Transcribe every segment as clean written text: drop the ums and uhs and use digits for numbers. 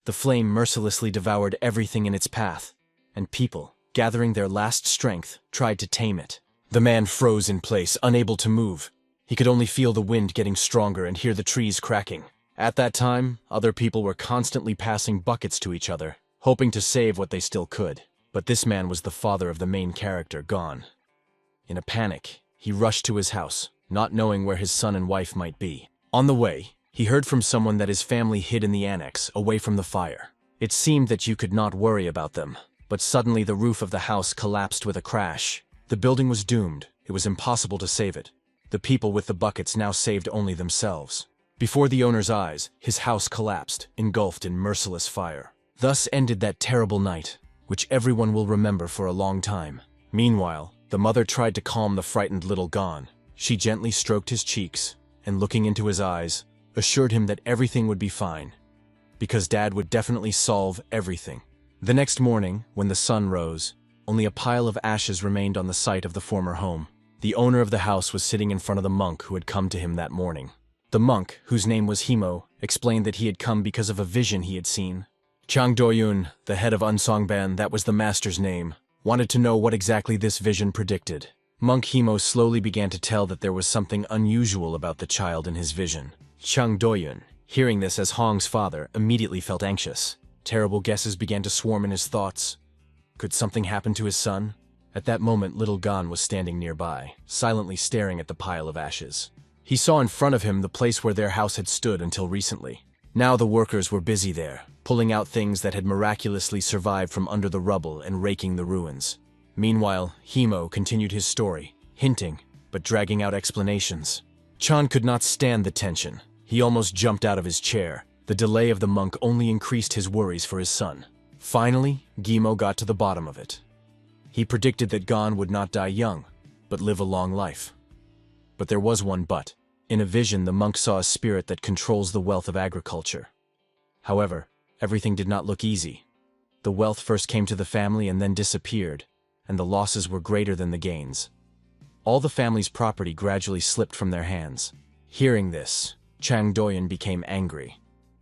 The flame mercilessly devoured everything in its path, and people, gathering their last strength, tried to tame it. The man froze in place, unable to move. He could only feel the wind getting stronger and hear the trees cracking. At that time, other people were constantly passing buckets to each other, hoping to save what they still could. But this man was the father of the main character, gone. In a panic, he rushed to his house, not knowing where his son and wife might be. On the way, he heard from someone that his family hid in the annex, away from the fire. It seemed that you could not worry about them, but suddenly the roof of the house collapsed with a crash. The building was doomed. It was impossible to save it. The people with the buckets now saved only themselves. Before the owner's eyes, his house collapsed, engulfed in merciless fire. Thus ended that terrible night, which everyone will remember for a long time. Meanwhile, the mother tried to calm the frightened little Gon. She gently stroked his cheeks, and looking into his eyes, assured him that everything would be fine, because Dad would definitely solve everything. The next morning, when the sun rose, only a pile of ashes remained on the site of the former home. The owner of the house was sitting in front of the monk who had come to him that morning. The monk, whose name was Himo, explained that he had come because of a vision he had seen. Chang Doyun, the head of Unsongban, that was the master's name, wanted to know what exactly this vision predicted. Monk Himo slowly began to tell that there was something unusual about the child in his vision. Chang Doyun, hearing this as Hong's father, immediately felt anxious. Terrible guesses began to swarm in his thoughts. Could something happen to his son? At that moment, little Gon was standing nearby, silently staring at the pile of ashes. He saw in front of him the place where their house had stood until recently. Now the workers were busy there, pulling out things that had miraculously survived from under the rubble and raking the ruins. Meanwhile, Himo continued his story, hinting, but dragging out explanations. Chan could not stand the tension. He almost jumped out of his chair. The delay of the monk only increased his worries for his son. Finally, Gimo got to the bottom of it. He predicted that Gon would not die young, but live a long life. But there was one but. In a vision, the monk saw a spirit that controls the wealth of agriculture. However, everything did not look easy. The wealth first came to the family and then disappeared, and the losses were greater than the gains. All the family's property gradually slipped from their hands. Hearing this, Chang Doyun became angry.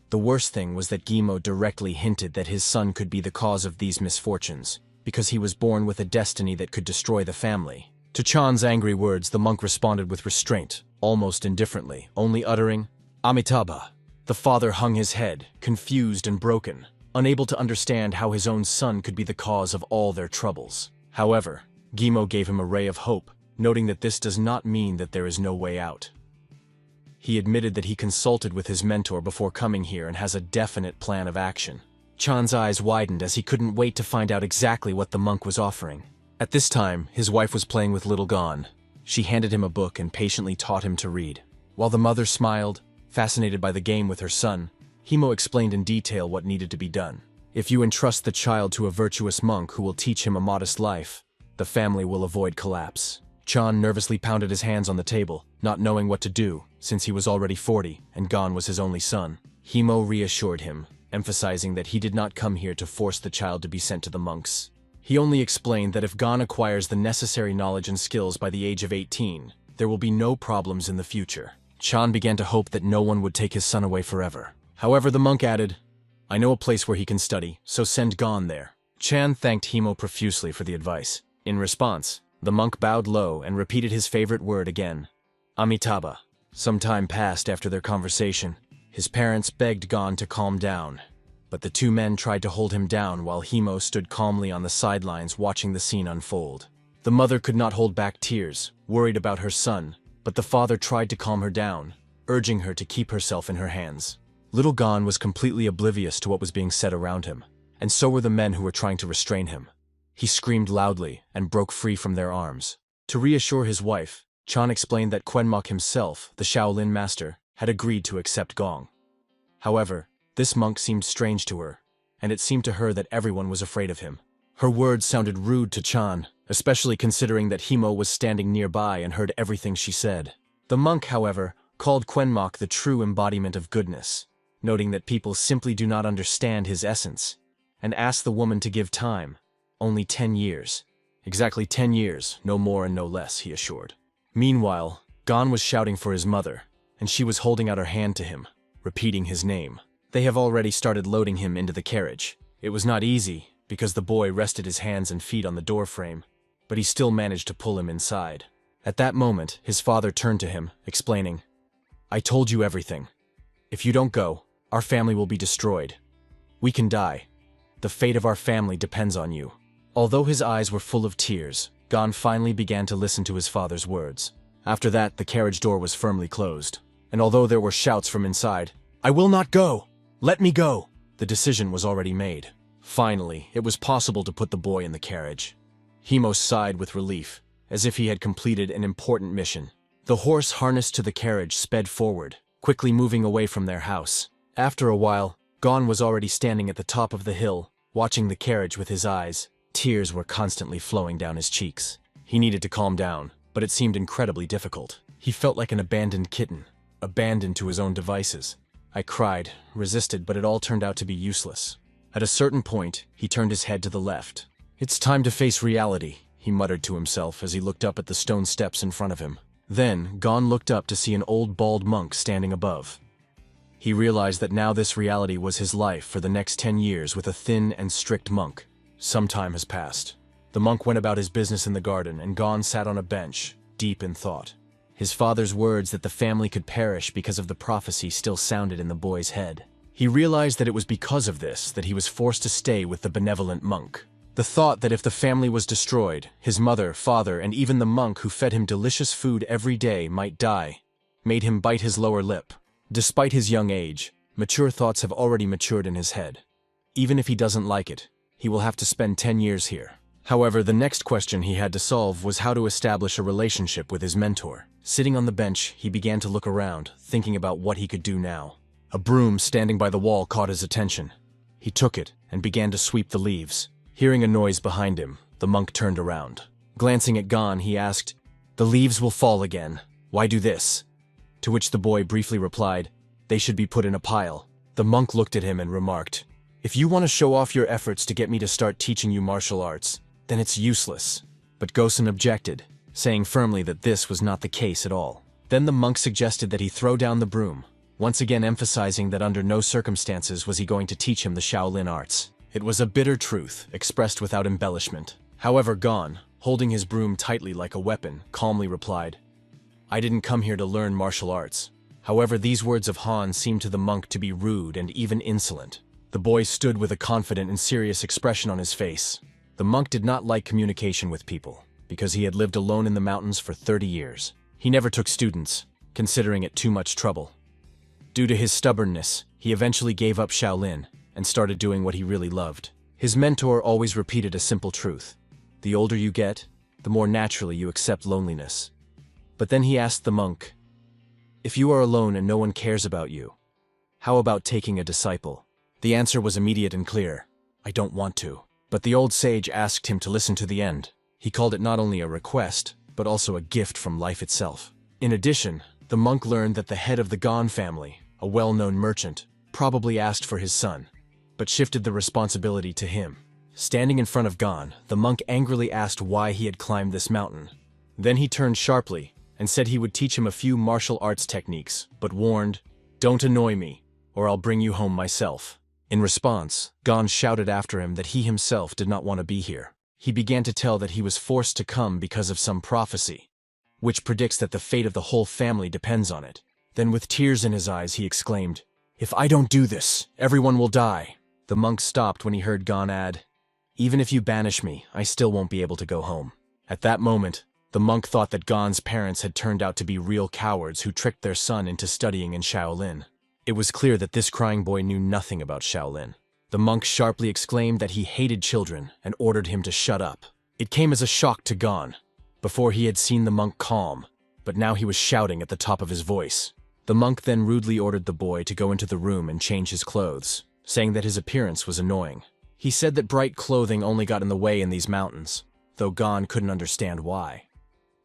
The worst thing was that Gimo directly hinted that his son could be the cause of these misfortunes, because he was born with a destiny that could destroy the family. To Chan's angry words, the monk responded with restraint, almost indifferently, only uttering, "Amitabha." The father hung his head, confused and broken, unable to understand how his own son could be the cause of all their troubles. However, Gimo gave him a ray of hope, noting that this does not mean that there is no way out. He admitted that he consulted with his mentor before coming here and has a definite plan of action. Chan's eyes widened as he couldn't wait to find out exactly what the monk was offering. At this time, his wife was playing with little Gon. She handed him a book and patiently taught him to read. While the mother smiled, fascinated by the game with her son, Himo explained in detail what needed to be done. If you entrust the child to a virtuous monk who will teach him a modest life, the family will avoid collapse. Chan nervously pounded his hands on the table, not knowing what to do, since he was already 40 and Gon was his only son. Himo reassured him, emphasizing that he did not come here to force the child to be sent to the monks. He only explained that if Gon acquires the necessary knowledge and skills by the age of 18, there will be no problems in the future. Chan began to hope that no one would take his son away forever. However, the monk added, "I know a place where he can study, so send Gon there." Chan thanked Himo profusely for the advice. In response, the monk bowed low and repeated his favorite word again, "Amitabha." Some time passed after their conversation. His parents begged Gon to calm down, but the two men tried to hold him down while Himo stood calmly on the sidelines watching the scene unfold. The mother could not hold back tears, worried about her son, but the father tried to calm her down, urging her to keep herself in her hands. Little Gon was completely oblivious to what was being said around him, and so were the men who were trying to restrain him. He screamed loudly and broke free from their arms. To reassure his wife, Chan explained that Quenmok himself, the Shaolin master, had agreed to accept Gong. However, this monk seemed strange to her, and it seemed to her that everyone was afraid of him. Her words sounded rude to Chan, especially considering that Himo was standing nearby and heard everything she said. The monk, however, called Quenmok the true embodiment of goodness, noting that people simply do not understand his essence, and asked the woman to give time, only 10 years. Exactly 10 years, no more and no less, he assured. Meanwhile, Gon was shouting for his mother, and she was holding out her hand to him, repeating his name. They have already started loading him into the carriage. It was not easy, because the boy rested his hands and feet on the door frame, but he still managed to pull him inside. At that moment, his father turned to him, explaining, "I told you everything. If you don't go, our family will be destroyed. We can die. The fate of our family depends on you." Although his eyes were full of tears, Gon finally began to listen to his father's words. After that, the carriage door was firmly closed, and although there were shouts from inside, "I will not go! Let me go!" the decision was already made. Finally, it was possible to put the boy in the carriage. Himo sighed with relief, as if he had completed an important mission. The horse harnessed to the carriage sped forward, quickly moving away from their house. After a while, Gon was already standing at the top of the hill, watching the carriage with his eyes. Tears were constantly flowing down his cheeks. He needed to calm down, but it seemed incredibly difficult. He felt like an abandoned kitten, abandoned to his own devices. I cried, resisted, but it all turned out to be useless. At a certain point, he turned his head to the left. "It's time to face reality," he muttered to himself as he looked up at the stone steps in front of him. Then, Gon looked up to see an old bald monk standing above. He realized that now this reality was his life for the next 10 years with a thin and strict monk. Some time has passed. The monk went about his business in the garden, and Gon sat on a bench, deep in thought. His father's words that the family could perish because of the prophecy still sounded in the boy's head. He realized that it was because of this that he was forced to stay with the benevolent monk. The thought that if the family was destroyed, his mother, father, and even the monk who fed him delicious food every day might die, made him bite his lower lip. Despite his young age, mature thoughts have already matured in his head. Even if he doesn't like it, he will have to spend 10 years here. However, the next question he had to solve was how to establish a relationship with his mentor. Sitting on the bench, he began to look around, thinking about what he could do now. A broom standing by the wall caught his attention. He took it and began to sweep the leaves. Hearing a noise behind him, the monk turned around. Glancing at Gon, he asked, "The leaves will fall again. Why do this?" To which the boy briefly replied, "They should be put in a pile." The monk looked at him and remarked, "If you want to show off your efforts to get me to start teaching you martial arts, then it's useless." But Gosen objected, saying firmly that this was not the case at all. Then the monk suggested that he throw down the broom, once again emphasizing that under no circumstances was he going to teach him the Shaolin arts. It was a bitter truth, expressed without embellishment. However, Gon, holding his broom tightly like a weapon, calmly replied, "I didn't come here to learn martial arts." However, these words of Han seemed to the monk to be rude and even insolent. The boy stood with a confident and serious expression on his face. The monk did not like communication with people, because he had lived alone in the mountains for 30 years. He never took students, considering it too much trouble. Due to his stubbornness, he eventually gave up Shaolin and started doing what he really loved. His mentor always repeated a simple truth: the older you get, the more naturally you accept loneliness. But then he asked the monk, "If you are alone and no one cares about you, how about taking a disciple?" The answer was immediate and clear: "I don't want to." But the old sage asked him to listen to the end. He called it not only a request, but also a gift from life itself. In addition, the monk learned that the head of the Gon family, a well-known merchant, probably asked for his son, but shifted the responsibility to him. Standing in front of Gon, the monk angrily asked why he had climbed this mountain. Then he turned sharply and said he would teach him a few martial arts techniques, but warned, "Don't annoy me, or I'll bring you home myself." In response, Gon shouted after him that he himself did not want to be here. He began to tell that he was forced to come because of some prophecy, which predicts that the fate of the whole family depends on it. Then with tears in his eyes, he exclaimed, "If I don't do this, everyone will die." The monk stopped when he heard Gon add, "Even if you banish me, I still won't be able to go home." At that moment, the monk thought that Gon's parents had turned out to be real cowards who tricked their son into studying in Shaolin. It was clear that this crying boy knew nothing about Shaolin. The monk sharply exclaimed that he hated children and ordered him to shut up. It came as a shock to Gon. Before he had seen the monk calm, but now he was shouting at the top of his voice. The monk then rudely ordered the boy to go into the room and change his clothes, saying that his appearance was annoying. He said that bright clothing only got in the way in these mountains, though Gon couldn't understand why.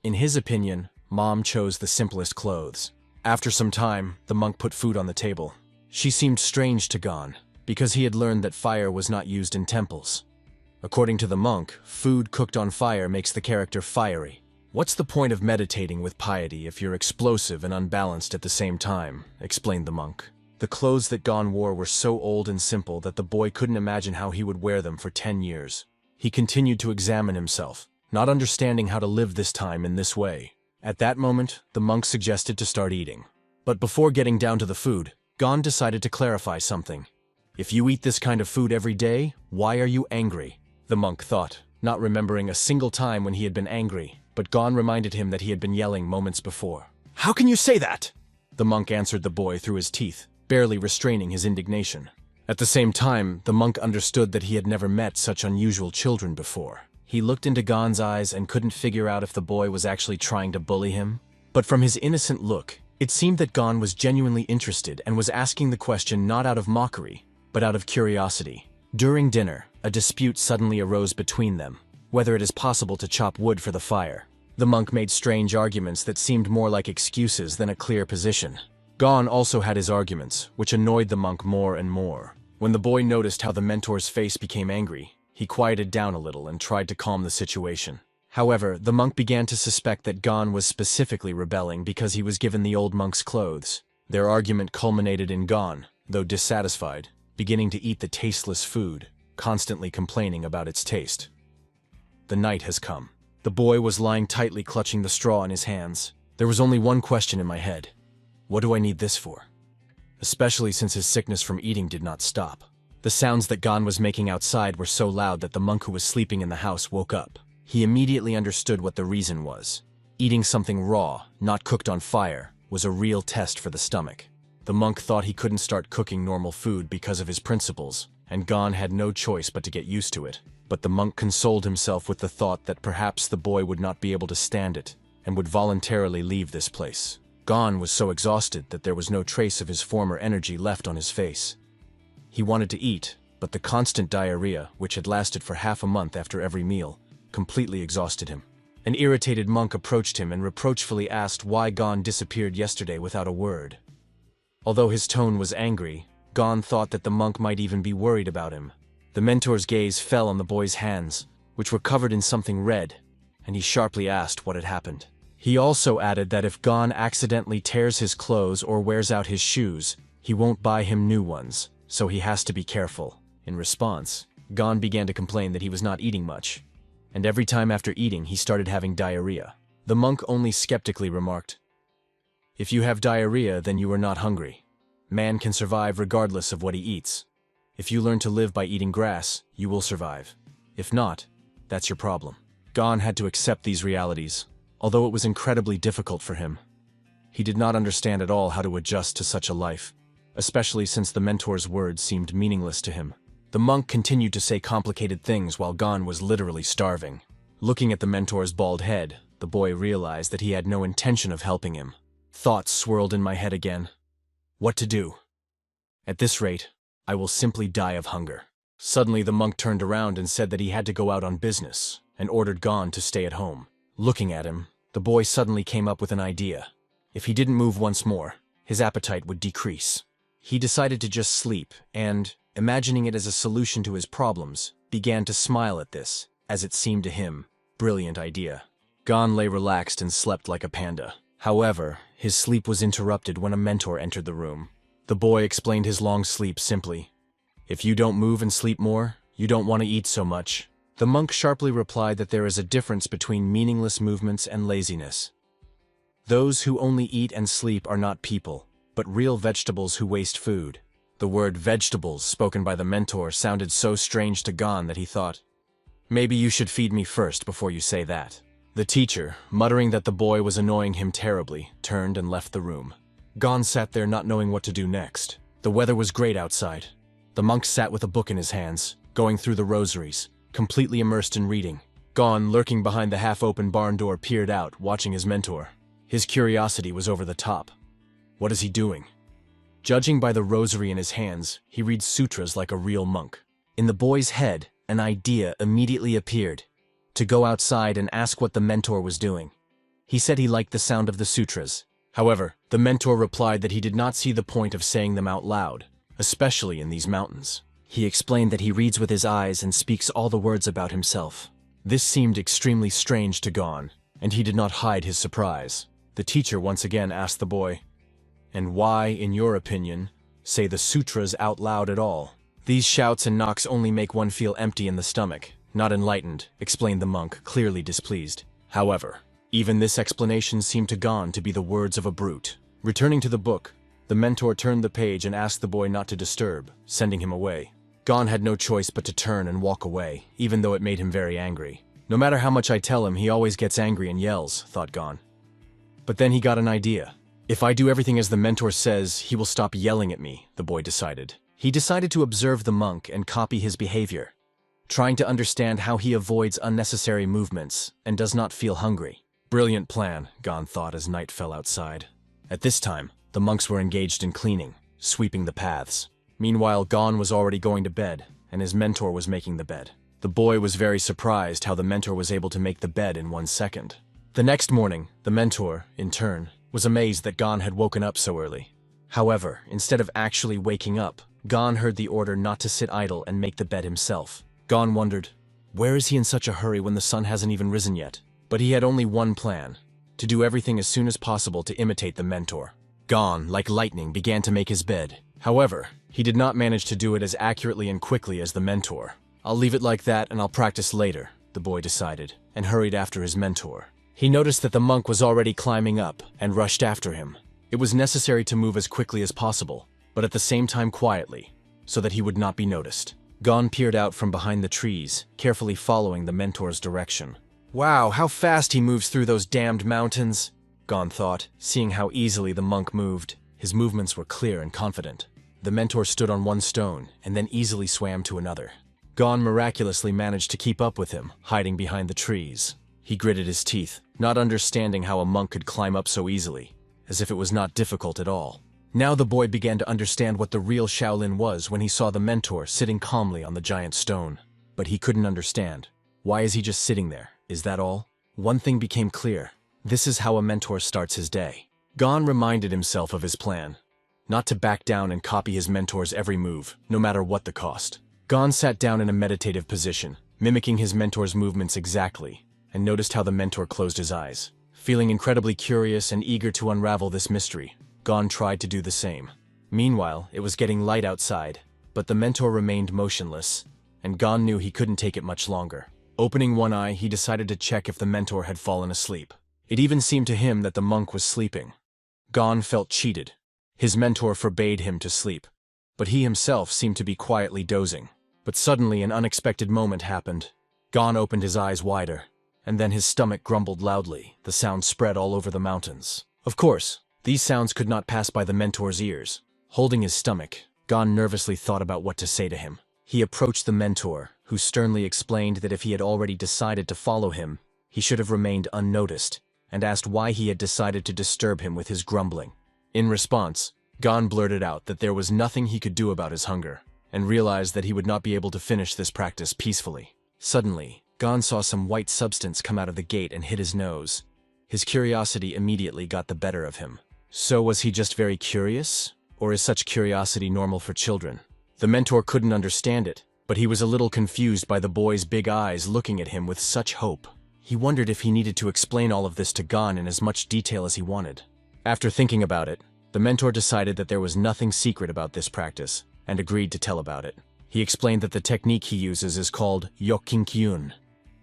In his opinion, Mom chose the simplest clothes. After some time, the monk put food on the table. She seemed strange to Gon, because he had learned that fire was not used in temples. According to the monk, food cooked on fire makes the character fiery. "What's the point of meditating with piety if you're explosive and unbalanced at the same time?" explained the monk. The clothes that Gon wore were so old and simple that the boy couldn't imagine how he would wear them for 10 years. He continued to examine himself, not understanding how to live this time in this way. At that moment, the monk suggested to start eating. But before getting down to the food, Gon decided to clarify something. If you eat this kind of food every day, why are you angry? The monk thought, not remembering a single time when he had been angry, but Gon reminded him that he had been yelling moments before. How can you say that? The monk answered the boy through his teeth, barely restraining his indignation. At the same time, the monk understood that he had never met such unusual children before. He looked into Gon's eyes and couldn't figure out if the boy was actually trying to bully him. But from his innocent look, it seemed that Gon was genuinely interested and was asking the question not out of mockery, but out of curiosity. During dinner, a dispute suddenly arose between them, whether it is possible to chop wood for the fire. The monk made strange arguments that seemed more like excuses than a clear position. Gon also had his arguments, which annoyed the monk more and more. When the boy noticed how the mentor's face became angry, he quieted down a little and tried to calm the situation. However, the monk began to suspect that Gon was specifically rebelling because he was given the old monk's clothes. Their argument culminated in Gon, though dissatisfied, beginning to eat the tasteless food, constantly complaining about its taste. The night has come. The boy was lying tightly clutching the straw in his hands. There was only one question in my head. What do I need this for? Especially since his sickness from eating did not stop. The sounds that Gon was making outside were so loud that the monk who was sleeping in the house woke up. He immediately understood what the reason was. Eating something raw, not cooked on fire, was a real test for the stomach. The monk thought he couldn't start cooking normal food because of his principles, and Gon had no choice but to get used to it. But the monk consoled himself with the thought that perhaps the boy would not be able to stand it, and would voluntarily leave this place. Gon was so exhausted that there was no trace of his former energy left on his face. He wanted to eat, but the constant diarrhea, which had lasted for half a month after every meal, completely exhausted him. An irritated monk approached him and reproachfully asked why Gon disappeared yesterday without a word. Although his tone was angry, Gon thought that the monk might even be worried about him. The mentor's gaze fell on the boy's hands, which were covered in something red, and he sharply asked what had happened. He also added that if Gon accidentally tears his clothes or wears out his shoes, he won't buy him new ones, so he has to be careful. In response, Gon began to complain that he was not eating much, and every time after eating he started having diarrhea. The monk only skeptically remarked, "If you have diarrhea, then you are not hungry. Man can survive regardless of what he eats. If you learn to live by eating grass, you will survive. If not, that's your problem." Gon had to accept these realities, although it was incredibly difficult for him. He did not understand at all how to adjust to such a life, especially since the mentor's words seemed meaningless to him. The monk continued to say complicated things while Gon was literally starving. Looking at the mentor's bald head, the boy realized that he had no intention of helping him. Thoughts swirled in my head again. What to do? At this rate, I will simply die of hunger. Suddenly the monk turned around and said that he had to go out on business, and ordered Gon to stay at home. Looking at him, the boy suddenly came up with an idea. If he didn't move once more, his appetite would decrease. He decided to just sleep, and, imagining it as a solution to his problems, began to smile at this, as it seemed to him, brilliant idea. Gon lay relaxed and slept like a panda. However, his sleep was interrupted when a mentor entered the room. The boy explained his long sleep simply. "If you don't move and sleep more, you don't want to eat so much." The monk sharply replied that there is a difference between meaningless movements and laziness. Those who only eat and sleep are not people, but real vegetables who waste food. The word vegetables spoken by the mentor sounded so strange to Gon that he thought, "Maybe you should feed me first before you say that." The teacher, muttering that the boy was annoying him terribly, turned and left the room. Gon sat there not knowing what to do next. The weather was great outside. The monk sat with a book in his hands, going through the rosaries, completely immersed in reading. Gon, lurking behind the half-open barn door, peered out, watching his mentor. His curiosity was over the top. What is he doing? Judging by the rosary in his hands, he reads sutras like a real monk. In the boy's head, an idea immediately appeared: to go outside and ask what the mentor was doing. He said he liked the sound of the sutras. However, the mentor replied that he did not see the point of saying them out loud, especially in these mountains. He explained that he reads with his eyes and speaks all the words about himself. This seemed extremely strange to Gon, and he did not hide his surprise. The teacher once again asked the boy, "And why, in your opinion, say the sutras out loud at all. These shouts and knocks only make one feel empty in the stomach, not enlightened, explained the monk, clearly displeased. However, even this explanation seemed to Gon to be the words of a brute. Returning to the book, the mentor turned the page and asked the boy not to disturb, sending him away. Gon had no choice but to turn and walk away, even though it made him very angry. No matter how much I tell him, he always gets angry and yells, thought Gon. But then he got an idea. If I do everything as the mentor says, he will stop yelling at me, the boy decided. He decided to observe the monk and copy his behavior, trying to understand how he avoids unnecessary movements and does not feel hungry. Brilliant plan, Gon thought as night fell outside. At this time, the monks were engaged in cleaning, sweeping the paths. Meanwhile, Gon was already going to bed, and his mentor was making the bed. The boy was very surprised how the mentor was able to make the bed in 1 second. The next morning, the mentor, in turn, was amazed that Gon had woken up so early. However, instead of actually waking up, Gon heard the order not to sit idle and make the bed himself. Gon wondered, where is he in such a hurry when the sun hasn't even risen yet? But he had only one plan, to do everything as soon as possible to imitate the mentor. Gon, like lightning, began to make his bed. However, he did not manage to do it as accurately and quickly as the mentor. I'll leave it like that and I'll practice later, the boy decided, and hurried after his mentor. He noticed that the monk was already climbing up and rushed after him. It was necessary to move as quickly as possible, but at the same time quietly, so that he would not be noticed. Gon peered out from behind the trees, carefully following the mentor's direction. Wow, how fast he moves through those damned mountains, Gon thought, seeing how easily the monk moved. His movements were clear and confident. The mentor stood on one stone and then easily swam to another. Gon miraculously managed to keep up with him, hiding behind the trees. He gritted his teeth, not understanding how a monk could climb up so easily, as if it was not difficult at all. Now the boy began to understand what the real Shaolin was when he saw the mentor sitting calmly on the giant stone. But he couldn't understand. Why is he just sitting there? Is that all? One thing became clear. This is how a mentor starts his day. Gon reminded himself of his plan, not to back down and copy his mentor's every move, no matter what the cost. Gon sat down in a meditative position, mimicking his mentor's movements exactly, and noticed how the mentor closed his eyes. Feeling incredibly curious and eager to unravel this mystery, Gon tried to do the same. Meanwhile, it was getting light outside, but the mentor remained motionless, and Gon knew he couldn't take it much longer. Opening one eye, he decided to check if the mentor had fallen asleep. It even seemed to him that the monk was sleeping. Gon felt cheated. His mentor forbade him to sleep, but he himself seemed to be quietly dozing. But suddenly an unexpected moment happened. Gon opened his eyes wider, and then his stomach grumbled loudly. The sound spread all over the mountains. Of course, these sounds could not pass by the mentor's ears. Holding his stomach, Gon nervously thought about what to say to him. He approached the mentor, who sternly explained that if he had already decided to follow him, he should have remained unnoticed, and asked why he had decided to disturb him with his grumbling. In response, Gon blurted out that there was nothing he could do about his hunger, and realized that he would not be able to finish this practice peacefully. Suddenly, Gon saw some white substance come out of the gate and hit his nose. His curiosity immediately got the better of him. So was he just very curious? Or is such curiosity normal for children? The mentor couldn't understand it, but he was a little confused by the boy's big eyes looking at him with such hope. He wondered if he needed to explain all of this to Gon in as much detail as he wanted. After thinking about it, the mentor decided that there was nothing secret about this practice, and agreed to tell about it. He explained that the technique he uses is called Yokinkyun,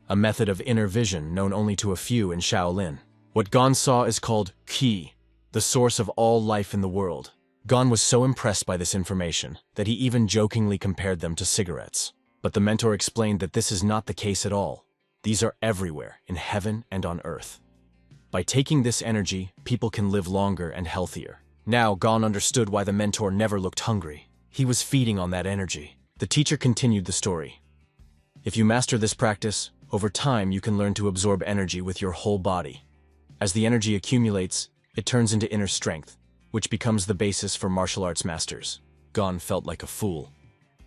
a method of inner vision known only to a few in Shaolin. What Gon saw is called Qi, the source of all life in the world. Gon was so impressed by this information that he even jokingly compared them to cigarettes. But the mentor explained that this is not the case at all. These are everywhere, in heaven and on earth. By taking this energy, people can live longer and healthier. Now Gon understood why the mentor never looked hungry. He was feeding on that energy. The teacher continued the story. If you master this practice, over time you can learn to absorb energy with your whole body. As the energy accumulates, it turns into inner strength, which becomes the basis for martial arts masters. Gon felt like a fool.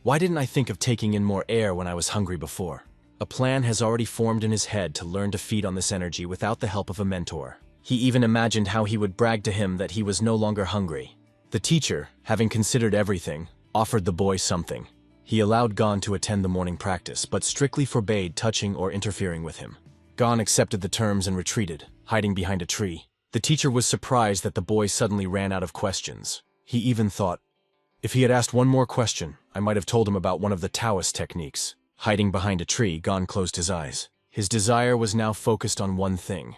Why didn't I think of taking in more air when I was hungry before? A plan has already formed in his head to learn to feed on this energy without the help of a mentor. He even imagined how he would brag to him that he was no longer hungry. The teacher, having considered everything, offered the boy something. He allowed Gon to attend the morning practice, but strictly forbade touching or interfering with him. Gon accepted the terms and retreated, hiding behind a tree. The teacher was surprised that the boy suddenly ran out of questions. He even thought, If he had asked one more question, I might have told him about one of the Taoist techniques. Hiding behind a tree, Gon closed his eyes. His desire was now focused on one thing: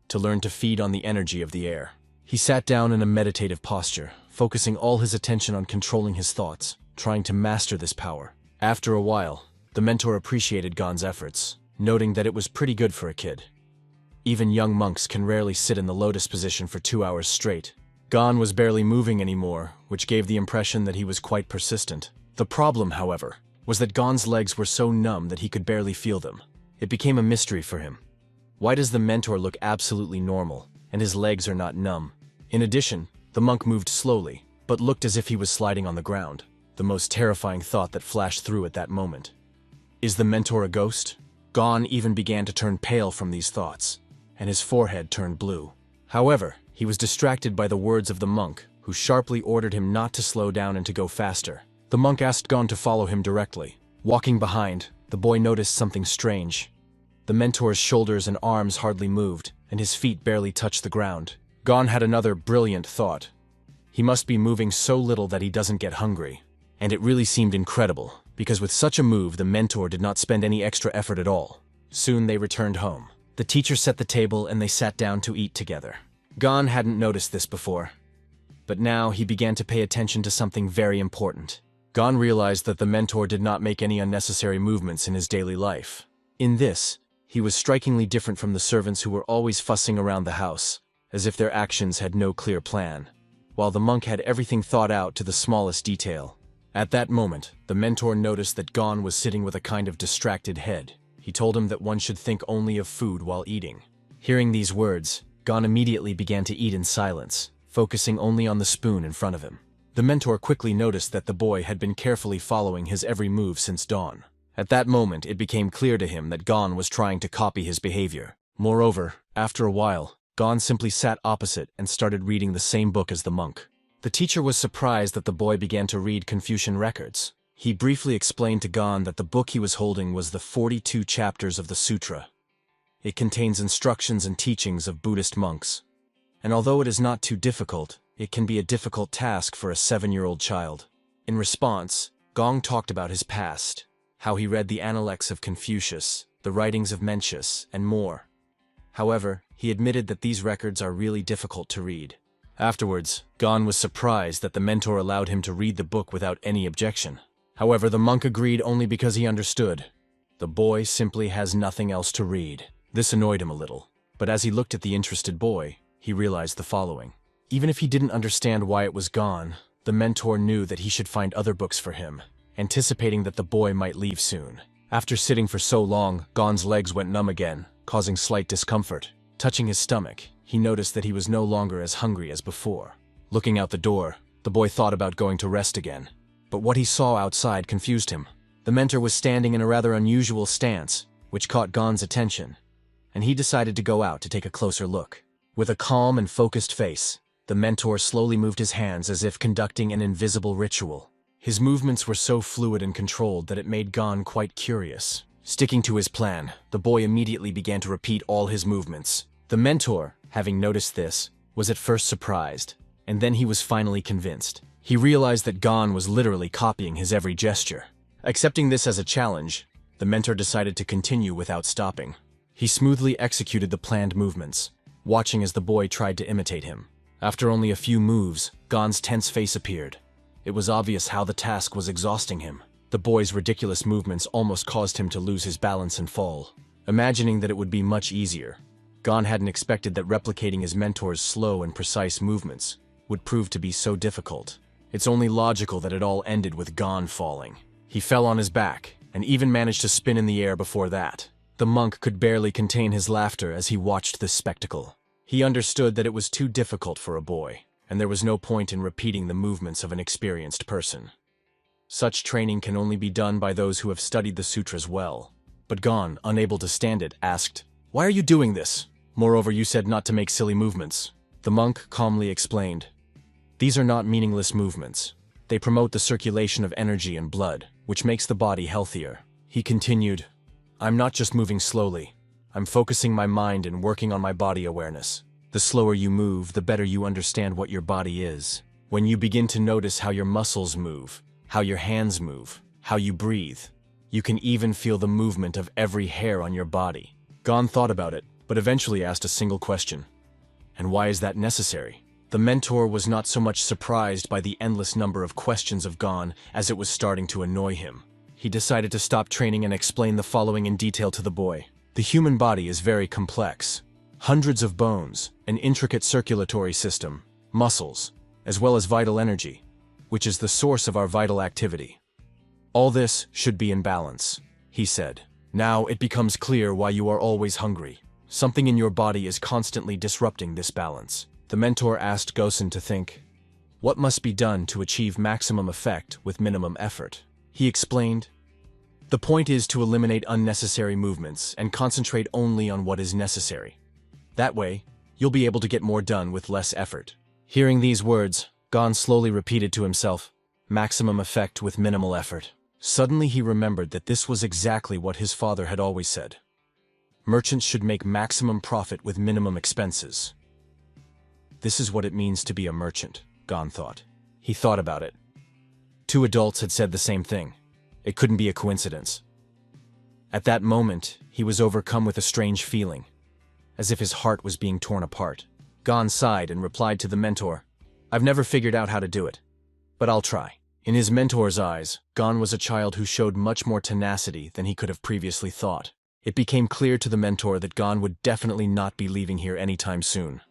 to learn to feed on the energy of the air. He sat down in a meditative posture, focusing all his attention on controlling his thoughts, trying to master this power. After a while, the mentor appreciated Gon's efforts, noting that it was pretty good for a kid. Even young monks can rarely sit in the lotus position for 2 hours straight. Gon was barely moving anymore, which gave the impression that he was quite persistent. The problem, however, was that Gon's legs were so numb that he could barely feel them. It became a mystery for him. Why does the mentor look absolutely normal, and his legs are not numb? In addition, the monk moved slowly, but looked as if he was sliding on the ground. The most terrifying thought that flashed through at that moment. Is the mentor a ghost? Gon even began to turn pale from these thoughts, and his forehead turned blue. However, he was distracted by the words of the monk, who sharply ordered him not to slow down and to go faster. The monk asked Gon to follow him directly. Walking behind, the boy noticed something strange. The mentor's shoulders and arms hardly moved, and his feet barely touched the ground. Gon had another brilliant thought. He must be moving so little that he doesn't get hungry. And it really seemed incredible, because with such a move, the mentor did not spend any extra effort at all. Soon they returned home. The teacher set the table and they sat down to eat together. Gon hadn't noticed this before, but now he began to pay attention to something very important. Gon realized that the mentor did not make any unnecessary movements in his daily life. In this, he was strikingly different from the servants who were always fussing around the house, as if their actions had no clear plan, while the monk had everything thought out to the smallest detail. At that moment, the mentor noticed that Gon was sitting with a kind of distracted head. He told him that one should think only of food while eating. Hearing these words, Gon immediately began to eat in silence, focusing only on the spoon in front of him. The mentor quickly noticed that the boy had been carefully following his every move since dawn. At that moment, it became clear to him that Gon was trying to copy his behavior. Moreover, after a while, Gon simply sat opposite and started reading the same book as the monk. The teacher was surprised that the boy began to read Confucian records. He briefly explained to Gon that the book he was holding was the 42 chapters of the sutra. It contains instructions and teachings of Buddhist monks. And although it is not too difficult, it can be a difficult task for a 7-year-old child. In response, Gon talked about his past, how he read the Analects of Confucius, the writings of Mencius, and more. However, he admitted that these records are really difficult to read. Afterwards, Gon was surprised that the mentor allowed him to read the book without any objection. However, the monk agreed only because he understood. The boy simply has nothing else to read. This annoyed him a little, but as he looked at the interested boy, he realized the following. Even if he didn't understand why it was gone, the mentor knew that he should find other books for him, anticipating that the boy might leave soon. After sitting for so long, Gon's legs went numb again, causing slight discomfort. Touching his stomach, he noticed that he was no longer as hungry as before. Looking out the door, the boy thought about going to rest again. But what he saw outside confused him. The mentor was standing in a rather unusual stance, which caught Gon's attention, and he decided to go out to take a closer look. With a calm and focused face, the mentor slowly moved his hands as if conducting an invisible ritual. His movements were so fluid and controlled that it made Gon quite curious. Sticking to his plan, the boy immediately began to repeat all his movements. The mentor, having noticed this, was at first surprised, and then he was finally convinced. He realized that Gon was literally copying his every gesture. Accepting this as a challenge, the mentor decided to continue without stopping. He smoothly executed the planned movements, watching as the boy tried to imitate him. After only a few moves, Gon's tense face appeared. It was obvious how the task was exhausting him. The boy's ridiculous movements almost caused him to lose his balance and fall. Imagining that it would be much easier, Gon hadn't expected that replicating his mentor's slow and precise movements would prove to be so difficult. It's only logical that it all ended with Gon falling. He fell on his back, and even managed to spin in the air before that. The monk could barely contain his laughter as he watched this spectacle. He understood that it was too difficult for a boy, and there was no point in repeating the movements of an experienced person. Such training can only be done by those who have studied the sutras well. But Gon, unable to stand it, asked, "Why are you doing this? Moreover, you said not to make silly movements." The monk calmly explained, "These are not meaningless movements. They promote the circulation of energy and blood, which makes the body healthier." He continued, "I'm not just moving slowly. I'm focusing my mind and working on my body awareness. The slower you move, the better you understand what your body is. When you begin to notice how your muscles move, how your hands move, how you breathe, you can even feel the movement of every hair on your body. Gon thought about it, but eventually asked a single question. And why is that necessary? The mentor was not so much surprised by the endless number of questions of Gon as it was starting to annoy him. He decided to stop training and explain the following in detail to the boy. The human body is very complex. Hundreds of bones, an intricate circulatory system, muscles, as well as vital energy, which is the source of our vital activity. All this should be in balance, he said. Now it becomes clear why you are always hungry. Something in your body is constantly disrupting this balance. The mentor asked Gosen to think, what must be done to achieve maximum effect with minimum effort? He explained, the point is to eliminate unnecessary movements and concentrate only on what is necessary. That way, you'll be able to get more done with less effort. Hearing these words, Gon slowly repeated to himself, maximum effect with minimal effort. Suddenly he remembered that this was exactly what his father had always said. Merchants should make maximum profit with minimum expenses. This is what it means to be a merchant, Gon thought. He thought about it. 2 adults had said the same thing. It couldn't be a coincidence. At that moment, he was overcome with a strange feeling, as if his heart was being torn apart. Gon sighed and replied to the mentor, I've never figured out how to do it, but I'll try. In his mentor's eyes, Gon was a child who showed much more tenacity than he could have previously thought. It became clear to the mentor that Gon would definitely not be leaving here anytime soon.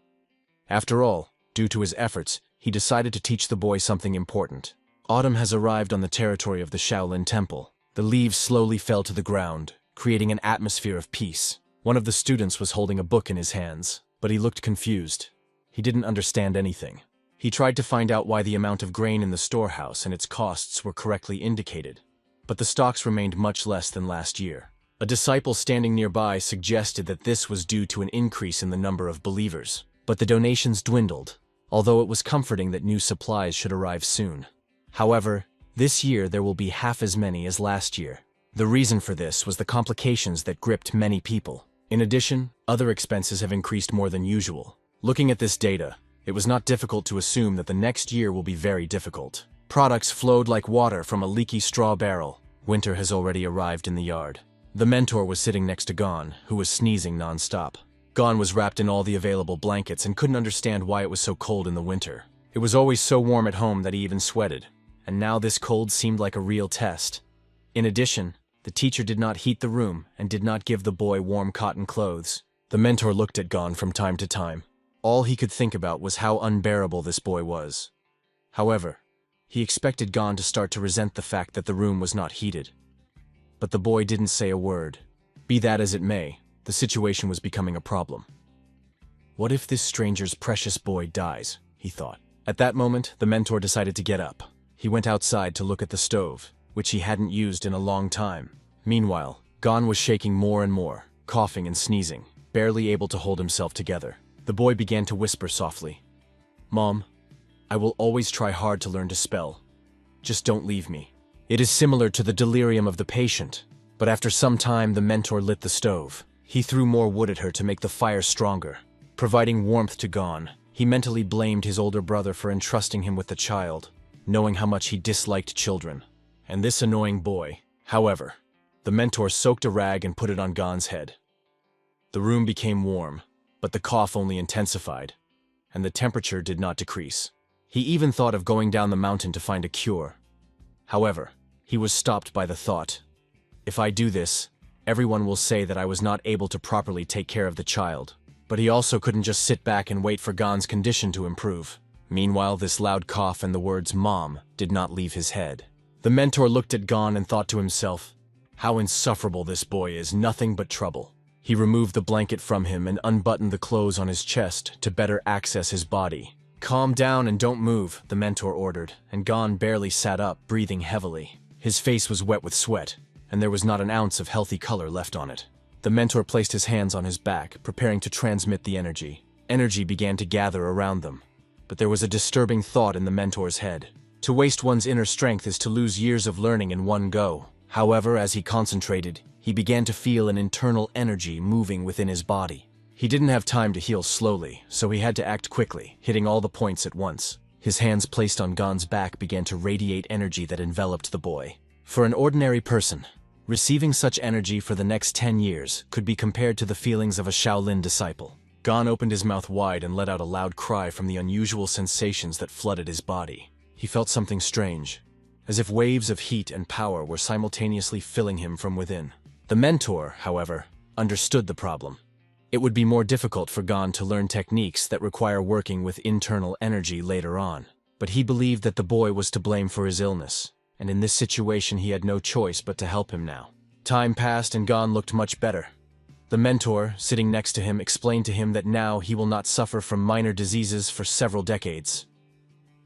After all, due to his efforts, he decided to teach the boy something important. Autumn has arrived on the territory of the Shaolin Temple. The leaves slowly fell to the ground, creating an atmosphere of peace. One of the students was holding a book in his hands, but he looked confused. He didn't understand anything. He tried to find out why the amount of grain in the storehouse and its costs were correctly indicated, but the stocks remained much less than last year. A disciple standing nearby suggested that this was due to an increase in the number of believers, but the donations dwindled, although it was comforting that new supplies should arrive soon. However, this year there will be half as many as last year. The reason for this was the complications that gripped many people. In addition, other expenses have increased more than usual. Looking at this data, it was not difficult to assume that the next year will be very difficult. Products flowed like water from a leaky straw barrel. Winter has already arrived in the yard. The mentor was sitting next to Gon, who was sneezing non-stop. Gon was wrapped in all the available blankets and couldn't understand why it was so cold in the winter. It was always so warm at home that he even sweated, and now this cold seemed like a real test. In addition, the teacher did not heat the room and did not give the boy warm cotton clothes. The mentor looked at Gon from time to time. All he could think about was how unbearable this boy was. However, he expected Gon to start to resent the fact that the room was not heated. But the boy didn't say a word. Be that as it may, the situation was becoming a problem. What if this stranger's precious boy dies? He thought. At that moment, the mentor decided to get up. He went outside to look at the stove, which he hadn't used in a long time. Meanwhile, Gon was shaking more and more, coughing and sneezing, barely able to hold himself together. The boy began to whisper softly, Mom, I will always try hard to learn to spell. Just don't leave me. It is similar to the delirium of the patient, but after some time the mentor lit the stove. He threw more wood at her to make the fire stronger. Providing warmth to Gon, he mentally blamed his older brother for entrusting him with the child, knowing how much he disliked children. And this annoying boy. However, the mentor soaked a rag and put it on Gon's head. The room became warm, but the cough only intensified, and the temperature did not decrease. He even thought of going down the mountain to find a cure. However, he was stopped by the thought, if I do this, everyone will say that I was not able to properly take care of the child. But he also couldn't just sit back and wait for Gon's condition to improve. Meanwhile, this loud cough and the words "Mom" did not leave his head. The mentor looked at Gon and thought to himself, how insufferable this boy is, nothing but trouble. He removed the blanket from him and unbuttoned the clothes on his chest to better access his body. Calm down and don't move, the mentor ordered, and Gon barely sat up, breathing heavily. His face was wet with sweat, and there was not an ounce of healthy color left on it. The mentor placed his hands on his back, preparing to transmit the energy. Energy began to gather around them, but there was a disturbing thought in the mentor's head. To waste one's inner strength is to lose years of learning in one go. However, as he concentrated, he began to feel an internal energy moving within his body. He didn't have time to heal slowly, so he had to act quickly, hitting all the points at once. His hands placed on Gon's back began to radiate energy that enveloped the boy. For an ordinary person, receiving such energy for the next 10 years could be compared to the feelings of a Shaolin disciple. Gon opened his mouth wide and let out a loud cry from the unusual sensations that flooded his body. He felt something strange, as if waves of heat and power were simultaneously filling him from within. The mentor, however, understood the problem. It would be more difficult for Gon to learn techniques that require working with internal energy later on, but he believed that the boy was to blame for his illness, and in this situation he had no choice but to help him now. Time passed and Gon looked much better. The mentor, sitting next to him, explained to him that now he will not suffer from minor diseases for several decades.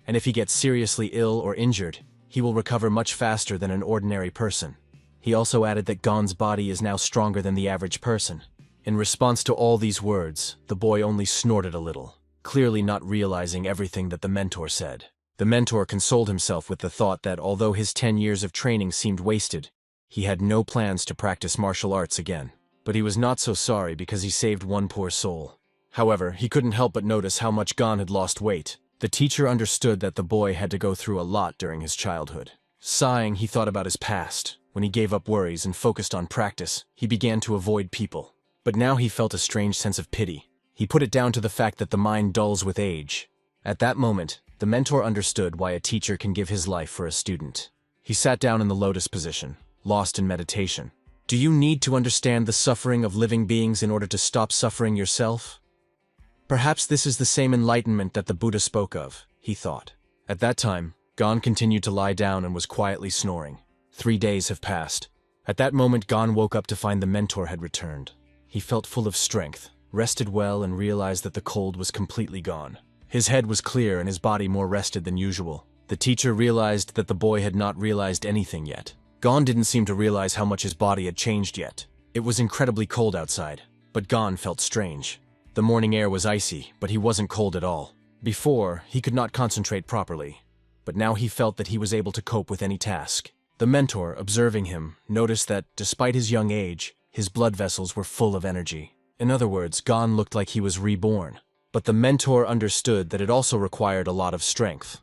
And if he gets seriously ill or injured, he will recover much faster than an ordinary person. He also added that Gon's body is now stronger than the average person. In response to all these words, the boy only snorted a little, clearly not realizing everything that the mentor said. The mentor consoled himself with the thought that although his 10 years of training seemed wasted, he had no plans to practice martial arts again. But he was not so sorry because he saved one poor soul. However, he couldn't help but notice how much Gon had lost weight. The teacher understood that the boy had to go through a lot during his childhood. Sighing, he thought about his past. When he gave up worries and focused on practice, he began to avoid people. But now he felt a strange sense of pity. He put it down to the fact that the mind dulls with age. At that moment, the mentor understood why a teacher can give his life for a student. He sat down in the lotus position, lost in meditation. Do you need to understand the suffering of living beings in order to stop suffering yourself? Perhaps this is the same enlightenment that the Buddha spoke of, he thought. At that time, Gon continued to lie down and was quietly snoring. 3 days have passed. At that moment, Gon woke up to find the mentor had returned. He felt full of strength, rested well, and realized that the cold was completely gone. His head was clear and his body more rested than usual. The teacher realized that the boy had not realized anything yet. Gon didn't seem to realize how much his body had changed yet. It was incredibly cold outside, but Gon felt strange. The morning air was icy, but he wasn't cold at all. Before, he could not concentrate properly, but now he felt that he was able to cope with any task. The mentor, observing him, noticed that, despite his young age, his blood vessels were full of energy. In other words, Gon looked like he was reborn. But the mentor understood that it also required a lot of strength.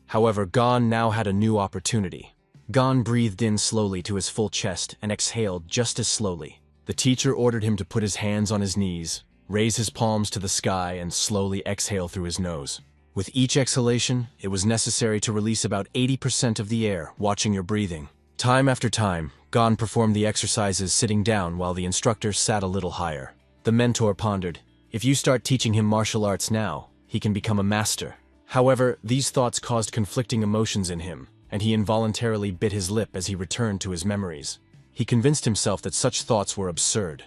However, Gon now had a new opportunity. Gon breathed in slowly to his full chest and exhaled just as slowly. The teacher ordered him to put his hands on his knees, raise his palms to the sky, and slowly exhale through his nose. With each exhalation, it was necessary to release about 80% of the air, watching your breathing. Time after time, Gon performed the exercises sitting down while the instructor sat a little higher. The mentor pondered, if you start teaching him martial arts now, he can become a master. However, these thoughts caused conflicting emotions in him, and he involuntarily bit his lip as he returned to his memories. He convinced himself that such thoughts were absurd.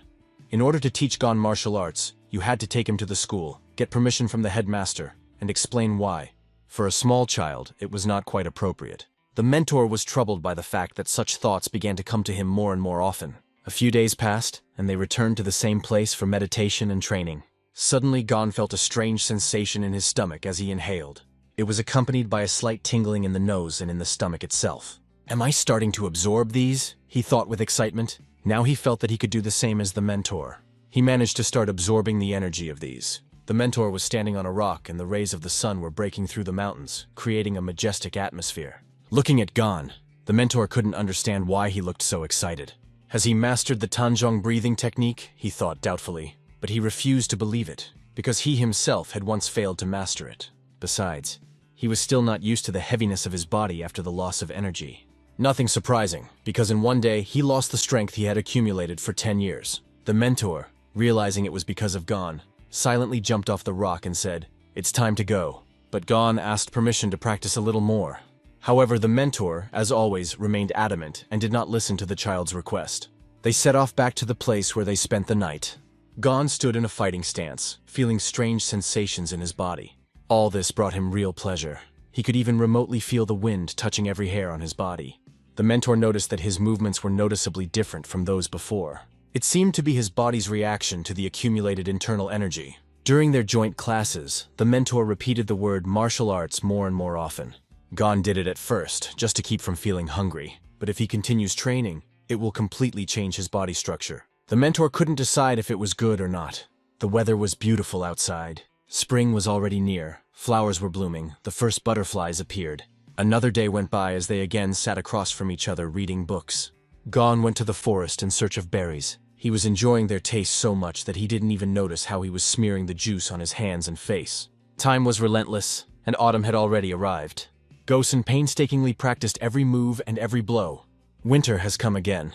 In order to teach Gon martial arts, you had to take him to the school, get permission from the headmaster, and explain why. For a small child, it was not quite appropriate. The mentor was troubled by the fact that such thoughts began to come to him more and more often. A few days passed, and they returned to the same place for meditation and training. Suddenly, Gon felt a strange sensation in his stomach as he inhaled. It was accompanied by a slight tingling in the nose and in the stomach itself. Am I starting to absorb these? He thought with excitement. Now he felt that he could do the same as the mentor. He managed to start absorbing the energy of these. The mentor was standing on a rock and the rays of the sun were breaking through the mountains, creating a majestic atmosphere. Looking at Gon, the mentor couldn't understand why he looked so excited. Has he mastered the Tanjong breathing technique? He thought doubtfully. But he refused to believe it, because he himself had once failed to master it. Besides, he was still not used to the heaviness of his body after the loss of energy. Nothing surprising, because in one day he lost the strength he had accumulated for 10 years. The mentor, realizing it was because of Gon, silently jumped off the rock and said, "It's time to go." But Gon asked permission to practice a little more. However, the mentor, as always, remained adamant and did not listen to the child's request. They set off back to the place where they spent the night. Gon stood in a fighting stance, feeling strange sensations in his body. All this brought him real pleasure. He could even remotely feel the wind touching every hair on his body. The mentor noticed that his movements were noticeably different from those before. It seemed to be his body's reaction to the accumulated internal energy. During their joint classes, the mentor repeated the word martial arts more and more often. Gon did it at first, just to keep from feeling hungry, but if he continues training, it will completely change his body structure. The mentor couldn't decide if it was good or not. The weather was beautiful outside. Spring was already near. Flowers were blooming, the first butterflies appeared. Another day went by as they again sat across from each other reading books. Gon went to the forest in search of berries. He was enjoying their taste so much that he didn't even notice how he was smearing the juice on his hands and face. Time was relentless, and autumn had already arrived. Gosen painstakingly practiced every move and every blow. Winter has come again.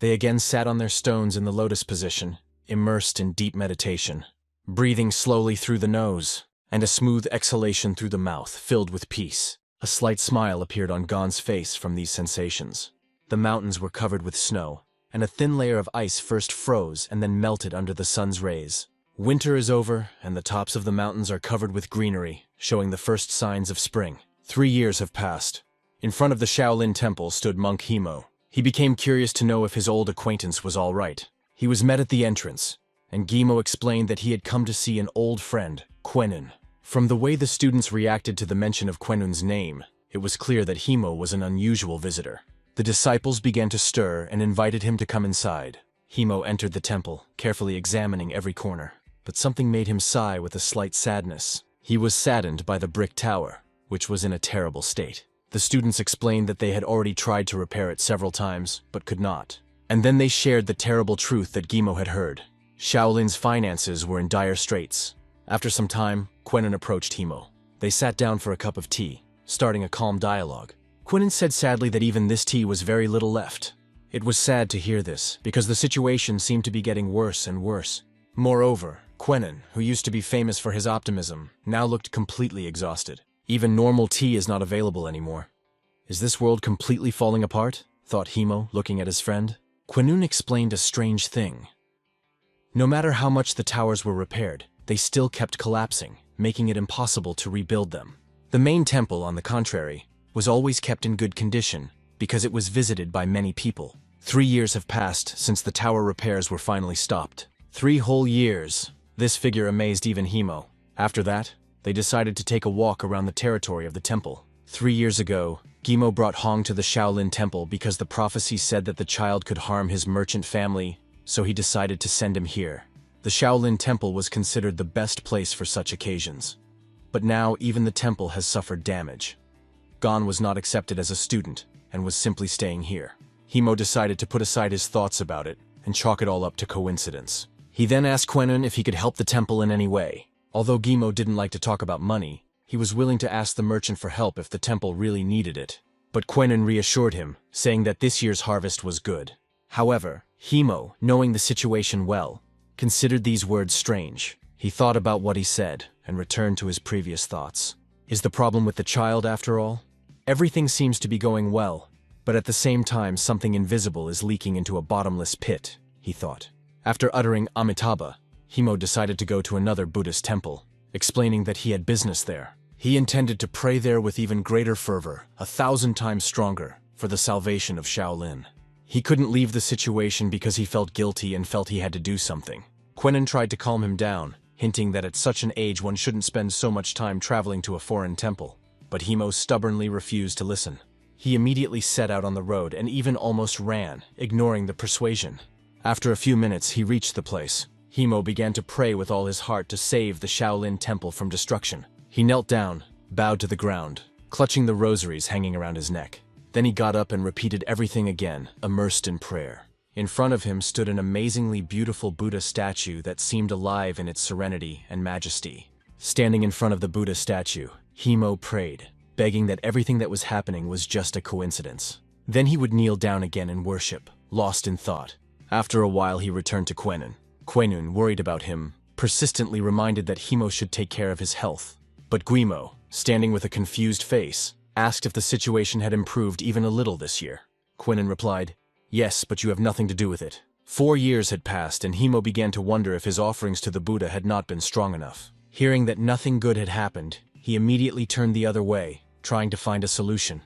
They again sat on their stones in the lotus position, immersed in deep meditation, breathing slowly through the nose, and a smooth exhalation through the mouth filled with peace. A slight smile appeared on Gon's face from these sensations. The mountains were covered with snow, and a thin layer of ice first froze and then melted under the sun's rays. Winter is over, and the tops of the mountains are covered with greenery, showing the first signs of spring. 3 years have passed. In front of the Shaolin Temple stood monk Himo. He became curious to know if his old acquaintance was all right. He was met at the entrance, and Gimo explained that he had come to see an old friend, Quenun. From the way the students reacted to the mention of Quenun's name, it was clear that Himo was an unusual visitor. The disciples began to stir and invited him to come inside. Himo entered the temple, carefully examining every corner. But something made him sigh with a slight sadness. He was saddened by the brick tower, which was in a terrible state. The students explained that they had already tried to repair it several times, but could not. And then they shared the terrible truth that Gimo had heard. Shaolin's finances were in dire straits. After some time, Quenun approached Himo. They sat down for a cup of tea, starting a calm dialogue. Quenun said sadly that even this tea was very little left. It was sad to hear this, because the situation seemed to be getting worse and worse. Moreover, Quenun, who used to be famous for his optimism, now looked completely exhausted. Even normal tea is not available anymore. Is this world completely falling apart? Thought Himo, looking at his friend. Quenun explained a strange thing. No matter how much the towers were repaired, they still kept collapsing, making it impossible to rebuild them. The main temple, on the contrary, was always kept in good condition, because it was visited by many people. 3 years have passed since the tower repairs were finally stopped. 3 whole years. This figure amazed even Himo. After that, they decided to take a walk around the territory of the temple. 3 years ago, Gimo brought Hong to the Shaolin Temple because the prophecy said that the child could harm his merchant family, so he decided to send him here. The Shaolin Temple was considered the best place for such occasions. But now even the temple has suffered damage. Gon was not accepted as a student, and was simply staying here. Himo decided to put aside his thoughts about it, and chalk it all up to coincidence. He then asked Quenun if he could help the temple in any way. Although Gimo didn't like to talk about money, he was willing to ask the merchant for help if the temple really needed it. But Quenun reassured him, saying that this year's harvest was good. However, Himo, knowing the situation well, considered these words strange. He thought about what he said, and returned to his previous thoughts. Is the problem with the child after all? Everything seems to be going well, but at the same time something invisible is leaking into a bottomless pit, he thought. After uttering Amitabha, Himo decided to go to another Buddhist temple, explaining that he had business there. He intended to pray there with even greater fervor, 1,000 times stronger, for the salvation of Shaolin. He couldn't leave the situation because he felt guilty and felt he had to do something. Quenun tried to calm him down, hinting that at such an age one shouldn't spend so much time traveling to a foreign temple. But Himo stubbornly refused to listen. He immediately set out on the road and even almost ran, ignoring the persuasion. After a few minutes, he reached the place. Himo began to pray with all his heart to save the Shaolin Temple from destruction. He knelt down, bowed to the ground, clutching the rosaries hanging around his neck. Then he got up and repeated everything again, immersed in prayer. In front of him stood an amazingly beautiful Buddha statue that seemed alive in its serenity and majesty. Standing in front of the Buddha statue, Himo prayed, begging that everything that was happening was just a coincidence. Then he would kneel down again in worship, lost in thought. After a while, he returned to Quenun. Quenun, worried about him, persistently reminded that Himo should take care of his health. But Guimo, standing with a confused face, asked if the situation had improved even a little this year. Quenun replied, "Yes, but you have nothing to do with it." 4 years had passed, and Himo began to wonder if his offerings to the Buddha had not been strong enough. Hearing that nothing good had happened, he immediately turned the other way, trying to find a solution.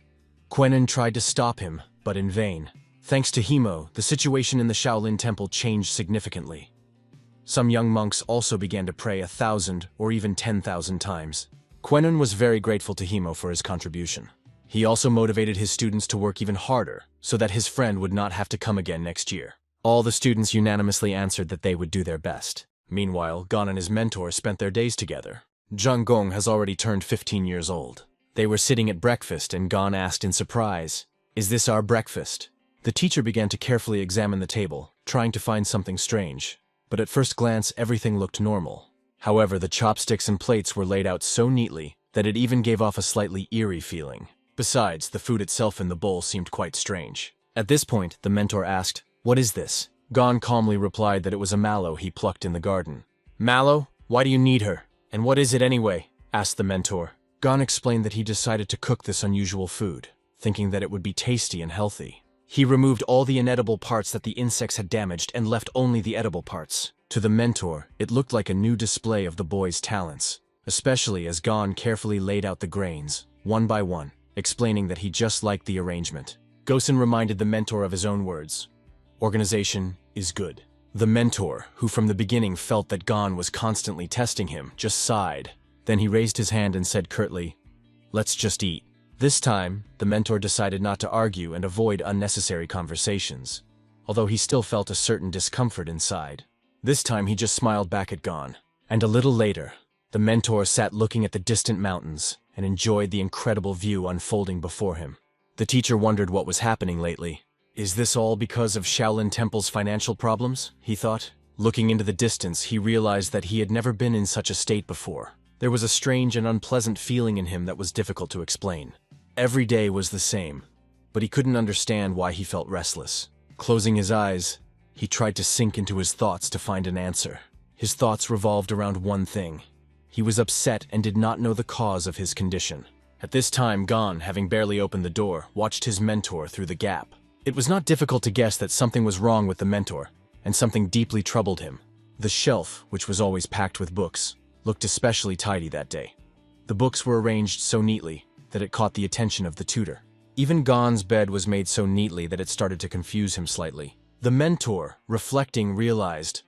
Quenun tried to stop him, but in vain. Thanks to Himo, the situation in the Shaolin Temple changed significantly. Some young monks also began to pray 1,000 or even 10,000 times. Quenun was very grateful to Himo for his contribution. He also motivated his students to work even harder, so that his friend would not have to come again next year. All the students unanimously answered that they would do their best. Meanwhile, Gon and his mentor spent their days together. Jung Gong has already turned 15 years old. They were sitting at breakfast and Gon asked in surprise, "Is this our breakfast?" The teacher began to carefully examine the table, trying to find something strange. But at first glance, everything looked normal. However, the chopsticks and plates were laid out so neatly that it even gave off a slightly eerie feeling. Besides, the food itself in the bowl seemed quite strange. At this point, the mentor asked, "What is this?" Gon calmly replied that it was a mallow he plucked in the garden. "Mallow? Why do you need her? And what is it anyway?" asked the mentor. Gon explained that he decided to cook this unusual food, thinking that it would be tasty and healthy. He removed all the inedible parts that the insects had damaged and left only the edible parts. To the mentor, it looked like a new display of the boy's talents, especially as Gon carefully laid out the grains, one by one, explaining that he just liked the arrangement. Gosen reminded the mentor of his own words. Organization is good. The mentor, who from the beginning felt that Gon was constantly testing him, just sighed. Then he raised his hand and said curtly, "Let's just eat." This time, the mentor decided not to argue and avoid unnecessary conversations, although he still felt a certain discomfort inside. This time he just smiled back at Gon. And a little later, the mentor sat looking at the distant mountains and enjoyed the incredible view unfolding before him. The teacher wondered what was happening lately. Is this all because of Shaolin Temple's financial problems? He thought. Looking into the distance, he realized that he had never been in such a state before. There was a strange and unpleasant feeling in him that was difficult to explain. Every day was the same, but he couldn't understand why he felt restless. Closing his eyes, he tried to sink into his thoughts to find an answer. His thoughts revolved around one thing. He was upset and did not know the cause of his condition. At this time, Gon, having barely opened the door, watched his mentor through the gap. It was not difficult to guess that something was wrong with the mentor, and something deeply troubled him. The shelf, which was always packed with books, looked especially tidy that day. The books were arranged so neatly that it caught the attention of the tutor. Even Gon's bed was made so neatly that it started to confuse him slightly. The mentor, reflecting, realized,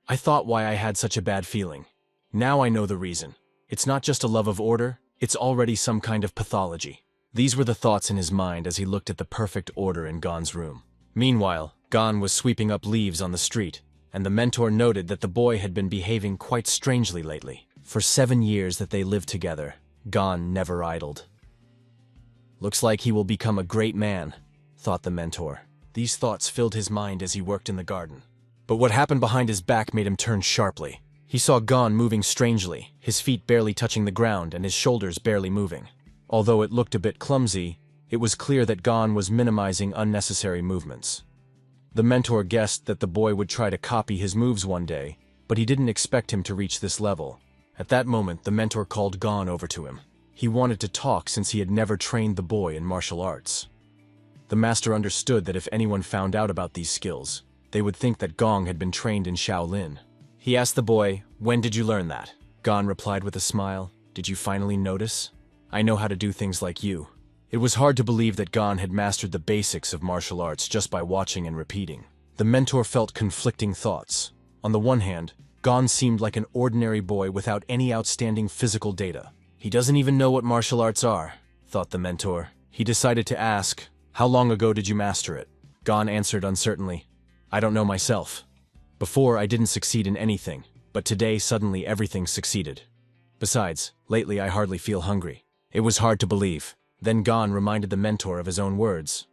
"I thought why I had such a bad feeling. Now I know the reason. It's not just a love of order, it's already some kind of pathology." These were the thoughts in his mind as he looked at the perfect order in Gon's room. Meanwhile, Gon was sweeping up leaves on the street, and the mentor noted that the boy had been behaving quite strangely lately. For 7 years that they lived together, Gon never idled. "Looks like he will become a great man," thought the mentor. These thoughts filled his mind as he worked in the garden. But what happened behind his back made him turn sharply. He saw Gon moving strangely, his feet barely touching the ground and his shoulders barely moving. Although it looked a bit clumsy, it was clear that Gon was minimizing unnecessary movements. The mentor guessed that the boy would try to copy his moves one day, but he didn't expect him to reach this level. At that moment, the mentor called Gon over to him. He wanted to talk since he had never trained the boy in martial arts. The master understood that if anyone found out about these skills, they would think that Gon had been trained in Shaolin. He asked the boy, "When did you learn that?" Gon replied with a smile, "Did you finally notice? I know how to do things like you." It was hard to believe that Gon had mastered the basics of martial arts just by watching and repeating. The mentor felt conflicting thoughts. On the one hand, Gon seemed like an ordinary boy without any outstanding physical data. He doesn't even know what martial arts are, thought the mentor. He decided to ask, "How long ago did you master it?" Gon answered uncertainly, "I don't know myself. Before, I didn't succeed in anything, but today suddenly everything succeeded. Besides, lately I hardly feel hungry." It was hard to believe. Then Gon reminded the mentor of his own words.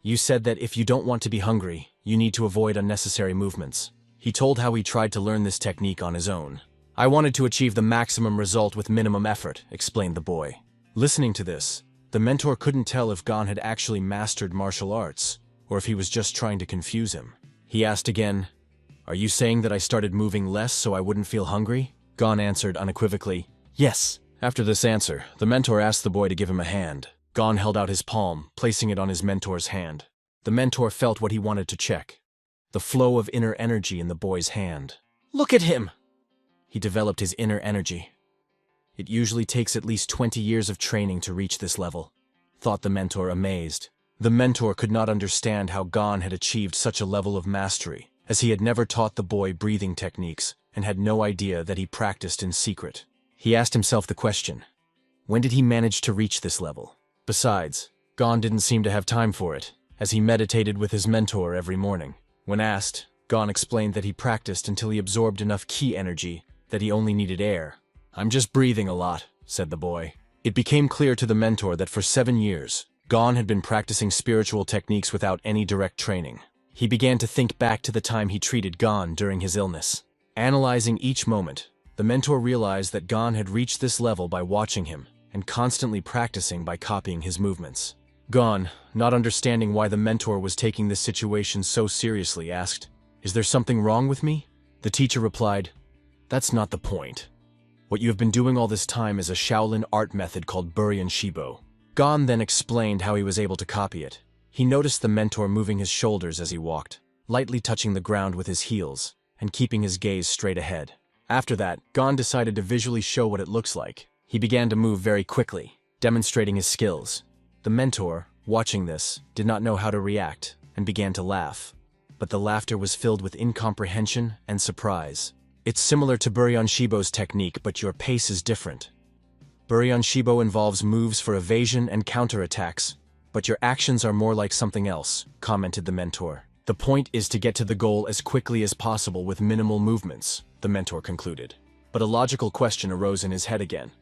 "You said that if you don't want to be hungry, you need to avoid unnecessary movements." He told how he tried to learn this technique on his own. "I wanted to achieve the maximum result with minimum effort," explained the boy. Listening to this, the mentor couldn't tell if Gon had actually mastered martial arts, or if he was just trying to confuse him. He asked again, "Are you saying that I started moving less so I wouldn't feel hungry?" Gon answered unequivocally, "Yes." After this answer, the mentor asked the boy to give him a hand. Gon held out his palm, placing it on his mentor's hand. The mentor felt what he wanted to check: the flow of inner energy in the boy's hand. "Look at him!" He developed his inner energy. It usually takes at least 20 years of training to reach this level, thought the mentor, amazed. The mentor could not understand how Gon had achieved such a level of mastery, as he had never taught the boy breathing techniques and had no idea that he practiced in secret. He asked himself the question, when did he manage to reach this level? Besides, Gon didn't seem to have time for it, as he meditated with his mentor every morning. When asked, Gon explained that he practiced until he absorbed enough ki energy that he only needed air. "I'm just breathing a lot," said the boy. It became clear to the mentor that for 7 years, Gon had been practicing spiritual techniques without any direct training. He began to think back to the time he treated Gon during his illness. Analyzing each moment, the mentor realized that Gon had reached this level by watching him and constantly practicing by copying his movements. Gon, not understanding why the mentor was taking this situation so seriously, asked, "Is there something wrong with me?" The teacher replied, "That's not the point. What you have been doing all this time is a Shaolin art method called Buryan Shibo." Gon then explained how he was able to copy it. He noticed the mentor moving his shoulders as he walked, lightly touching the ground with his heels, and keeping his gaze straight ahead. After that, Gon decided to visually show what it looks like. He began to move very quickly, demonstrating his skills. The mentor, watching this, did not know how to react, and began to laugh. But the laughter was filled with incomprehension and surprise. "It's similar to Buryan Shibo's technique, but your pace is different. Buryan Shibo involves moves for evasion and counterattacks, but your actions are more like something else," commented the mentor. "The point is to get to the goal as quickly as possible with minimal movements," the mentor concluded. But a logical question arose in his head again.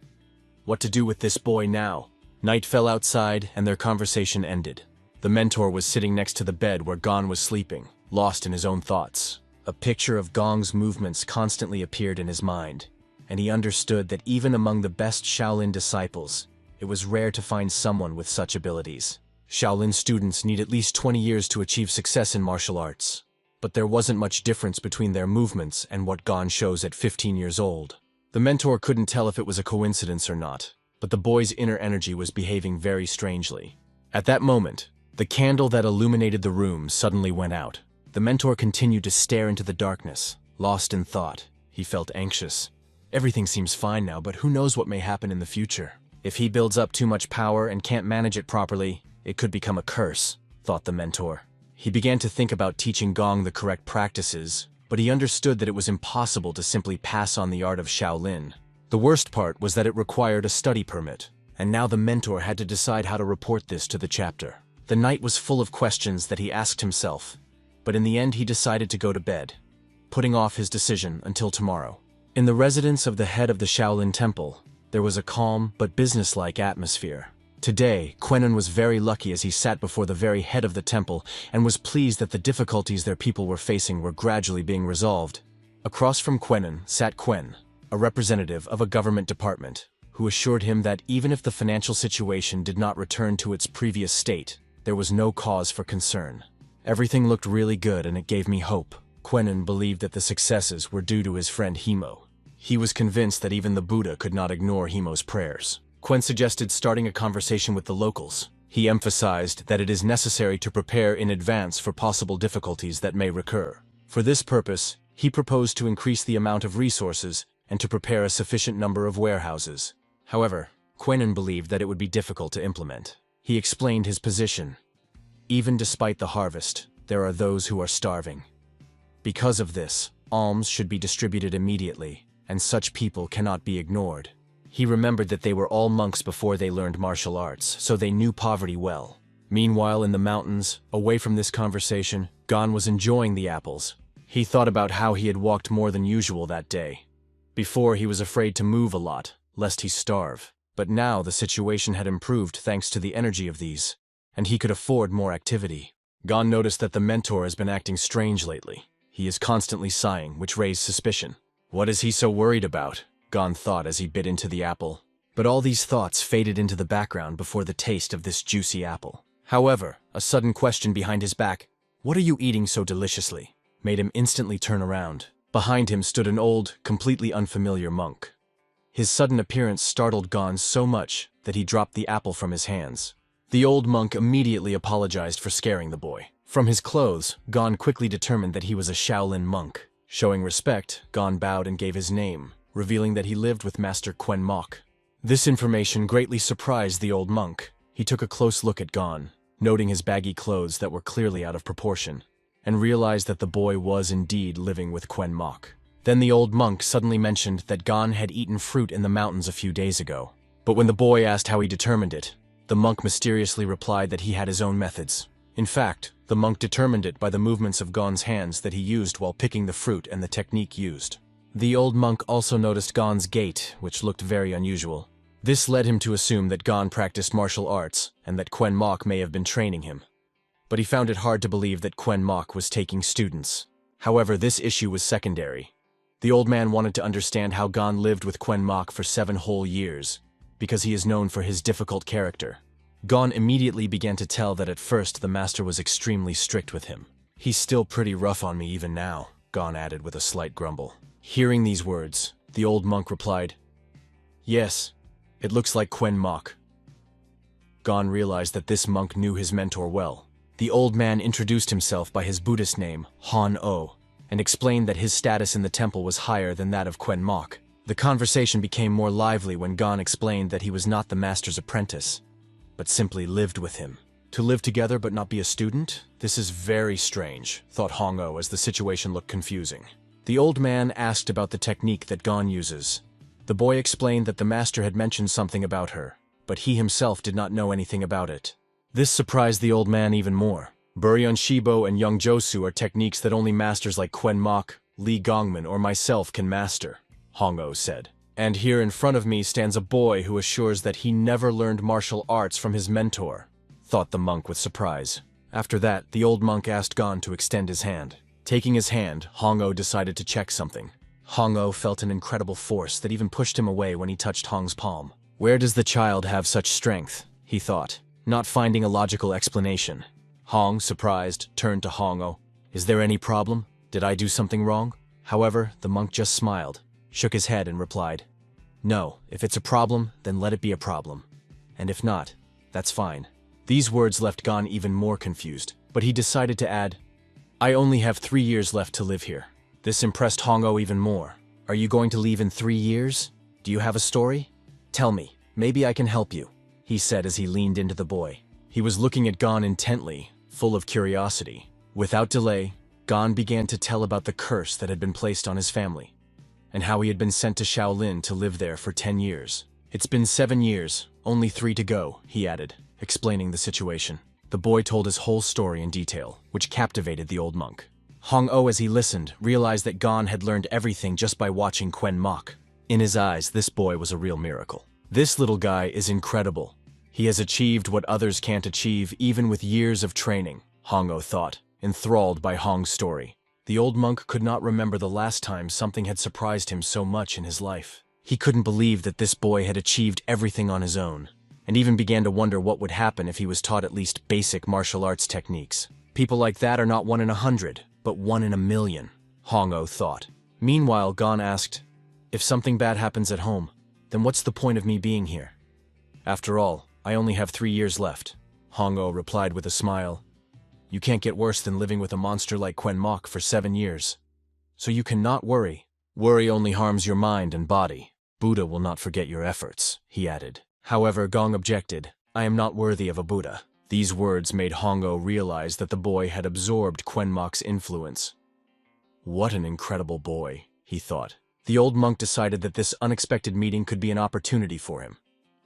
What to do with this boy now? Night fell outside, and their conversation ended. The mentor was sitting next to the bed where Gon was sleeping, lost in his own thoughts. A picture of Gong's movements constantly appeared in his mind, and he understood that even among the best Shaolin disciples, it was rare to find someone with such abilities. Shaolin students need at least 20 years to achieve success in martial arts, but there wasn't much difference between their movements and what Gon shows at 15 years old. The mentor couldn't tell if it was a coincidence or not, but the boy's inner energy was behaving very strangely. At that moment, the candle that illuminated the room suddenly went out. The mentor continued to stare into the darkness, lost in thought. He felt anxious. Everything seems fine now, but who knows what may happen in the future? If he builds up too much power and can't manage it properly, it could become a curse, thought the mentor. He began to think about teaching Gong the correct practices, but he understood that it was impossible to simply pass on the art of Shaolin. The worst part was that it required a study permit, and now the mentor had to decide how to report this to the chapter. The night was full of questions that he asked himself, but in the end he decided to go to bed, putting off his decision until tomorrow. In the residence of the head of the Shaolin Temple, there was a calm but businesslike atmosphere. Today, Quenon was very lucky as he sat before the very head of the temple and was pleased that the difficulties their people were facing were gradually being resolved. Across from Quenon sat Quen, a representative of a government department, who assured him that even if the financial situation did not return to its previous state, there was no cause for concern. "Everything looked really good and it gave me hope." Quenon believed that the successes were due to his friend Himo. He was convinced that even the Buddha could not ignore Himo's prayers. Quen suggested starting a conversation with the locals. He emphasized that it is necessary to prepare in advance for possible difficulties that may recur. For this purpose, he proposed to increase the amount of resources and to prepare a sufficient number of warehouses. However, Quenon believed that it would be difficult to implement. He explained his position. Even despite the harvest, there are those who are starving. Because of this, alms should be distributed immediately, and such people cannot be ignored. He remembered that they were all monks before they learned martial arts, so they knew poverty well. Meanwhile, in the mountains, away from this conversation, Gon was enjoying the apples. He thought about how he had walked more than usual that day. Before, he was afraid to move a lot, lest he starve. But now the situation had improved thanks to the energy of these, and he could afford more activity. Gon noticed that the mentor has been acting strange lately. He is constantly sighing, which raised suspicion. What is he so worried about? Gon thought as he bit into the apple. But all these thoughts faded into the background before the taste of this juicy apple. However, a sudden question behind his back, "What are you eating so deliciously?" made him instantly turn around. Behind him stood an old, completely unfamiliar monk. His sudden appearance startled Gon so much that he dropped the apple from his hands. The old monk immediately apologized for scaring the boy. From his clothes, Gon quickly determined that he was a Shaolin monk. Showing respect, Gon bowed and gave his name, revealing that he lived with Master Quen Mok. This information greatly surprised the old monk. He took a close look at Gon, noting his baggy clothes that were clearly out of proportion, and realized that the boy was indeed living with Quen Mok. Then the old monk suddenly mentioned that Gon had eaten fruit in the mountains a few days ago. But when the boy asked how he determined it, the monk mysteriously replied that he had his own methods. In fact, the monk determined it by the movements of Gon's hands that he used while picking the fruit and the technique used. The old monk also noticed Gon's gait, which looked very unusual. This led him to assume that Gon practiced martial arts and that Quen Mok may have been training him. But he found it hard to believe that Quen Mok was taking students. However, this issue was secondary. The old man wanted to understand how Gon lived with Quen Mok for 7 whole years, because he is known for his difficult character. Gon immediately began to tell that at first the master was extremely strict with him. "He's still pretty rough on me even now," Gon added with a slight grumble. Hearing these words, the old monk replied, "Yes, it looks like Quen Mok." Gon realized that this monk knew his mentor well. The old man introduced himself by his Buddhist name, Han-O, and explained that his status in the temple was higher than that of Quen Mok. The conversation became more lively when Gon explained that he was not the master's apprentice, but simply lived with him. To live together but not be a student? This is very strange, thought Hong-O as the situation looked confusing. The old man asked about the technique that Gon uses. The boy explained that the master had mentioned something about her, but he himself did not know anything about it. This surprised the old man even more. Buryeon Shibo and Young Josu are techniques that only masters like Quen Mok, Lee Gongmin, or myself can master, Hong-O said. And here in front of me stands a boy who assures that he never learned martial arts from his mentor, thought the monk with surprise. After that, the old monk asked Gon to extend his hand. Taking his hand, Hong-O decided to check something. Hong-O felt an incredible force that even pushed him away when he touched Hong's palm. Where does the child have such strength? He thought, not finding a logical explanation. Hong, surprised, turned to Hong-O. Is there any problem? Did I do something wrong? However, the monk just smiled, shook his head and replied, "No, if it's a problem, then let it be a problem. And if not, that's fine." These words left Gon even more confused, but he decided to add, "I only have 3 years left to live here." This impressed Hong-O even more. "Are you going to leave in 3 years? Do you have a story? Tell me, maybe I can help you," he said as he leaned into the boy. He was looking at Gon intently, full of curiosity. Without delay, Gon began to tell about the curse that had been placed on his family, and how he had been sent to Shaolin to live there for 10 years. "It's been 7 years, only 3 to go," he added, explaining the situation. The boy told his whole story in detail, which captivated the old monk. Hong-O, as he listened, realized that Gon had learned everything just by watching Quen Mok. In his eyes, this boy was a real miracle. This little guy is incredible. He has achieved what others can't achieve even with years of training, Hong-O thought, enthralled by Hong's story. The old monk could not remember the last time something had surprised him so much in his life. He couldn't believe that this boy had achieved everything on his own, and even began to wonder what would happen if he was taught at least basic martial arts techniques. People like that are not 1 in 100, but 1 in 1,000,000, Hong-O thought. Meanwhile, Gon asked, "If something bad happens at home, then what's the point of me being here? After all, I only have 3 years left," Hong-O replied with a smile. "You can't get worse than living with a monster like Quen Mok for 7 years. So you cannot worry. Worry only harms your mind and body. Buddha will not forget your efforts," he added. However, Gong objected, "I am not worthy of a Buddha." These words made Hong-O realize that the boy had absorbed Quen Mok's influence. What an incredible boy, he thought. The old monk decided that this unexpected meeting could be an opportunity for him.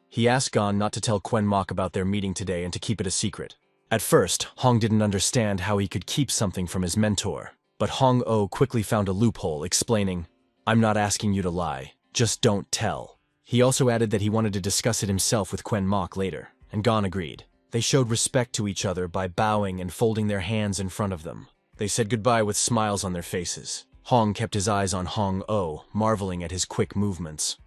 He asked Gon not to tell Quen Mok about their meeting today and to keep it a secret. At first, Hong didn't understand how he could keep something from his mentor, but Hong-O quickly found a loophole, explaining, "I'm not asking you to lie, just don't tell." He also added that he wanted to discuss it himself with Quen Mok later, and Gon agreed. They showed respect to each other by bowing and folding their hands in front of them. They said goodbye with smiles on their faces. Hong kept his eyes on Hong-O, marveling at his quick movements.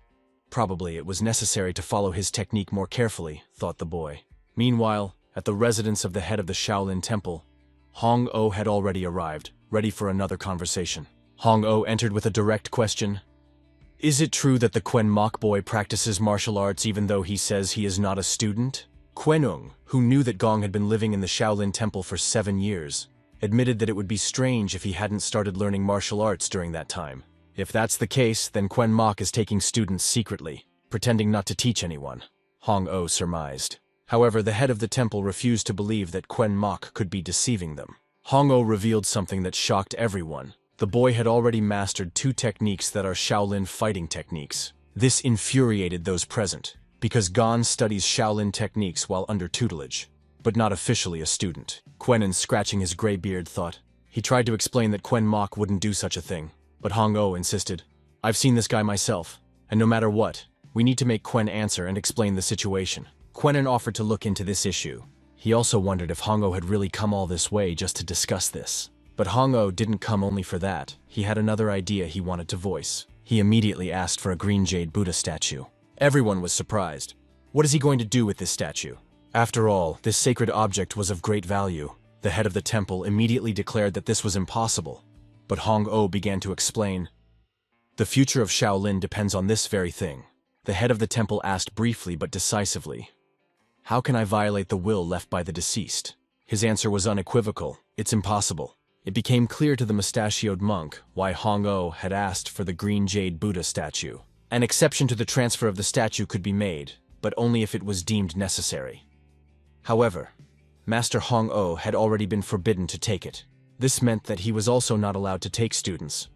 Probably it was necessary to follow his technique more carefully, thought the boy. Meanwhile, at the residence of the head of the Shaolin Temple, Hong-O had already arrived, ready for another conversation. Hong-O entered with a direct question. "Is it true that the Quen Mok boy practices martial arts even though he says he is not a student?" Quenung, who knew that Gong had been living in the Shaolin Temple for 7 years, admitted that it would be strange if he hadn't started learning martial arts during that time. If that's the case, then Quen Mok is taking students secretly, pretending not to teach anyone, Hong-O surmised. However, the head of the temple refused to believe that Quen Mok could be deceiving them. Hong-O revealed something that shocked everyone. The boy had already mastered 2 techniques that are Shaolin fighting techniques. This infuriated those present, because Gon studies Shaolin techniques while under tutelage, but not officially a student. Quenin, scratching his gray beard, thought. He tried to explain that Quen Mok wouldn't do such a thing, but Hong-O insisted, I've seen this guy myself, and no matter what, we need to make Quen answer and explain the situation. Quenin offered to look into this issue. He also wondered if Hong-Oh had really come all this way just to discuss this. But Hong-Oh didn't come only for that. He had another idea he wanted to voice. He immediately asked for a green jade Buddha statue. Everyone was surprised. What is he going to do with this statue? After all, this sacred object was of great value. The head of the temple immediately declared that this was impossible. But Hong-Oh began to explain. The future of Shaolin depends on this very thing. The head of the temple asked briefly but decisively. How can I violate the will left by the deceased? His answer was unequivocal. It's impossible. It became clear to the mustachioed monk why Hong-Oh had asked for the green jade Buddha statue. An exception to the transfer of the statue could be made, but only if it was deemed necessary. However, Master Hong-Oh had already been forbidden to take it. This meant that he was also not allowed to take students.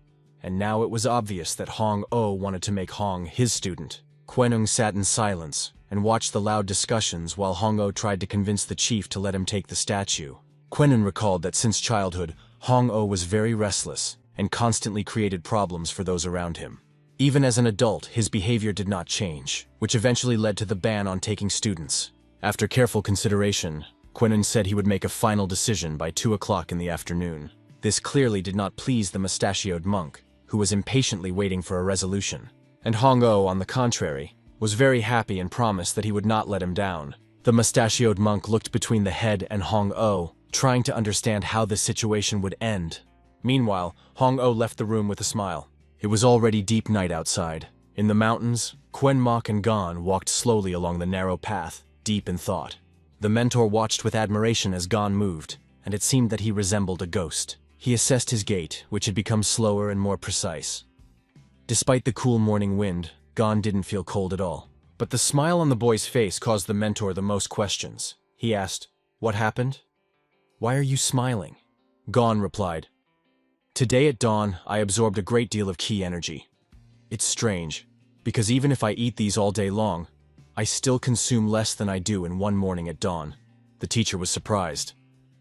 And now it was obvious that Hong-Oh wanted to make Hong his student. Quenung sat in silence and watched the loud discussions while Hong-Oh tried to convince the chief to let him take the statue. Quenun recalled that since childhood, Hong-Oh was very restless and constantly created problems for those around him. Even as an adult, his behavior did not change, which eventually led to the ban on taking students. After careful consideration, Quenun said he would make a final decision by 2 o'clock in the afternoon. This clearly did not please the mustachioed monk, who was impatiently waiting for a resolution. And Hong-Oh, on the contrary, was very happy and promised that he would not let him down. The mustachioed monk looked between the head and Hong-Oh, trying to understand how this situation would end. Meanwhile, Hong-Oh left the room with a smile. It was already deep night outside. In the mountains, Quen Mok and Gon walked slowly along the narrow path, deep in thought. The mentor watched with admiration as Gon moved, and it seemed that he resembled a ghost. He assessed his gait, which had become slower and more precise. Despite the cool morning wind, Gon didn't feel cold at all. But the smile on the boy's face caused the mentor the most questions. He asked, "What happened? Why are you smiling?" Gon replied, "Today at dawn, I absorbed a great deal of ki energy. It's strange, because even if I eat these all day long, I still consume less than I do in one morning at dawn." The teacher was surprised.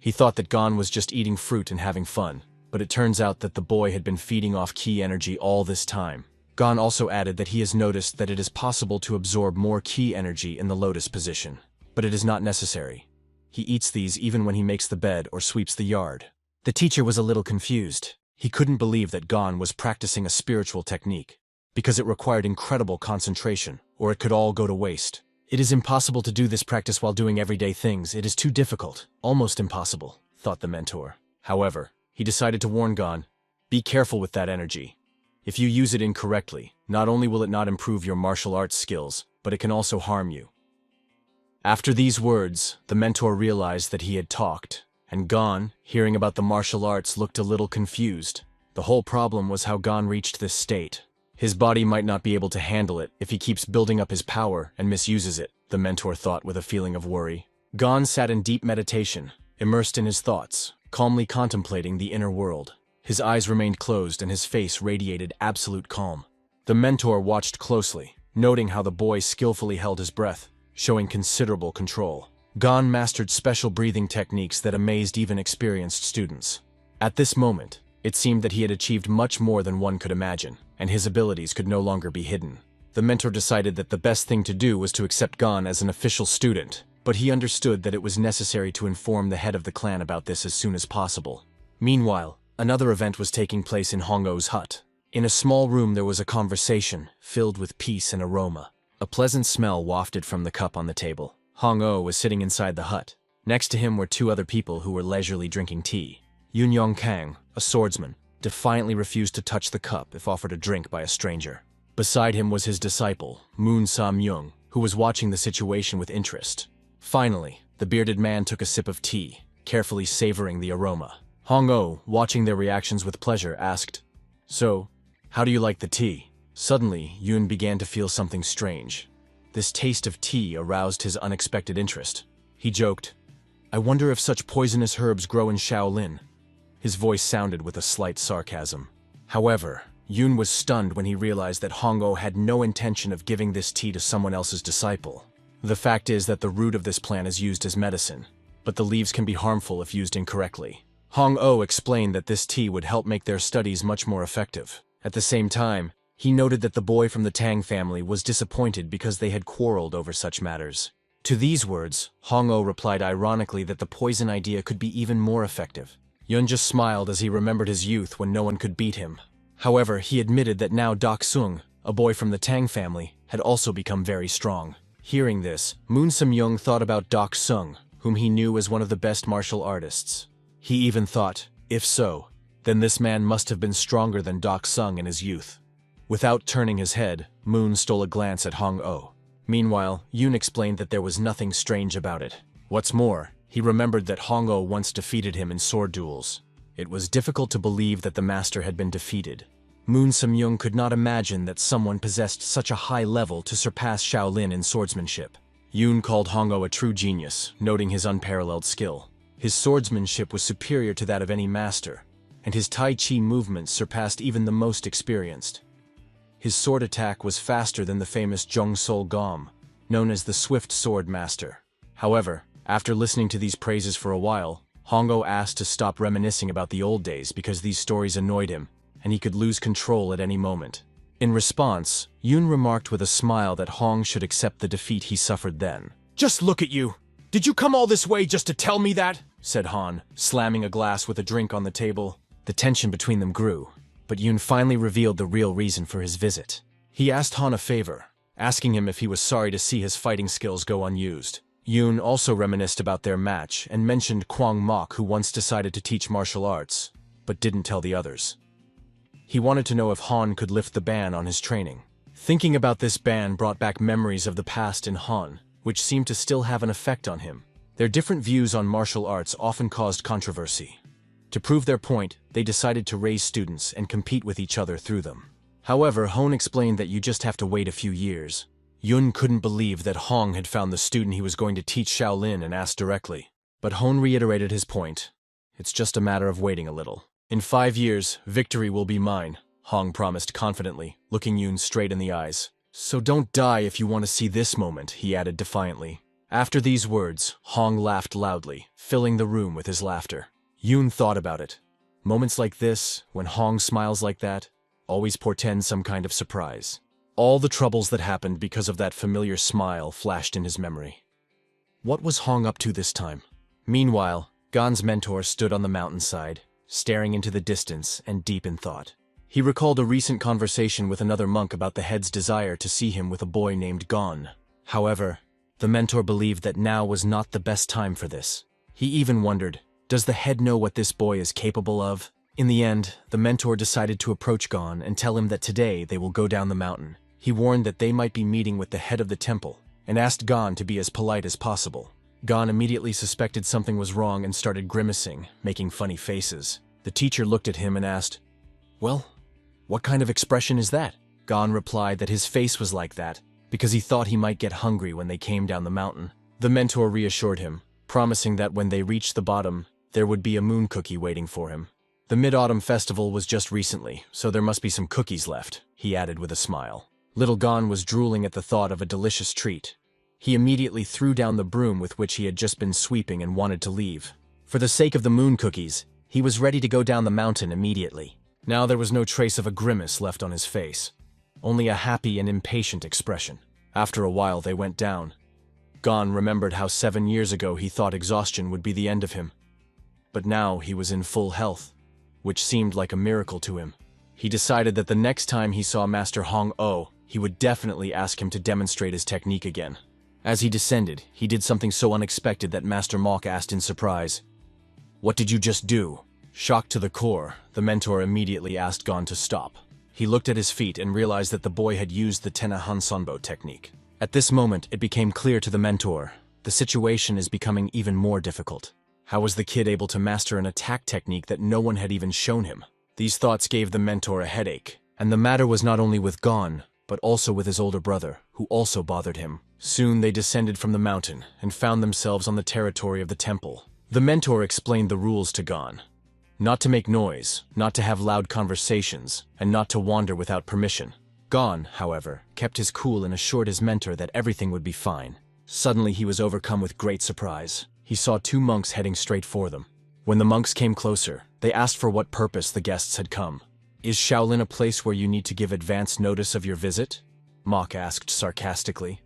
He thought that Gon was just eating fruit and having fun, but it turns out that the boy had been feeding off ki energy all this time. Gon also added that he has noticed that it is possible to absorb more ki energy in the lotus position, but it is not necessary. He eats these even when he makes the bed or sweeps the yard. The teacher was a little confused. He couldn't believe that Gon was practicing a spiritual technique, because it required incredible concentration, or it could all go to waste. It is impossible to do this practice while doing everyday things. It is too difficult, almost impossible, thought the mentor. However, he decided to warn Gon, "Be careful with that energy. If you use it incorrectly, not only will it not improve your martial arts skills, but it can also harm you." After these words, the mentor realized that he had talked, and Gon, hearing about the martial arts, looked a little confused. The whole problem was how Gon reached this state. His body might not be able to handle it if he keeps building up his power and misuses it, the mentor thought with a feeling of worry. Gon sat in deep meditation, immersed in his thoughts, calmly contemplating the inner world. His eyes remained closed and his face radiated absolute calm. The mentor watched closely, noting how the boy skillfully held his breath, showing considerable control. Gon mastered special breathing techniques that amazed even experienced students. At this moment, it seemed that he had achieved much more than one could imagine, and his abilities could no longer be hidden. The mentor decided that the best thing to do was to accept Gon as an official student, but he understood that it was necessary to inform the head of the clan about this as soon as possible. Meanwhile, another event was taking place in Hong-Oh's hut. In a small room there was a conversation, filled with peace and aroma. A pleasant smell wafted from the cup on the table. Hong-Oh was sitting inside the hut. Next to him were 2 other people who were leisurely drinking tea. Yun Yong Kang, a swordsman, defiantly refused to touch the cup if offered a drink by a stranger. Beside him was his disciple, Moon Sa-myung, who was watching the situation with interest. Finally, the bearded man took a sip of tea, carefully savoring the aroma. Hong-Oh, watching their reactions with pleasure, asked, "So, how do you like the tea?" Suddenly, Yun began to feel something strange. This taste of tea aroused his unexpected interest. He joked, "I wonder if such poisonous herbs grow in Shaolin." His voice sounded with a slight sarcasm. However, Yun was stunned when he realized that Hong-Oh had no intention of giving this tea to someone else's disciple. The fact is that the root of this plant is used as medicine, but the leaves can be harmful if used incorrectly. Hong-Oh explained that this tea would help make their studies much more effective. At the same time, He noted that the boy from the Tang family was disappointed because they had quarreled over such matters. To these words, Hong-Oh replied ironically that the poison idea could be even more effective. Yun just smiled as he remembered his youth when no one could beat him. However, he admitted that now Dak Sung, a boy from the Tang family, had also become very strong. Hearing this, Moon Sam-young thought about Dak Sung, whom he knew as one of the best martial artists. He even thought, if so, then this man must have been stronger than Dak Sung in his youth. Without turning his head, Moon stole a glance at Hong-Oh. Meanwhile, Yoon explained that there was nothing strange about it. What's more, he remembered that Hong-Oh once defeated him in sword duels. It was difficult to believe that the master had been defeated. Moon Sam-young could not imagine that someone possessed such a high level to surpass Shaolin in swordsmanship. Yoon called Hong-Oh a true genius, noting his unparalleled skill. His swordsmanship was superior to that of any master, and his Tai Chi movements surpassed even the most experienced. His sword attack was faster than the famous Zhong Sol Gom, known as the Swift Sword Master. However, after listening to these praises for a while, Hong-Oh asked to stop reminiscing about the old days because these stories annoyed him, and he could lose control at any moment. In response, Yoon remarked with a smile that Hong should accept the defeat he suffered then. "Just look at you! Did you come all this way just to tell me that?" said Han, slamming a glass with a drink on the table. The tension between them grew, but Yoon finally revealed the real reason for his visit. He asked Han a favor, asking him if he was sorry to see his fighting skills go unused. Yoon also reminisced about their match and mentioned Kwang Mok, who once decided to teach martial arts, but didn't tell the others. He wanted to know if Han could lift the ban on his training. Thinking about this ban brought back memories of the past in Han, which seemed to still have an effect on him. Their different views on martial arts often caused controversy. To prove their point, they decided to raise students and compete with each other through them. However, Hon explained that you just have to wait a few years. Yun couldn't believe that Hong had found the student he was going to teach Shaolin and asked directly. But Hon reiterated his point. It's just a matter of waiting a little. In 5 years, victory will be mine, Hong promised confidently, looking Yun straight in the eyes. So don't die if you want to see this moment, he added defiantly. After these words, Hong laughed loudly, filling the room with his laughter. Yun thought about it. Moments like this, when Hong smiles like that, always portend some kind of surprise. All the troubles that happened because of that familiar smile flashed in his memory. What was Hong up to this time? Meanwhile, Gan's mentor stood on the mountainside, staring into the distance and deep in thought. He recalled a recent conversation with another monk about the head's desire to see him with a boy named Gan. However, the mentor believed that now was not the best time for this. He even wondered, does the head know what this boy is capable of? In the end, the mentor decided to approach Gan and tell him that today they will go down the mountain. He warned that they might be meeting with the head of the temple, and asked Gan to be as polite as possible. Gan immediately suspected something was wrong and started grimacing, making funny faces. The teacher looked at him and asked, "Well, what kind of expression is that?" Gan replied that his face was like that because he thought he might get hungry when they came down the mountain. The mentor reassured him, promising that when they reached the bottom, there would be a moon cookie waiting for him. The Mid-Autumn Festival was just recently, so there must be some cookies left, he added with a smile. Little Gan was drooling at the thought of a delicious treat. He immediately threw down the broom with which he had just been sweeping and wanted to leave. For the sake of the moon cookies, he was ready to go down the mountain immediately. Now there was no trace of a grimace left on his face, only a happy and impatient expression. After a while they went down. Gan remembered how 7 years ago he thought exhaustion would be the end of him. But now he was in full health, which seemed like a miracle to him. He decided that the next time he saw Master Hong-Oh, he would definitely ask him to demonstrate his technique again. As he descended, he did something so unexpected that Master Mok asked in surprise, "What did you just do?" Shocked to the core, the mentor immediately asked Gan to stop. He looked at his feet and realized that the boy had used the Tena Hansanbo technique. At this moment, it became clear to the mentor, the situation is becoming even more difficult. How was the kid able to master an attack technique that no one had even shown him? These thoughts gave the mentor a headache, and the matter was not only with Gan, but also with his older brother, who also bothered him. Soon they descended from the mountain and found themselves on the territory of the temple. The mentor explained the rules to Gan. Not to make noise, not to have loud conversations, and not to wander without permission. Gan, however, kept his cool and assured his mentor that everything would be fine. Suddenly he was overcome with great surprise. He saw 2 monks heading straight for them. When the monks came closer, they asked for what purpose the guests had come. Is Shaolin a place where you need to give advance notice of your visit? Mok asked sarcastically.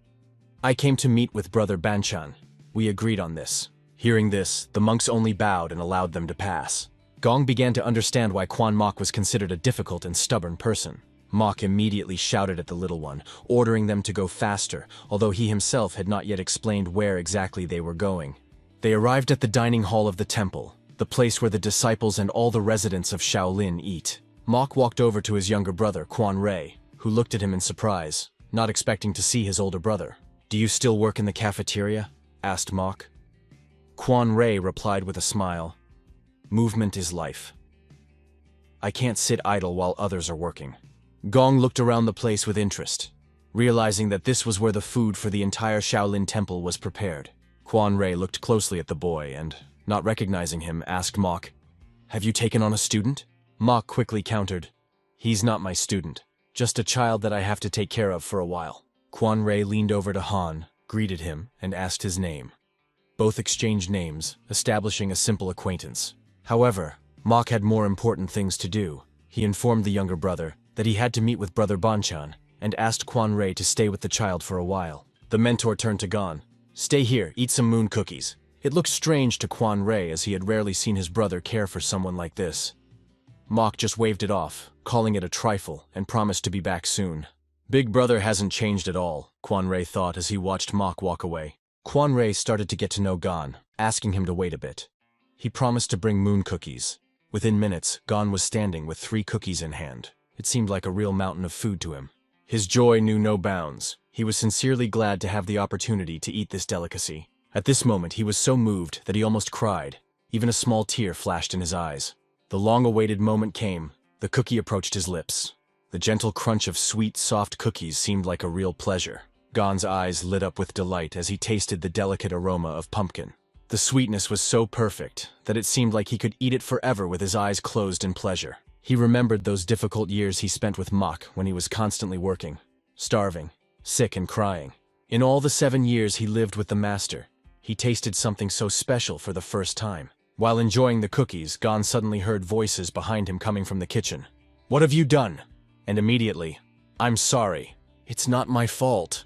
I came to meet with Brother Banchan. We agreed on this. Hearing this, the monks only bowed and allowed them to pass. Gong began to understand why Quan Mok was considered a difficult and stubborn person. Mok immediately shouted at the little one, ordering them to go faster, although he himself had not yet explained where exactly they were going. They arrived at the dining hall of the temple, the place where the disciples and all the residents of Shaolin eat. Mok walked over to his younger brother, Quan Rei, who looked at him in surprise, not expecting to see his older brother. Do you still work in the cafeteria? Asked Mok. Quan Rei replied with a smile. Movement is life. I can't sit idle while others are working. Gong looked around the place with interest, realizing that this was where the food for the entire Shaolin temple was prepared. Quan Rei looked closely at the boy and, not recognizing him, asked Mok, Have you taken on a student? Mok quickly countered, He's not my student, just a child that I have to take care of for a while. Quan Rei leaned over to Han, greeted him, and asked his name. Both exchanged names, establishing a simple acquaintance. However, Mok had more important things to do. He informed the younger brother that he had to meet with Brother Banchan and asked Quan Rei to stay with the child for a while. The mentor turned to Gon. Stay here, eat some moon cookies. It looked strange to Quan Rei as he had rarely seen his brother care for someone like this. Mok just waved it off, calling it a trifle, and promised to be back soon. Big brother hasn't changed at all, Quan Rei thought as he watched Mok walk away. Quan Rei started to get to know Gon, asking him to wait a bit. He promised to bring moon cookies. Within minutes, Gon was standing with 3 cookies in hand. It seemed like a real mountain of food to him. His joy knew no bounds. He was sincerely glad to have the opportunity to eat this delicacy. At this moment, he was so moved that he almost cried. Even a small tear flashed in his eyes. The long-awaited moment came. The cookie approached his lips. The gentle crunch of sweet, soft cookies seemed like a real pleasure. Gon's eyes lit up with delight as he tasted the delicate aroma of pumpkin. The sweetness was so perfect that it seemed like he could eat it forever with his eyes closed in pleasure. He remembered those difficult years he spent with Mok when he was constantly working, starving, sick and crying. In all the 7 years he lived with the master, he tasted something so special for the first time. While enjoying the cookies, Gon suddenly heard voices behind him coming from the kitchen. What have you done? And immediately, I'm sorry. It's not my fault.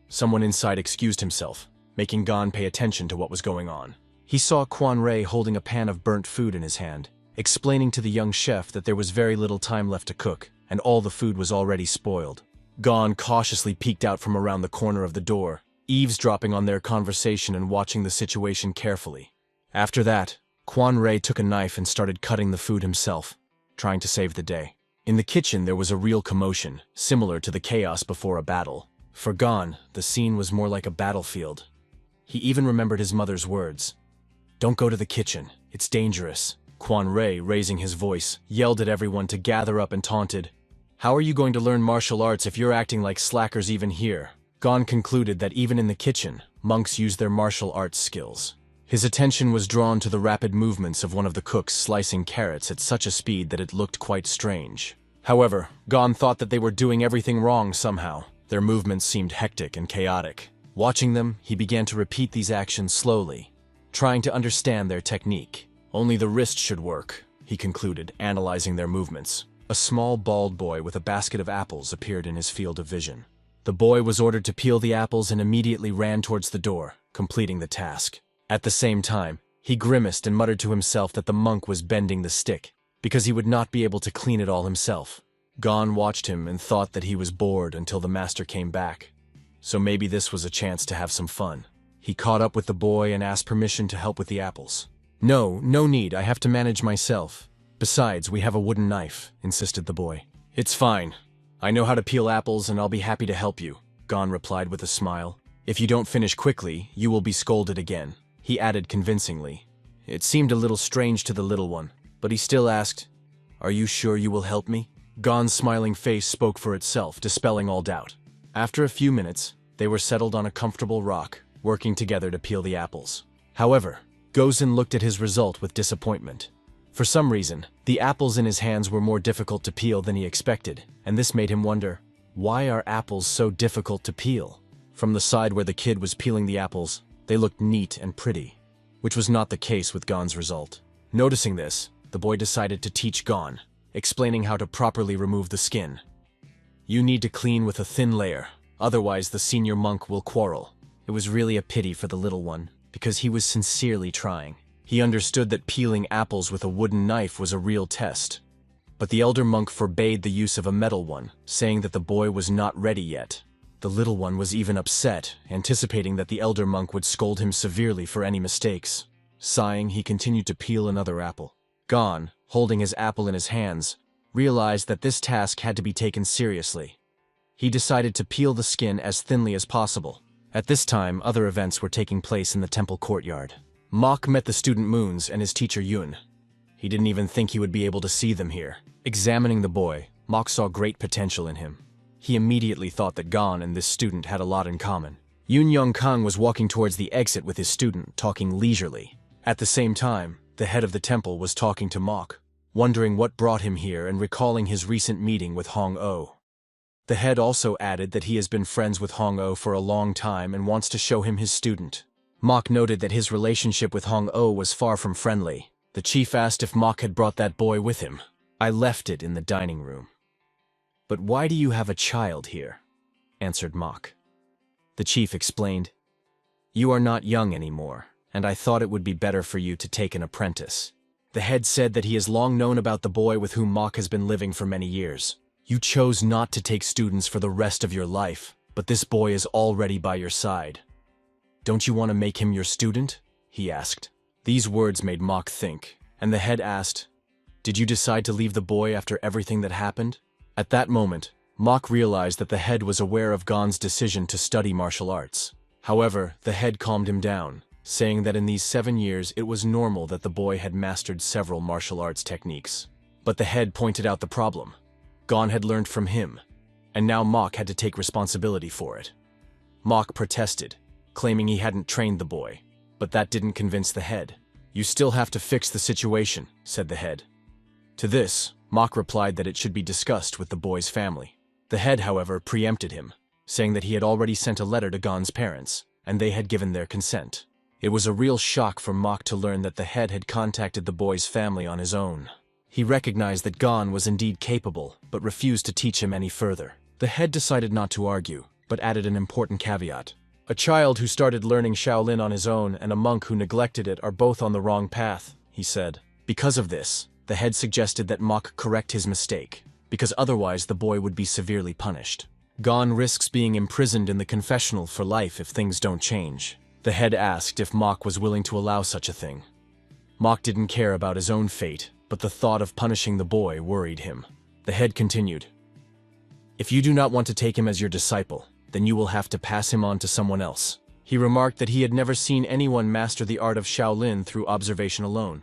Someone inside excused himself, making Gon pay attention to what was going on. He saw Quan Rei holding a pan of burnt food in his hand, explaining to the young chef that there was very little time left to cook, and all the food was already spoiled. Gon cautiously peeked out from around the corner of the door, eavesdropping on their conversation and watching the situation carefully. After that, Quan Rei took a knife and started cutting the food himself, trying to save the day. In the kitchen there was a real commotion, similar to the chaos before a battle. For Gon, the scene was more like a battlefield. He even remembered his mother's words. Don't go to the kitchen, it's dangerous. Quan Rei, raising his voice, yelled at everyone to gather up and taunted, How are you going to learn martial arts if you're acting like slackers even here? Gon concluded that even in the kitchen, monks use their martial arts skills. His attention was drawn to the rapid movements of one of the cooks slicing carrots at such a speed that it looked quite strange. However, Gon thought that they were doing everything wrong somehow. Their movements seemed hectic and chaotic. Watching them, he began to repeat these actions slowly, trying to understand their technique. Only the wrist should work, he concluded, analyzing their movements. A small bald boy with a basket of apples appeared in his field of vision. The boy was ordered to peel the apples and immediately ran towards the door, completing the task. At the same time, he grimaced and muttered to himself that the monk was bending the stick, because he would not be able to clean it all himself. Gon watched him and thought that he was bored until the master came back. So maybe this was a chance to have some fun. He caught up with the boy and asked permission to help with the apples. No need, I have to manage myself. Besides, we have a wooden knife, insisted the boy. It's fine. I know how to peel apples and I'll be happy to help you, Gon replied with a smile. If you don't finish quickly, you will be scolded again, he added convincingly. It seemed a little strange to the little one, but he still asked, Are you sure you will help me? Gon's smiling face spoke for itself, dispelling all doubt. After a few minutes, they were settled on a comfortable rock, working together to peel the apples. However, Gozin looked at his result with disappointment. For some reason, the apples in his hands were more difficult to peel than he expected, and this made him wonder, why are apples so difficult to peel? From the side where the kid was peeling the apples, they looked neat and pretty, which was not the case with Gon's result. Noticing this, the boy decided to teach Gon, explaining how to properly remove the skin. You need to clean with a thin layer, otherwise the senior monk will quarrel. It was really a pity for the little one, because he was sincerely trying. He understood that peeling apples with a wooden knife was a real test. But the elder monk forbade the use of a metal one, saying that the boy was not ready yet. The little one was even upset, anticipating that the elder monk would scold him severely for any mistakes. Sighing, he continued to peel another apple. Gon, holding his apple in his hands, realized that this task had to be taken seriously. He decided to peel the skin as thinly as possible. At this time, other events were taking place in the temple courtyard. Mok met the student Moons and his teacher Yun. He didn't even think he would be able to see them here. Examining the boy, Mok saw great potential in him. He immediately thought that Gon and this student had a lot in common. Yun Yongkang was walking towards the exit with his student, talking leisurely. At the same time, the head of the temple was talking to Mok, wondering what brought him here and recalling his recent meeting with Hong-Oh. The head also added that he has been friends with Hong-Oh for a long time and wants to show him his student. Mok noted that his relationship with Hong-Oh was far from friendly. The chief asked if Mok had brought that boy with him. I left it in the dining room. But why do you have a child here? Answered Mok. The chief explained, You are not young anymore, and I thought it would be better for you to take an apprentice. The head said that he has long known about the boy with whom Mok has been living for many years. You chose not to take students for the rest of your life, but this boy is already by your side. Don't you want to make him your student? He asked. These words made Mok think, and the head asked, Did you decide to leave the boy after everything that happened? At that moment, Mok realized that the head was aware of Gon's decision to study martial arts. However, the head calmed him down, saying that in these 7 years it was normal that the boy had mastered several martial arts techniques. But the head pointed out the problem. Gon had learned from him, and now Mok had to take responsibility for it. Mok protested, claiming he hadn't trained the boy, but that didn't convince the head. You still have to fix the situation, said the head. To this, Mok replied that it should be discussed with the boy's family. The head, however, preempted him, saying that he had already sent a letter to Gon's parents, and they had given their consent. It was a real shock for Mok to learn that the head had contacted the boy's family on his own. He recognized that Gon was indeed capable, but refused to teach him any further. The head decided not to argue, but added an important caveat. A child who started learning Shaolin on his own and a monk who neglected it are both on the wrong path, he said. Because of this, the head suggested that Mok correct his mistake, because otherwise the boy would be severely punished. Gon risks being imprisoned in the confessional for life if things don't change. The head asked if Mok was willing to allow such a thing. Mok didn't care about his own fate, but the thought of punishing the boy worried him. The head continued, If you do not want to take him as your disciple, then you will have to pass him on to someone else. He remarked that he had never seen anyone master the art of Shaolin through observation alone.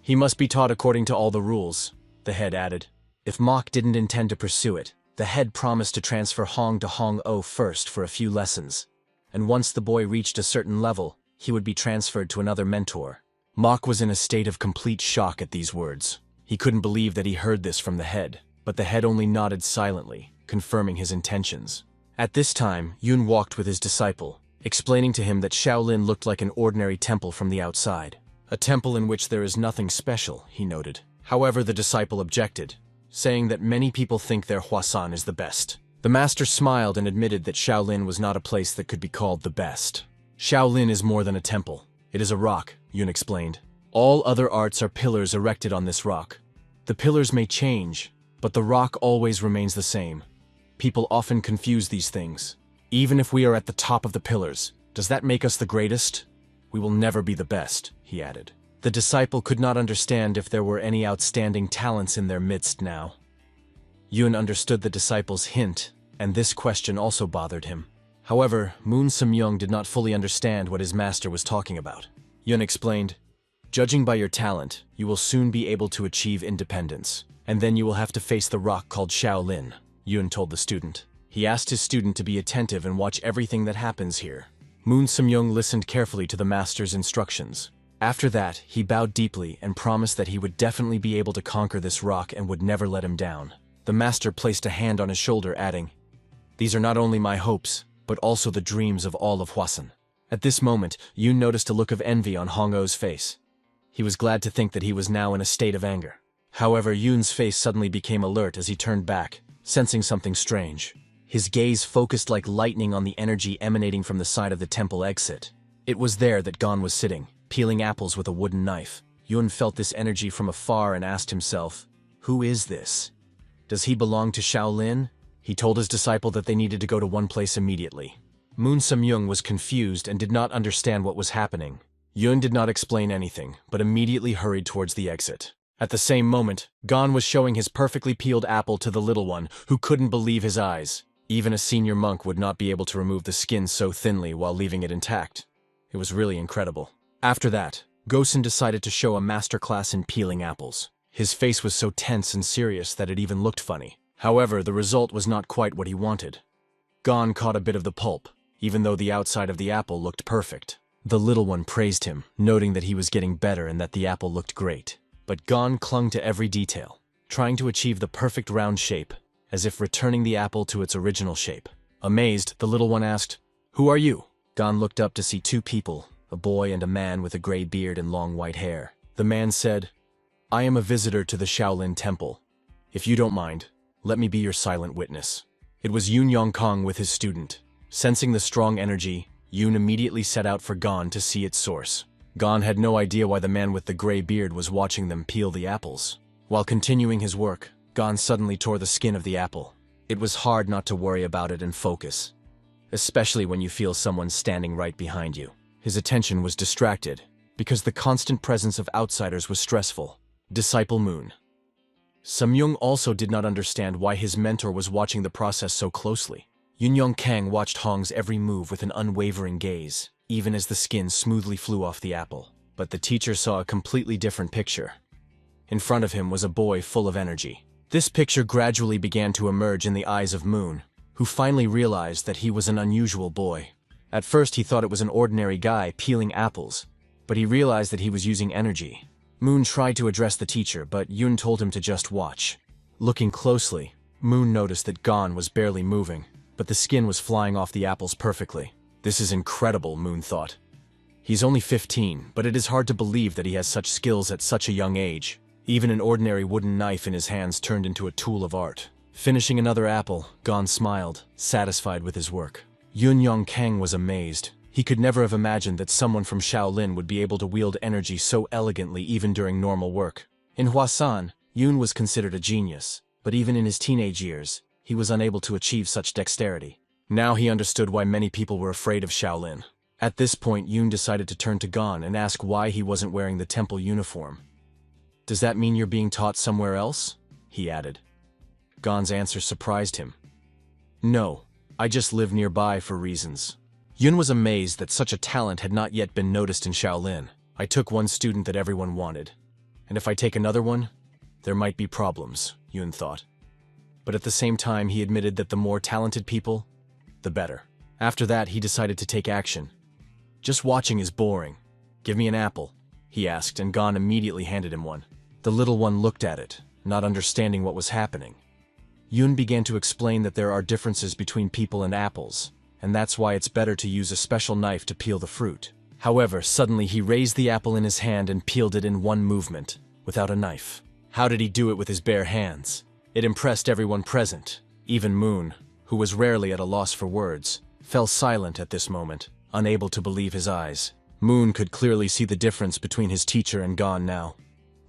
He must be taught according to all the rules, the head added. If Mok didn't intend to pursue it, the head promised to transfer Hong to Hong-Oh first for a few lessons, and once the boy reached a certain level, he would be transferred to another mentor. Mok was in a state of complete shock at these words. He couldn't believe that he heard this from the head, but the head only nodded silently, confirming his intentions. At this time, Yun walked with his disciple, explaining to him that Shaolin looked like an ordinary temple from the outside. A temple in which there is nothing special, he noted. However, the disciple objected, saying that many people think their Huasan is the best. The master smiled and admitted that Shaolin was not a place that could be called the best. Shaolin is more than a temple. It is a rock, Yun explained. All other arts are pillars erected on this rock. The pillars may change, but the rock always remains the same. People often confuse these things. Even if we are at the top of the pillars, does that make us the greatest? We will never be the best, he added. The disciple could not understand if there were any outstanding talents in their midst now. Yun understood the disciple's hint, and this question also bothered him. However, Moon Sum-young did not fully understand what his master was talking about. Yun explained, Judging by your talent, you will soon be able to achieve independence, and then you will have to face the rock called Shaolin, Yun told the student. He asked his student to be attentive and watch everything that happens here. Moon Sum-young listened carefully to the master's instructions. After that, he bowed deeply and promised that he would definitely be able to conquer this rock and would never let him down. The master placed a hand on his shoulder, adding, These are not only my hopes, but also the dreams of all of Hwasun. At this moment, Yun noticed a look of envy on Hong-Oh's face. He was glad to think that he was now in a state of anger. However, Yoon's face suddenly became alert as he turned back, sensing something strange. His gaze focused like lightning on the energy emanating from the side of the temple exit. It was there that Gon was sitting, peeling apples with a wooden knife. Yoon felt this energy from afar and asked himself, "Who is this? Does he belong to Shaolin?" He told his disciple that they needed to go to one place immediately. Moon Samyung was confused and did not understand what was happening. Yoon did not explain anything, but immediately hurried towards the exit. At the same moment, Gon was showing his perfectly peeled apple to the little one, who couldn't believe his eyes. Even a senior monk would not be able to remove the skin so thinly while leaving it intact. It was really incredible. After that, Gosen decided to show a masterclass in peeling apples. His face was so tense and serious that it even looked funny. However, the result was not quite what he wanted. Gon caught a bit of the pulp, even though the outside of the apple looked perfect. The little one praised him, noting that he was getting better and that the apple looked great. But Gon clung to every detail, trying to achieve the perfect round shape, as if returning the apple to its original shape. Amazed, the little one asked, "Who are you?" Gon looked up to see two people, a boy and a man with a gray beard and long white hair. The man said, "I am a visitor to the Shaolin Temple. If you don't mind, let me be your silent witness." It was Yoon Yongkong with his student. Sensing the strong energy, Yoon immediately set out for Gon to see its source. Gon had no idea why the man with the gray beard was watching them peel the apples. While continuing his work, Gon suddenly tore the skin of the apple. It was hard not to worry about it and focus, especially when you feel someone standing right behind you. His attention was distracted, because the constant presence of outsiders was stressful. Disciple Moon. Samyung also did not understand why his mentor was watching the process so closely. Yun Kang watched Hong's every move with an unwavering gaze, even as the skin smoothly flew off the apple. But the teacher saw a completely different picture. In front of him was a boy full of energy. This picture gradually began to emerge in the eyes of Moon, who finally realized that he was an unusual boy. At first he thought it was an ordinary guy peeling apples, but he realized that he was using energy. Moon tried to address the teacher, but Yoon told him to just watch. Looking closely, Moon noticed that Gon was barely moving, but the skin was flying off the apples perfectly. This is incredible, Moon thought. He's only 15, but it is hard to believe that he has such skills at such a young age. Even an ordinary wooden knife in his hands turned into a tool of art. Finishing another apple, Gon smiled, satisfied with his work. Yun Yongkang was amazed. He could never have imagined that someone from Shaolin would be able to wield energy so elegantly even during normal work. In Hwasan, Yoon was considered a genius, but even in his teenage years, he was unable to achieve such dexterity. Now he understood why many people were afraid of Shaolin. At this point, Yoon decided to turn to Gon and ask why he wasn't wearing the temple uniform. "Does that mean you're being taught somewhere else?" he added. Gon's answer surprised him. "No, I just live nearby for reasons." Yoon was amazed that such a talent had not yet been noticed in Shaolin. "I took one student that everyone wanted, and if I take another one, there might be problems," Yoon thought. But at the same time, he admitted that the more talented people, the better. After that, he decided to take action. "Just watching is boring. Give me an apple," he asked, and Gon immediately handed him one. The little one looked at it, not understanding what was happening. Yoon began to explain that there are differences between people and apples, and that's why it's better to use a special knife to peel the fruit. However, suddenly he raised the apple in his hand and peeled it in one movement, without a knife. How did he do it with his bare hands? It impressed everyone present. Even Moon, who was rarely at a loss for words, fell silent at this moment, unable to believe his eyes. Moon could clearly see the difference between his teacher and Gon now.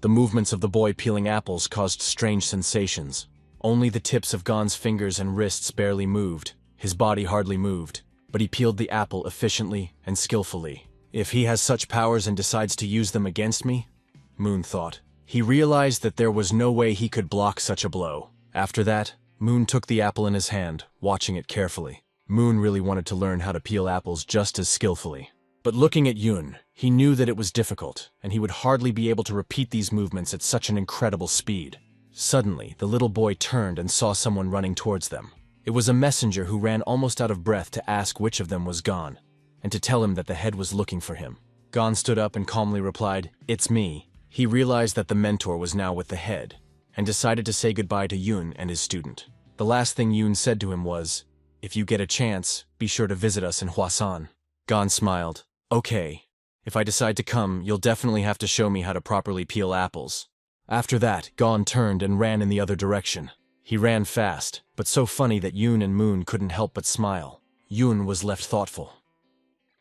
The movements of the boy peeling apples caused strange sensations. Only the tips of Gon's fingers and wrists barely moved. His body hardly moved, but he peeled the apple efficiently and skillfully. If he has such powers and decides to use them against me, Moon thought. He realized that there was no way he could block such a blow. After that, Moon took the apple in his hand, watching it carefully. Moon really wanted to learn how to peel apples just as skillfully. But looking at Yoon, he knew that it was difficult, and he would hardly be able to repeat these movements at such an incredible speed. Suddenly, the little boy turned and saw someone running towards them. It was a messenger who ran almost out of breath to ask which of them was Gon, and to tell him that the head was looking for him. Gon stood up and calmly replied, "It's me." He realized that the mentor was now with the head, and decided to say goodbye to Yoon and his student. The last thing Yoon said to him was, "If you get a chance, be sure to visit us in Hwasan." Gon smiled. "Okay. If I decide to come, you'll definitely have to show me how to properly peel apples. After that, Gon turned and ran in the other direction. He ran fast, but so funny that Yoon and Moon couldn't help but smile. Yoon was left thoughtful.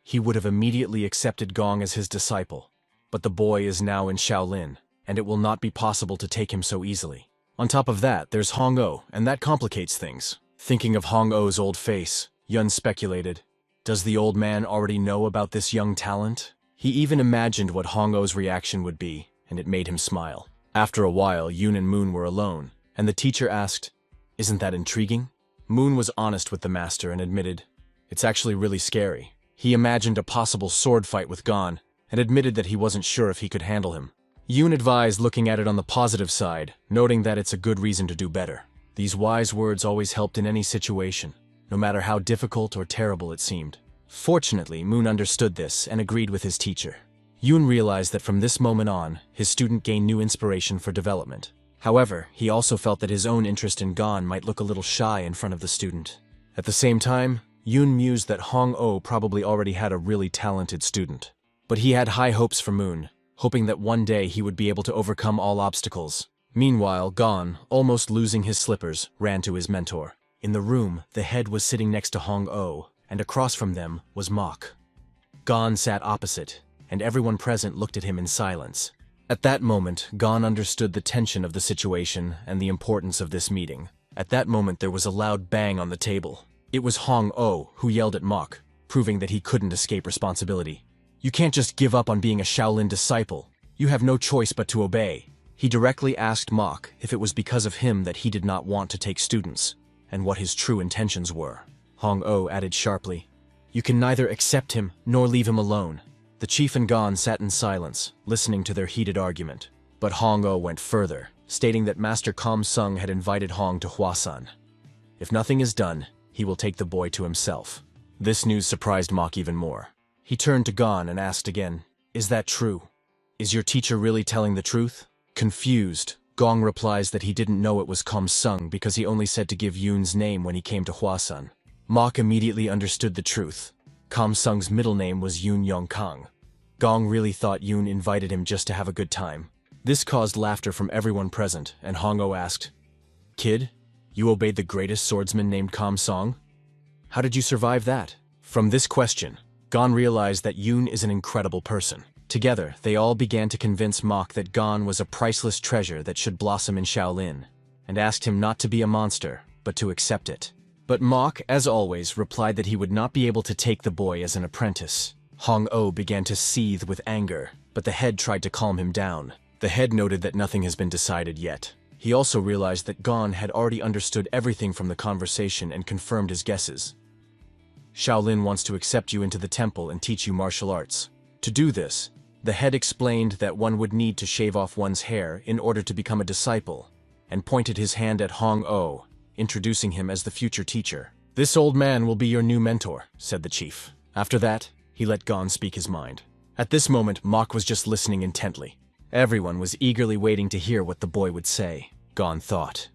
He would have immediately accepted Gong as his disciple, but the boy is now in Shaolin, and it will not be possible to take him so easily. On top of that, there's Hong-Oh, and that complicates things. Thinking of Hong-Oh's old face, Yun speculated, does the old man already know about this young talent? He even imagined what Hong-Oh's reaction would be, and it made him smile. After a while, Yoon and Moon were alone, and the teacher asked, isn't that intriguing? Moon was honest with the master and admitted, it's actually really scary. He imagined a possible sword fight with Gon, and admitted that he wasn't sure if he could handle him. Yoon advised looking at it on the positive side, noting that it's a good reason to do better. These wise words always helped in any situation, no matter how difficult or terrible it seemed. Fortunately, Moon understood this and agreed with his teacher. Yoon realized that from this moment on, his student gained new inspiration for development. However, he also felt that his own interest in Gon might look a little shy in front of the student. At the same time, Yoon mused that Hong-Oh probably already had a really talented student. But he had high hopes for Moon, hoping that one day he would be able to overcome all obstacles. Meanwhile, Gon, almost losing his slippers, ran to his mentor. In the room, the head was sitting next to Hong-Oh, and across from them was Mok. Gon sat opposite, and everyone present looked at him in silence. At that moment, Gon understood the tension of the situation and the importance of this meeting. At that moment, there was a loud bang on the table. It was Hong-Oh who yelled at Mok, proving that he couldn't escape responsibility. You can't just give up on being a Shaolin disciple. You have no choice but to obey. He directly asked Mok if it was because of him that he did not want to take students, and what his true intentions were. Hong-Oh added sharply, you can neither accept him nor leave him alone. The chief and Gon sat in silence, listening to their heated argument. But Hong-Oh went further, stating that Master Kam Sung had invited Hong to Hwasun. If nothing is done, he will take the boy to himself. This news surprised Mok even more. He turned to Gon and asked again, is that true? Is your teacher really telling the truth? Confused, Gong replies that he didn't know it was Kam Sung because he only said to give Yoon's name when he came to Hwasun. Mok immediately understood the truth. Kam Sung's middle name was Yoon Yong-kang. Gong really thought Yoon invited him just to have a good time. This caused laughter from everyone present, and Hong-Oh asked, kid, you obeyed the greatest swordsman named Kam Sung? How did you survive that? From this question, Gon realized that Yoon is an incredible person. Together, they all began to convince Mok that Gon was a priceless treasure that should blossom in Shaolin, and asked him not to be a monster, but to accept it. But Mok, as always, replied that he would not be able to take the boy as an apprentice. Hong-Oh began to seethe with anger, but the head tried to calm him down. The head noted that nothing has been decided yet. He also realized that Gon had already understood everything from the conversation and confirmed his guesses. Shaolin wants to accept you into the temple and teach you martial arts. To do this, the head explained that one would need to shave off one's hair in order to become a disciple, and pointed his hand at Hong-Oh, introducing him as the future teacher. This old man will be your new mentor, said the chief. After that, he let Gon speak his mind. At this moment, Mok was just listening intently. Everyone was eagerly waiting to hear what the boy would say. Gon thought.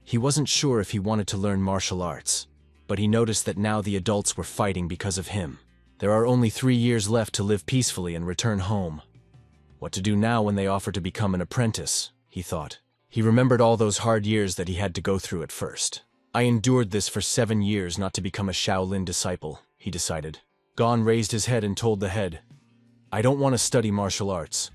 He wasn't sure if he wanted to learn martial arts, but he noticed that now the adults were fighting because of him. There are only 3 years left to live peacefully and return home. What to do now when they offer to become an apprentice, he thought. He remembered all those hard years that he had to go through at first. I endured this for 7 years not to become a Shaolin disciple, he decided. Gon raised his head and told the head, I don't want to study martial arts.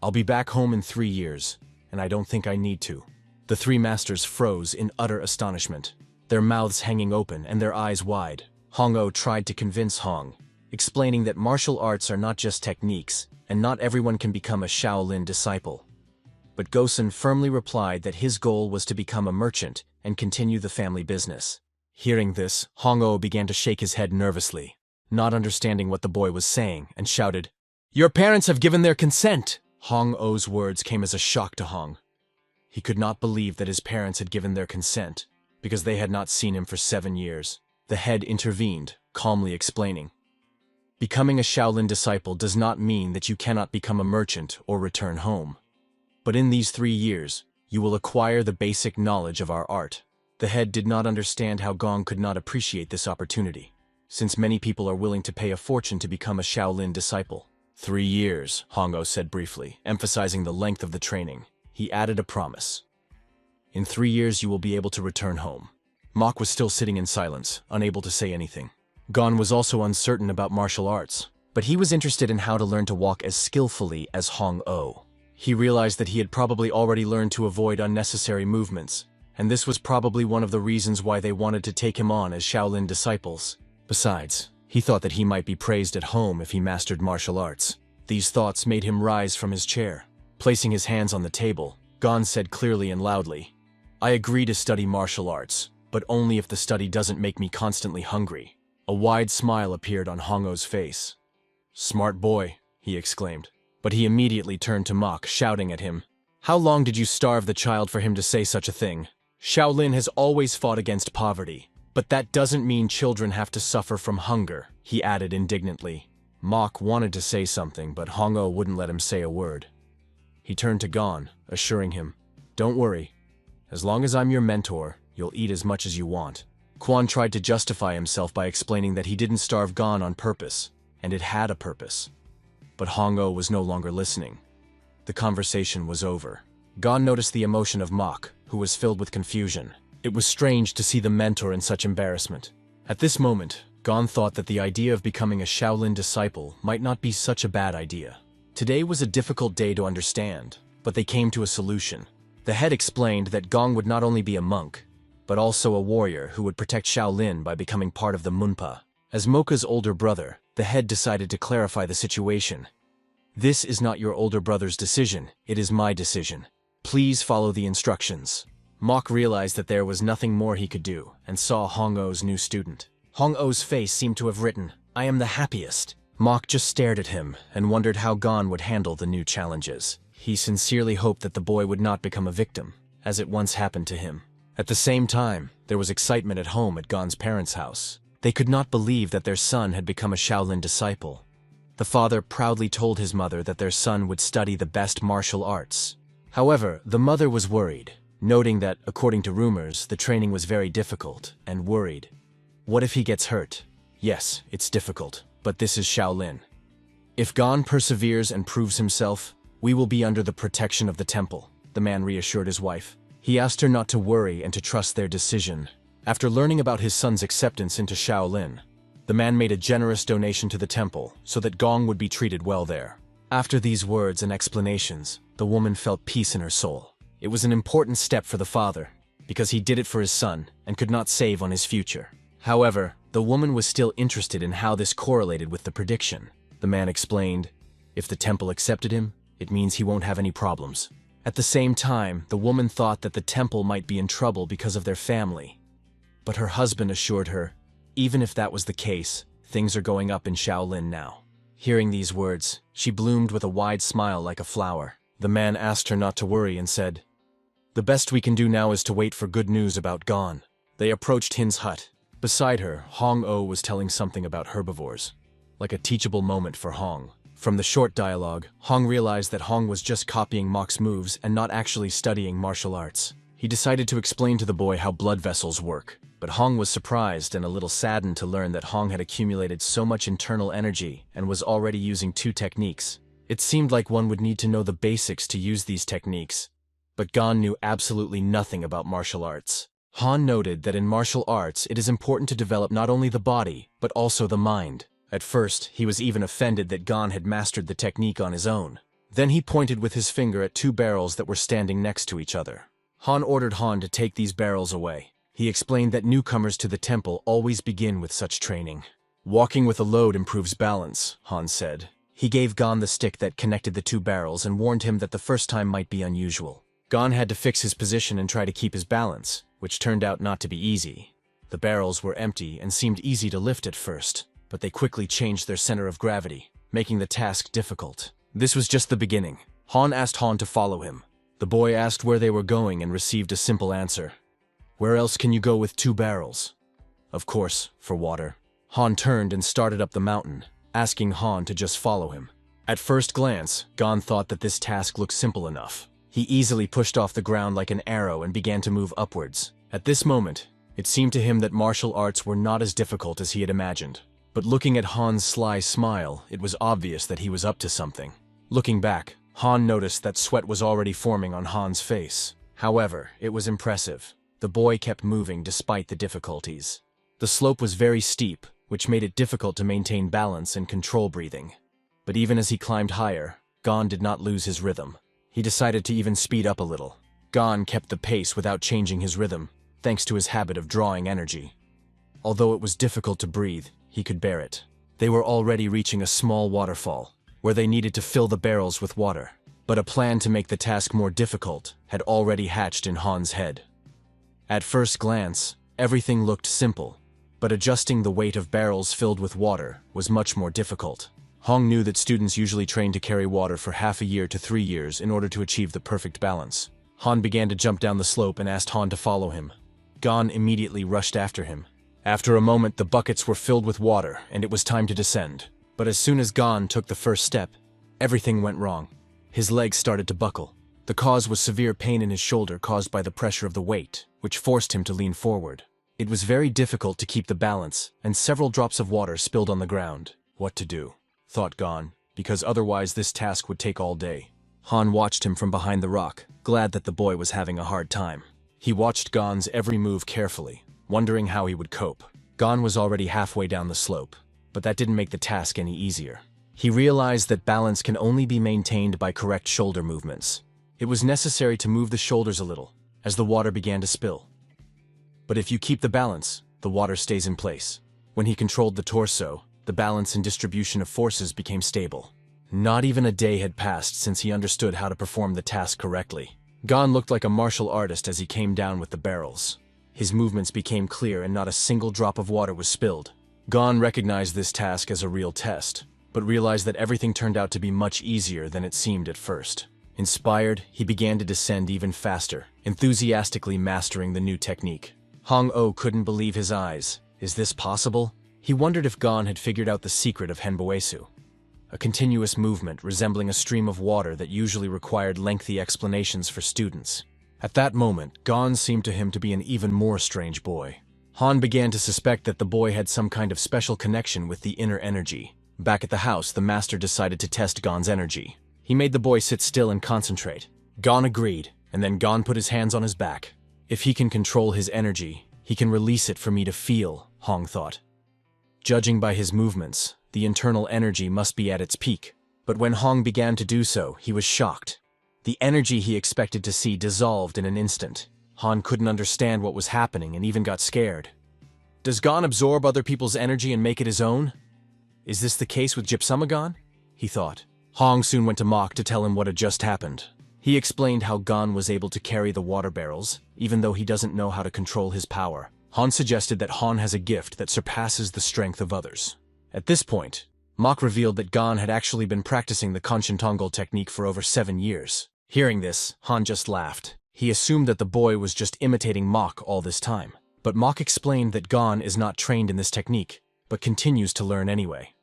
I'll be back home in 3 years, and I don't think I need to. The 3 masters froze in utter astonishment, their mouths hanging open and their eyes wide. Hong-Oh tried to convince Hong, explaining that martial arts are not just techniques, and not everyone can become a Shaolin disciple. But Gosen firmly replied that his goal was to become a merchant and continue the family business. Hearing this, Hong-Oh began to shake his head nervously, not understanding what the boy was saying, and shouted, Your parents have given their consent! Hong-Oh's words came as a shock to Hong. He could not believe that his parents had given their consent, because they had not seen him for 7 years. The head intervened, calmly explaining, Becoming a Shaolin disciple does not mean that you cannot become a merchant or return home. But in these 3 years, you will acquire the basic knowledge of our art. The head did not understand how Gong could not appreciate this opportunity, since many people are willing to pay a fortune to become a Shaolin disciple. 3 years, Hong-Oh said briefly, emphasizing the length of the training. he added a promise. In 3 years you will be able to return home. Mok was still sitting in silence, unable to say anything. Gon was also uncertain about martial arts, but he was interested in how to learn to walk as skillfully as Hong-Oh. He realized that he had probably already learned to avoid unnecessary movements, and this was probably one of the reasons why they wanted to take him on as Shaolin disciples. Besides, he thought that he might be praised at home if he mastered martial arts. These thoughts made him rise from his chair. Placing his hands on the table, Gon said clearly and loudly, "I agree to study martial arts, but only if the study doesn't make me constantly hungry." A wide smile appeared on Hong-Oh's face. "Smart boy," he exclaimed. But he immediately turned to Mok, shouting at him, "How long did you starve the child for him to say such a thing? Shaolin has always fought against poverty, but that doesn't mean children have to suffer from hunger," he added indignantly. Mok wanted to say something, but Hong-Oh wouldn't let him say a word. He turned to Gon, assuring him, "Don't worry. As long as I'm your mentor, you'll eat as much as you want." Quan tried to justify himself by explaining that he didn't starve Gon on purpose, and it had a purpose. But Hong-Oh was no longer listening. The conversation was over. Gon noticed the emotion of Mok, who was filled with confusion. It was strange to see the mentor in such embarrassment. At this moment, Gon thought that the idea of becoming a Shaolin disciple might not be such a bad idea. Today was a difficult day to understand, but they came to a solution. The head explained that Gong would not only be a monk, but also a warrior who would protect Shaolin by becoming part of the Munpa. As Mocha's older brother, the head decided to clarify the situation. "This is not your older brother's decision, it is my decision. Please follow the instructions." Mok realized that there was nothing more he could do, and saw Hong-Oh's new student. Hong-Oh's face seemed to have written, "I am the happiest." Mok just stared at him and wondered how Gon would handle the new challenges. He sincerely hoped that the boy would not become a victim, as it once happened to him. At the same time, there was excitement at home at Gon's parents' house. They could not believe that their son had become a Shaolin disciple. The father proudly told his mother that their son would study the best martial arts. However, the mother was worried, noting that, according to rumors, the training was very difficult, and worried. What if he gets hurt? Yes, it's difficult, but this is Shaolin. If Gon perseveres and proves himself, we will be under the protection of the temple, the man reassured his wife. He asked her not to worry and to trust their decision. After learning about his son's acceptance into Shaolin, the man made a generous donation to the temple so that Gong would be treated well there. After these words and explanations, the woman felt peace in her soul. It was an important step for the father, because he did it for his son and could not save on his future. However, the woman was still interested in how this correlated with the prediction. The man explained, "If the temple accepted him, it means he won't have any problems." At the same time, the woman thought that the temple might be in trouble because of their family. But her husband assured her, even if that was the case, things are going up in Shaolin now. Hearing these words, she bloomed with a wide smile like a flower. The man asked her not to worry and said, "The best we can do now is to wait for good news about Gon." They approached Hin's hut. Beside her, Hong-Oh was telling something about herbivores, like a teachable moment for Hong. From the short dialogue, Hong realized that Hong was just copying Mok's moves and not actually studying martial arts. He decided to explain to the boy how blood vessels work, but Hong was surprised and a little saddened to learn that Hong had accumulated so much internal energy and was already using 2 techniques. It seemed like one would need to know the basics to use these techniques, but Gon knew absolutely nothing about martial arts. Han noted that in martial arts it is important to develop not only the body, but also the mind. At first, he was even offended that Gon had mastered the technique on his own. Then he pointed with his finger at 2 barrels that were standing next to each other. Han ordered Han to take these barrels away. He explained that newcomers to the temple always begin with such training. "Walking with a load improves balance," Han said. He gave Gon the stick that connected the 2 barrels and warned him that the first time might be unusual. Gon had to fix his position and try to keep his balance, which turned out not to be easy. The barrels were empty and seemed easy to lift at first, but they quickly changed their center of gravity, making the task difficult. This was just the beginning. Han asked Han to follow him. The boy asked where they were going and received a simple answer. "Where else can you go with 2 barrels?" "Of course, for water." Han turned and started up the mountain, asking Han to just follow him. At first glance, Gon thought that this task looked simple enough. He easily pushed off the ground like an arrow and began to move upwards. At this moment, it seemed to him that martial arts were not as difficult as he had imagined. But looking at Han's sly smile, it was obvious that he was up to something. Looking back, Han noticed that sweat was already forming on Han's face. However, it was impressive. The boy kept moving despite the difficulties. The slope was very steep, which made it difficult to maintain balance and control breathing. But even as he climbed higher, Gon did not lose his rhythm. He decided to even speed up a little. Gon kept the pace without changing his rhythm, thanks to his habit of drawing energy. Although it was difficult to breathe, he could bear it. They were already reaching a small waterfall, where they needed to fill the barrels with water. But a plan to make the task more difficult had already hatched in Han's head. At first glance, everything looked simple, but adjusting the weight of barrels filled with water was much more difficult. Han knew that students usually train to carry water for half a year to 3 years in order to achieve the perfect balance. Han began to jump down the slope and asked Han to follow him. Gon immediately rushed after him. After a moment, the buckets were filled with water, and it was time to descend. But as soon as Gon took the first step, everything went wrong. His legs started to buckle. The cause was severe pain in his shoulder caused by the pressure of the weight, which forced him to lean forward. It was very difficult to keep the balance, and several drops of water spilled on the ground. What to do, thought Gon, because otherwise this task would take all day. Han watched him from behind the rock, glad that the boy was having a hard time. He watched Gon's every move carefully, wondering how he would cope. Gon was already halfway down the slope, but that didn't make the task any easier. He realized that balance can only be maintained by correct shoulder movements. It was necessary to move the shoulders a little, as the water began to spill. But if you keep the balance, the water stays in place. When he controlled the torso, the balance and distribution of forces became stable. Not even a day had passed since he understood how to perform the task correctly. Gon looked like a martial artist as he came down with the barrels. His movements became clear and not a single drop of water was spilled. Gon recognized this task as a real test, but realized that everything turned out to be much easier than it seemed at first. Inspired, he began to descend even faster, enthusiastically mastering the new technique. Hong-Oh couldn't believe his eyes. Is this possible? He wondered if Gon had figured out the secret of Henboesu, a continuous movement resembling a stream of water that usually required lengthy explanations for students. At that moment, Gon seemed to him to be an even more strange boy. Han began to suspect that the boy had some kind of special connection with the inner energy. Back at the house, the master decided to test Gon's energy. He made the boy sit still and concentrate. Gon agreed, and then Gon put his hands on his back. If he can control his energy, he can release it for me to feel, Hong thought. Judging by his movements, the internal energy must be at its peak. But when Hong began to do so, he was shocked. The energy he expected to see dissolved in an instant. Han couldn't understand what was happening and even got scared. Does Gon absorb other people's energy and make it his own? Is this the case with Gypsumagon? He thought. Hong soon went to Mok to tell him what had just happened. He explained how Gon was able to carry the water barrels, even though he doesn't know how to control his power. Han suggested that Han has a gift that surpasses the strength of others. At this point, Mok revealed that Gon had actually been practicing the Kanchentongal technique for over 7 years. Hearing this, Han just laughed. He assumed that the boy was just imitating Mok all this time. But Mok explained that Gon is not trained in this technique, but continues to learn anyway.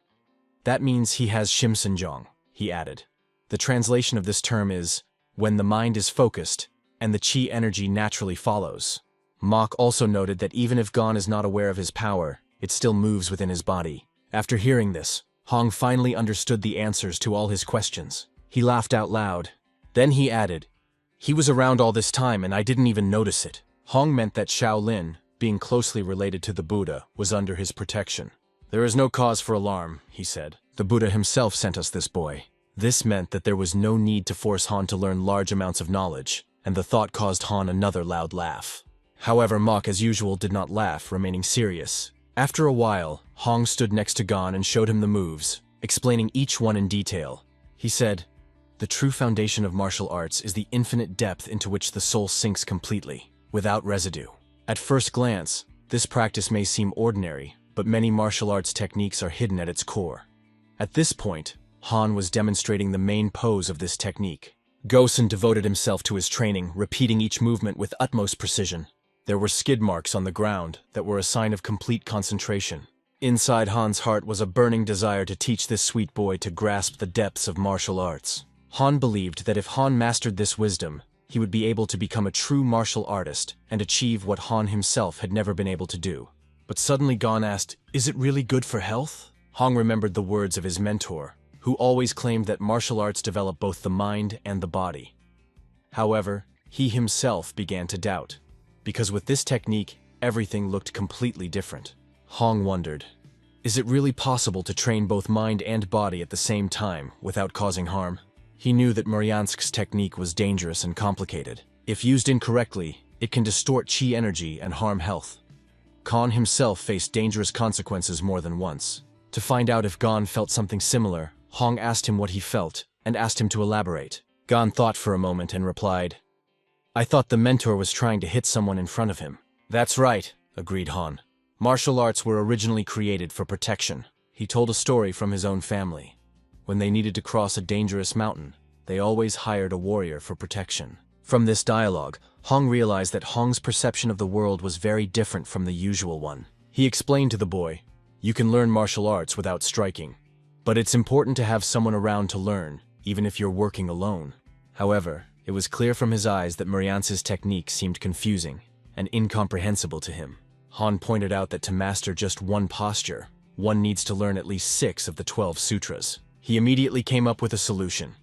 That means he has Shimsenjong, he added. The translation of this term is, when the mind is focused, and the chi energy naturally follows. Mok also noted that even if Gon is not aware of his power, it still moves within his body. After hearing this, Hong finally understood the answers to all his questions. He laughed out loud. Then he added, he was around all this time and I didn't even notice it. Hong meant that Shaolin, being closely related to the Buddha, was under his protection. There is no cause for alarm, he said. The Buddha himself sent us this boy. This meant that there was no need to force Han to learn large amounts of knowledge, and the thought caused Han another loud laugh. However, Mok, as usual, did not laugh, remaining serious. After a while, Hong stood next to Gon and showed him the moves, explaining each one in detail. He said, the true foundation of martial arts is the infinite depth into which the soul sinks completely, without residue. At first glance, this practice may seem ordinary, but many martial arts techniques are hidden at its core. At this point, Han was demonstrating the main pose of this technique. Gosen devoted himself to his training, repeating each movement with utmost precision. There were skid marks on the ground that were a sign of complete concentration. Inside Han's heart was a burning desire to teach this sweet boy to grasp the depths of martial arts. Han believed that if Han mastered this wisdom, he would be able to become a true martial artist and achieve what Han himself had never been able to do. But suddenly Gon asked, is it really good for health? Hong remembered the words of his mentor. who always claimed that martial arts develop both the mind and the body. However, he himself began to doubt, because with this technique, everything looked completely different. Hong wondered, is it really possible to train both mind and body at the same time without causing harm? He knew that Muryansk's technique was dangerous and complicated. If used incorrectly, it can distort chi energy and harm health. Gon himself faced dangerous consequences more than once. To find out if Gon felt something similar, Hong asked him what he felt and asked him to elaborate. Gon thought for a moment and replied, I thought the mentor was trying to hit someone in front of him. That's right, agreed Han. Martial arts were originally created for protection. He told a story from his own family. When they needed to cross a dangerous mountain, they always hired a warrior for protection. From this dialogue, Hong realized that Hong's perception of the world was very different from the usual one. He explained to the boy, you can learn martial arts without striking, but it's important to have someone around to learn, even if you're working alone. However, it was clear from his eyes that Muryansk's technique seemed confusing and incomprehensible to him. Han pointed out that to master just one posture, one needs to learn at least 6 of the 12 sutras. He immediately came up with a solution.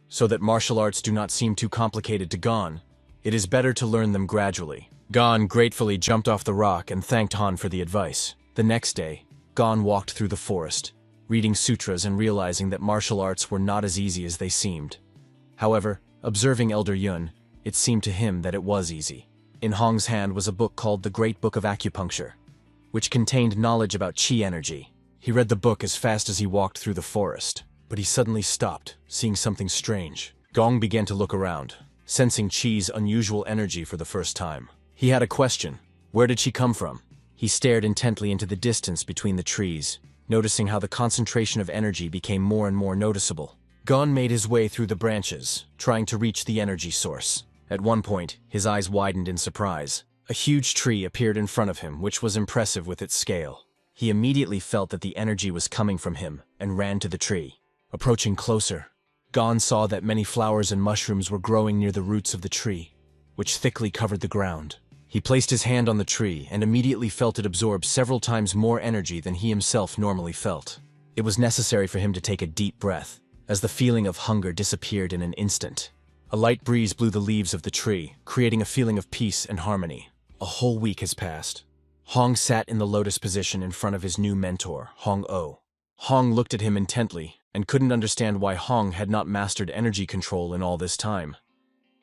So that martial arts do not seem too complicated to Gon, it is better to learn them gradually. Gon gratefully jumped off the rock and thanked Han for the advice. The next day, Gon walked through the forest, reading sutras and realizing that martial arts were not as easy as they seemed. However, observing Elder Yun, it seemed to him that it was easy. In Hong's hand was a book called The Great Book of Acupuncture, which contained knowledge about chi energy. He read the book as fast as he walked through the forest, but he suddenly stopped, seeing something strange. Gong began to look around, sensing Chi's unusual energy for the first time. He had a question. Where did she come from? He stared intently into the distance between the trees, noticing how the concentration of energy became more and more noticeable. Gon made his way through the branches, trying to reach the energy source. At one point, his eyes widened in surprise. A huge tree appeared in front of him, which was impressive with its scale. He immediately felt that the energy was coming from him and ran to the tree. Approaching closer, Gon saw that many flowers and mushrooms were growing near the roots of the tree, which thickly covered the ground. He placed his hand on the tree and immediately felt it absorb several times more energy than he himself normally felt. It was necessary for him to take a deep breath, as the feeling of hunger disappeared in an instant. A light breeze blew the leaves of the tree, creating a feeling of peace and harmony. A whole week has passed. Hong sat in the lotus position in front of his new mentor, Hong O. Hong looked at him intently and couldn't understand why Hong had not mastered energy control in all this time.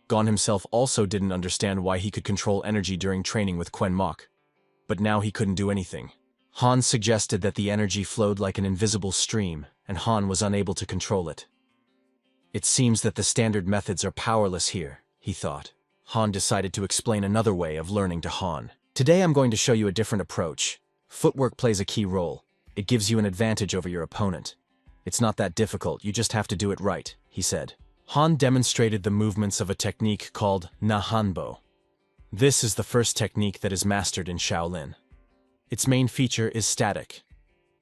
Gon himself also didn't understand why he could control energy during training with Quen Mok. But now he couldn't do anything. Han suggested that the energy flowed like an invisible stream, and Han was unable to control it. It seems that the standard methods are powerless here, he thought. Han decided to explain another way of learning to Han. Today I'm going to show you a different approach. Footwork plays a key role. It gives you an advantage over your opponent. It's not that difficult, you just have to do it right, he said. Han demonstrated the movements of a technique called Nahanbo. This is the first technique that is mastered in Shaolin. Its main feature is static.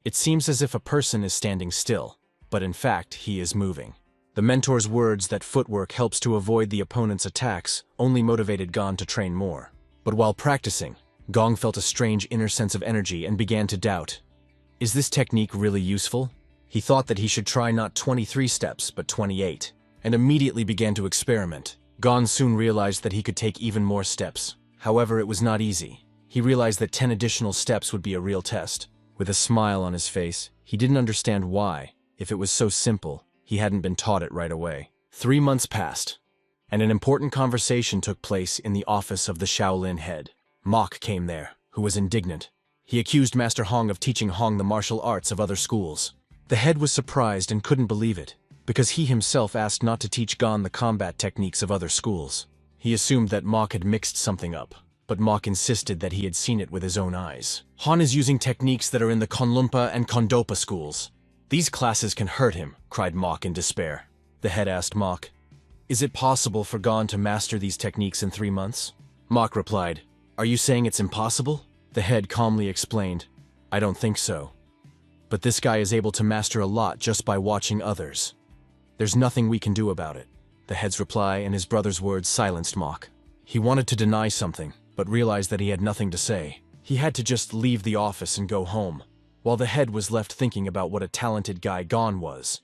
It seems as if a person is standing still, but in fact he is moving. The mentor's words that footwork helps to avoid the opponent's attacks only motivated Gon to train more. But while practicing, Gong felt a strange inner sense of energy and began to doubt. Is this technique really useful? He thought that he should try not 23 steps, but 28, and immediately began to experiment. Gon soon realized that he could take even more steps. However, it was not easy. He realized that 10 additional steps would be a real test. With a smile on his face, he didn't understand why, if it was so simple, he hadn't been taught it right away. 3 months passed, and an important conversation took place in the office of the Shaolin head. Mok came there, who was indignant. He accused Master Hong of teaching Hong the martial arts of other schools. The head was surprised and couldn't believe it, because he himself asked not to teach Gon the combat techniques of other schools. He assumed that Mok had mixed something up, but Mok insisted that he had seen it with his own eyes. Han is using techniques that are in the Konlunpa and Kondopa schools. These classes can hurt him, cried Mok in despair. The head asked Mok, is it possible for Gon to master these techniques in 3 months? Mok replied, are you saying it's impossible? The head calmly explained, I don't think so. But this guy is able to master a lot just by watching others. There's nothing we can do about it. The head's reply and his brother's words silenced Mok. He wanted to deny something, but realized that he had nothing to say. He had to just leave the office and go home, while the head was left thinking about what a talented guy Gon was.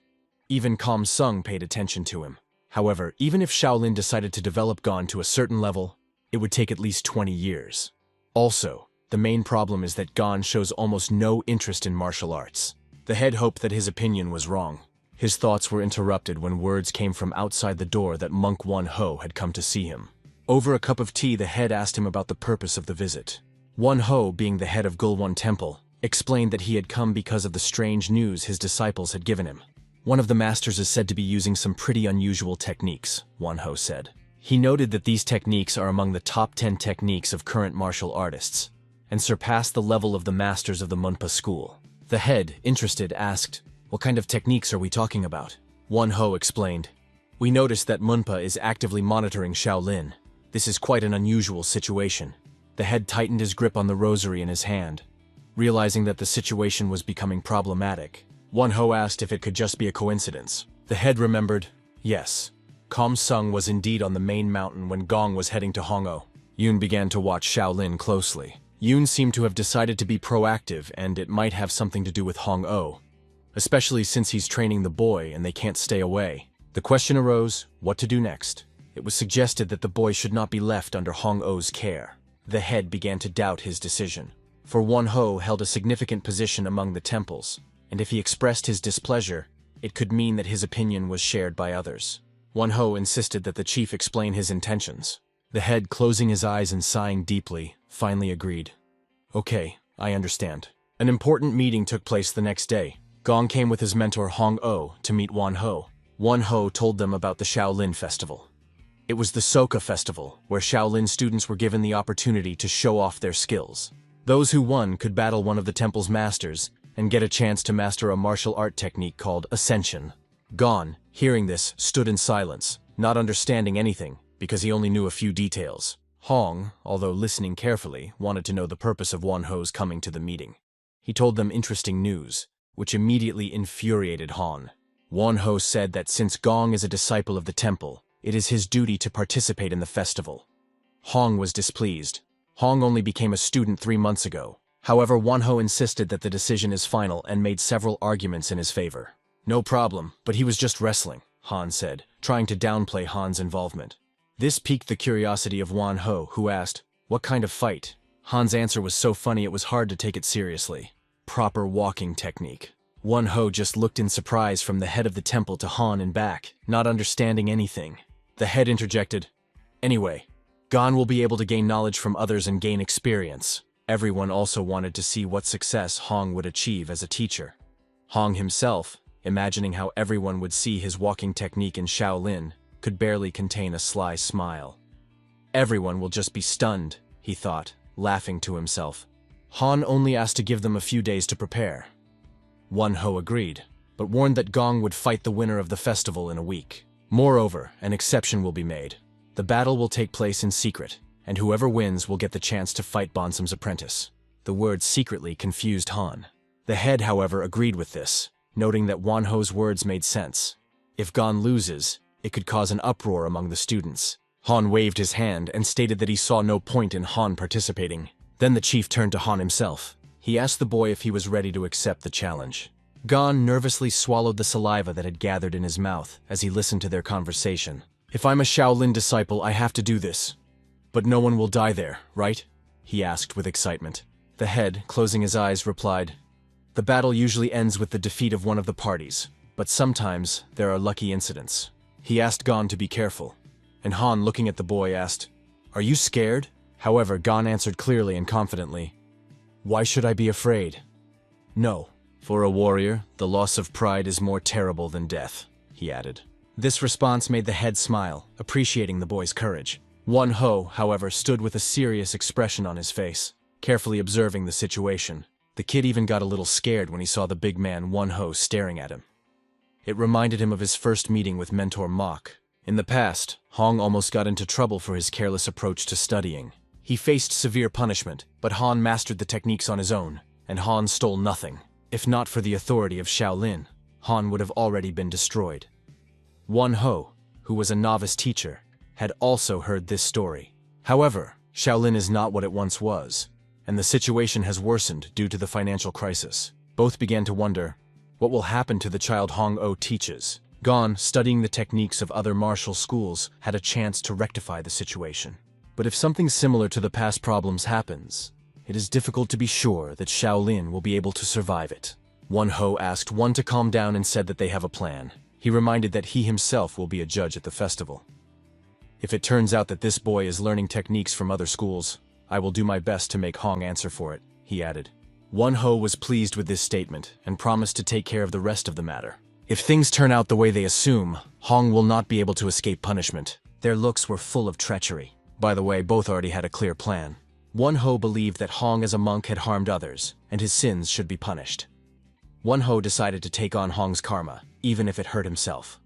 Even Kam Sung paid attention to him. However, even if Shaolin decided to develop Gon to a certain level, it would take at least 20 years. Also, the main problem is that Gon shows almost no interest in martial arts. The head hoped that his opinion was wrong. His thoughts were interrupted when words came from outside the door that Monk Won Ho had come to see him. Over a cup of tea, the head asked him about the purpose of the visit. Won Ho, being the head of Gulwon Temple, explained that he had come because of the strange news his disciples had given him. One of the masters is said to be using some pretty unusual techniques, Won Ho said. He noted that these techniques are among the top 10 techniques of current martial artists, and surpass the level of the masters of the Munpa school. The head, interested, asked, "What kind of techniques are we talking about?" Won Ho explained, "We noticed that Munpa is actively monitoring Shaolin. This is quite an unusual situation." The head tightened his grip on the rosary in his hand. Realizing that the situation was becoming problematic, Won Ho asked if it could just be a coincidence. The head remembered, yes. Kam Sung was indeed on the main mountain when Gong was heading to Hongou. Yoon began to watch Shaolin closely. Yoon seemed to have decided to be proactive, and it might have something to do with Hongou, especially since he's training the boy and they can't stay away. The question arose, what to do next? It was suggested that the boy should not be left under Hongou's care. The head began to doubt his decision, for Won Ho held a significant position among the temples, and if he expressed his displeasure, it could mean that his opinion was shared by others. Won Ho insisted that the chief explain his intentions. The head, closing his eyes and sighing deeply, finally agreed. Okay, I understand. An important meeting took place the next day. Gong came with his mentor Hong-Oh to meet Won Ho. Won Ho told them about the Shaolin Festival. It was the Soka Festival, where Shaolin students were given the opportunity to show off their skills. Those who won could battle one of the temple's masters and get a chance to master a martial art technique called Ascension. Gon, hearing this, stood in silence, not understanding anything, because he only knew a few details. Hong, although listening carefully, wanted to know the purpose of Won Ho's coming to the meeting. He told them interesting news, which immediately infuriated Han. Won Ho said that since Gong is a disciple of the temple, it is his duty to participate in the festival. Hong was displeased. Hong only became a student 3 months ago. However, Won Ho insisted that the decision is final and made several arguments in his favor. No problem, but he was just wrestling, Han said, trying to downplay Han's involvement. This piqued the curiosity of Won Ho, who asked, "What kind of fight?" Han's answer was so funny it was hard to take it seriously. Proper walking technique. Won Ho just looked in surprise from the head of the temple to Han and back, not understanding anything. The head interjected, "Anyway, Gon will be able to gain knowledge from others and gain experience." Everyone also wanted to see what success Hong would achieve as a teacher. Hong himself, imagining how everyone would see his walking technique in Shaolin, could barely contain a sly smile. Everyone will just be stunned, he thought, laughing to himself. Han only asked to give them a few days to prepare. Won Ho agreed, but warned that Gong would fight the winner of the festival in a week. Moreover, an exception will be made. The battle will take place in secret, and whoever wins will get the chance to fight Bonsum's apprentice. The word secretly confused Han. The head, however, agreed with this, noting that Won Ho's words made sense. If Gon loses, it could cause an uproar among the students. Han waved his hand and stated that he saw no point in Han participating. Then the chief turned to Han himself. He asked the boy if he was ready to accept the challenge. Gon nervously swallowed the saliva that had gathered in his mouth as he listened to their conversation. "If I'm a Shaolin disciple, I have to do this. But no one will die there, right?" he asked with excitement. The head, closing his eyes, replied, "The battle usually ends with the defeat of one of the parties, but sometimes there are lucky incidents." He asked Gon to be careful, and Han, looking at the boy, asked, "Are you scared?" However, Gon answered clearly and confidently, "Why should I be afraid?" "No. For a warrior, the loss of pride is more terrible than death," he added. This response made the head smile, appreciating the boy's courage. Won Ho, however, stood with a serious expression on his face, carefully observing the situation. The kid even got a little scared when he saw the big man Won Ho staring at him. It reminded him of his first meeting with mentor Mok. In the past, Hong almost got into trouble for his careless approach to studying. He faced severe punishment, but Han mastered the techniques on his own, and Han stole nothing. If not for the authority of Shaolin, Han would have already been destroyed. Won Ho, who was a novice teacher, had also heard this story. However, Shaolin is not what it once was, and the situation has worsened due to the financial crisis. Both began to wonder, What will happen to the child Hong-Oh teaches? Gon, studying the techniques of other martial schools, had a chance to rectify the situation. But if something similar to the past problems happens, it is difficult to be sure that Shaolin will be able to survive it. One-Ho asked one to calm down and said that they have a plan. He reminded that he himself will be a judge at the festival. If it turns out that this boy is learning techniques from other schools, I will do my best to make Hong answer for it, he added. One-Ho was pleased with this statement and promised to take care of the rest of the matter. If things turn out the way they assume, Hong will not be able to escape punishment. Their looks were full of treachery. By the way, both already had a clear plan. One-Ho believed that Hong as a monk had harmed others, and his sins should be punished. One-Ho decided to take on Hong's karma, even if it hurt himself.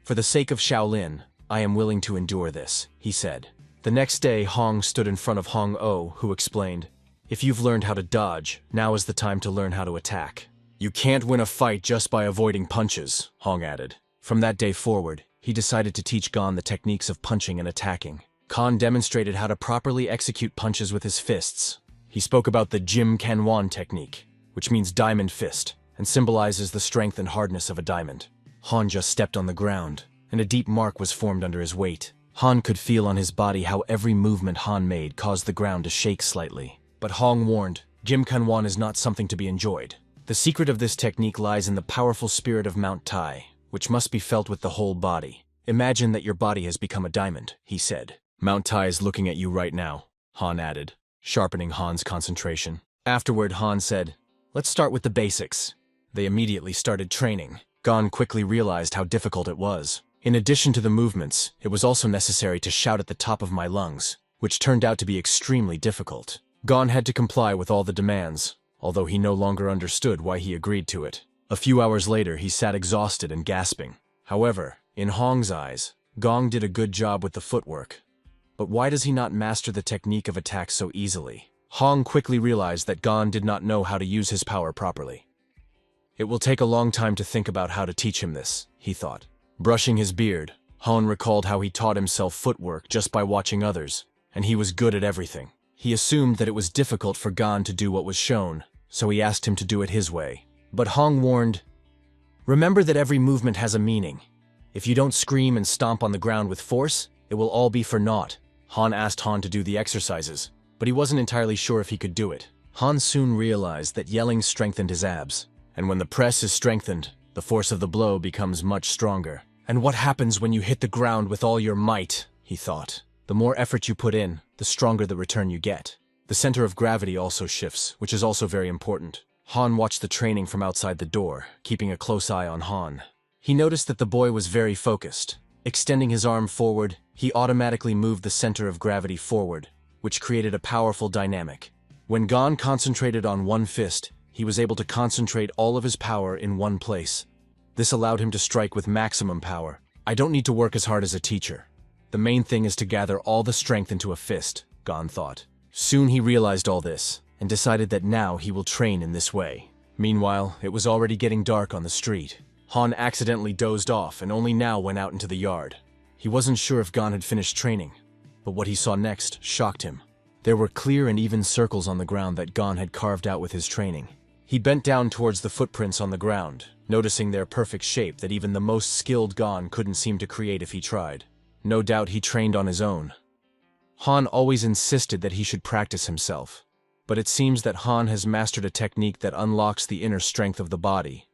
For the sake of Shaolin, I am willing to endure this, he said. The next day, Hong stood in front of Hong-Oh, who explained, "If you've learned how to dodge, now is the time to learn how to attack." "You can't win a fight just by avoiding punches," Hong added. From that day forward, he decided to teach Gon the techniques of punching and attacking. Gon demonstrated how to properly execute punches with his fists. He spoke about the Jim Kanwan technique, which means diamond fist, and symbolizes the strength and hardness of a diamond. Han just stepped on the ground, and a deep mark was formed under his weight. Han could feel on his body how every movement Han made caused the ground to shake slightly. But Hong warned, Jim Kanwan is not something to be enjoyed. The secret of this technique lies in the powerful spirit of Mount Tai, which must be felt with the whole body. Imagine that your body has become a diamond, he said. Mount Tai is looking at you right now, Han added, sharpening Han's concentration. Afterward, Han said, "Let's start with the basics." They immediately started training. Gon quickly realized how difficult it was. In addition to the movements, it was also necessary to shout at the top of my lungs, which turned out to be extremely difficult. Gon had to comply with all the demands, although he no longer understood why he agreed to it. A few hours later, he sat exhausted and gasping. However, in Hong's eyes, Gon did a good job with the footwork. But why does he not master the technique of attack so easily? Hong quickly realized that Gon did not know how to use his power properly. It will take a long time to think about how to teach him this, he thought. Brushing his beard, Hong recalled how he taught himself footwork just by watching others, and he was good at everything. He assumed that it was difficult for Gon to do what was shown, so he asked him to do it his way. But Hong warned, "Remember that every movement has a meaning. If you don't scream and stomp on the ground with force, it will all be for naught." Han asked Han to do the exercises, but he wasn't entirely sure if he could do it. Han soon realized that yelling strengthened his abs, and when the press is strengthened, the force of the blow becomes much stronger. And what happens when you hit the ground with all your might, he thought. The more effort you put in, the stronger the return you get. The center of gravity also shifts, which is also very important. Han watched the training from outside the door, keeping a close eye on Han. He noticed that the boy was very focused. Extending his arm forward, he automatically moved the center of gravity forward, which created a powerful dynamic. When Gon concentrated on one fist, he was able to concentrate all of his power in one place. This allowed him to strike with maximum power. I don't need to work as hard as a teacher. The main thing is to gather all the strength into a fist, Gon thought. Soon he realized all this, and decided that now he will train in this way. Meanwhile, it was already getting dark on the street. Han accidentally dozed off and only now went out into the yard. He wasn't sure if Gon had finished training, but what he saw next shocked him. There were clear and even circles on the ground that Gon had carved out with his training. He bent down towards the footprints on the ground, noticing their perfect shape that even the most skilled Gon couldn't seem to create if he tried. No doubt he trained on his own. Han always insisted that he should practice himself, but it seems that Han has mastered a technique that unlocks the inner strength of the body,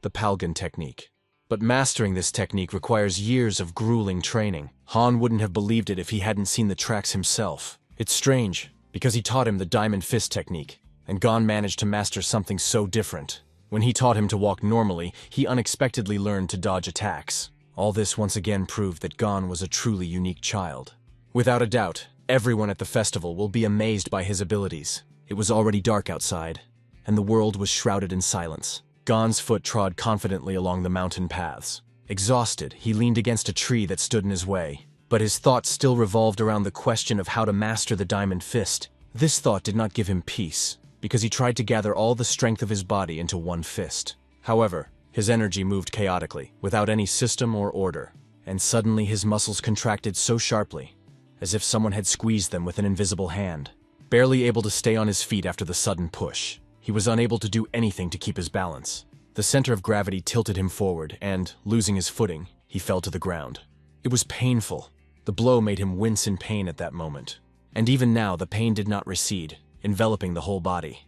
the Palgan technique. But mastering this technique requires years of grueling training. Han wouldn't have believed it if he hadn't seen the tracks himself. It's strange, because he taught him the diamond fist technique, and Gon managed to master something so different. When he taught him to walk normally, he unexpectedly learned to dodge attacks. All this once again proved that Gon was a truly unique child. Without a doubt, everyone at the festival will be amazed by his abilities. It was already dark outside, and the world was shrouded in silence. Gon's foot trod confidently along the mountain paths. Exhausted, he leaned against a tree that stood in his way. But his thoughts still revolved around the question of how to master the diamond fist. This thought did not give him peace, because he tried to gather all the strength of his body into one fist. However, his energy moved chaotically, without any system or order, and suddenly his muscles contracted so sharply, as if someone had squeezed them with an invisible hand. Barely able to stay on his feet after the sudden push, he was unable to do anything to keep his balance. The center of gravity tilted him forward, and, losing his footing, he fell to the ground. It was painful. The blow made him wince in pain at that moment. And even now, the pain did not recede, enveloping the whole body.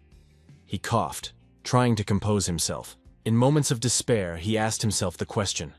He coughed, trying to compose himself. In moments of despair, he asked himself the question,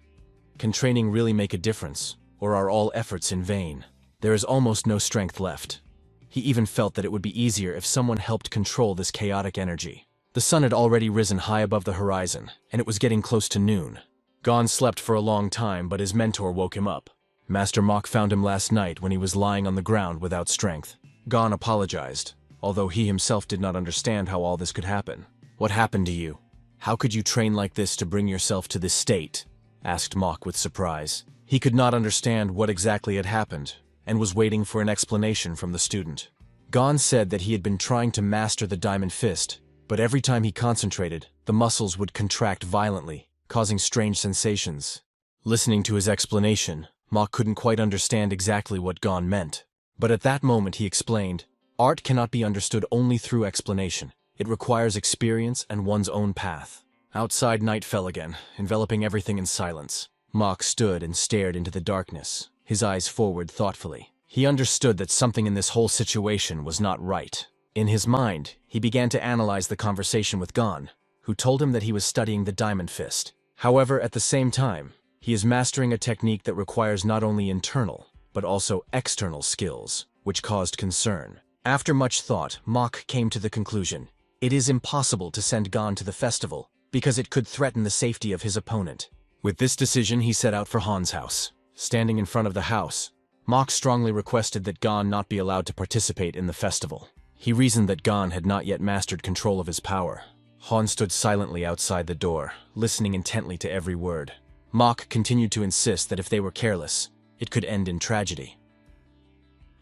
can training really make a difference, or are all efforts in vain? There is almost no strength left. He even felt that it would be easier if someone helped control this chaotic energy. The sun had already risen high above the horizon, and it was getting close to noon. Gon slept for a long time, but his mentor woke him up. Master Mok found him last night when he was lying on the ground without strength. Gon apologized, although he himself did not understand how all this could happen. What happened to you? How could you train like this to bring yourself to this state? Asked Mok with surprise. He could not understand what exactly had happened, and was waiting for an explanation from the student. Gon said that he had been trying to master the diamond fist, but every time he concentrated, the muscles would contract violently, causing strange sensations. Listening to his explanation, Mok couldn't quite understand exactly what Gon meant. But at that moment he explained, art cannot be understood only through explanation. It requires experience and one's own path. Outside night fell again, enveloping everything in silence. Mok stood and stared into the darkness, his eyes forward thoughtfully. He understood that something in this whole situation was not right. In his mind, he began to analyze the conversation with Gon, who told him that he was studying the diamond fist. However, at the same time, he is mastering a technique that requires not only internal, but also external skills, which caused concern. After much thought, Mok came to the conclusion, it is impossible to send Gon to the festival, because it could threaten the safety of his opponent. With this decision, he set out for Han's house. Standing in front of the house, Mok strongly requested that Gon not be allowed to participate in the festival. He reasoned that Gon had not yet mastered control of his power. Han stood silently outside the door, listening intently to every word. Mok continued to insist that if they were careless, it could end in tragedy.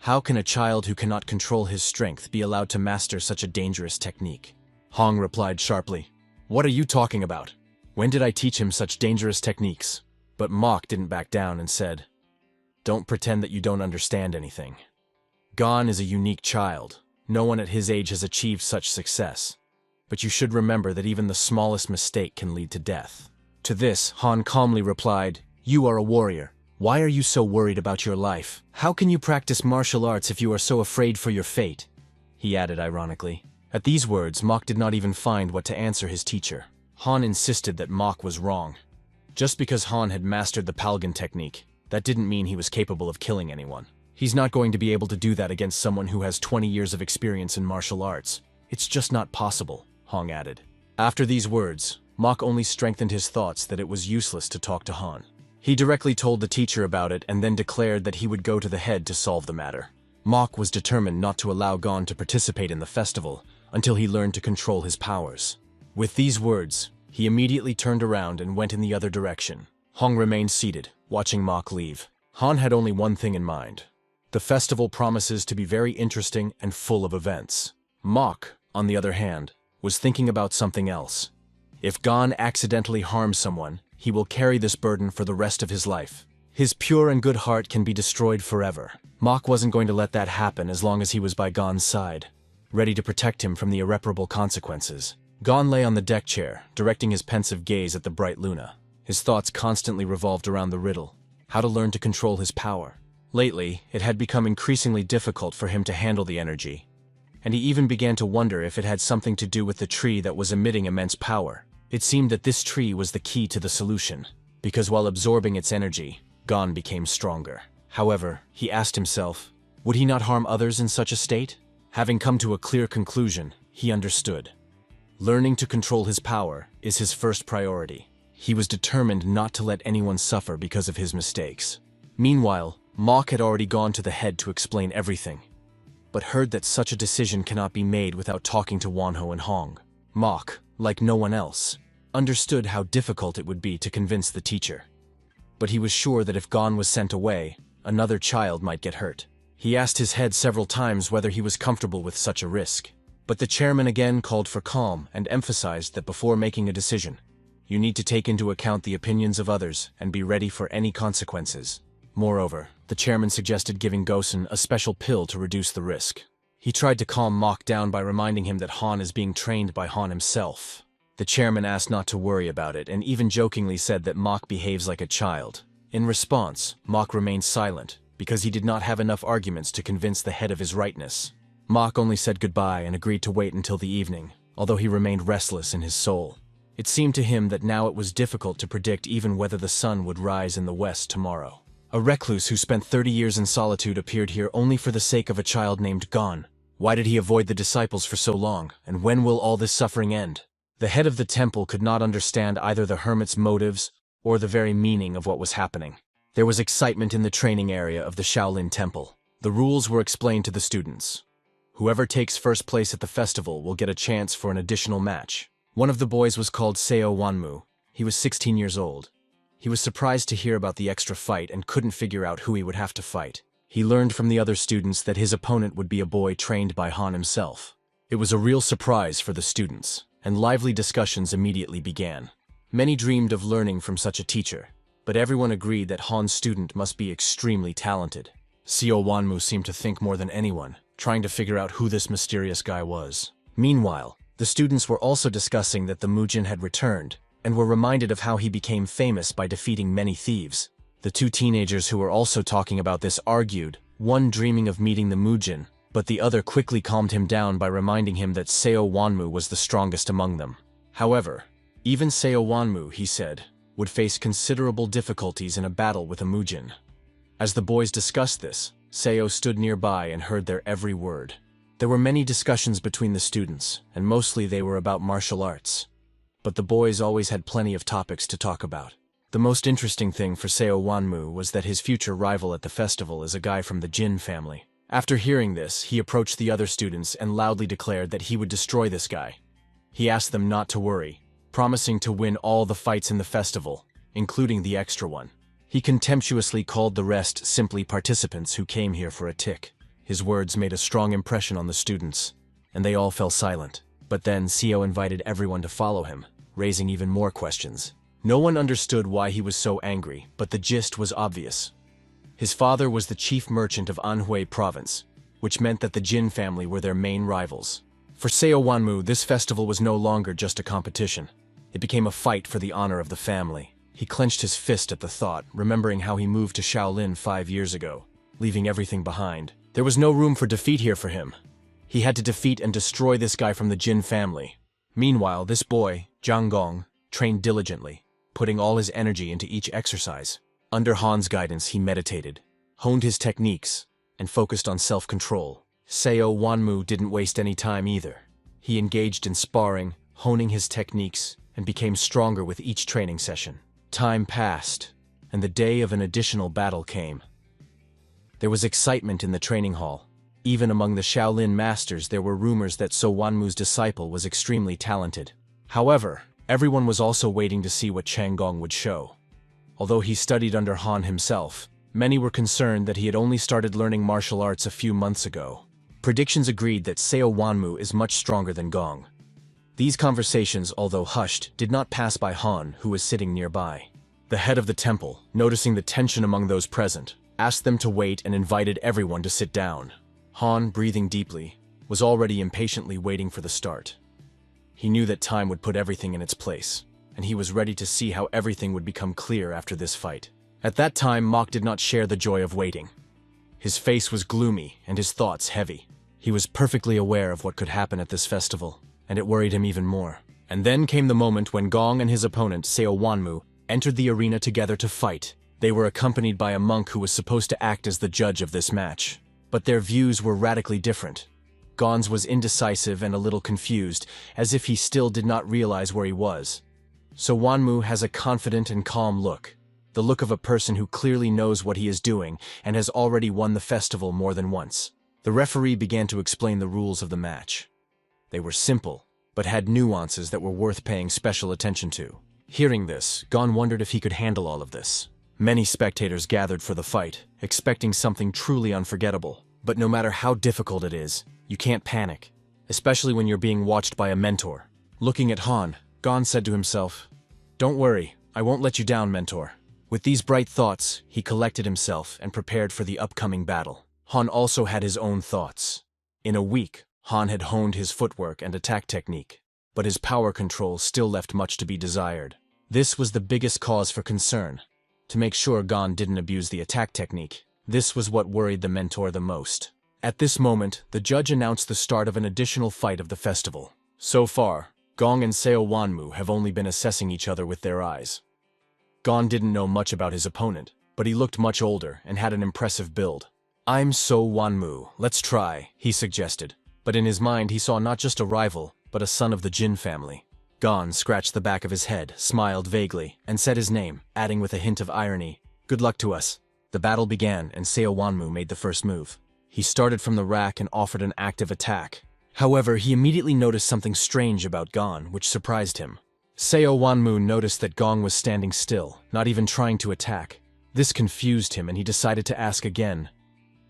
How can a child who cannot control his strength be allowed to master such a dangerous technique? Hong replied sharply, what are you talking about? When did I teach him such dangerous techniques? But Mok didn't back down and said, don't pretend that you don't understand anything. Gon is a unique child. No one at his age has achieved such success. But you should remember that even the smallest mistake can lead to death. To this, Han calmly replied, you are a warrior. Why are you so worried about your life? How can you practice martial arts if you are so afraid for your fate? He added ironically. At these words, Mok did not even find what to answer his teacher. Han insisted that Mok was wrong. Just because Han had mastered the Palgan technique, that didn't mean he was capable of killing anyone. He's not going to be able to do that against someone who has 20 years of experience in martial arts. It's just not possible, Hong added. After these words, Mok only strengthened his thoughts that it was useless to talk to Han. He directly told the teacher about it and then declared that he would go to the head to solve the matter. Mok was determined not to allow Gon to participate in the festival until he learned to control his powers. With these words, he immediately turned around and went in the other direction. Hong remained seated, watching Mok leave. Han had only one thing in mind. The festival promises to be very interesting and full of events. Mok, on the other hand, was thinking about something else. If Gon accidentally harms someone, he will carry this burden for the rest of his life. His pure and good heart can be destroyed forever. Mok wasn't going to let that happen as long as he was by Gon's side, ready to protect him from the irreparable consequences. Gon lay on the deck chair, directing his pensive gaze at the bright Luna. His thoughts constantly revolved around the riddle, how to learn to control his power. Lately, it had become increasingly difficult for him to handle the energy, and he even began to wonder if it had something to do with the tree that was emitting immense power. It seemed that this tree was the key to the solution, because while absorbing its energy, Gon became stronger. However, he asked himself, would he not harm others in such a state? Having come to a clear conclusion, he understood. Learning to control his power is his first priority. He was determined not to let anyone suffer because of his mistakes. Meanwhile, Mok had already gone to the head to explain everything, but heard that such a decision cannot be made without talking to Wanho and Hong. Mok, like no one else, understood how difficult it would be to convince the teacher. But he was sure that if Gon was sent away, another child might get hurt. He asked his head several times whether he was comfortable with such a risk. But the chairman again called for calm and emphasized that before making a decision, you need to take into account the opinions of others and be ready for any consequences. Moreover, the chairman suggested giving Gosen a special pill to reduce the risk. He tried to calm Mok down by reminding him that Han is being trained by Han himself. The chairman asked not to worry about it and even jokingly said that Mok behaves like a child. In response, Mok remained silent because he did not have enough arguments to convince the head of his rightness. Mok only said goodbye and agreed to wait until the evening, although he remained restless in his soul. It seemed to him that now it was difficult to predict even whether the sun would rise in the west tomorrow. A recluse who spent 30 years in solitude appeared here only for the sake of a child named Gon. Why did he avoid the disciples for so long, and when will all this suffering end? The head of the temple could not understand either the hermit's motives or the very meaning of what was happening. There was excitement in the training area of the Shaolin Temple. The rules were explained to the students. Whoever takes first place at the festival will get a chance for an additional match. One of the boys was called Seo Wanmu. He was 16 years old. He was surprised to hear about the extra fight and couldn't figure out who he would have to fight. He learned from the other students that his opponent would be a boy trained by Han himself. It was a real surprise for the students, and lively discussions immediately began. Many dreamed of learning from such a teacher, but everyone agreed that Han's student must be extremely talented. Seo Wanmu seemed to think more than anyone, trying to figure out who this mysterious guy was. Meanwhile, the students were also discussing that the Mujin had returned, and were reminded of how he became famous by defeating many thieves. The two teenagers who were also talking about this argued, one dreaming of meeting the Mujin, but the other quickly calmed him down by reminding him that Seo Wanmu was the strongest among them. However, even Seo Wanmu, he said, would face considerable difficulties in a battle with a Mujin. As the boys discussed this, Seo stood nearby and heard their every word. There were many discussions between the students, and mostly they were about martial arts. But the boys always had plenty of topics to talk about. The most interesting thing for Seo Wanmu was that his future rival at the festival is a guy from the Jin family. After hearing this, he approached the other students and loudly declared that he would destroy this guy. He asked them not to worry, promising to win all the fights in the festival, including the extra one. He contemptuously called the rest simply participants who came here for a tick. His words made a strong impression on the students, and they all fell silent. But then Seo invited everyone to follow him, raising even more questions. No one understood why he was so angry, but the gist was obvious. His father was the chief merchant of Anhui province, which meant that the Jin family were their main rivals. For Seo Wanmu, this festival was no longer just a competition. It became a fight for the honor of the family. He clenched his fist at the thought, remembering how he moved to Shaolin 5 years ago, leaving everything behind. There was no room for defeat here for him. He had to defeat and destroy this guy from the Jin family. Meanwhile, this boy, Zhang Gong, trained diligently, putting all his energy into each exercise. Under Han's guidance, he meditated, honed his techniques, and focused on self-control. Seo Wanmu didn't waste any time either. He engaged in sparring, honing his techniques, and became stronger with each training session. Time passed, and the day of an additional battle came. There was excitement in the training hall. Even among the Shaolin masters, there were rumors that Seo Wanmu's disciple was extremely talented. However, everyone was also waiting to see what Chang Gong would show. Although he studied under Han himself, many were concerned that he had only started learning martial arts a few months ago. Predictions agreed that Seo Wanmu is much stronger than Gong. These conversations, although hushed, did not pass by Han, who was sitting nearby. The head of the temple, noticing the tension among those present, asked them to wait and invited everyone to sit down. Han, breathing deeply, was already impatiently waiting for the start. He knew that time would put everything in its place, and he was ready to see how everything would become clear after this fight. At that time, Mok did not share the joy of waiting. His face was gloomy and his thoughts heavy. He was perfectly aware of what could happen at this festival, and it worried him even more. And then came the moment when Gong and his opponent, Seo Wanmu, entered the arena together to fight. They were accompanied by a monk who was supposed to act as the judge of this match. But their views were radically different. Gong's was indecisive and a little confused, as if he still did not realize where he was. So Wanmu has a confident and calm look, the look of a person who clearly knows what he is doing and has already won the festival more than once. The referee began to explain the rules of the match. They were simple, but had nuances that were worth paying special attention to. Hearing this, Gong wondered if he could handle all of this. Many spectators gathered for the fight, expecting something truly unforgettable. But no matter how difficult it is, you can't panic, especially when you're being watched by a mentor. Looking at Han, Gong said to himself, "Don't worry, I won't let you down, mentor." With these bright thoughts, he collected himself and prepared for the upcoming battle. Han also had his own thoughts. In a week, Han had honed his footwork and attack technique. but his power control still left much to be desired. This was the biggest cause for concern. To make sure Gon didn't abuse the attack technique, this was what worried the mentor the most. At this moment, the judge announced the start of an additional fight of the festival. So far, Gong and Seo Wanmu have only been assessing each other with their eyes. Gon didn't know much about his opponent, but he looked much older and had an impressive build. "I'm Seo Wanmu, let's try," he suggested. But in his mind he saw not just a rival, but a son of the Jin family. Gon scratched the back of his head, smiled vaguely, and said his name, adding with a hint of irony, "Good luck to us." The battle began and Seo Wanmu made the first move. He started from the rack and offered an active attack. However, he immediately noticed something strange about Gon, which surprised him. Seo Wanmu noticed that Gong was standing still, not even trying to attack. This confused him and he decided to ask again,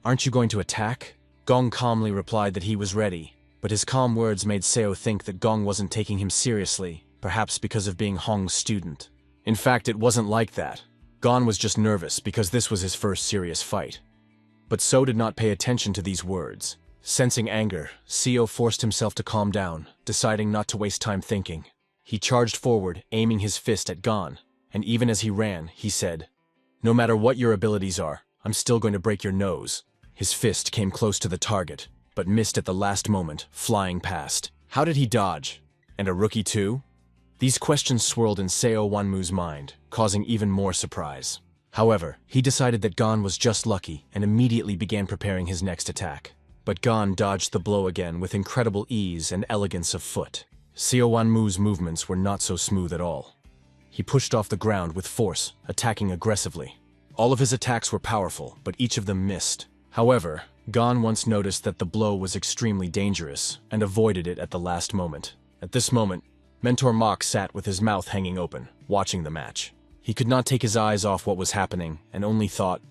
"Aren't you going to attack?" Gong calmly replied that he was ready, but his calm words made Seo think that Gong wasn't taking him seriously, perhaps because of being Hong's student. In fact, it wasn't like that. Gon was just nervous because this was his first serious fight. But Seo did not pay attention to these words. Sensing anger, Seo forced himself to calm down, deciding not to waste time thinking. He charged forward, aiming his fist at Gon, and even as he ran, he said, "No matter what your abilities are, I'm still going to break your nose." His fist came close to the target, but missed at the last moment, flying past. How did he dodge? And a rookie too? These questions swirled in Seo Wanmu's mind, causing even more surprise. However, he decided that Gon was just lucky and immediately began preparing his next attack. But Gon dodged the blow again with incredible ease and elegance of foot. Seo Wanmu's movements were not so smooth at all. He pushed off the ground with force, attacking aggressively. All of his attacks were powerful, but each of them missed. However, Gon once noticed that the blow was extremely dangerous and avoided it at the last moment. At this moment, Mentor Mok sat with his mouth hanging open, watching the match. He could not take his eyes off what was happening and only thought,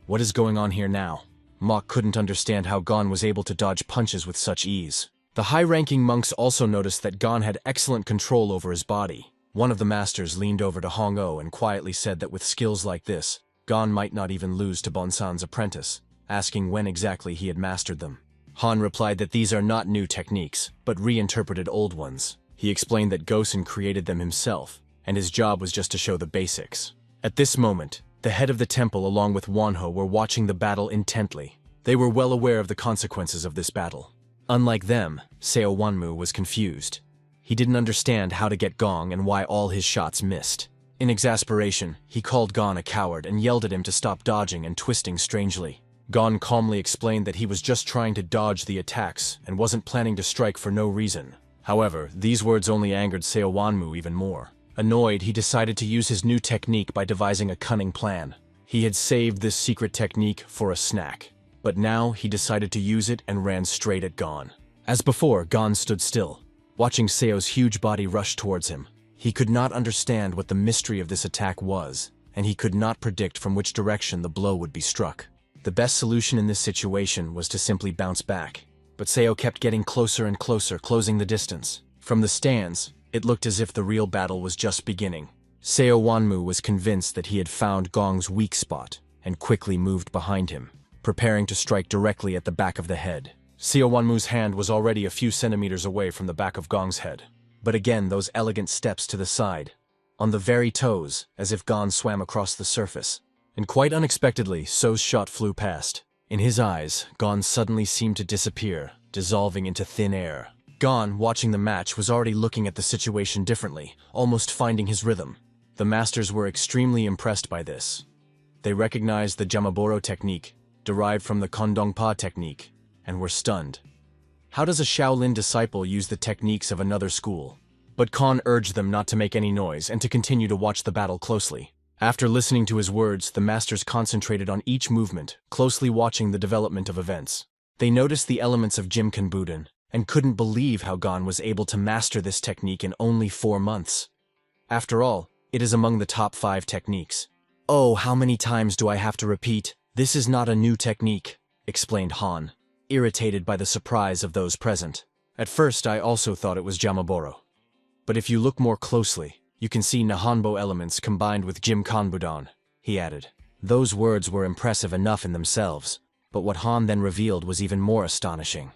"What is going on here now?" Mok couldn't understand how Gon was able to dodge punches with such ease. The high-ranking monks also noticed that Gon had excellent control over his body. One of the masters leaned over to Hong-Oh and quietly said that with skills like this, Gon might not even lose to Bonsan's apprentice, asking when exactly he had mastered them. Han replied that these are not new techniques, but reinterpreted old ones. He explained that Gosen created them himself, and his job was just to show the basics. At this moment, the head of the temple along with Wanho were watching the battle intently. They were well aware of the consequences of this battle. Unlike them, Seo Wanmu was confused. He didn't understand how to get Gong and why all his shots missed. In exasperation, he called Gon a coward and yelled at him to stop dodging and twisting strangely. Gon calmly explained that he was just trying to dodge the attacks and wasn't planning to strike for no reason. However, these words only angered Seo Wanmu even more. Annoyed, he decided to use his new technique by devising a cunning plan. He had saved this secret technique for a snack, but now he decided to use it and ran straight at Gon. As before, Gon stood still, watching Seo's huge body rush towards him. He could not understand what the mystery of this attack was, and he could not predict from which direction the blow would be struck. The best solution in this situation was to simply bounce back. But Seo kept getting closer and closer, closing the distance. From the stands, it looked as if the real battle was just beginning. Seo Wanmu was convinced that he had found Gong's weak spot, and quickly moved behind him, preparing to strike directly at the back of the head. Seo Wanmu's hand was already a few centimeters away from the back of Gong's head. But again, those elegant steps to the side, on the very toes, as if Gon swam across the surface. And quite unexpectedly, Seo's shot flew past. In his eyes, Gon suddenly seemed to disappear, dissolving into thin air. Gon, watching the match, was already looking at the situation differently, almost finding his rhythm. The masters were extremely impressed by this. They recognized the Jamaboro technique, derived from the Kondongpa technique, and were stunned. How does a Shaolin disciple use the techniques of another school? But Kon urged them not to make any noise and to continue to watch the battle closely. After listening to his words, the masters concentrated on each movement, closely watching the development of events. They noticed the elements of Jimken Buden, and couldn't believe how Gon was able to master this technique in only 4 months. After all, it is among the top 5 techniques. "Oh, how many times do I have to repeat? This is not a new technique," explained Han, irritated by the surprise of those present. "At first, I also thought it was Jamaboro. But if you look more closely, you can see Nihonbo elements combined with Jimkan Budan," he added. Those words were impressive enough in themselves, but what Han then revealed was even more astonishing.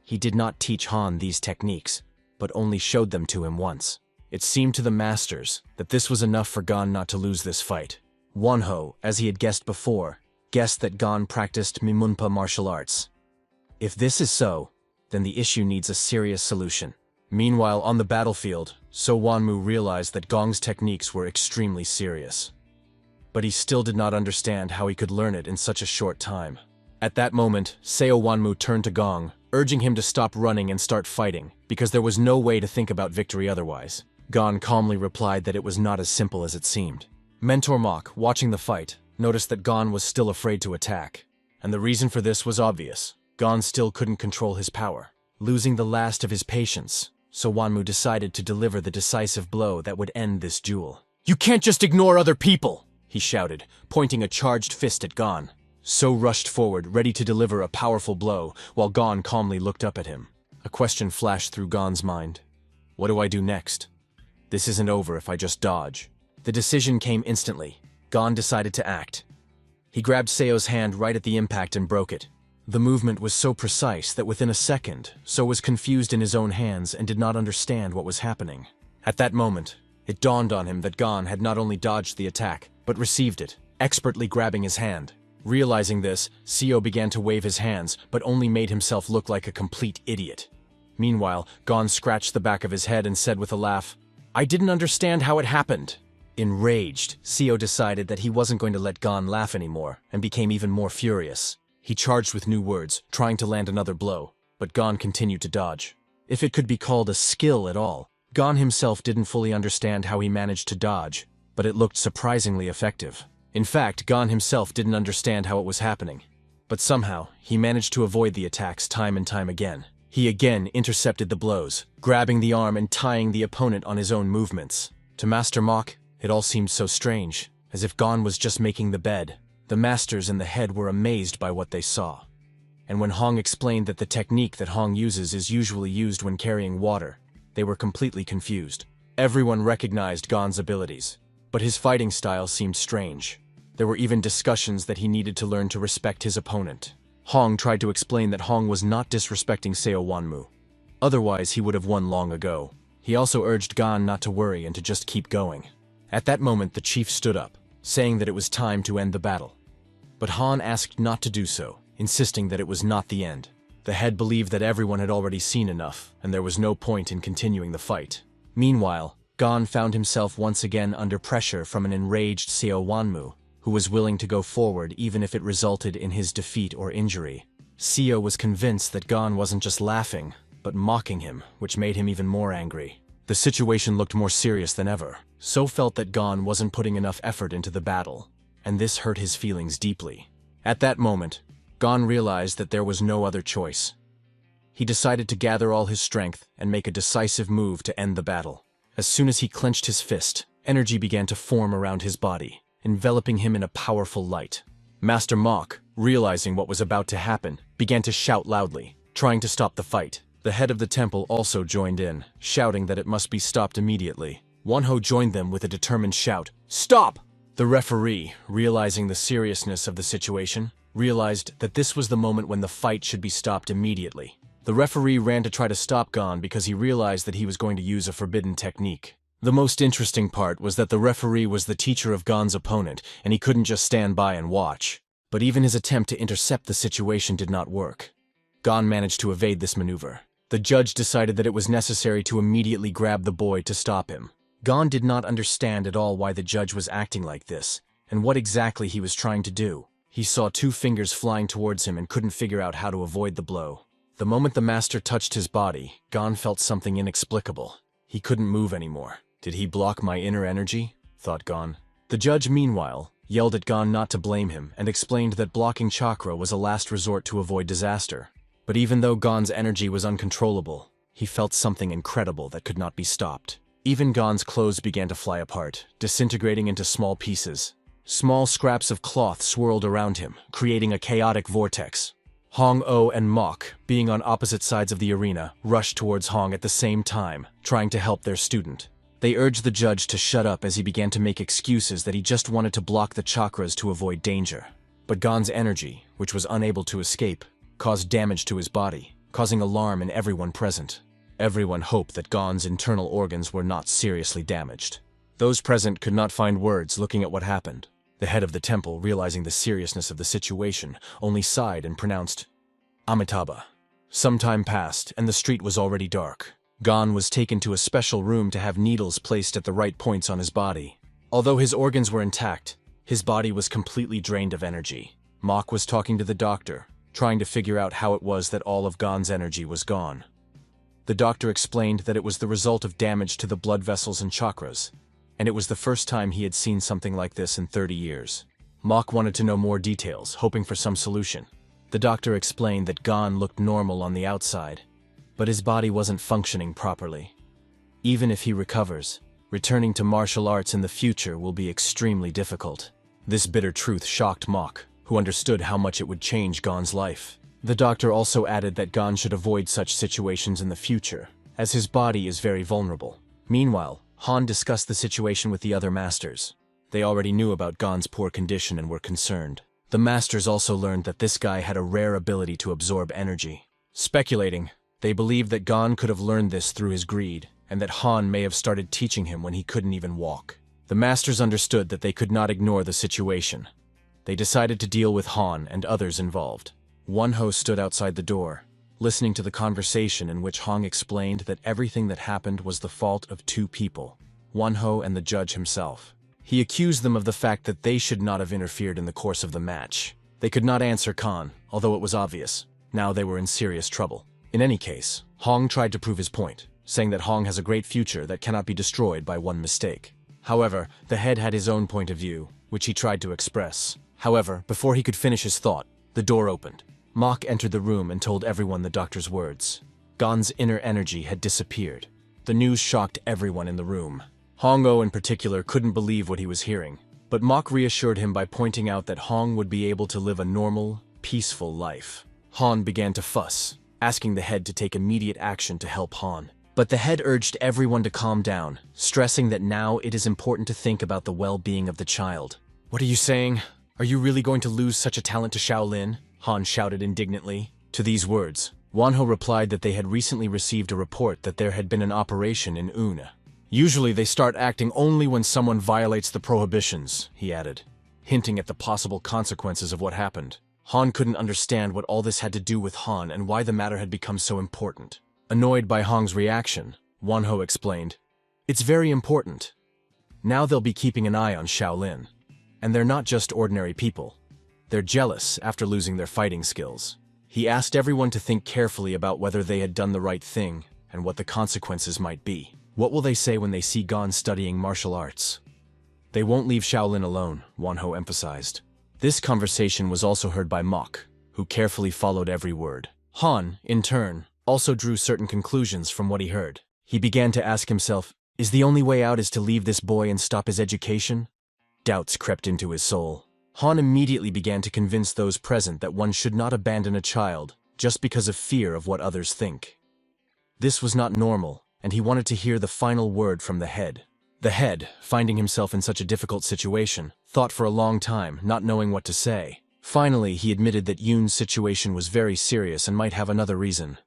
He did not teach Han these techniques. but only showed them to him once. It seemed to the masters that this was enough for Gon not to lose this fight. Wonho, as he had guessed before, guessed that Gon practiced Mimunpa martial arts. If this is so, then the issue needs a serious solution. Meanwhile, on the battlefield, So Wanmu realized that Gong's techniques were extremely serious. But he still did not understand how he could learn it in such a short time. At that moment, Seo Wanmu turned to Gong, urging him to stop running and start fighting, because there was no way to think about victory otherwise. Gon calmly replied that it was not as simple as it seemed. Mentor Mok, watching the fight, noticed that Gon was still afraid to attack. And the reason for this was obvious. Gon still couldn't control his power. Losing the last of his patience, So Wanmu decided to deliver the decisive blow that would end this duel. "You can't just ignore other people!" he shouted, pointing a charged fist at Gon. So rushed forward, ready to deliver a powerful blow, while Gon calmly looked up at him. A question flashed through Gon's mind. What do I do next? This isn't over if I just dodge. The decision came instantly. Gon decided to act. He grabbed Seo's hand right at the impact and broke it. The movement was so precise that within a second, So was confused in his own hands and did not understand what was happening. At that moment, it dawned on him that Gon had not only dodged the attack, but received it, expertly grabbing his hand. Realizing this, Seo began to wave his hands, but only made himself look like a complete idiot. Meanwhile, Gon scratched the back of his head and said with a laugh, "I didn't understand how it happened." Enraged, Seo decided that he wasn't going to let Gon laugh anymore, and became even more furious. He charged with new words, trying to land another blow, but Gon continued to dodge. If it could be called a skill at all, Gon himself didn't fully understand how he managed to dodge, but it looked surprisingly effective. In fact, Gon himself didn't understand how it was happening. But somehow, he managed to avoid the attacks time and time again. He again intercepted the blows, grabbing the arm and tying the opponent on his own movements. To Master Mok, it all seemed so strange, as if Gon was just making the bed. The masters in the head were amazed by what they saw. And when Hong explained that the technique that Hong uses is usually used when carrying water, they were completely confused. Everyone recognized Gon's abilities, but his fighting style seemed strange. There were even discussions that he needed to learn to respect his opponent. Hong tried to explain that Hong was not disrespecting Seo Wanmu. Otherwise, he would have won long ago. He also urged Gon not to worry and to just keep going. At that moment, the chief stood up, saying that it was time to end the battle. But Han asked not to do so, insisting that it was not the end. The head believed that everyone had already seen enough, and there was no point in continuing the fight. Meanwhile, Gon found himself once again under pressure from an enraged Seo Wanmu, who was willing to go forward even if it resulted in his defeat or injury. Seo was convinced that Gon wasn't just laughing, but mocking him, which made him even more angry. The situation looked more serious than ever. So felt that Gon wasn't putting enough effort into the battle, and this hurt his feelings deeply. At that moment, Gon realized that there was no other choice. He decided to gather all his strength and make a decisive move to end the battle. As soon as he clenched his fist, energy began to form around his body, enveloping him in a powerful light. Master Mok, realizing what was about to happen, began to shout loudly, trying to stop the fight. The head of the temple also joined in, shouting that it must be stopped immediately. Wonho joined them with a determined shout, "Stop!" The referee, realizing the seriousness of the situation, realized that this was the moment when the fight should be stopped immediately. The referee ran to try to stop Gon because he realized that he was going to use a forbidden technique. The most interesting part was that the referee was the teacher of Gon's opponent, and he couldn't just stand by and watch. But even his attempt to intercept the situation did not work. Gon managed to evade this maneuver. The judge decided that it was necessary to immediately grab the boy to stop him. Gon did not understand at all why the judge was acting like this, and what exactly he was trying to do. He saw two fingers flying towards him and couldn't figure out how to avoid the blow. The moment the master touched his body, Gon felt something inexplicable. He couldn't move anymore. Did he block my inner energy? Thought Gon. The judge, meanwhile, yelled at Gon not to blame him and explained that blocking chakra was a last resort to avoid disaster. But even though Gon's energy was uncontrollable, he felt something incredible that could not be stopped. Even Gon's clothes began to fly apart, disintegrating into small pieces. Small scraps of cloth swirled around him, creating a chaotic vortex. Hong Oh and Mok, being on opposite sides of the arena, rushed towards Hong at the same time, trying to help their student. They urged the judge to shut up as he began to make excuses that he just wanted to block the chakras to avoid danger. But Gon's energy, which was unable to escape, caused damage to his body, causing alarm in everyone present. Everyone hoped that Gon's internal organs were not seriously damaged. Those present could not find words looking at what happened. The head of the temple, realizing the seriousness of the situation, only sighed and pronounced, Amitabha. Some time passed, and the street was already dark. Gon was taken to a special room to have needles placed at the right points on his body. Although his organs were intact, his body was completely drained of energy. Mok was talking to the doctor, trying to figure out how it was that all of Gon's energy was gone. The doctor explained that it was the result of damage to the blood vessels and chakras, and it was the first time he had seen something like this in 30 years. Mok wanted to know more details, hoping for some solution. The doctor explained that Gon looked normal on the outside, but his body wasn't functioning properly. Even if he recovers, returning to martial arts in the future will be extremely difficult. This bitter truth shocked Mok, who understood how much it would change Gon's life. The doctor also added that Gon should avoid such situations in the future, as his body is very vulnerable. Meanwhile, Han discussed the situation with the other masters. They already knew about Gon's poor condition and were concerned. The masters also learned that this guy had a rare ability to absorb energy. Speculating, they believed that Gon could have learned this through his greed, and that Han may have started teaching him when he couldn't even walk. The masters understood that they could not ignore the situation. They decided to deal with Han and others involved. Wonho stood outside the door, listening to the conversation in which Hong explained that everything that happened was the fault of two people, Wonho and the judge himself. He accused them of the fact that they should not have interfered in the course of the match. They could not answer Khan, although it was obvious. Now they were in serious trouble. In any case, Hong tried to prove his point, saying that Hong has a great future that cannot be destroyed by one mistake. However, the head had his own point of view, which he tried to express. However, before he could finish his thought, the door opened. Mok entered the room and told everyone the doctor's words. Gon's inner energy had disappeared. The news shocked everyone in the room. Hongo in particular couldn't believe what he was hearing, but Mok reassured him by pointing out that Hong would be able to live a normal, peaceful life. Han began to fuss, asking the head to take immediate action to help Han. But the head urged everyone to calm down, stressing that now it is important to think about the well-being of the child. "What are you saying? Are you really going to lose such a talent to Shaolin?" Han shouted indignantly. To these words, Wonho replied that they had recently received a report that there had been an operation in Una. "Usually they start acting only when someone violates the prohibitions," he added, hinting at the possible consequences of what happened. Han couldn't understand what all this had to do with Han and why the matter had become so important. Annoyed by Hong's reaction, Wonho explained, "It's very important. Now they'll be keeping an eye on Shaolin. And they're not just ordinary people. They're jealous after losing their fighting skills." He asked everyone to think carefully about whether they had done the right thing and what the consequences might be. What will they say when they see Gon studying martial arts? They won't leave Shaolin alone, Wonho emphasized. This conversation was also heard by Mok, who carefully followed every word. Han, in turn, also drew certain conclusions from what he heard. He began to ask himself, is the only way out is to leave this boy and stop his education? Doubts crept into his soul. Han immediately began to convince those present that one should not abandon a child just because of fear of what others think. This was not normal, and he wanted to hear the final word from the head. The head, finding himself in such a difficult situation, thought for a long time, not knowing what to say. Finally, he admitted that Yoon's situation was very serious and might have another reason.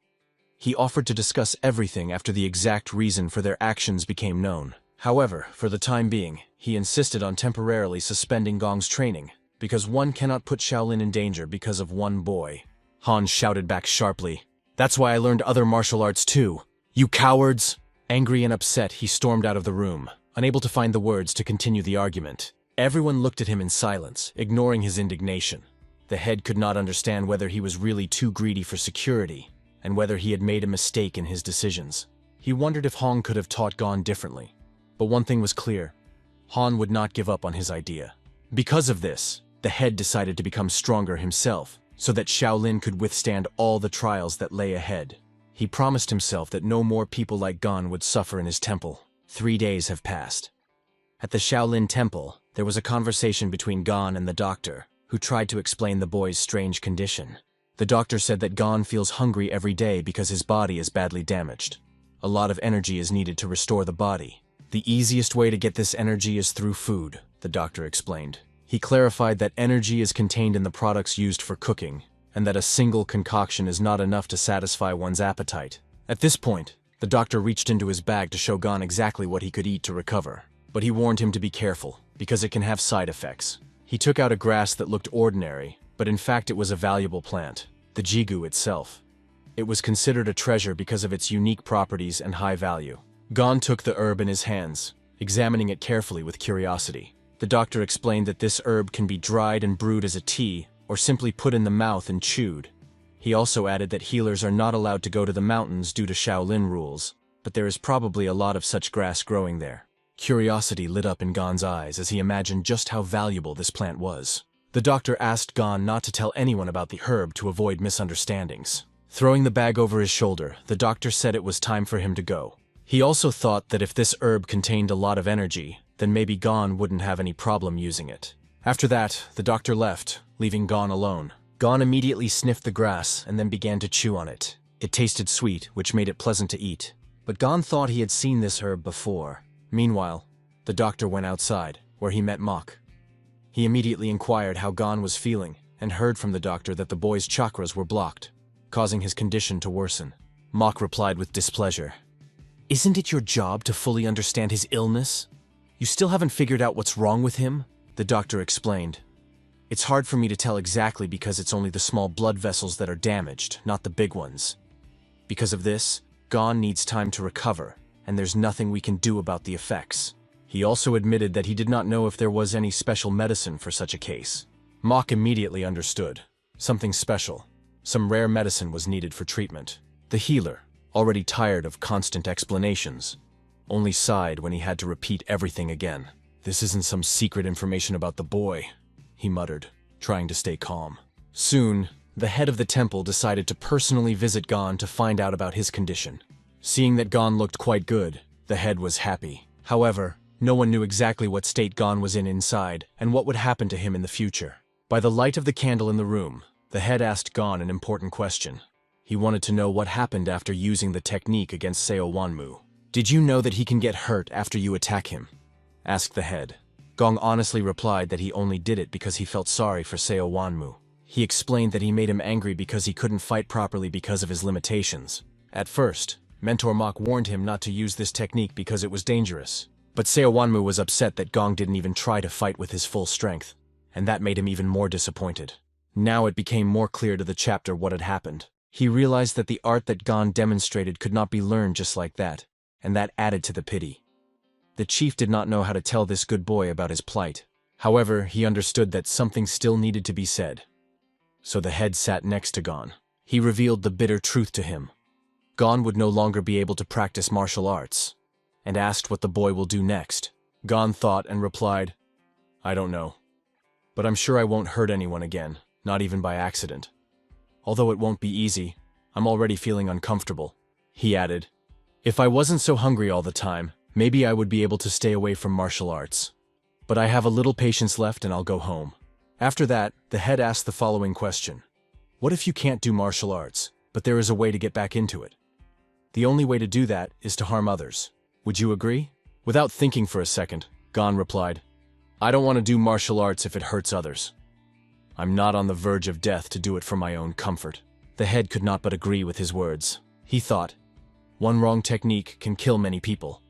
He offered to discuss everything after the exact reason for their actions became known. However, for the time being, he insisted on temporarily suspending Gong's training, because one cannot put Shaolin in danger because of one boy. Han shouted back sharply, "That's why I learned other martial arts too. You cowards!" Angry and upset, he stormed out of the room, unable to find the words to continue the argument. Everyone looked at him in silence, ignoring his indignation. The head could not understand whether he was really too greedy for security, and whether he had made a mistake in his decisions. He wondered if Hong could have taught Gon differently. But one thing was clear, Han would not give up on his idea. Because of this, the head decided to become stronger himself, so that Shaolin could withstand all the trials that lay ahead. He promised himself that no more people like Gon would suffer in his temple. 3 days have passed. At the Shaolin temple, there was a conversation between Gon and the doctor, who tried to explain the boy's strange condition. The doctor said that Gon feels hungry every day because his body is badly damaged. A lot of energy is needed to restore the body. The easiest way to get this energy is through food, the doctor explained. He clarified that energy is contained in the products used for cooking, and that a single concoction is not enough to satisfy one's appetite. At this point, The doctor reached into his bag to show Gon exactly what he could eat to recover, but he warned him to be careful, because it can have side effects. He took out a grass that looked ordinary, but in fact it was a valuable plant, the jigu itself. It was considered a treasure because of its unique properties and high value. Gon took the herb in his hands, examining it carefully with curiosity. The doctor explained that this herb can be dried and brewed as a tea, or simply put in the mouth and chewed. He also added that healers are not allowed to go to the mountains due to Shaolin rules, but there is probably a lot of such grass growing there. Curiosity lit up in Gon's eyes as he imagined just how valuable this plant was. The doctor asked Gon not to tell anyone about the herb to avoid misunderstandings. Throwing the bag over his shoulder, the doctor said it was time for him to go. He also thought that if this herb contained a lot of energy, then maybe Gon wouldn't have any problem using it. After that, the doctor left, leaving Gon alone. Gon immediately sniffed the grass and then began to chew on it. It tasted sweet, which made it pleasant to eat. But Gon thought he had seen this herb before. Meanwhile, the doctor went outside, where he met Mok. He immediately inquired how Gon was feeling, and heard from the doctor that the boy's chakras were blocked, causing his condition to worsen. Mok replied with displeasure. "Isn't it your job to fully understand his illness? You still haven't figured out what's wrong with him?" The doctor explained. "It's hard for me to tell exactly because it's only the small blood vessels that are damaged, not the big ones. Because of this, Gon needs time to recover, and there's nothing we can do about the effects." He also admitted that he did not know if there was any special medicine for such a case. Mok immediately understood. Something special. Some rare medicine was needed for treatment. The healer, already tired of constant explanations, only sighed when he had to repeat everything again. "This isn't some secret information about the boy," he muttered, trying to stay calm. Soon, the head of the temple decided to personally visit Gon to find out about his condition. Seeing that Gon looked quite good, the head was happy. However, no one knew exactly what state Gon was in inside and what would happen to him in the future. By the light of the candle in the room, the head asked Gon an important question. He wanted to know what happened after using the technique against Seo Wanmu. "Did you know that he can get hurt after you attack him?" asked the head. Gong honestly replied that he only did it because he felt sorry for Seo Wanmu. He explained that he made him angry because he couldn't fight properly because of his limitations. At first, Mentor Mok warned him not to use this technique because it was dangerous. But Seo Wanmu was upset that Gong didn't even try to fight with his full strength, and that made him even more disappointed. Now it became more clear to the chapter what had happened. He realized that the art that Gon demonstrated could not be learned just like that, and that added to the pity. The chief did not know how to tell this good boy about his plight. However, he understood that something still needed to be said. So the head sat next to Gon. He revealed the bitter truth to him. Gon would no longer be able to practice martial arts, and asked what the boy will do next. Gon thought and replied, "I don't know. But I'm sure I won't hurt anyone again, not even by accident. Although it won't be easy, I'm already feeling uncomfortable." He added, "If I wasn't so hungry all the time, maybe I would be able to stay away from martial arts. But I have a little patience left and I'll go home." After that, the head asked the following question. "What if you can't do martial arts, but there is a way to get back into it? The only way to do that is to harm others. Would you agree?" Without thinking for a second, Gon replied, "I don't want to do martial arts if it hurts others. I'm not on the verge of death to do it for my own comfort." The head could not but agree with his words. He thought, one wrong technique can kill many people.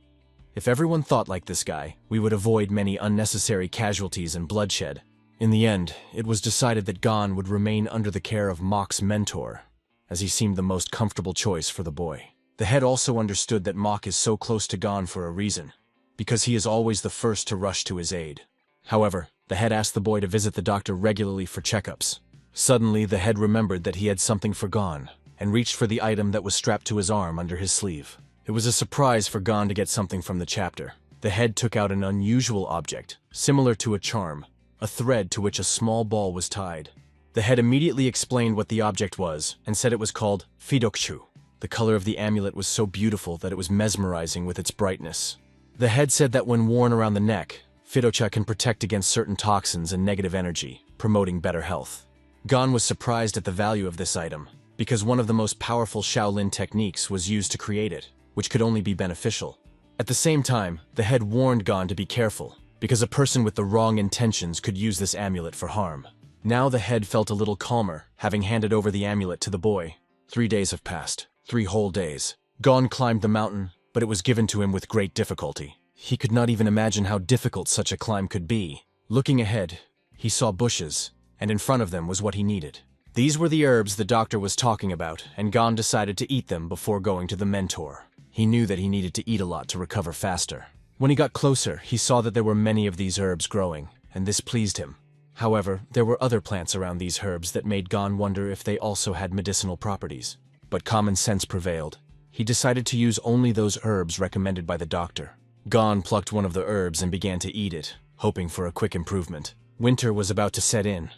If everyone thought like this guy, we would avoid many unnecessary casualties and bloodshed. In the end, it was decided that Gon would remain under the care of Mok's mentor, as he seemed the most comfortable choice for the boy. The head also understood that Mok is so close to Gon for a reason, because he is always the first to rush to his aid. However, the head asked the boy to visit the doctor regularly for checkups. Suddenly, the head remembered that he had something for Gon, and reached for the item that was strapped to his arm under his sleeve. It was a surprise for Gon to get something from the chapter. The head took out an unusual object, similar to a charm, a thread to which a small ball was tied. The head immediately explained what the object was, and said it was called Fidokshu. The color of the amulet was so beautiful that it was mesmerizing with its brightness. The head said that when worn around the neck, Fidocha can protect against certain toxins and negative energy, promoting better health. Gon was surprised at the value of this item, because one of the most powerful Shaolin techniques was used to create it, which could only be beneficial. At the same time, the head warned Gon to be careful, because a person with the wrong intentions could use this amulet for harm. Now the head felt a little calmer, having handed over the amulet to the boy. 3 days have passed. 3 whole days. Gon climbed the mountain, but it was given to him with great difficulty. He could not even imagine how difficult such a climb could be. Looking ahead, he saw bushes, and in front of them was what he needed. These were the herbs the doctor was talking about, and Gon decided to eat them before going to the mentor. He knew that he needed to eat a lot to recover faster. When he got closer, he saw that there were many of these herbs growing, and this pleased him. However, there were other plants around these herbs that made Gon wonder if they also had medicinal properties. But common sense prevailed. He decided to use only those herbs recommended by the doctor. Gon plucked one of the herbs and began to eat it, hoping for a quick improvement. Winter was about to set in,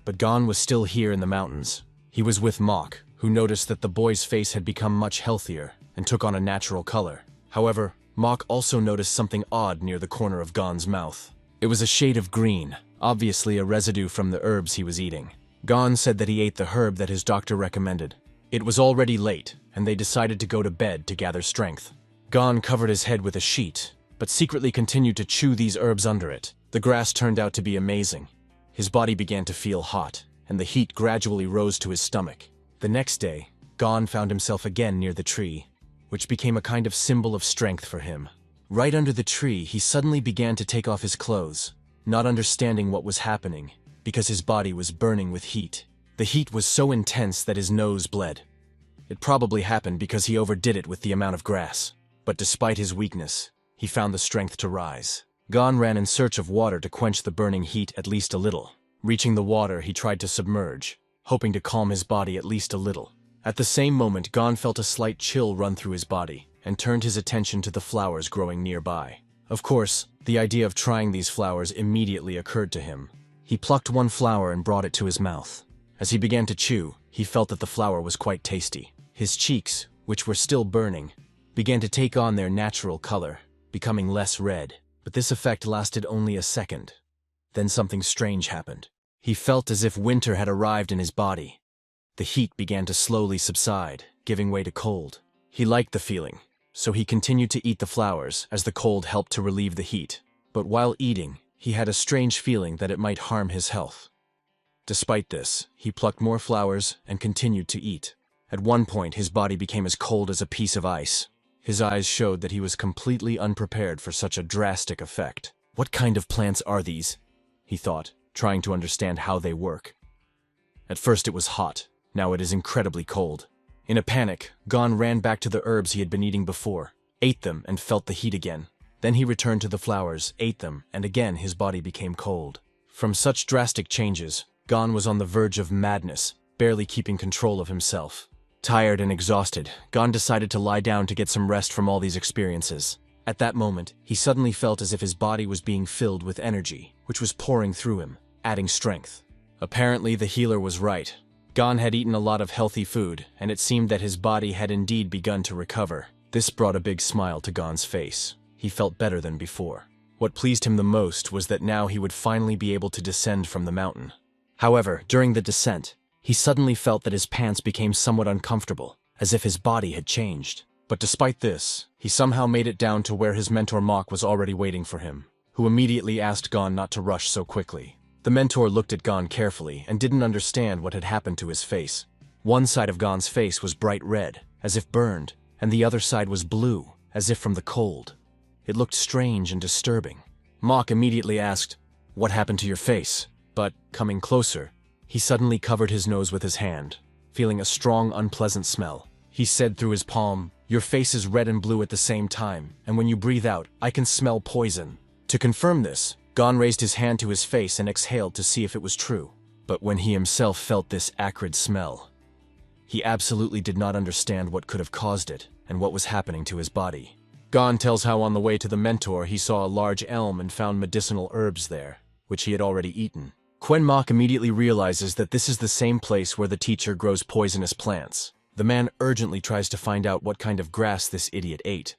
but Gon was still here in the mountains. He was with Mok, who noticed that the boy's face had become much healthier and took on a natural color. However, Mok also noticed something odd near the corner of Gon's mouth. It was a shade of green, obviously a residue from the herbs he was eating. Gon said that he ate the herb that his doctor recommended. It was already late, and they decided to go to bed to gather strength. Gon covered his head with a sheet, but secretly continued to chew these herbs under it. The grass turned out to be amazing. His body began to feel hot, and the heat gradually rose to his stomach. The next day, Gon found himself again near the tree, which became a kind of symbol of strength for him. Right under the tree, he suddenly began to take off his clothes, not understanding what was happening, because his body was burning with heat. The heat was so intense that his nose bled. It probably happened because he overdid it with the amount of grass. But despite his weakness, he found the strength to rise. Gon ran in search of water to quench the burning heat at least a little. Reaching the water, he tried to submerge, hoping to calm his body at least a little. At the same moment, Gon felt a slight chill run through his body and turned his attention to the flowers growing nearby. Of course, the idea of trying these flowers immediately occurred to him. He plucked one flower and brought it to his mouth. As he began to chew, he felt that the flower was quite tasty. His cheeks, which were still burning, began to take on their natural color, becoming less red. But this effect lasted only a second. Then something strange happened. He felt as if winter had arrived in his body. The heat began to slowly subside, giving way to cold. He liked the feeling, so he continued to eat the flowers as the cold helped to relieve the heat. But while eating, he had a strange feeling that it might harm his health. Despite this, he plucked more flowers and continued to eat. At one point, his body became as cold as a piece of ice. His eyes showed that he was completely unprepared for such a drastic effect. What kind of plants are these? He thought, trying to understand how they work. At first it was hot, now it is incredibly cold. In a panic, Gon ran back to the herbs he had been eating before, ate them and felt the heat again. Then he returned to the flowers, ate them, and again his body became cold. From such drastic changes, Gon was on the verge of madness, barely keeping control of himself. Tired and exhausted, Gon decided to lie down to get some rest from all these experiences. At that moment, he suddenly felt as if his body was being filled with energy, which was pouring through him, adding strength. Apparently, the healer was right. Gon had eaten a lot of healthy food, and it seemed that his body had indeed begun to recover. This brought a big smile to Gon's face. He felt better than before. What pleased him the most was that now he would finally be able to descend from the mountain. However, during the descent, he suddenly felt that his pants became somewhat uncomfortable, as if his body had changed. But despite this, he somehow made it down to where his mentor Mok was already waiting for him, who immediately asked Gon not to rush so quickly. The mentor looked at Gon carefully and didn't understand what had happened to his face. One side of Gon's face was bright red, as if burned, and the other side was blue, as if from the cold. It looked strange and disturbing. Mok immediately asked, "What happened to your face?" But, coming closer, he suddenly covered his nose with his hand, feeling a strong, unpleasant smell. He said through his palm, "Your face is red and blue at the same time, and when you breathe out, I can smell poison." To confirm this, Gon raised his hand to his face and exhaled to see if it was true. But when he himself felt this acrid smell, he absolutely did not understand what could have caused it and what was happening to his body. Gon tells how on the way to the mentor he saw a large elm and found medicinal herbs there, which he had already eaten. Quen Mok immediately realizes that this is the same place where the teacher grows poisonous plants. The man urgently tries to find out what kind of grass this idiot ate.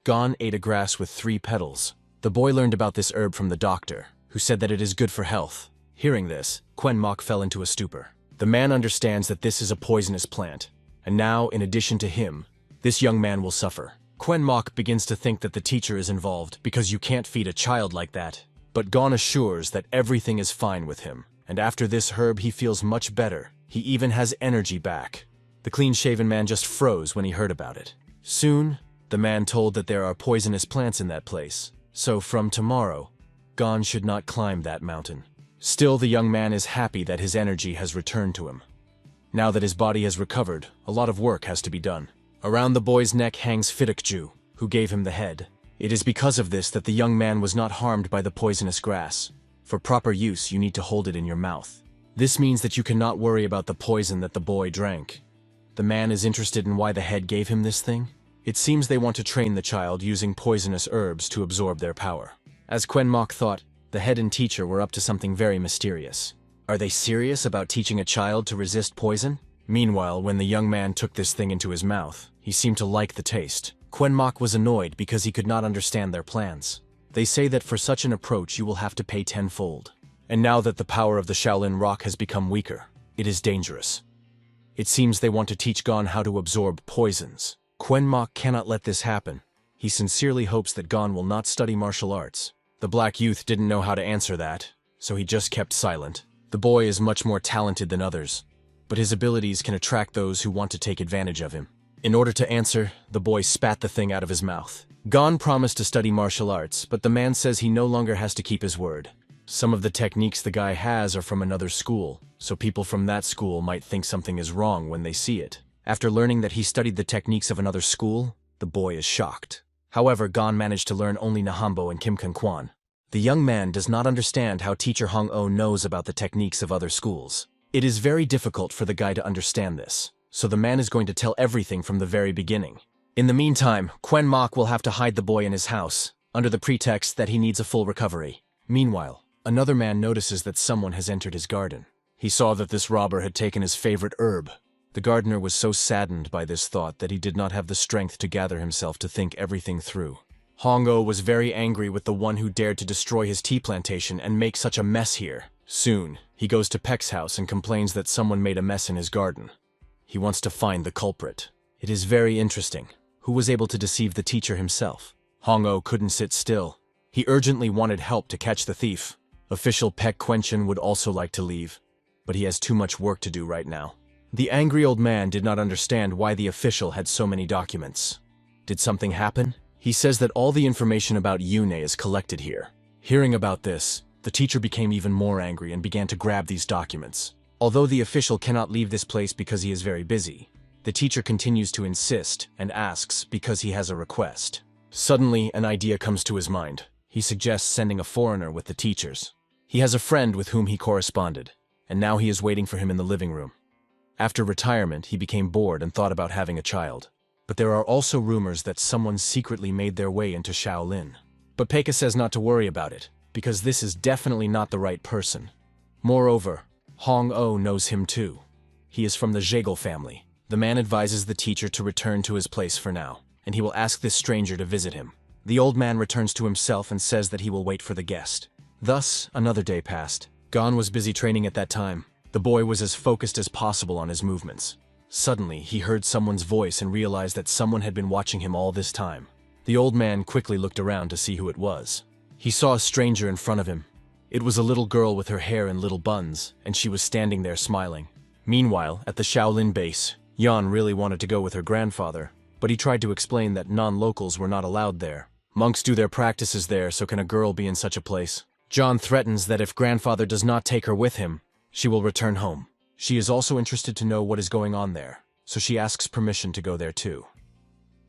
Gon ate a grass with 3 petals. The boy learned about this herb from the doctor, who said that it is good for health. Hearing this, Quen Mok fell into a stupor. The man understands that this is a poisonous plant, and now, in addition to him, this young man will suffer. Quen Mok begins to think that the teacher is involved because you can't feed a child like that. But Gon assures that everything is fine with him, and after this herb he feels much better. He even has energy back. The clean-shaven man just froze when he heard about it. Soon, the man told that there are poisonous plants in that place, so from tomorrow, Gon should not climb that mountain. Still, the young man is happy that his energy has returned to him. Now that his body has recovered, a lot of work has to be done. Around the boy's neck hangs Fitukju, who gave him the head. It is because of this that the young man was not harmed by the poisonous grass. For proper use, you need to hold it in your mouth. This means that you cannot worry about the poison that the boy drank. The man is interested in why the head gave him this thing. It seems they want to train the child using poisonous herbs to absorb their power. As Quenmock thought, the head and teacher were up to something very mysterious. Are they serious about teaching a child to resist poison? Meanwhile, when the young man took this thing into his mouth, he seemed to like the taste. Quenmock was annoyed because he could not understand their plans. They say that for such an approach you will have to pay tenfold. And now that the power of the Shaolin Rock has become weaker, it is dangerous. It seems they want to teach Gon how to absorb poisons. Quenmock cannot let this happen. He sincerely hopes that Gon will not study martial arts. The black youth didn't know how to answer that, so he just kept silent. The boy is much more talented than others, but his abilities can attract those who want to take advantage of him. In order to answer, the boy spat the thing out of his mouth. Gon promised to study martial arts, but the man says he no longer has to keep his word. Some of the techniques the guy has are from another school, so people from that school might think something is wrong when they see it. After learning that he studied the techniques of another school, the boy is shocked. However, Gon managed to learn only Nahambo and Kim Kun Kwan. The young man does not understand how teacher Hong-Oh knows about the techniques of other schools. It is very difficult for the guy to understand this, so the man is going to tell everything from the very beginning. In the meantime, Quenmock will have to hide the boy in his house, under the pretext that he needs a full recovery. Meanwhile, another man notices that someone has entered his garden. He saw that this robber had taken his favorite herb. The gardener was so saddened by this thought that he did not have the strength to gather himself to think everything through. Hong-Oh was very angry with the one who dared to destroy his tea plantation and make such a mess here. Soon, he goes to Peck's house and complains that someone made a mess in his garden. He wants to find the culprit. It is very interesting. Who was able to deceive the teacher himself? Hong-Oh couldn't sit still. He urgently wanted help to catch the thief. Official Peck Quenchen would also like to leave, but he has too much work to do right now. The angry old man did not understand why the official had so many documents. Did something happen? He says that all the information about Yune is collected here. Hearing about this, the teacher became even more angry and began to grab these documents. Although the official cannot leave this place because he is very busy, the teacher continues to insist and asks because he has a request. Suddenly, an idea comes to his mind. He suggests sending a foreigner with the teachers. He has a friend with whom he corresponded, and now he is waiting for him in the living room. After retirement, he became bored and thought about having a child. But there are also rumors that someone secretly made their way into Shaolin. But Pekka says not to worry about it, because this is definitely not the right person. Moreover, Hong-Oh knows him too. He is from the Jaegel family. The man advises the teacher to return to his place for now, and he will ask this stranger to visit him. The old man returns to himself and says that he will wait for the guest. Thus, another day passed. Gon was busy training at that time. The boy was as focused as possible on his movements. Suddenly, he heard someone's voice and realized that someone had been watching him all this time. The old man quickly looked around to see who it was. He saw a stranger in front of him. It was a little girl with her hair in little buns, and she was standing there smiling. Meanwhile, at the Shaolin base, Yan really wanted to go with her grandfather, but he tried to explain that non-locals were not allowed there. Monks do their practices there, so can a girl be in such a place? John threatens that if grandfather does not take her with him, she will return home. She is also interested to know what is going on there, so she asks permission to go there too.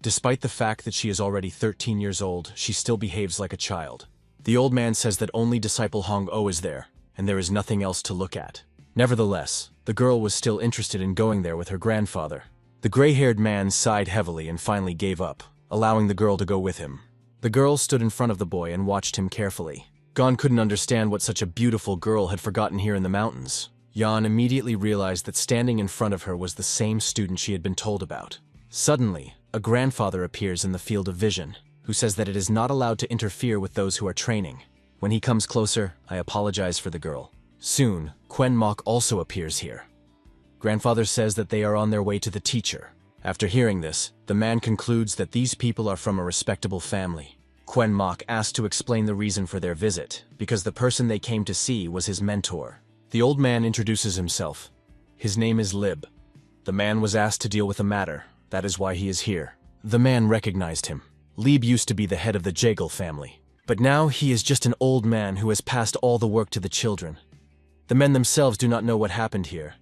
Despite the fact that she is already 13 years old, she still behaves like a child. The old man says that only disciple Hong-Oh is there, and there is nothing else to look at. Nevertheless, the girl was still interested in going there with her grandfather. The gray-haired man sighed heavily and finally gave up, allowing the girl to go with him. The girl stood in front of the boy and watched him carefully. Gon couldn't understand what such a beautiful girl had forgotten here in the mountains. Yan immediately realized that standing in front of her was the same student she had been told about. Suddenly, a grandfather appears in the field of vision, who says that it is not allowed to interfere with those who are training. When he comes closer, I apologize for the girl. Soon, Quenmock also appears here. Grandfather says that they are on their way to the teacher. After hearing this, the man concludes that these people are from a respectable family. Quenmock asked to explain the reason for their visit, because the person they came to see was his mentor. The old man introduces himself. His name is Lib. The man was asked to deal with a matter. That is why he is here. The man recognized him. Lieb used to be the head of the Jaegel family, but now he is just an old man who has passed all the work to the children. The men themselves do not know what happened here,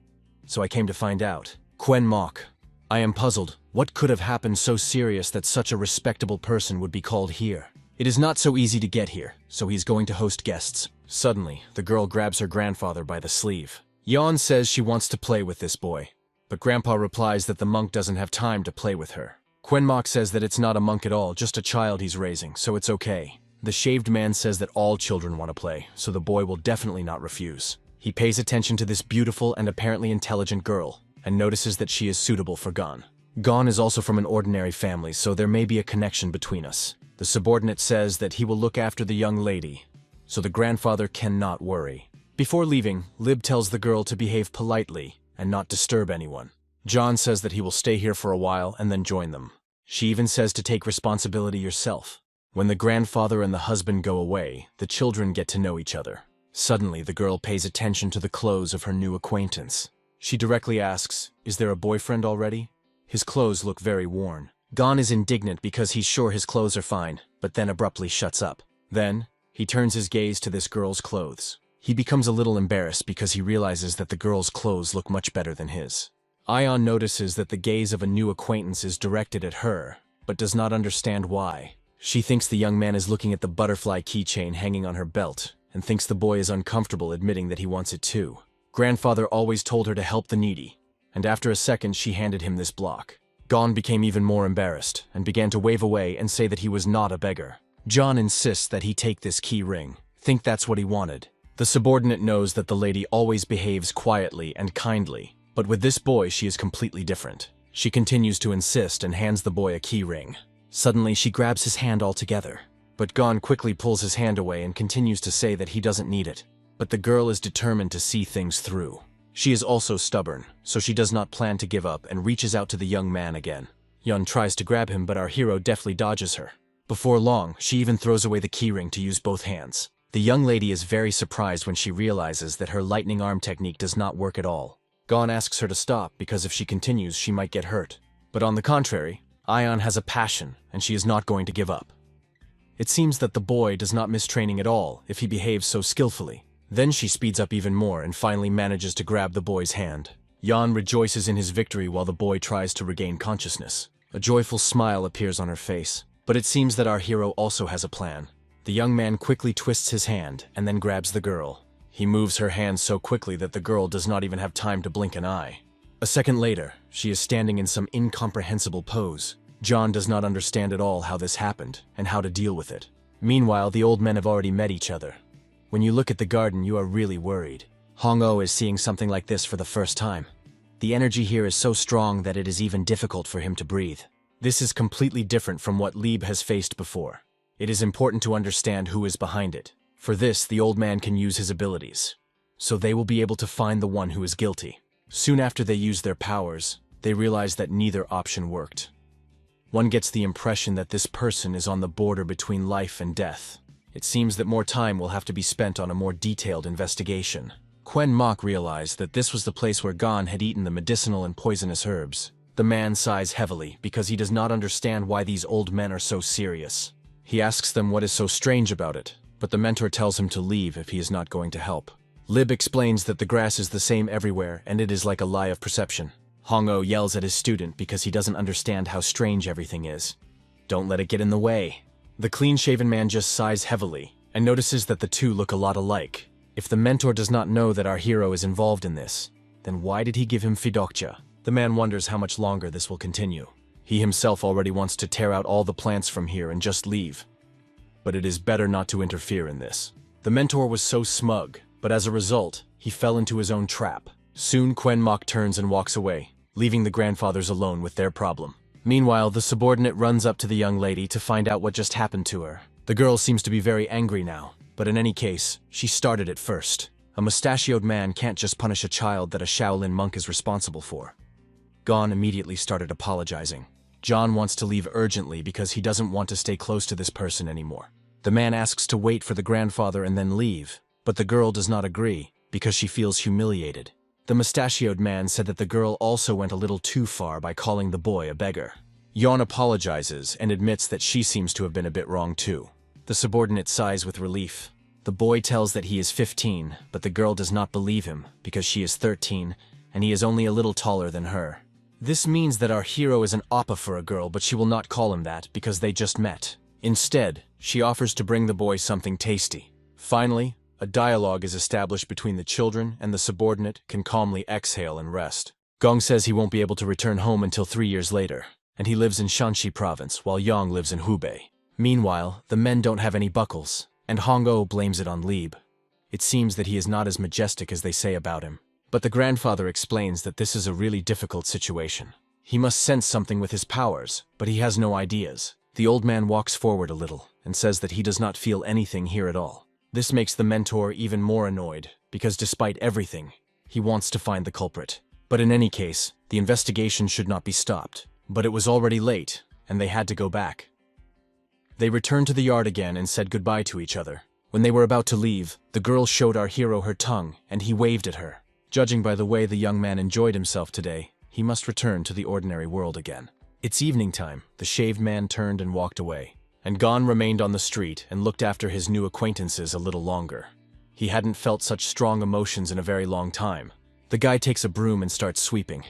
so I came to find out. Quen Mok. I am puzzled. What could have happened so serious that such a respectable person would be called here? It is not so easy to get here, so he's going to host guests. Suddenly, the girl grabs her grandfather by the sleeve. Yeon says she wants to play with this boy, but Grandpa replies that the monk doesn't have time to play with her. Quen Mok says that it's not a monk at all, just a child he's raising, so it's okay. The shaved man says that all children want to play, so the boy will definitely not refuse. He pays attention to this beautiful and apparently intelligent girl, and notices that she is suitable for Gon. Gon is also from an ordinary family, so there may be a connection between us. The subordinate says that he will look after the young lady, so the grandfather cannot worry. Before leaving, Lib tells the girl to behave politely and not disturb anyone. John says that he will stay here for a while and then join them. She even says to take responsibility yourself. When the grandfather and the husband go away, the children get to know each other. Suddenly, the girl pays attention to the clothes of her new acquaintance. She directly asks, "Is there a boyfriend already?" His clothes look very worn. Gon is indignant because he's sure his clothes are fine, but then abruptly shuts up. Then, he turns his gaze to this girl's clothes. He becomes a little embarrassed because he realizes that the girl's clothes look much better than his. Ion notices that the gaze of a new acquaintance is directed at her, but does not understand why. She thinks the young man is looking at the butterfly keychain hanging on her belt, and thinks the boy is uncomfortable admitting that he wants it too. Grandfather always told her to help the needy, and after a second she handed him this block. Gon became even more embarrassed, and began to wave away and say that he was not a beggar. John insists that he take this key ring, think that's what he wanted. The subordinate knows that the lady always behaves quietly and kindly, but with this boy she is completely different. She continues to insist and hands the boy a key ring. Suddenly she grabs his hand altogether, but Gon quickly pulls his hand away and continues to say that he doesn't need it. But the girl is determined to see things through. She is also stubborn, so she does not plan to give up and reaches out to the young man again. Yun tries to grab him, but our hero deftly dodges her. Before long, she even throws away the keyring to use both hands. The young lady is very surprised when she realizes that her lightning arm technique does not work at all. Gon asks her to stop because if she continues, she might get hurt. But on the contrary, Ion has a passion, and she is not going to give up. It seems that the boy does not miss training at all if he behaves so skillfully. Then she speeds up even more and finally manages to grab the boy's hand. Jan rejoices in his victory while the boy tries to regain consciousness. A joyful smile appears on her face, but it seems that our hero also has a plan. The young man quickly twists his hand and then grabs the girl. He moves her hand so quickly that the girl does not even have time to blink an eye. A second later, she is standing in some incomprehensible pose. John does not understand at all how this happened and how to deal with it. Meanwhile, the old men have already met each other. When you look at the garden, you are really worried. Hong-Oh is seeing something like this for the first time. The energy here is so strong that it is even difficult for him to breathe. This is completely different from what Lieb has faced before. It is important to understand who is behind it. For this, the old man can use his abilities, so they will be able to find the one who is guilty. Soon after they use their powers, they realize that neither option worked. One gets the impression that this person is on the border between life and death. It seems that more time will have to be spent on a more detailed investigation. Quen Mok realized that this was the place where Gon had eaten the medicinal and poisonous herbs. The man sighs heavily because he does not understand why these old men are so serious. He asks them what is so strange about it, but the mentor tells him to leave if he is not going to help. Lib explains that the grass is the same everywhere and it is like a lie of perception. Hong-Oh yells at his student because he doesn't understand how strange everything is. Don't let it get in the way. The clean-shaven man just sighs heavily and notices that the two look a lot alike. If the mentor does not know that our hero is involved in this, then why did he give him Fidokcha? The man wonders how much longer this will continue. He himself already wants to tear out all the plants from here and just leave. But it is better not to interfere in this. The mentor was so smug, but as a result, he fell into his own trap. Soon Quen Mok turns and walks away, leaving the grandfathers alone with their problem. Meanwhile, the subordinate runs up to the young lady to find out what just happened to her. The girl seems to be very angry now, but in any case, she started it first. A mustachioed man can't just punish a child that a Shaolin monk is responsible for. Gon immediately started apologizing. John wants to leave urgently because he doesn't want to stay close to this person anymore. The man asks to wait for the grandfather and then leave, but the girl does not agree because she feels humiliated. The mustachioed man said that the girl also went a little too far by calling the boy a beggar. Yon apologizes and admits that she seems to have been a bit wrong too. The subordinate sighs with relief. The boy tells that he is 15, but the girl does not believe him because she is 13 and he is only a little taller than her. This means that our hero is an oppa for a girl, but she will not call him that because they just met. Instead, she offers to bring the boy something tasty. Finally, a dialogue is established between the children, and the subordinate can calmly exhale and rest. Gong says he won't be able to return home until 3 years later, and he lives in Shanxi province while Yang lives in Hubei. Meanwhile, the men don't have any buckles, and Hong-O blames it on Lieb. It seems that he is not as majestic as they say about him. But the grandfather explains that this is a really difficult situation. He must sense something with his powers, but he has no ideas. The old man walks forward a little and says that he does not feel anything here at all. This makes the mentor even more annoyed, because despite everything, he wants to find the culprit. But in any case, the investigation should not be stopped. But it was already late, and they had to go back. They returned to the yard again and said goodbye to each other. When they were about to leave, the girl showed our hero her tongue, and he waved at her. Judging by the way the young man enjoyed himself today, he must return to the ordinary world again. It's evening time. The shaved man turned and walked away. And Gon remained on the street and looked after his new acquaintances a little longer. He hadn't felt such strong emotions in a very long time. The guy takes a broom and starts sweeping.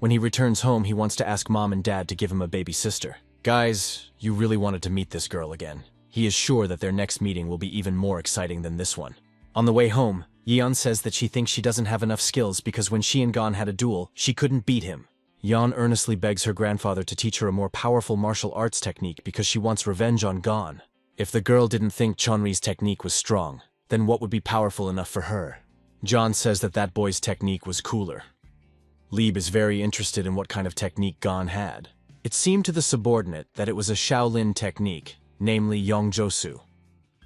When he returns home, he wants to ask Mom and Dad to give him a baby sister. Guys, you really wanted to meet this girl again. He is sure that their next meeting will be even more exciting than this one. On the way home, Yeon says that she thinks she doesn't have enough skills because when she and Gon had a duel, she couldn't beat him. Yeon earnestly begs her grandfather to teach her a more powerful martial arts technique because she wants revenge on Gon. If the girl didn't think Chonri's technique was strong, then what would be powerful enough for her? John says that that boy's technique was cooler. Lieb is very interested in what kind of technique Gon had. It seemed to the subordinate that it was a Shaolin technique, namely Yongjutsu.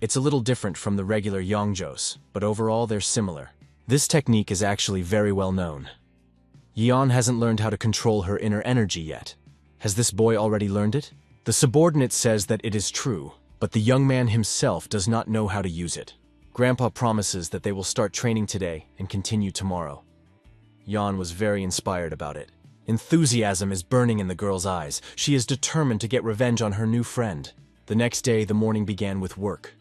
It's a little different from the regular Yongjos, but overall they're similar. This technique is actually very well known. Yeon hasn't learned how to control her inner energy yet. Has this boy already learned it? The subordinate says that it is true, but the young man himself does not know how to use it. Grandpa promises that they will start training today and continue tomorrow. Yeon was very inspired about it. Enthusiasm is burning in the girl's eyes. She is determined to get revenge on her new friend. The next day, the morning began with work.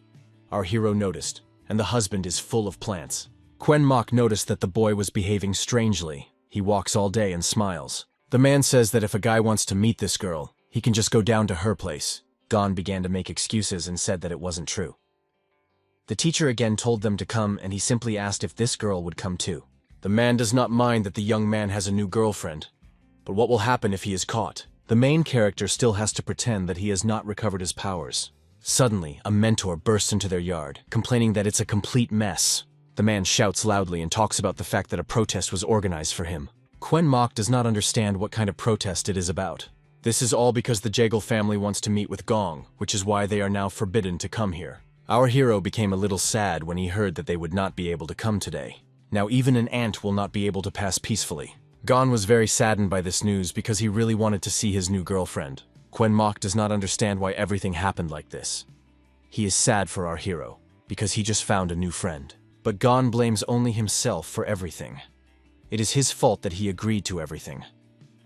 Our hero noticed, and the husband is full of plants. Quen Mok noticed that the boy was behaving strangely. He walks all day and smiles. The man says that if a guy wants to meet this girl, he can just go down to her place. Gon began to make excuses and said that it wasn't true. The teacher again told them to come, and he simply asked if this girl would come too. The man does not mind that the young man has a new girlfriend. But what will happen if he is caught? The main character still has to pretend that he has not recovered his powers. Suddenly, a mentor bursts into their yard, complaining that it's a complete mess. The man shouts loudly and talks about the fact that a protest was organized for him. Quen Mok does not understand what kind of protest it is about. This is all because the Jaegel family wants to meet with Gong, which is why they are now forbidden to come here. Our hero became a little sad when he heard that they would not be able to come today. Now even an ant will not be able to pass peacefully. Gon was very saddened by this news because he really wanted to see his new girlfriend. Quen Mok does not understand why everything happened like this. He is sad for our hero, because he just found a new friend. But Gon blames only himself for everything. It is his fault that he agreed to everything,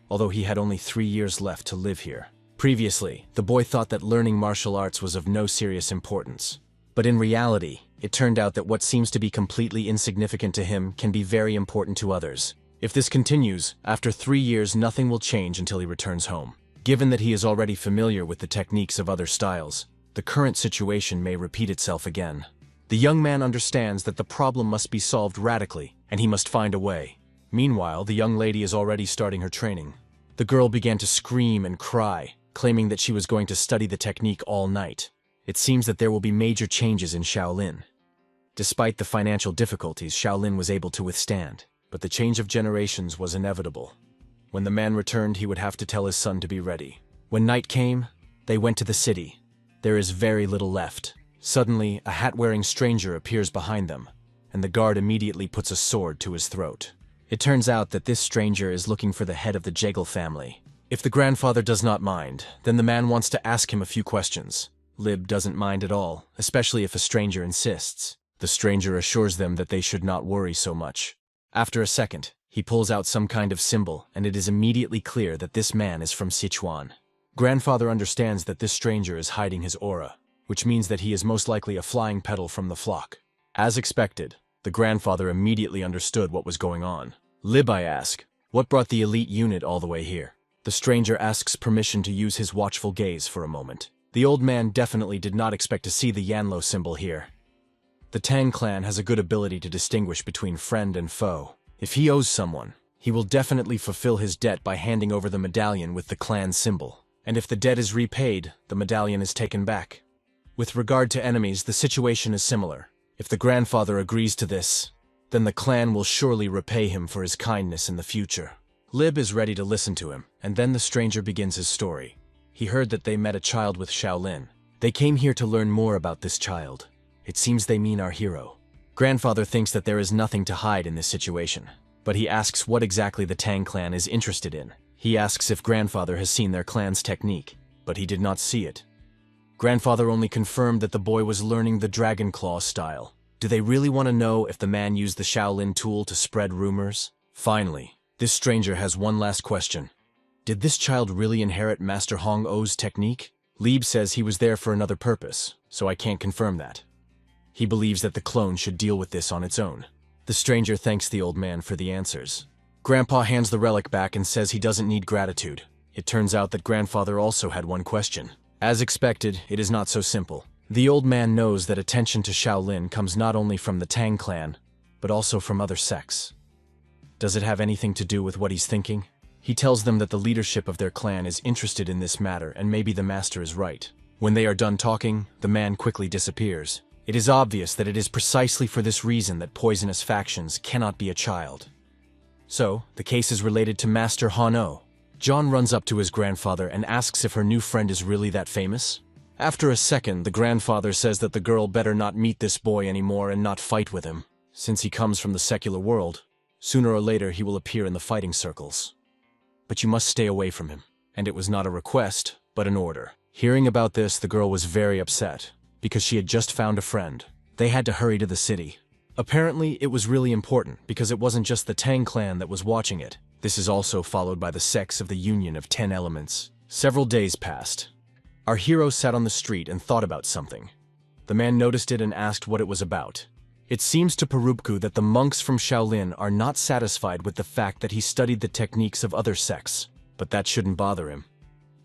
although he had only 3 years left to live here. Previously, the boy thought that learning martial arts was of no serious importance. But in reality, it turned out that what seems to be completely insignificant to him can be very important to others. If this continues, after 3 years nothing will change until he returns home. Given that he is already familiar with the techniques of other styles, the current situation may repeat itself again. The young man understands that the problem must be solved radically, and he must find a way. Meanwhile, the young lady is already starting her training. The girl began to scream and cry, claiming that she was going to study the technique all night. It seems that there will be major changes in Shaolin. Despite the financial difficulties, Shaolin was able to withstand, but the change of generations was inevitable. When the man returned, he would have to tell his son to be ready. When night came, they went to the city. There is very little left. Suddenly, a hat-wearing stranger appears behind them, and the guard immediately puts a sword to his throat. It turns out that this stranger is looking for the head of the Jaegel family. If the grandfather does not mind, then the man wants to ask him a few questions. Lib doesn't mind at all, especially if a stranger insists. The stranger assures them that they should not worry so much. After a second, he pulls out some kind of symbol, and it is immediately clear that this man is from Sichuan. Grandfather understands that this stranger is hiding his aura, which means that he is most likely a flying petal from the flock. As expected, the grandfather immediately understood what was going on. Lib, I ask, what brought the elite unit all the way here? The stranger asks permission to use his watchful gaze for a moment. The old man definitely did not expect to see the Yahello symbol here. The Tang clan has a good ability to distinguish between friend and foe. If he owes someone, he will definitely fulfill his debt by handing over the medallion with the clan symbol. And if the debt is repaid, the medallion is taken back. With regard to enemies, the situation is similar. If the grandfather agrees to this, then the clan will surely repay him for his kindness in the future. Lib is ready to listen to him, and then the stranger begins his story. He heard that they met a child with Shaolin. They came here to learn more about this child. It seems they mean our hero. Grandfather thinks that there is nothing to hide in this situation, but he asks what exactly the Tang clan is interested in. He asks if grandfather has seen their clan's technique, but he did not see it. Grandfather only confirmed that the boy was learning the Dragon Claw style. Do they really want to know if the man used the Shaolin tool to spread rumors? Finally, this stranger has one last question. Did this child really inherit Master Hong O's technique? Lieb says he was there for another purpose, so I can't confirm that. He believes that the clone should deal with this on its own. The stranger thanks the old man for the answers. Grandpa hands the relic back and says he doesn't need gratitude. It turns out that grandfather also had one question. As expected, it is not so simple. The old man knows that attention to Shaolin comes not only from the Tang clan, but also from other sects. Does it have anything to do with what he's thinking? He tells them that the leadership of their clan is interested in this matter and maybe the master is right. When they are done talking, the man quickly disappears. It is obvious that it is precisely for this reason that poisonous factions cannot be a child. So, the case is related to Master Hong O. John runs up to his grandfather and asks if her new friend is really that famous. After a second, the grandfather says that the girl better not meet this boy anymore and not fight with him. Since he comes from the secular world, sooner or later he will appear in the fighting circles. But you must stay away from him. And it was not a request, but an order. Hearing about this, the girl was very upset, because she had just found a friend. They had to hurry to the city. Apparently, it was really important, because it wasn't just the Tang clan that was watching it. This is also followed by the sects of the Union of 10 Elements. Several days passed. Our hero sat on the street and thought about something. The man noticed it and asked what it was about. It seems to Parubku that the monks from Shaolin are not satisfied with the fact that he studied the techniques of other sects, but that shouldn't bother him.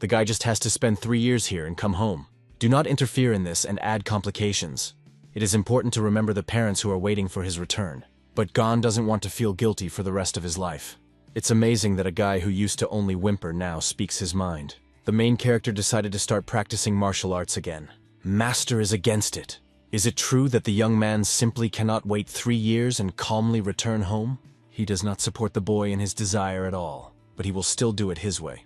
The guy just has to spend 3 years here and come home. Do not interfere in this and add complications. It is important to remember the parents who are waiting for his return. But Gon doesn't want to feel guilty for the rest of his life. It's amazing that a guy who used to only whimper now speaks his mind. The main character decided to start practicing martial arts again. Master is against it. Is it true that the young man simply cannot wait 3 years and calmly return home? He does not support the boy in his desire at all, but he will still do it his way.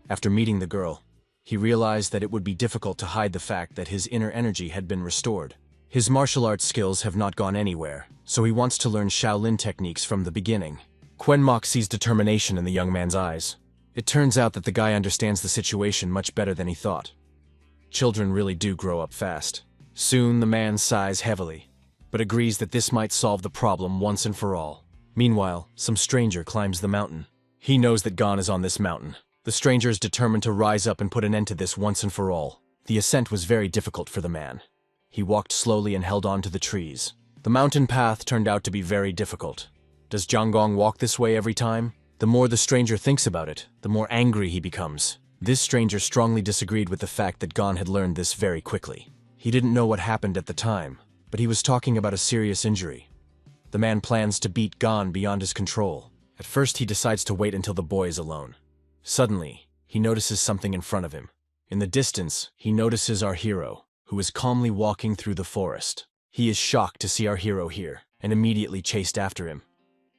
After meeting the girl, he realized that it would be difficult to hide the fact that his inner energy had been restored. His martial arts skills have not gone anywhere, so he wants to learn Shaolin techniques from the beginning. Quen Mok sees determination in the young man's eyes. It turns out that the guy understands the situation much better than he thought. Children really do grow up fast. Soon the man sighs heavily, but agrees that this might solve the problem once and for all. Meanwhile, some stranger climbs the mountain. He knows that Gon is on this mountain. The stranger is determined to rise up and put an end to this once and for all. The ascent was very difficult for the man. He walked slowly and held on to the trees. The mountain path turned out to be very difficult. Does Jiang Gong walk this way every time? The more the stranger thinks about it, the more angry he becomes. This stranger strongly disagreed with the fact that Gon had learned this very quickly. He didn't know what happened at the time, but he was talking about a serious injury. The man plans to beat Gon beyond his control. At first he decides to wait until the boy is alone. Suddenly, he notices something in front of him. In the distance, he notices our hero, who is calmly walking through the forest. He is shocked to see our hero here, and immediately chased after him.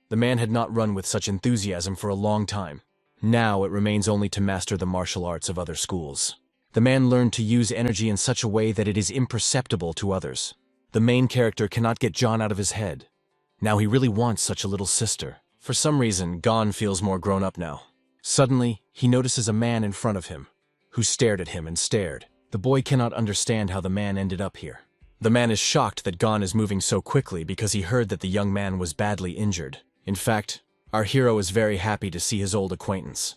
The man had not run with such enthusiasm for a long time. Now it remains only to master the martial arts of other schools. The man learned to use energy in such a way that it is imperceptible to others. The main character cannot get John out of his head. Now he really wants such a little sister. For some reason, Gon feels more grown up now. Suddenly, he notices a man in front of him, who stared at him and stared. The boy cannot understand how the man ended up here. The man is shocked that Gon is moving so quickly because he heard that the young man was badly injured. In fact, our hero is very happy to see his old acquaintance.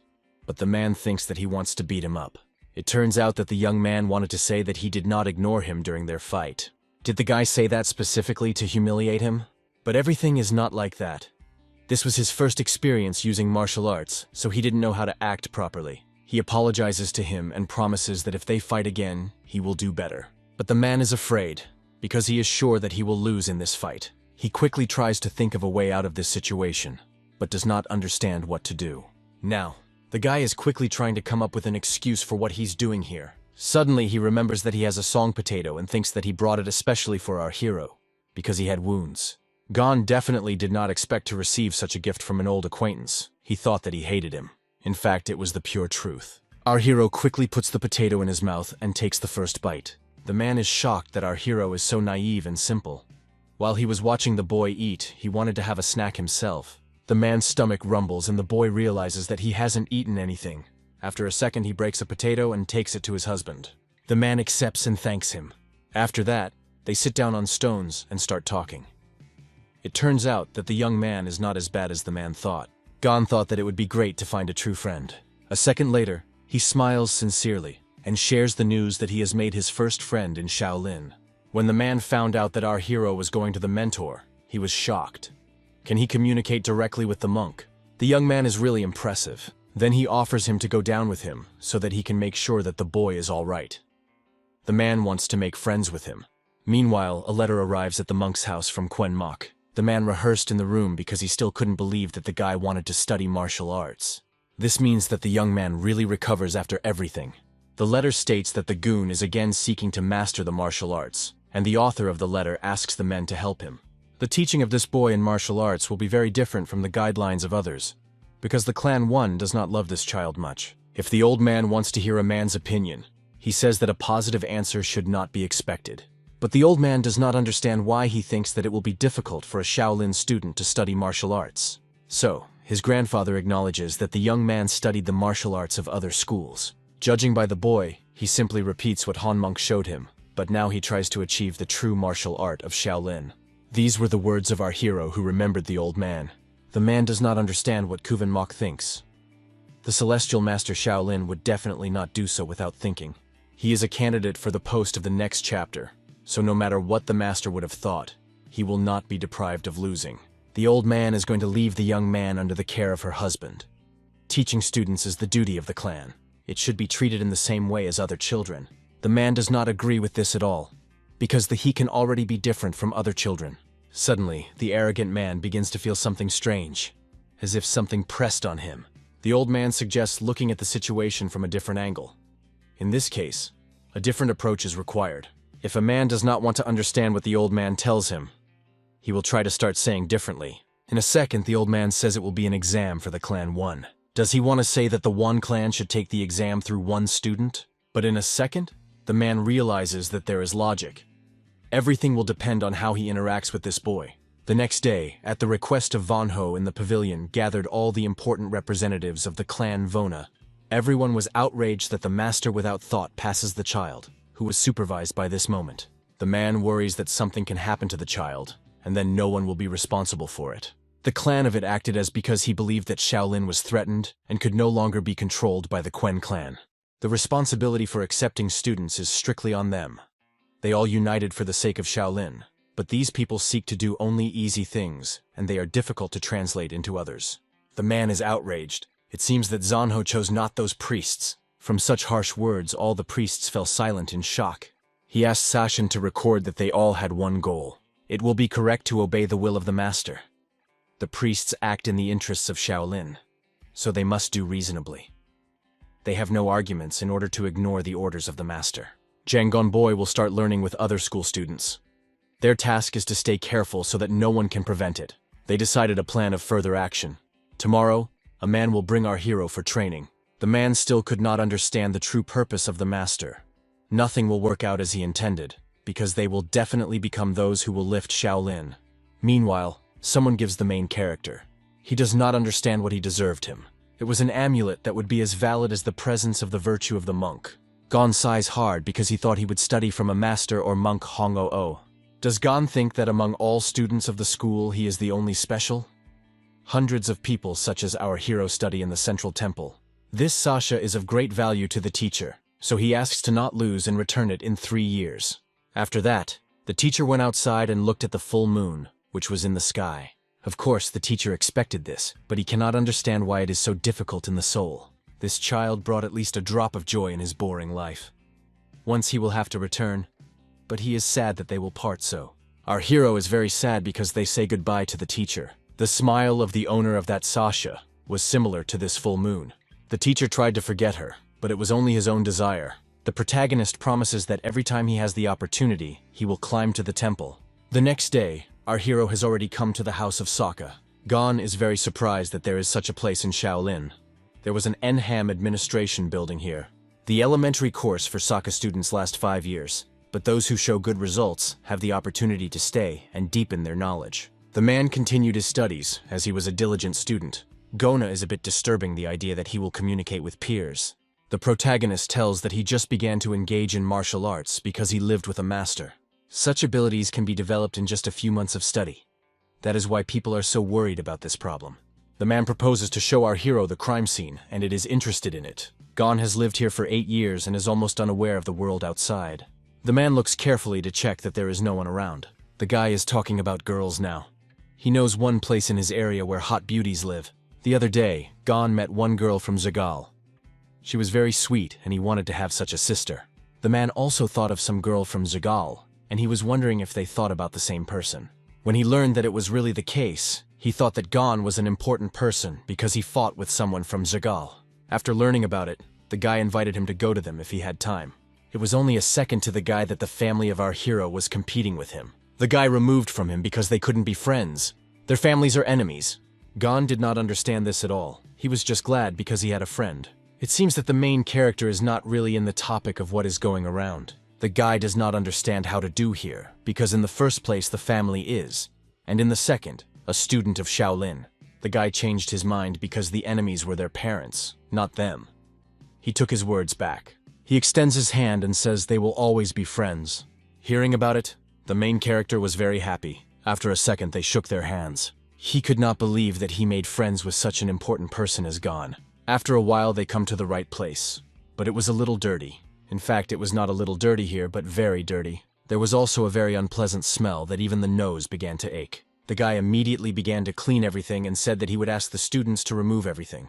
but the man thinks that he wants to beat him up. It turns out that the young man wanted to say that he did not ignore him during their fight. Did the guy say that specifically to humiliate him? But everything is not like that. This was his first experience using martial arts, so he didn't know how to act properly. He apologizes to him and promises that if they fight again, he will do better. But the man is afraid, because he is sure that he will lose in this fight. He quickly tries to think of a way out of this situation, but does not understand what to do. Now, the guy is quickly trying to come up with an excuse for what he's doing here. Suddenly, he remembers that he has a song potato and thinks that he brought it especially for our hero, because he had wounds. Gon definitely did not expect to receive such a gift from an old acquaintance. He thought that he hated him. In fact, it was the pure truth. Our hero quickly puts the potato in his mouth and takes the first bite. The man is shocked that our hero is so naive and simple. While he was watching the boy eat, he wanted to have a snack himself. The man's stomach rumbles and the boy realizes that he hasn't eaten anything. After a second, he breaks a potato and takes it to his husband. The man accepts and thanks him. After that, they sit down on stones and start talking. It turns out that the young man is not as bad as the man thought. Gon thought that it would be great to find a true friend. A second later, he smiles sincerely and shares the news that he has made his first friend in Shaolin. When the man found out that our hero was going to the mentor, he was shocked. Can he communicate directly with the monk? The young man is really impressive. Then he offers him to go down with him so that he can make sure that the boy is all right. The man wants to make friends with him. Meanwhile, a letter arrives at the monk's house from Quen Mok. The man rehearsed in the room because he still couldn't believe that the guy wanted to study martial arts. This means that the young man really recovers after everything. The letter states that the goon is again seeking to master the martial arts, and the author of the letter asks the men to help him. The teaching of this boy in martial arts will be very different from the guidelines of others, because the Clan 1 does not love this child much. If the old man wants to hear a man's opinion, he says that a positive answer should not be expected. But the old man does not understand why he thinks that it will be difficult for a Shaolin student to study martial arts. So, his grandfather acknowledges that the young man studied the martial arts of other schools. Judging by the boy, he simply repeats what Han Monk showed him, but now he tries to achieve the true martial art of Shaolin. These were the words of our hero who remembered the old man. The man does not understand what Quen Mok thinks. The Celestial Master Shaolin would definitely not do so without thinking. He is a candidate for the post of the next chapter, so no matter what the master would have thought, he will not be deprived of losing. The old man is going to leave the young man under the care of her husband. Teaching students is the duty of the clan. It should be treated in the same way as other children. The man does not agree with this at all, because he can already be different from other children. Suddenly, the arrogant man begins to feel something strange, as if something pressed on him. The old man suggests looking at the situation from a different angle. In this case, a different approach is required. If a man does not want to understand what the old man tells him, he will try to start saying differently. In a second, the old man says it will be an exam for the Clan 1. Does he want to say that the one clan should take the exam through one student? But in a second, the man realizes that there is logic. Everything will depend on how he interacts with this boy. The next day, at the request of Von Ho in the pavilion gathered all the important representatives of the clan Vona. Everyone was outraged that the master without thought passes the child, who was supervised by this moment. The man worries that something can happen to the child, and then no one will be responsible for it. The clan of it acted as because he believed that Shaolin was threatened and could no longer be controlled by the Quen clan. The responsibility for accepting students is strictly on them. They all united for the sake of Shaolin, but these people seek to do only easy things, and they are difficult to translate into others. The man is outraged. It seems that Zanho chose not those priests. From such harsh words, all the priests fell silent in shock. He asked Sashin to record that they all had one goal. It will be correct to obey the will of the master. The priests act in the interests of Shaolin, so they must do reasonably. They have no arguments in order to ignore the orders of the master. Jangon Boy will start learning with other school students. Their task is to stay careful so that no one can prevent it. They decided a plan of further action. Tomorrow, a man will bring our hero for training. The man still could not understand the true purpose of the master. Nothing will work out as he intended, because they will definitely become those who will lift Shaolin. Meanwhile, someone gives the main character. He does not understand what he deserved him. It was an amulet that would be as valid as the presence of the virtue of the monk. Gon sighs hard because he thought he would study from a master or monk Hong-o-o. Does Gon think that among all students of the school he is the only special? Hundreds of people such as our hero study in the central temple. This Sasha is of great value to the teacher, so he asks to not lose and return it in 3 years. After that, the teacher went outside and looked at the full moon, which was in the sky. Of course, the teacher expected this, but he cannot understand why it is so difficult in the soul. This child brought at least a drop of joy in his boring life. Once he will have to return, but he is sad that they will part so. Our hero is very sad because they say goodbye to the teacher. The smile of the owner of that Sasha was similar to this full moon. The teacher tried to forget her, but it was only his own desire. The protagonist promises that every time he has the opportunity, he will climb to the temple. The next day, our hero has already come to the house of Sokka. Gon is very surprised that there is such a place in Shaolin. There was an Enham administration building here. The elementary course for Sokka students lasts 5 years, but those who show good results have the opportunity to stay and deepen their knowledge. The man continued his studies, as he was a diligent student. Gona is a bit disturbing the idea that he will communicate with peers. The protagonist tells that he just began to engage in martial arts because he lived with a master. Such abilities can be developed in just a few months of study. That is why people are so worried about this problem. The man proposes to show our hero the crime scene, and it is interested in it. Gon has lived here for 8 years and is almost unaware of the world outside. The man looks carefully to check that there is no one around. The guy is talking about girls now. He knows one place in his area where hot beauties live. The other day, Gon met one girl from Zagal. She was very sweet, and he wanted to have such a sister. The man also thought of some girl from Zagal, and he was wondering if they thought about the same person. When he learned that it was really the case, he thought that Gon was an important person because he fought with someone from Zagal. After learning about it, the guy invited him to go to them if he had time. It was only a second to the guy that the family of our hero was competing with him. The guy removed from him because they couldn't be friends. Their families are enemies. Gon did not understand this at all. He was just glad because he had a friend. It seems that the main character is not really in the topic of what is going around. The guy does not understand how to do here, because in the first place the family is, and in the second, a student of Shaolin. The guy changed his mind because the enemies were their parents, not them. He took his words back. He extends his hand and says they will always be friends. Hearing about it, the main character was very happy. After a second, they shook their hands. He could not believe that he made friends with such an important person as Gon. After a while, they come to the right place. But it was a little dirty. In fact, it was not a little dirty here, but very dirty. There was also a very unpleasant smell that even the nose began to ache. The guy immediately began to clean everything and said that he would ask the students to remove everything.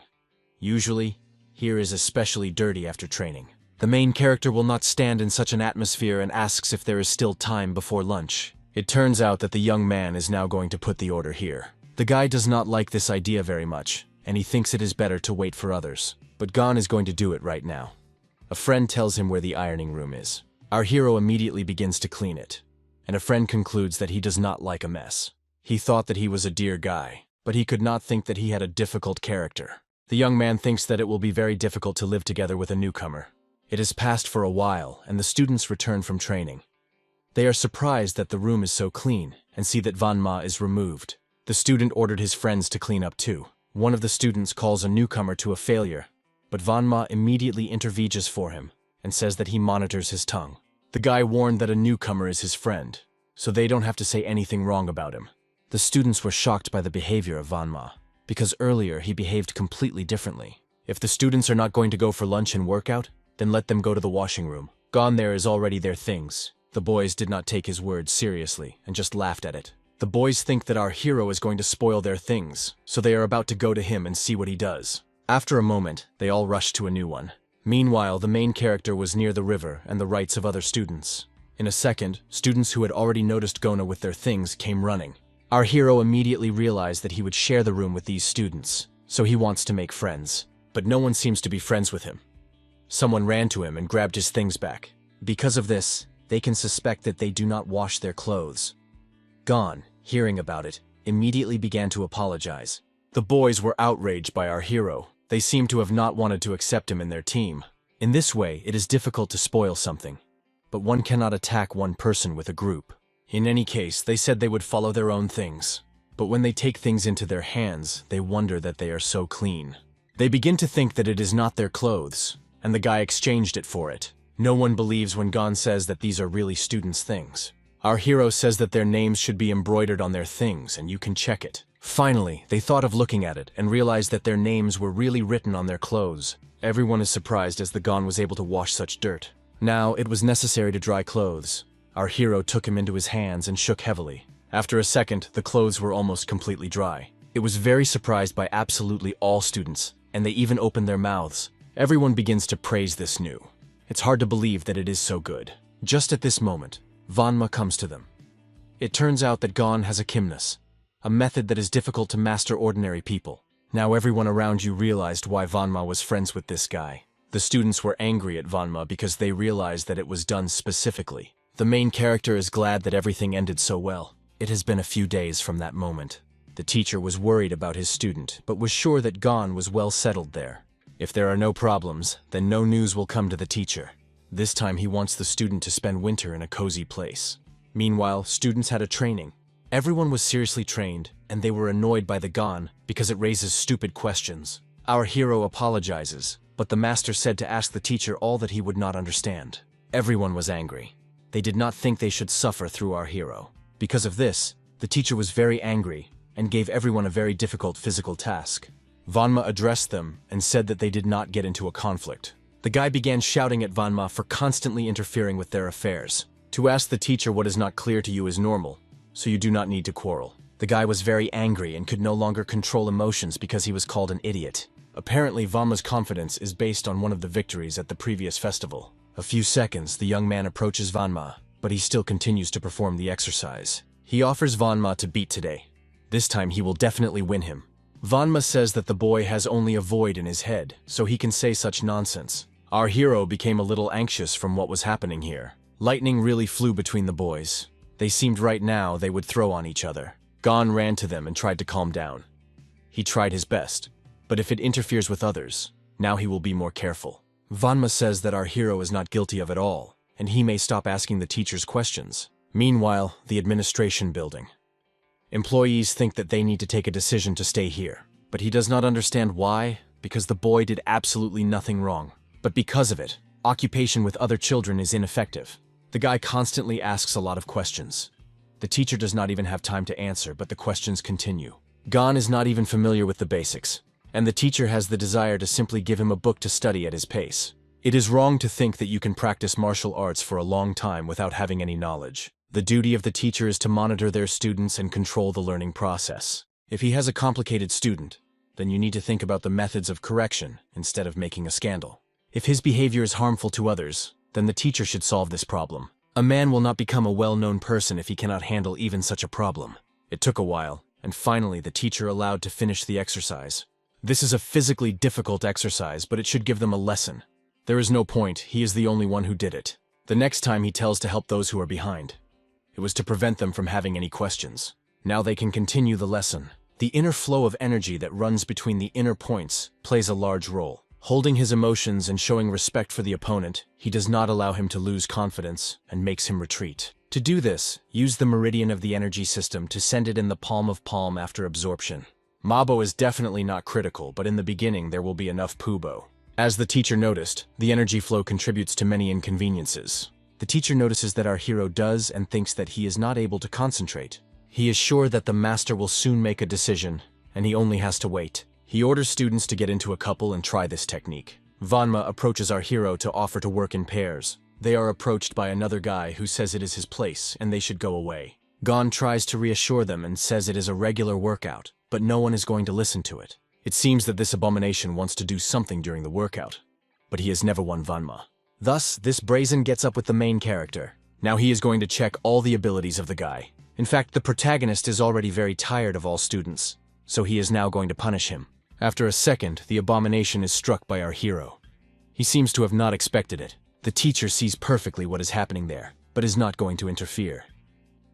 Usually, here is especially dirty after training. The main character will not stand in such an atmosphere and asks if there is still time before lunch. It turns out that the young man is now going to put the order here. The guy does not like this idea very much, and he thinks it is better to wait for others. But Gon is going to do it right now. A friend tells him where the ironing room is. Our hero immediately begins to clean it, and a friend concludes that he does not like a mess. He thought that he was a dear guy, but he could not think that he had a difficult character. The young man thinks that it will be very difficult to live together with a newcomer. It has passed for a while, and the students return from training. They are surprised that the room is so clean, and see that Vanma is removed. The student ordered his friends to clean up too. One of the students calls a newcomer to a failure, but Vanma immediately intervenes for him, and says that he monitors his tongue. The guy warned that a newcomer is his friend, so they don't have to say anything wrong about him. The students were shocked by the behavior of Vanma, because earlier he behaved completely differently. If the students are not going to go for lunch and workout, then let them go to the washing room. Gone there is already their things. The boys did not take his words seriously and just laughed at it. The boys think that our hero is going to spoil their things, so they are about to go to him and see what he does. After a moment, they all rush to a new one. Meanwhile, the main character was near the river and the rights of other students. In a second, students who had already noticed Gona with their things came running. Our hero immediately realized that he would share the room with these students, so he wants to make friends. But no one seems to be friends with him. Someone ran to him and grabbed his things back. Because of this, they can suspect that they do not wash their clothes. Gon, hearing about it, immediately began to apologize. The boys were outraged by our hero. They seem to have not wanted to accept him in their team. In this way, it is difficult to spoil something. But one cannot attack one person with a group. In any case, they said they would follow their own things. But when they take things into their hands, they wonder that they are so clean. They begin to think that it is not their clothes, and the guy exchanged it for it. No one believes when Gon says that these are really students' things. Our hero says that their names should be embroidered on their things, and you can check it. Finally, they thought of looking at it and realized that their names were really written on their clothes. Everyone is surprised as the Gon was able to wash such dirt. Now, it was necessary to dry clothes. Our hero took him into his hands and shook heavily. After a second, the clothes were almost completely dry. It was very surprised by absolutely all students, and they even opened their mouths. Everyone begins to praise this new. It's hard to believe that it is so good. Just at this moment, Vanma comes to them. It turns out that Gon has a kimnus, a method that is difficult to master ordinary people. Now everyone around you realized why Vanma was friends with this guy. The students were angry at Vanma because they realized that it was done specifically. The main character is glad that everything ended so well. It has been a few days from that moment. The teacher was worried about his student, but was sure that Gon was well settled there. If there are no problems, then no news will come to the teacher. This time he wants the student to spend winter in a cozy place. Meanwhile, students had a training. Everyone was seriously trained, and they were annoyed by the Gon because it raises stupid questions. Our hero apologizes, but the master said to ask the teacher all that he would not understand. Everyone was angry. They did not think they should suffer through our hero. Because of this, the teacher was very angry and gave everyone a very difficult physical task. Vanma addressed them and said that they did not get into a conflict. The guy began shouting at Vanma for constantly interfering with their affairs. To ask the teacher what is not clear to you is normal, so you do not need to quarrel. The guy was very angry and could no longer control emotions because he was called an idiot. Apparently, Vanma's confidence is based on one of the victories at the previous festival. A few seconds, the young man approaches Vanma, but he still continues to perform the exercise. He offers Vanma to beat today. This time he will definitely win him. Vanma says that the boy has only a void in his head, so he can say such nonsense. Our hero became a little anxious from what was happening here. Lightning really flew between the boys. They seemed right now they would throw on each other. Gon ran to them and tried to calm down. He tried his best, but if it interferes with others, now he will be more careful. Vanma says that our hero is not guilty of it all, and he may stop asking the teachers questions. Meanwhile, the administration building. Employees think that they need to take a decision to stay here, but he does not understand why, because the boy did absolutely nothing wrong. But because of it, occupation with other children is ineffective. The guy constantly asks a lot of questions. The teacher does not even have time to answer, but the questions continue. Gon is not even familiar with the basics, and the teacher has the desire to simply give him a book to study at his pace. It is wrong to think that you can practice martial arts for a long time without having any knowledge. The duty of the teacher is to monitor their students and control the learning process. If he has a complicated student, then you need to think about the methods of correction instead of making a scandal. If his behavior is harmful to others, then the teacher should solve this problem. A man will not become a well-known person if he cannot handle even such a problem. It took a while, and finally the teacher allowed to finish the exercise. This is a physically difficult exercise, but it should give them a lesson. There is no point, he is the only one who did it. The next time he tells to help those who are behind. It was to prevent them from having any questions. Now they can continue the lesson. The inner flow of energy that runs between the inner points plays a large role. Holding his emotions and showing respect for the opponent, he does not allow him to lose confidence and makes him retreat. To do this, use the meridian of the energy system to send it in the palm after absorption. Mabo is definitely not critical, but in the beginning there will be enough Pubo. As the teacher noticed, the energy flow contributes to many inconveniences. The teacher notices that our hero does and thinks that he is not able to concentrate. He is sure that the master will soon make a decision, and he only has to wait. He orders students to get into a couple and try this technique. Vanma approaches our hero to offer to work in pairs. They are approached by another guy who says it is his place and they should go away. Gon tries to reassure them and says it is a regular workout, but no one is going to listen to it. It seems that this abomination wants to do something during the workout, but he has never won Vanma. Thus, this brazen gets up with the main character. Now he is going to check all the abilities of the guy. In fact, the protagonist is already very tired of all students, so he is now going to punish him. After a second, the abomination is struck by our hero. He seems to have not expected it. The teacher sees perfectly what is happening there, but is not going to interfere.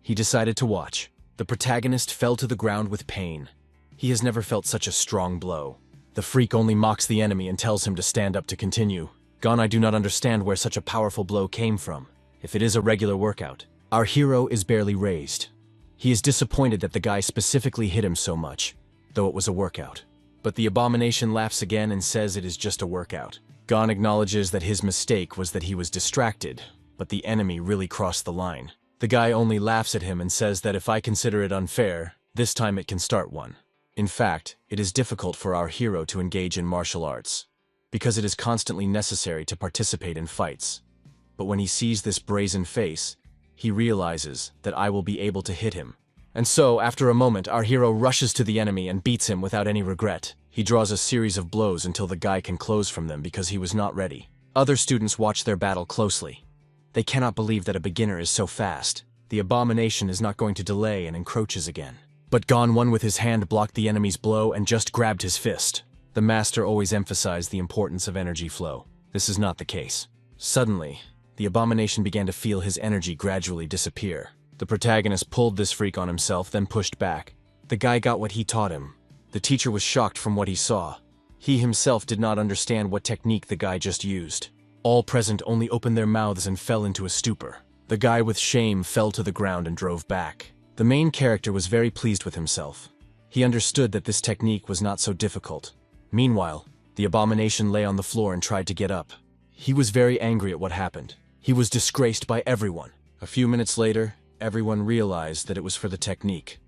He decided to watch. The protagonist fell to the ground with pain. He has never felt such a strong blow. The freak only mocks the enemy and tells him to stand up to continue. Gon, I do not understand where such a powerful blow came from. If it is a regular workout, our hero is barely raised. He is disappointed that the guy specifically hit him so much, though it was a workout. But the abomination laughs again and says it is just a workout. Gon acknowledges that his mistake was that he was distracted, but the enemy really crossed the line. The guy only laughs at him and says that if I consider it unfair, this time it can start one. In fact, it is difficult for our hero to engage in martial arts, because it is constantly necessary to participate in fights. But when he sees this brazen face, he realizes that I will be able to hit him. And so, after a moment, our hero rushes to the enemy and beats him without any regret. He draws a series of blows until the guy can close from them because he was not ready. Other students watch their battle closely. They cannot believe that a beginner is so fast. The abomination is not going to delay and encroaches again. But Gon won with his hand, blocked the enemy's blow, and just grabbed his fist. The master always emphasized the importance of energy flow. This is not the case. Suddenly, the abomination began to feel his energy gradually disappear. The protagonist pulled this freak on himself, then pushed back. The guy got what he taught him. The teacher was shocked from what he saw. He himself did not understand what technique the guy just used. All present only opened their mouths and fell into a stupor. The guy with shame fell to the ground and drove back. The main character was very pleased with himself. He understood that this technique was not so difficult. Meanwhile, the abomination lay on the floor and tried to get up. He was very angry at what happened. He was disgraced by everyone. A few minutes later, everyone realized that it was for the technique.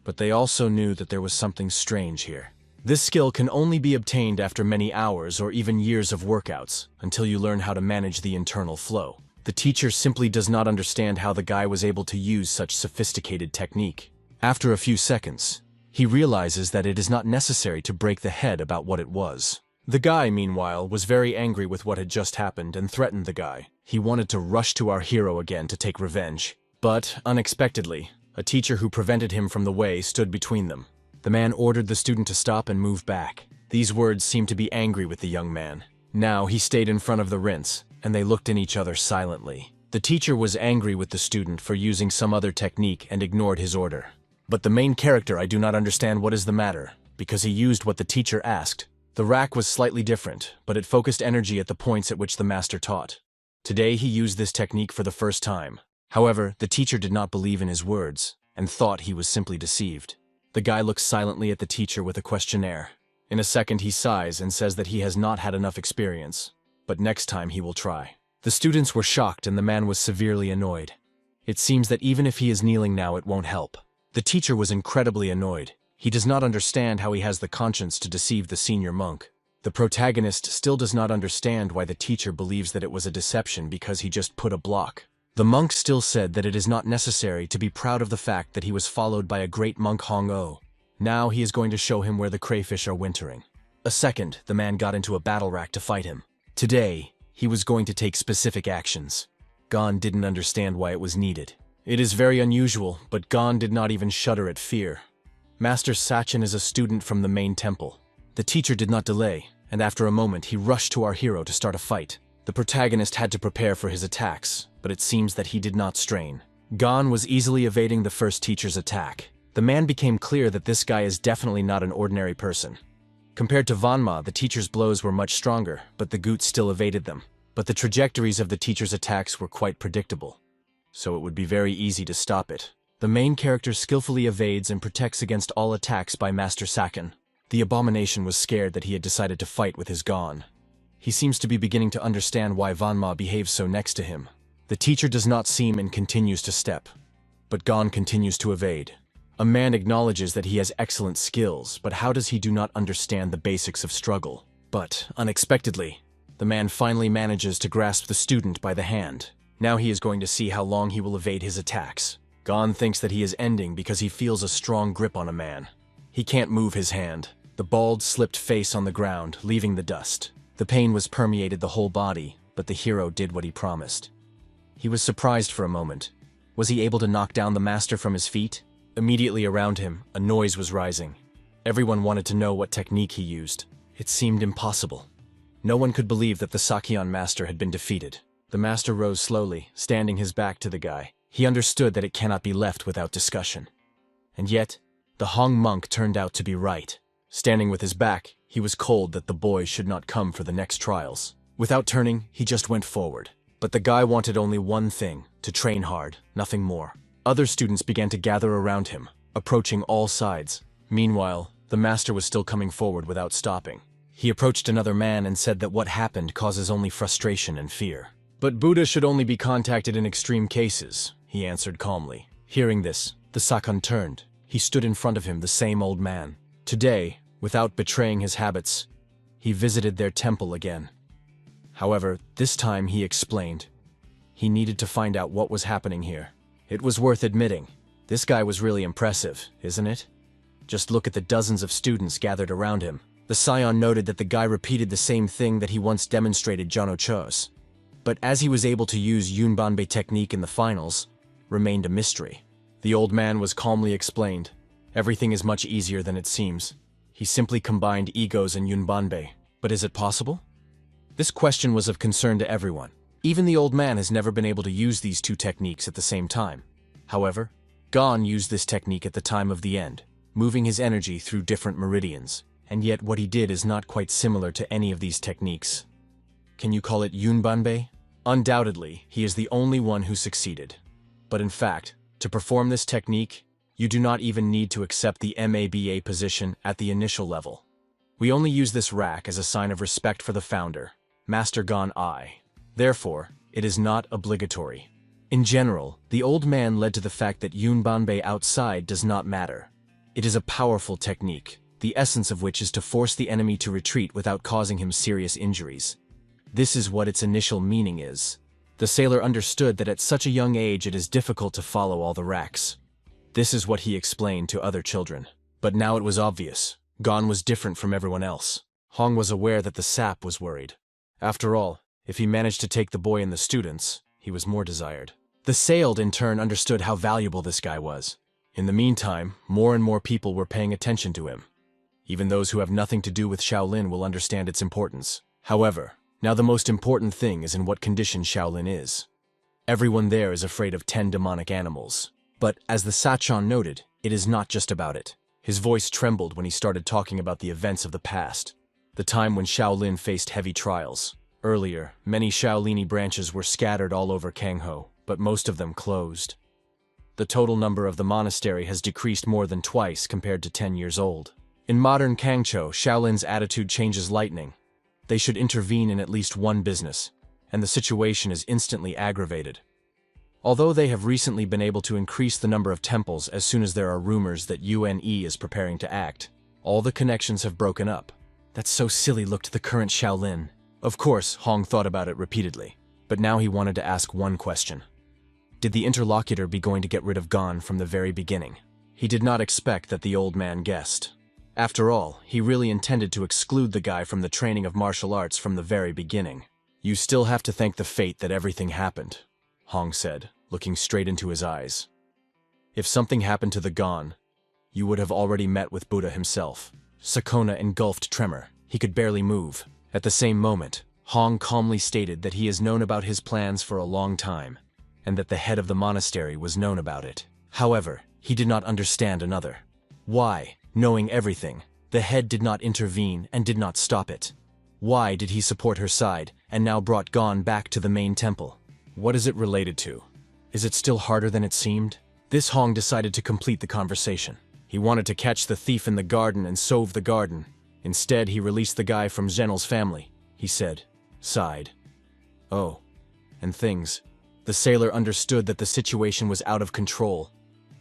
But they also knew that there was something strange here. This skill can only be obtained after many hours or even years of workouts, until you learn how to manage the internal flow. The teacher simply does not understand how the guy was able to use such sophisticated technique. After a few seconds, he realizes that it is not necessary to break the head about what it was. The guy, meanwhile, was very angry with what had just happened and threatened the guy. He wanted to rush to our hero again to take revenge. But, unexpectedly, a teacher who prevented him from the way stood between them. The man ordered the student to stop and move back. These words seemed to be angry with the young man. Now he stayed in front of the rinse, and they looked in each other silently. The teacher was angry with the student for using some other technique and ignored his order. But the main character, I do not understand what is the matter, because he used what the teacher asked. The rack was slightly different, but it focused energy at the points at which the master taught. Today he used this technique for the first time. However, the teacher did not believe in his words, and thought he was simply deceived. The guy looks silently at the teacher with a questionnaire. In a second he sighs and says that he has not had enough experience, but next time he will try. The students were shocked and the man was severely annoyed. It seems that even if he is kneeling now, it won't help. The teacher was incredibly annoyed. He does not understand how he has the conscience to deceive the senior monk. The protagonist still does not understand why the teacher believes that it was a deception because he just put a block. The monk still said that it is not necessary to be proud of the fact that he was followed by a great monk Hong-O. Now he is going to show him where the crayfish are wintering. A second, the man got into a battle rack to fight him. Today, he was going to take specific actions. Gon didn't understand why it was needed. It is very unusual, but Gon did not even shudder at fear. Master Sachin is a student from the main temple. The teacher did not delay, and after a moment he rushed to our hero to start a fight. The protagonist had to prepare for his attacks, but it seems that he did not strain. Gon was easily evading the first teacher's attack. The man became clear that this guy is definitely not an ordinary person. Compared to Vanma, the teacher's blows were much stronger, but the Goot still evaded them. But the trajectories of the teacher's attacks were quite predictable, so it would be very easy to stop it. The main character skillfully evades and protects against all attacks by Master Sakin. The abomination was scared that he had decided to fight with his Gon. He seems to be beginning to understand why Vanma behaves so next to him. The teacher does not seem and continues to step, but Gon continues to evade. A man acknowledges that he has excellent skills, but how does he do not understand the basics of struggle? But, unexpectedly, the man finally manages to grasp the student by the hand. Now he is going to see how long he will evade his attacks. Gon thinks that he is ending because he feels a strong grip on a man. He can't move his hand. The bald, slipped face on the ground, leaving the dust. The pain was permeated the whole body, but the hero did what he promised. He was surprised for a moment. Was he able to knock down the master from his feet? Immediately around him, a noise was rising. Everyone wanted to know what technique he used. It seemed impossible. No one could believe that the Sakyan master had been defeated. The master rose slowly, standing his back to the guy. He understood that it cannot be left without discussion. And yet, the Hong monk turned out to be right. Standing with his back, he was cold that the boy should not come for the next trials. Without turning, he just went forward. But the guy wanted only one thing, to train hard, nothing more. Other students began to gather around him, approaching all sides. Meanwhile, the master was still coming forward without stopping. He approached another man and said that what happened causes only frustration and fear. But Buddha should only be contacted in extreme cases, he answered calmly. Hearing this, the Sakun turned. He stood in front of him, the same old man. Today, without betraying his habits, he visited their temple again. However, this time he explained. He needed to find out what was happening here. It was worth admitting. This guy was really impressive, isn't it? Just look at the dozens of students gathered around him. The scion noted that the guy repeated the same thing that he once demonstrated Jono Cho's. But as he was able to use Yunbanbei technique in the finals, remained a mystery. The old man was calmly explained. Everything is much easier than it seems. He simply combined egos and Yunbanbei. But is it possible? This question was of concern to everyone. Even the old man has never been able to use these two techniques at the same time. However, Gon used this technique at the time of the end, moving his energy through different meridians. And yet what he did is not quite similar to any of these techniques. Can you call it Yunbanbei? Undoubtedly, he is the only one who succeeded. But in fact, to perform this technique, you do not even need to accept the MABA position at the initial level. We only use this rack as a sign of respect for the founder, Master Gon I. Therefore, it is not obligatory. In general, the old man led to the fact that Yunbanbei outside does not matter. It is a powerful technique, the essence of which is to force the enemy to retreat without causing him serious injuries. This is what its initial meaning is. The sailor understood that at such a young age it is difficult to follow all the racks. This is what he explained to other children. But now it was obvious. Gon was different from everyone else. Hong was aware that the sap was worried. After all, if he managed to take the boy and the students, he was more desired. The sailed in turn understood how valuable this guy was. In the meantime, more and more people were paying attention to him. Even those who have nothing to do with Shaolin will understand its importance. However, now the most important thing is in what condition Shaolin is. Everyone there is afraid of 10 demonic animals. But, as the Sachon noted, it is not just about it. His voice trembled when he started talking about the events of the past. The time when Shaolin faced heavy trials. Earlier, many Shaolini branches were scattered all over Kangho, but most of them closed. The total number of the monastery has decreased more than twice compared to 10 years old. In modern Kangcho, Shaolin's attitude changes lightning. They should intervene in at least one business, and the situation is instantly aggravated. Although they have recently been able to increase the number of temples as soon as there are rumors that UNE is preparing to act, all the connections have broken up. That's so silly, looked the current Shaolin. Of course, Hong thought about it repeatedly, but now he wanted to ask one question. Did the interlocutor be going to get rid of Gon from the very beginning? He did not expect that the old man guessed. After all, he really intended to exclude the guy from the training of martial arts from the very beginning. You still have to thank the fate that everything happened, Hong said, looking straight into his eyes. If something happened to the Gon, you would have already met with Buddha himself. Sakona engulfed tremor. He could barely move. At the same moment, Hong calmly stated that he has known about his plans for a long time, and that the head of the monastery was known about it. However, he did not understand another. Why, knowing everything, the head did not intervene and did not stop it? Why did he support her side and now brought Gon back to the main temple? What is it related to? Is it still harder than it seemed? This Hong decided to complete the conversation. He wanted to catch the thief in the garden and sove the garden. Instead, he released the guy from Zhenel's family, he said, sighed. Oh, and things. The sailor understood that the situation was out of control.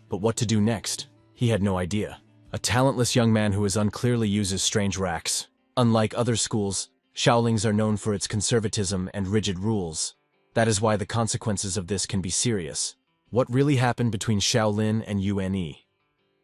But what to do next? He had no idea. A talentless young man who unclearly uses strange racks. Unlike other schools, Shaolings are known for its conservatism and rigid rules. That is why the consequences of this can be serious. What really happened between Shaolin and UNE?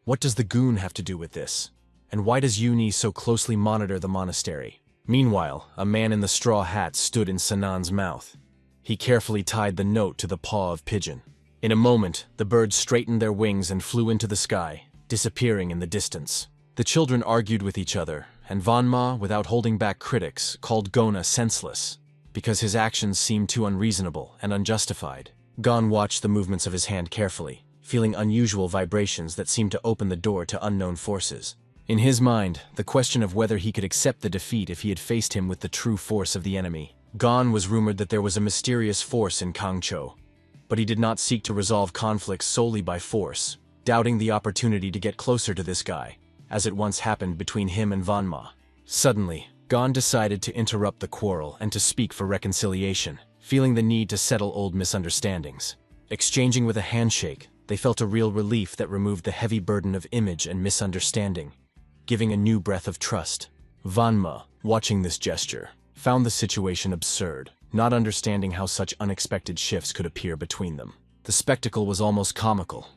What does the goon have to do with this? And why does UNE so closely monitor the monastery? Meanwhile, a man in the straw hat stood in Sanan's mouth. He carefully tied the note to the paw of pigeon. In a moment, the birds straightened their wings and flew into the sky, disappearing in the distance. The children argued with each other, and Vanma, without holding back critics, called Gona senseless, because his actions seemed too unreasonable and unjustified. Gon watched the movements of his hand carefully, feeling unusual vibrations that seemed to open the door to unknown forces. In his mind, the question of whether he could accept the defeat if he had faced him with the true force of the enemy. Gon was rumored that there was a mysterious force in Kangcho, but he did not seek to resolve conflicts solely by force, doubting the opportunity to get closer to this guy, as it once happened between him and Vanma. Suddenly, Gon decided to interrupt the quarrel and to speak for reconciliation, feeling the need to settle old misunderstandings. Exchanging with a handshake, they felt a real relief that removed the heavy burden of image and misunderstanding, giving a new breath of trust. Vanma, watching this gesture, found the situation absurd, not understanding how such unexpected shifts could appear between them. The spectacle was almost comical.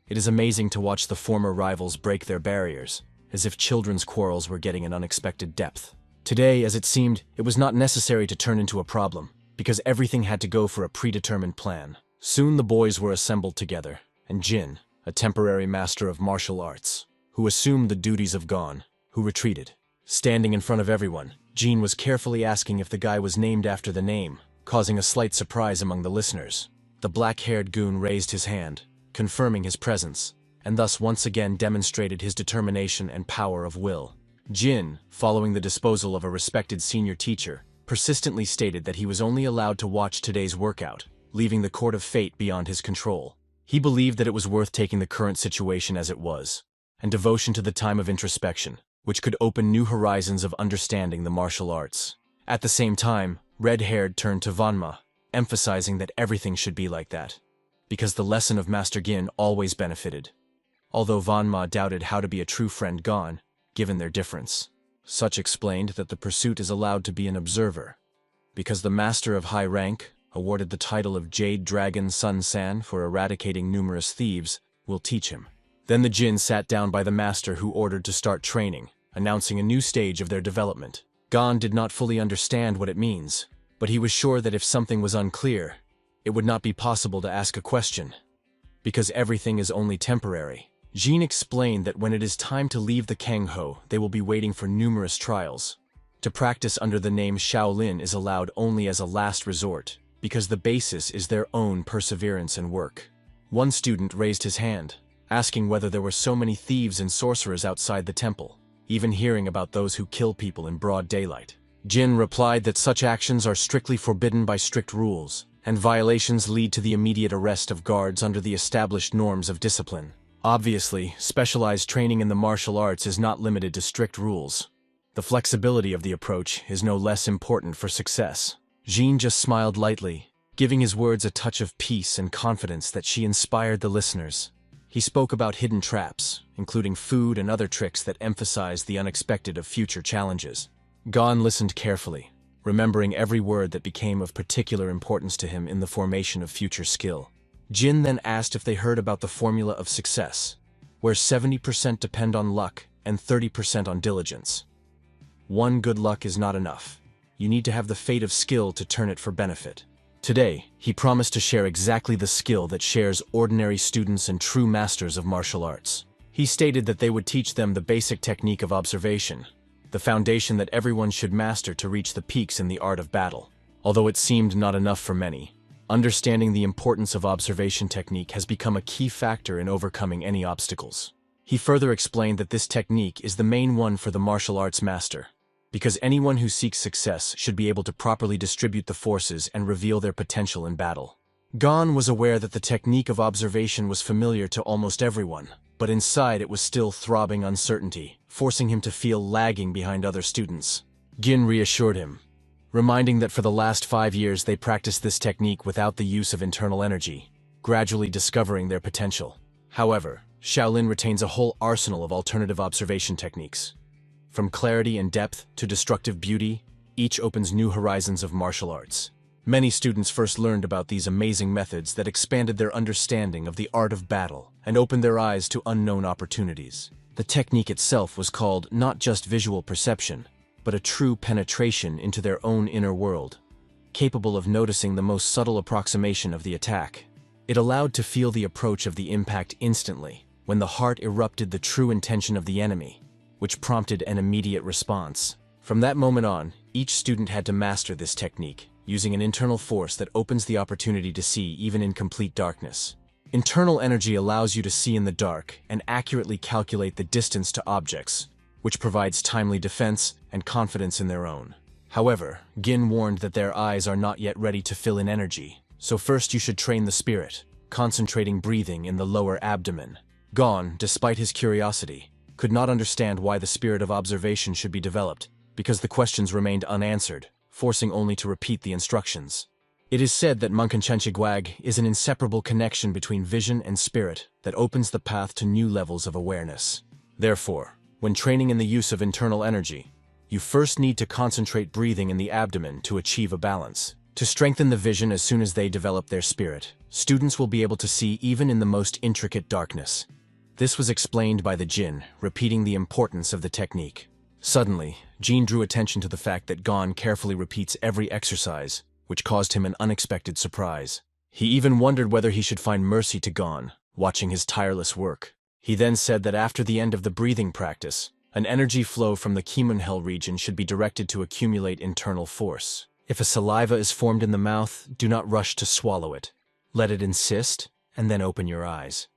It is amazing to watch the former rivals break their barriers, as if children's quarrels were getting an unexpected depth. Today, as it seemed, it was not necessary to turn into a problem, because everything had to go for a predetermined plan. Soon the boys were assembled together, and Jin, a temporary master of martial arts, who assumed the duties of Gon, who retreated. Standing in front of everyone, Jin was carefully asking if the guy was named after the name, causing a slight surprise among the listeners. The black-haired goon raised his hand, confirming his presence, and thus once again demonstrated his determination and power of will. Jin, following the disposal of a respected senior teacher, persistently stated that he was only allowed to watch today's workout, leaving the court of fate beyond his control. He believed that it was worth taking the current situation as it was, and devotion to the time of introspection, which could open new horizons of understanding the martial arts. At the same time, red-haired turned to Vanma, emphasizing that everything should be like that, because the lesson of Master Gin always benefited. Although Vanma doubted how to be a true friend Gon, given their difference. Such explained that the pursuit is allowed to be an observer, because the master of high rank, awarded the title of Jade Dragon Sun San for eradicating numerous thieves, will teach him. Then the Jin sat down by the master, who ordered to start training, announcing a new stage of their development. Gon did not fully understand what it means, but he was sure that if something was unclear, it would not be possible to ask a question, because everything is only temporary. Jin explained that when it is time to leave the Kangho, they will be waiting for numerous trials. To practice under the name Shaolin is allowed only as a last resort, because the basis is their own perseverance and work. One student raised his hand, asking whether there were so many thieves and sorcerers outside the temple, even hearing about those who kill people in broad daylight. Jin replied that such actions are strictly forbidden by strict rules, and violations lead to the immediate arrest of guards under the established norms of discipline. Obviously, specialized training in the martial arts is not limited to strict rules. The flexibility of the approach is no less important for success. Jin just smiled lightly, giving his words a touch of peace and confidence that she inspired the listeners. He spoke about hidden traps, including food and other tricks that emphasized the unexpected of future challenges. Gon listened carefully, remembering every word that became of particular importance to him in the formation of future skill. Jin then asked if they heard about the formula of success, where 70% depend on luck and 30% on diligence. One good luck is not enough. You need to have the fate of skill to turn it for benefit. Today, he promised to share exactly the skill that shares ordinary students and true masters of martial arts. He stated that they would teach them the basic technique of observation, the foundation that everyone should master to reach the peaks in the art of battle. Although it seemed not enough for many, understanding the importance of observation technique has become a key factor in overcoming any obstacles. He further explained that this technique is the main one for the martial arts master, because anyone who seeks success should be able to properly distribute the forces and reveal their potential in battle. Gon was aware that the technique of observation was familiar to almost everyone, but inside it was still throbbing uncertainty, forcing him to feel lagging behind other students. Gin reassured him, reminding that for the last 5 years they practiced this technique without the use of internal energy, gradually discovering their potential. However, Shaolin retains a whole arsenal of alternative observation techniques. From clarity and depth to destructive beauty, each opens new horizons of martial arts. Many students first learned about these amazing methods that expanded their understanding of the art of battle and opened their eyes to unknown opportunities. The technique itself was called not just visual perception, but a true penetration into their own inner world, capable of noticing the most subtle approximation of the attack. It allowed to feel the approach of the impact instantly, when the heart erupted the true intention of the enemy, which prompted an immediate response. From that moment on, each student had to master this technique, using an internal force that opens the opportunity to see even in complete darkness. Internal energy allows you to see in the dark and accurately calculate the distance to objects, which provides timely defense and confidence in their own. However, Gin warned that their eyes are not yet ready to fill in energy, so first you should train the spirit, concentrating breathing in the lower abdomen. Gon, despite his curiosity, could not understand why the spirit of observation should be developed, because the questions remained unanswered, forcing only to repeat the instructions. It is said that Mangacaps is an inseparable connection between vision and spirit that opens the path to new levels of awareness. Therefore, when training in the use of internal energy, You first need to concentrate breathing in the abdomen to achieve a balance. To strengthen the vision as soon as they develop their spirit, students will be able to see even in the most intricate darkness. This was explained by the Jinn, repeating the importance of the technique. Suddenly, Jean drew attention to the fact that Gon carefully repeats every exercise, which caused him an unexpected surprise. He even wondered whether he should find mercy to Gon, watching his tireless work. He then said that after the end of the breathing practice, an energy flow from the Kimunhel region should be directed to accumulate internal force. If a saliva is formed in the mouth, do not rush to swallow it. Let it insist, and then open your eyes.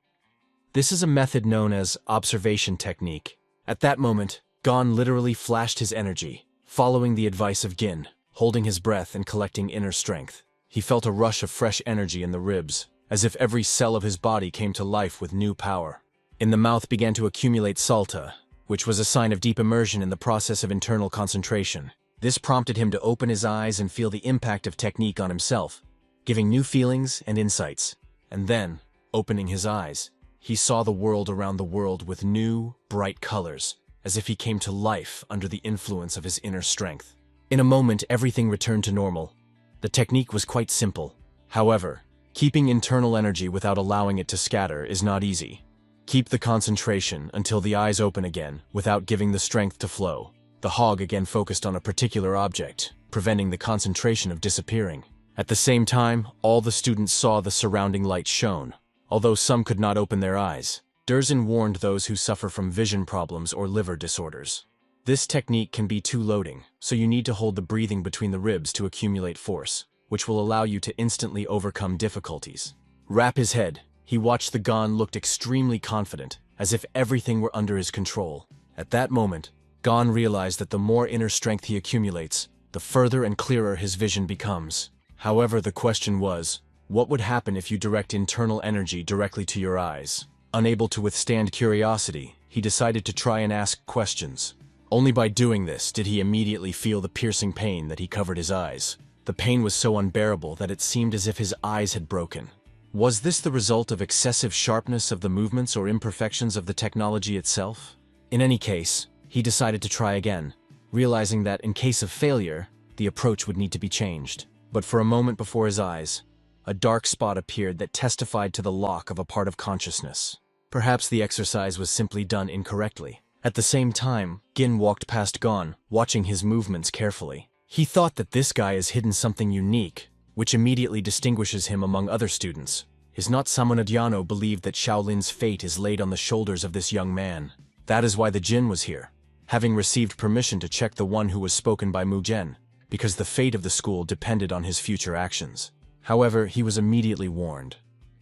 This is a method known as observation technique. At that moment, Gon literally flashed his energy, following the advice of Gin, holding his breath and collecting inner strength. He felt a rush of fresh energy in the ribs, as if every cell of his body came to life with new power. In the mouth began to accumulate salta, which was a sign of deep immersion in the process of internal concentration. This prompted him to open his eyes and feel the impact of technique on himself, giving new feelings and insights. And then, opening his eyes, he saw the world around the world with new, bright colors, as if he came to life under the influence of his inner strength. In a moment, everything returned to normal. The technique was quite simple. However, keeping internal energy without allowing it to scatter is not easy. Keep the concentration until the eyes open again, without giving the strength to flow. The hog again focused on a particular object, preventing the concentration of disappearing. At the same time, all the students saw the surrounding light shone, although some could not open their eyes. Durzin warned those who suffer from vision problems or liver disorders. This technique can be too loading, so you need to hold the breathing between the ribs to accumulate force, which will allow you to instantly overcome difficulties. Wrap his head. He watched the Gon looked extremely confident, as if everything were under his control. At that moment, Gon realized that the more inner strength he accumulates, the further and clearer his vision becomes. However, the question was, what would happen if you direct internal energy directly to your eyes? Unable to withstand curiosity, he decided to try and ask questions. Only by doing this did he immediately feel the piercing pain that he covered his eyes. The pain was so unbearable that it seemed as if his eyes had broken. Was this the result of excessive sharpness of the movements or imperfections of the technology itself? In any case, he decided to try again, realizing that in case of failure, the approach would need to be changed. But for a moment before his eyes, a dark spot appeared that testified to the lock of a part of consciousness. Perhaps the exercise was simply done incorrectly. At the same time, Gin walked past Gon, watching his movements carefully. He thought that this guy has hidden something unique, which immediately distinguishes him among other students. Is not Samanadiano believed that Shaolin's fate is laid on the shoulders of this young man? That is why the Jinn was here, having received permission to check the one who was spoken by Mugen, because the fate of the school depended on his future actions. However, he was immediately warned.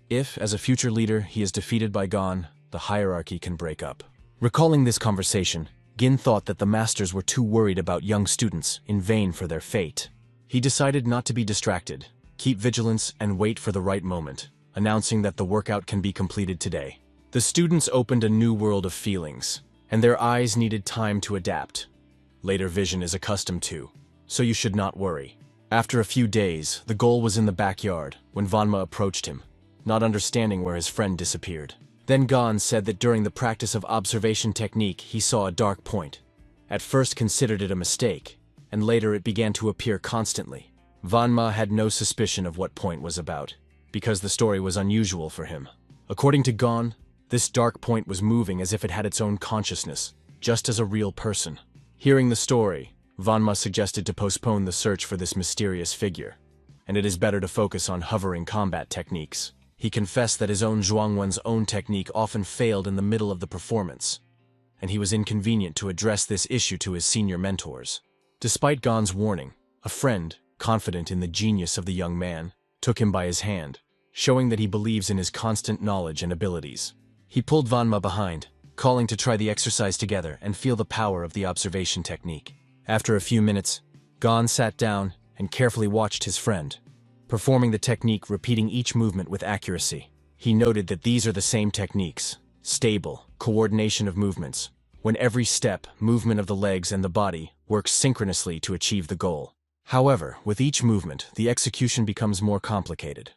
If, as a future leader, he is defeated by Gon, the hierarchy can break up. Recalling this conversation, Gin thought that the masters were too worried about young students, in vain for their fate. He decided not to be distracted, keep vigilance, and wait for the right moment, announcing that the workout can be completed today. The students opened a new world of feelings, and their eyes needed time to adapt. Later vision is accustomed to, so you should not worry. After a few days, the goal was in the backyard when Vanma approached him, not understanding where his friend disappeared. Then Gon said that during the practice of observation technique he saw a dark point. At first considered it a mistake, and later it began to appear constantly. Vanma had no suspicion of what point was about, because the story was unusual for him. According to Gon, this dark point was moving as if it had its own consciousness, just as a real person. Hearing the story, Vanma suggested to postpone the search for this mysterious figure, and it is better to focus on hovering combat techniques. He confessed that his own Zhuangwen's own technique often failed in the middle of the performance, and he was inconvenient to address this issue to his senior mentors. Despite Gon's warning, a friend, confident in the genius of the young man, took him by his hand, showing that he believes in his constant knowledge and abilities. He pulled Vanma behind, calling to try the exercise together and feel the power of the observation technique. After a few minutes, Gon sat down and carefully watched his friend, performing the technique, repeating each movement with accuracy. He noted that these are the same techniques, stable, coordination of movements, when every step, movement of the legs and the body works synchronously to achieve the goal. However, with each movement, the execution becomes more complicated.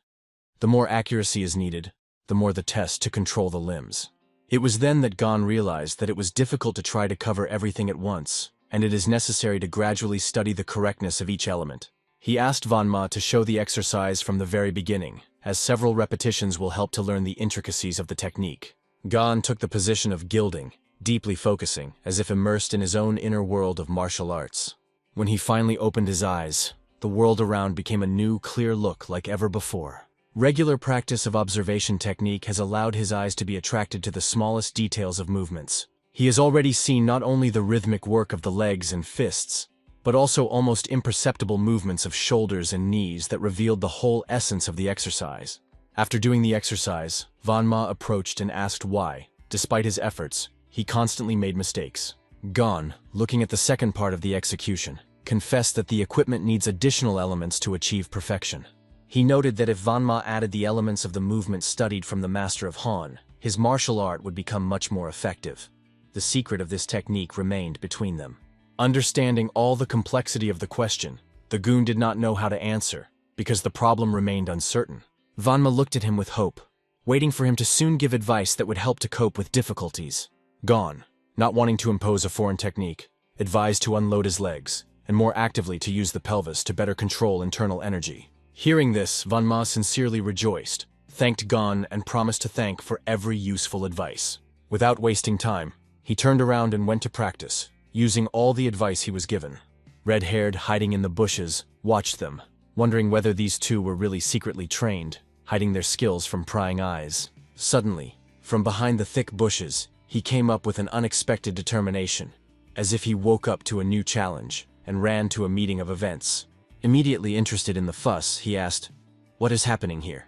The more accuracy is needed, the more the test to control the limbs. It was then that Gon realized that it was difficult to try to cover everything at once. and it is necessary to gradually study the correctness of each element. He asked Vanma to show the exercise from the very beginning, as several repetitions will help to learn the intricacies of the technique. Gon took the position of gilding, deeply focusing, as if immersed in his own inner world of martial arts. When he finally opened his eyes, the world around became a new, clear look like ever before. Regular practice of observation technique has allowed his eyes to be attracted to the smallest details of movements. He has already seen not only the rhythmic work of the legs and fists, but also almost imperceptible movements of shoulders and knees that revealed the whole essence of the exercise. After doing the exercise, Vanma approached and asked why, despite his efforts, he constantly made mistakes. Gon, looking at the second part of the execution, confessed that the equipment needs additional elements to achieve perfection. He noted that if Vanma added the elements of the movement studied from the Master of Han, his martial art would become much more effective. The secret of this technique remained between them. Understanding all the complexity of the question, the goon did not know how to answer, because the problem remained uncertain. Vanma looked at him with hope, waiting for him to soon give advice that would help to cope with difficulties. Gon, not wanting to impose a foreign technique, advised to unload his legs, and more actively to use the pelvis to better control internal energy. Hearing this, Vanma sincerely rejoiced, thanked Gon, and promised to thank for every useful advice. Without wasting time, he turned around and went to practice, using all the advice he was given. Red-haired, hiding in the bushes, watched them, wondering whether these two were really secretly trained, hiding their skills from prying eyes. Suddenly, from behind the thick bushes, he came up with an unexpected determination, as if he woke up to a new challenge, and ran to a meeting of events. Immediately interested in the fuss, he asked, "What is happening here?"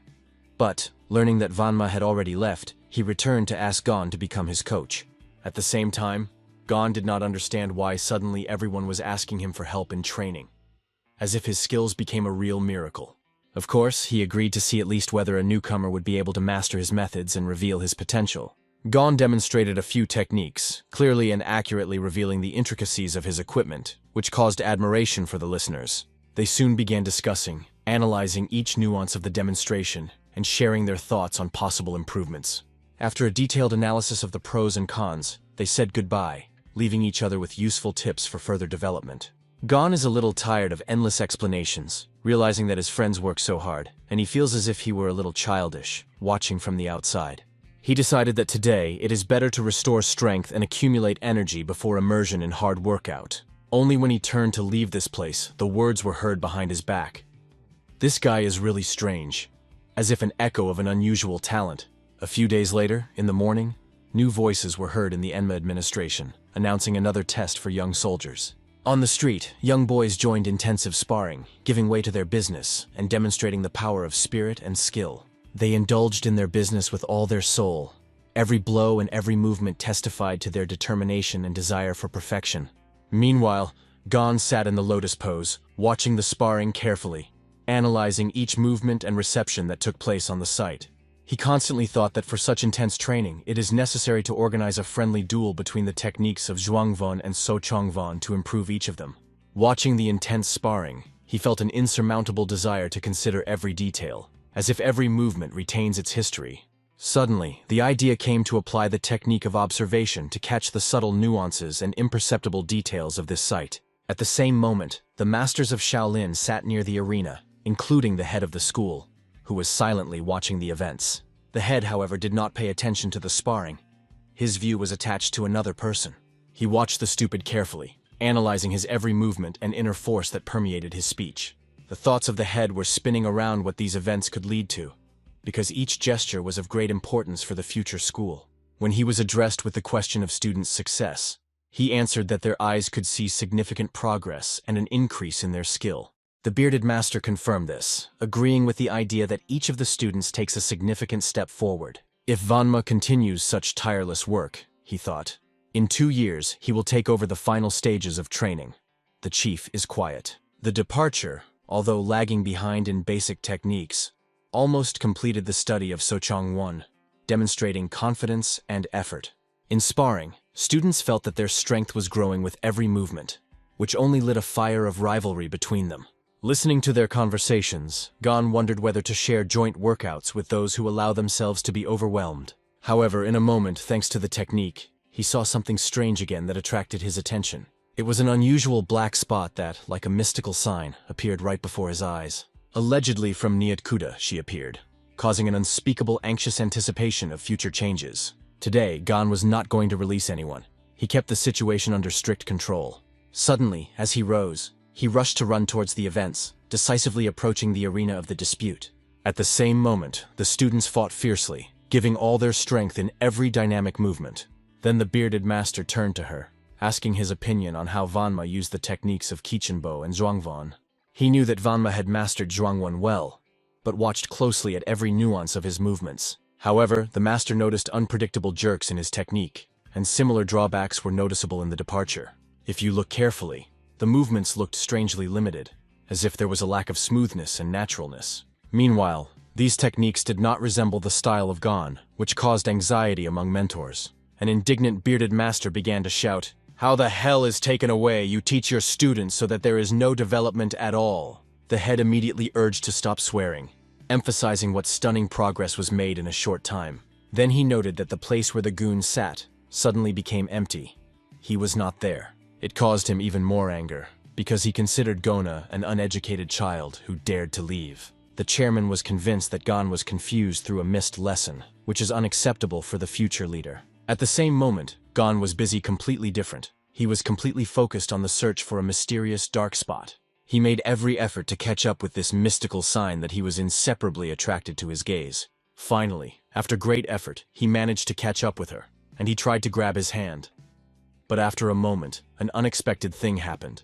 But, learning that Vanma had already left, he returned to ask Gon to become his coach. At the same time, Gon did not understand why suddenly everyone was asking him for help in training, as if his skills became a real miracle. Of course, he agreed to see at least whether a newcomer would be able to master his methods and reveal his potential. Gon demonstrated a few techniques, clearly and accurately revealing the intricacies of his equipment, which caused admiration for the listeners. They soon began discussing, analyzing each nuance of the demonstration, and sharing their thoughts on possible improvements. After a detailed analysis of the pros and cons, they said goodbye, leaving each other with useful tips for further development. Gon is a little tired of endless explanations, realizing that his friends work so hard, and he feels as if he were a little childish, watching from the outside. He decided that today it is better to restore strength and accumulate energy before immersion in hard workout. Only when he turned to leave this place, the words were heard behind his back. "This guy is really strange," as if an echo of an unusual talent. A few days later, in the morning, new voices were heard in the Enma administration, announcing another test for young soldiers. On the street, young boys joined intensive sparring, giving way to their business and demonstrating the power of spirit and skill. They indulged in their business with all their soul. Every blow and every movement testified to their determination and desire for perfection. Meanwhile, Gon sat in the lotus pose, watching the sparring carefully, analyzing each movement and reception that took place on the site. He constantly thought that for such intense training, it is necessary to organize a friendly duel between the techniques of Zhuangvan and Sochongvan to improve each of them. Watching the intense sparring, he felt an insurmountable desire to consider every detail, as if every movement retains its history. Suddenly, the idea came to apply the technique of observation to catch the subtle nuances and imperceptible details of this site. At the same moment, the masters of Shaolin sat near the arena, including the head of the school, who was silently watching the events. The head, however, did not pay attention to the sparring. His view was attached to another person. He watched the stupid carefully, analyzing his every movement and inner force that permeated his speech. The thoughts of the head were spinning around what these events could lead to, because each gesture was of great importance for the future school. When he was addressed with the question of students' success, he answered that their eyes could see significant progress and an increase in their skill. The bearded master confirmed this, agreeing with the idea that each of the students takes a significant step forward. If Vanma continues such tireless work, he thought, in 2 years he will take over the final stages of training. The chief is quiet. The departure, although lagging behind in basic techniques, almost completed the study of Sochong 1, demonstrating confidence and effort. In sparring, students felt that their strength was growing with every movement, which only lit a fire of rivalry between them. Listening to their conversations, Gon wondered whether to share joint workouts with those who allow themselves to be overwhelmed. However, in a moment, thanks to the technique, he saw something strange again that attracted his attention. It was an unusual black spot that, like a mystical sign, appeared right before his eyes. Allegedly from Niatkuda, she appeared, causing an unspeakable anxious anticipation of future changes. Today, Gon was not going to release anyone. He kept the situation under strict control. Suddenly, as he rose, he rushed to run towards the events, decisively approaching the arena of the dispute. At the same moment, the students fought fiercely, giving all their strength in every dynamic movement. Then the bearded master turned to her, asking his opinion on how Vanma used the techniques of Kichenbo and Zhuangvan. He knew that Vanma had mastered Zhuangwan well, but watched closely at every nuance of his movements. However, the master noticed unpredictable jerks in his technique, and similar drawbacks were noticeable in the departure. If you look carefully, the movements looked strangely limited, as if there was a lack of smoothness and naturalness. Meanwhile, these techniques did not resemble the style of Gon, which caused anxiety among mentors. An indignant bearded master began to shout, "How the hell is taken away? You teach your students so that there is no development at all." The head immediately urged to stop swearing, emphasizing what stunning progress was made in a short time. Then he noted that the place where the goon sat suddenly became empty. He was not there. It caused him even more anger, because he considered Gona an uneducated child who dared to leave. The chairman was convinced that Gon was confused through a missed lesson, which is unacceptable for the future leader. At the same moment, Gon was busy completely different. He was completely focused on the search for a mysterious dark spot. He made every effort to catch up with this mystical sign that he was inseparably attracted to his gaze. Finally, after great effort, he managed to catch up with her, and he tried to grab his hand. But after a moment, an unexpected thing happened.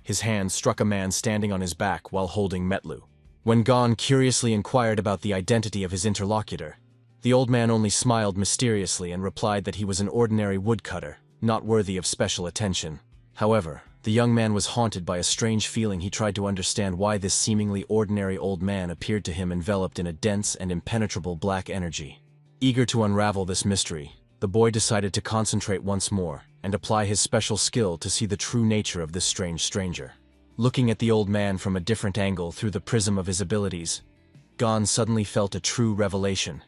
His hand struck a man standing on his back while holding Metlu. When Gon curiously inquired about the identity of his interlocutor, the old man only smiled mysteriously and replied that he was an ordinary woodcutter, not worthy of special attention. However, the young man was haunted by a strange feeling. He tried to understand why this seemingly ordinary old man appeared to him enveloped in a dense and impenetrable black energy. Eager to unravel this mystery, the boy decided to concentrate once more and apply his special skill to see the true nature of this strange stranger. Looking at the old man from a different angle through the prism of his abilities, Gon suddenly felt a true revelation,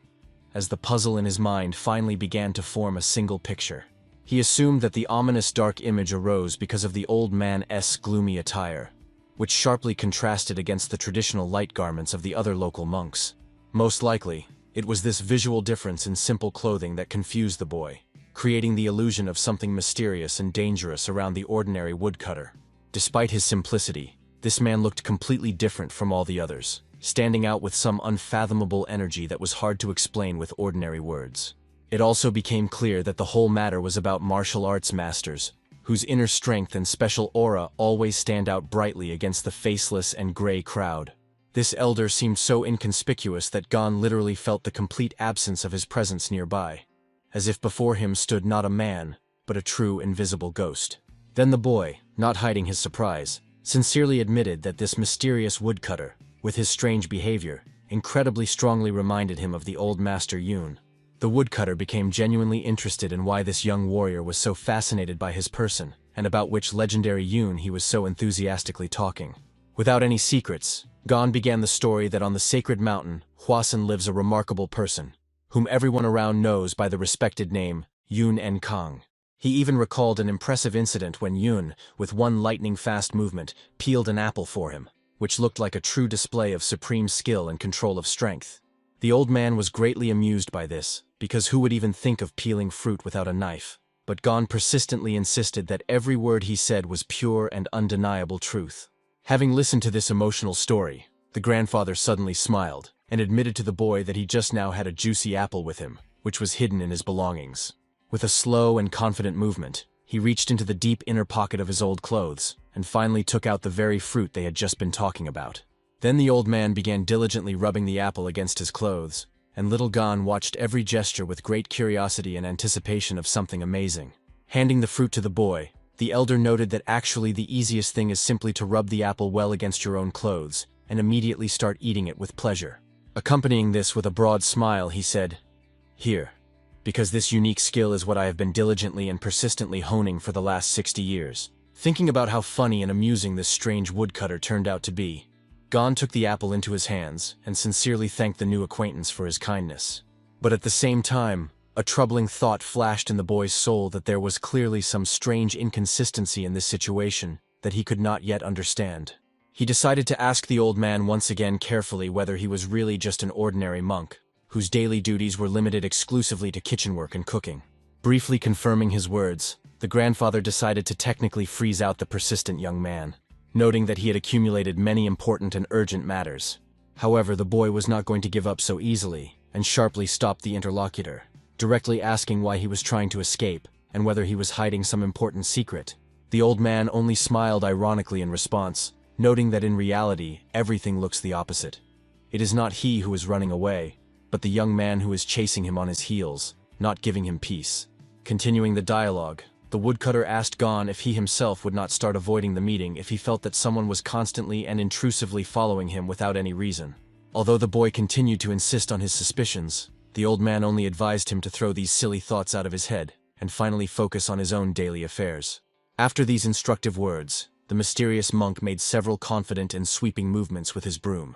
as the puzzle in his mind finally began to form a single picture. He assumed that the ominous dark image arose because of the old man's gloomy attire, which sharply contrasted against the traditional light garments of the other local monks. Most likely, it was this visual difference in simple clothing that confused the boy, creating the illusion of something mysterious and dangerous around the ordinary woodcutter. Despite his simplicity, this man looked completely different from all the others, standing out with some unfathomable energy that was hard to explain with ordinary words. It also became clear that the whole matter was about martial arts masters, whose inner strength and special aura always stand out brightly against the faceless and gray crowd. This elder seemed so inconspicuous that Gon literally felt the complete absence of his presence nearby, as if before him stood not a man, but a true invisible ghost. Then the boy, not hiding his surprise, sincerely admitted that this mysterious woodcutter, with his strange behavior, incredibly strongly reminded him of the old master Yoon. The woodcutter became genuinely interested in why this young warrior was so fascinated by his person, and about which legendary Yoon he was so enthusiastically talking. Without any secrets, Gon began the story that on the sacred mountain, Hwasun lives a remarkable person, whom everyone around knows by the respected name Yoon Enkang. He even recalled an impressive incident when Yoon, with one lightning-fast movement, peeled an apple for him, which looked like a true display of supreme skill and control of strength. The old man was greatly amused by this, because who would even think of peeling fruit without a knife? But Gon persistently insisted that every word he said was pure and undeniable truth. Having listened to this emotional story, the grandfather suddenly smiled, and admitted to the boy that he just now had a juicy apple with him, which was hidden in his belongings. With a slow and confident movement, he reached into the deep inner pocket of his old clothes, and finally took out the very fruit they had just been talking about. Then the old man began diligently rubbing the apple against his clothes, and little Gon watched every gesture with great curiosity and anticipation of something amazing. Handing the fruit to the boy, the elder noted that actually the easiest thing is simply to rub the apple well against your own clothes, and immediately start eating it with pleasure. Accompanying this with a broad smile, he said, "Here, because this unique skill is what I have been diligently and persistently honing for the last 60 years. Thinking about how funny and amusing this strange woodcutter turned out to be, Gon took the apple into his hands and sincerely thanked the new acquaintance for his kindness. But at the same time, A troubling thought flashed in the boy's soul that there was clearly some strange inconsistency in this situation that he could not yet understand. He decided to ask the old man once again carefully whether he was really just an ordinary monk, whose daily duties were limited exclusively to kitchen work and cooking. Briefly confirming his words, the grandfather decided to technically freeze out the persistent young man, noting that he had accumulated many important and urgent matters. However, the boy was not going to give up so easily, and sharply stopped the interlocutor, directly asking why he was trying to escape, and whether he was hiding some important secret. The old man only smiled ironically in response, noting that in reality, everything looks the opposite. It is not he who is running away, but the young man who is chasing him on his heels, not giving him peace. Continuing the dialogue, the woodcutter asked Gon if he himself would not start avoiding the meeting if he felt that someone was constantly and intrusively following him without any reason. Although the boy continued to insist on his suspicions, the old man only advised him to throw these silly thoughts out of his head and finally focus on his own daily affairs. After these instructive words, the mysterious monk made several confident and sweeping movements with his broom,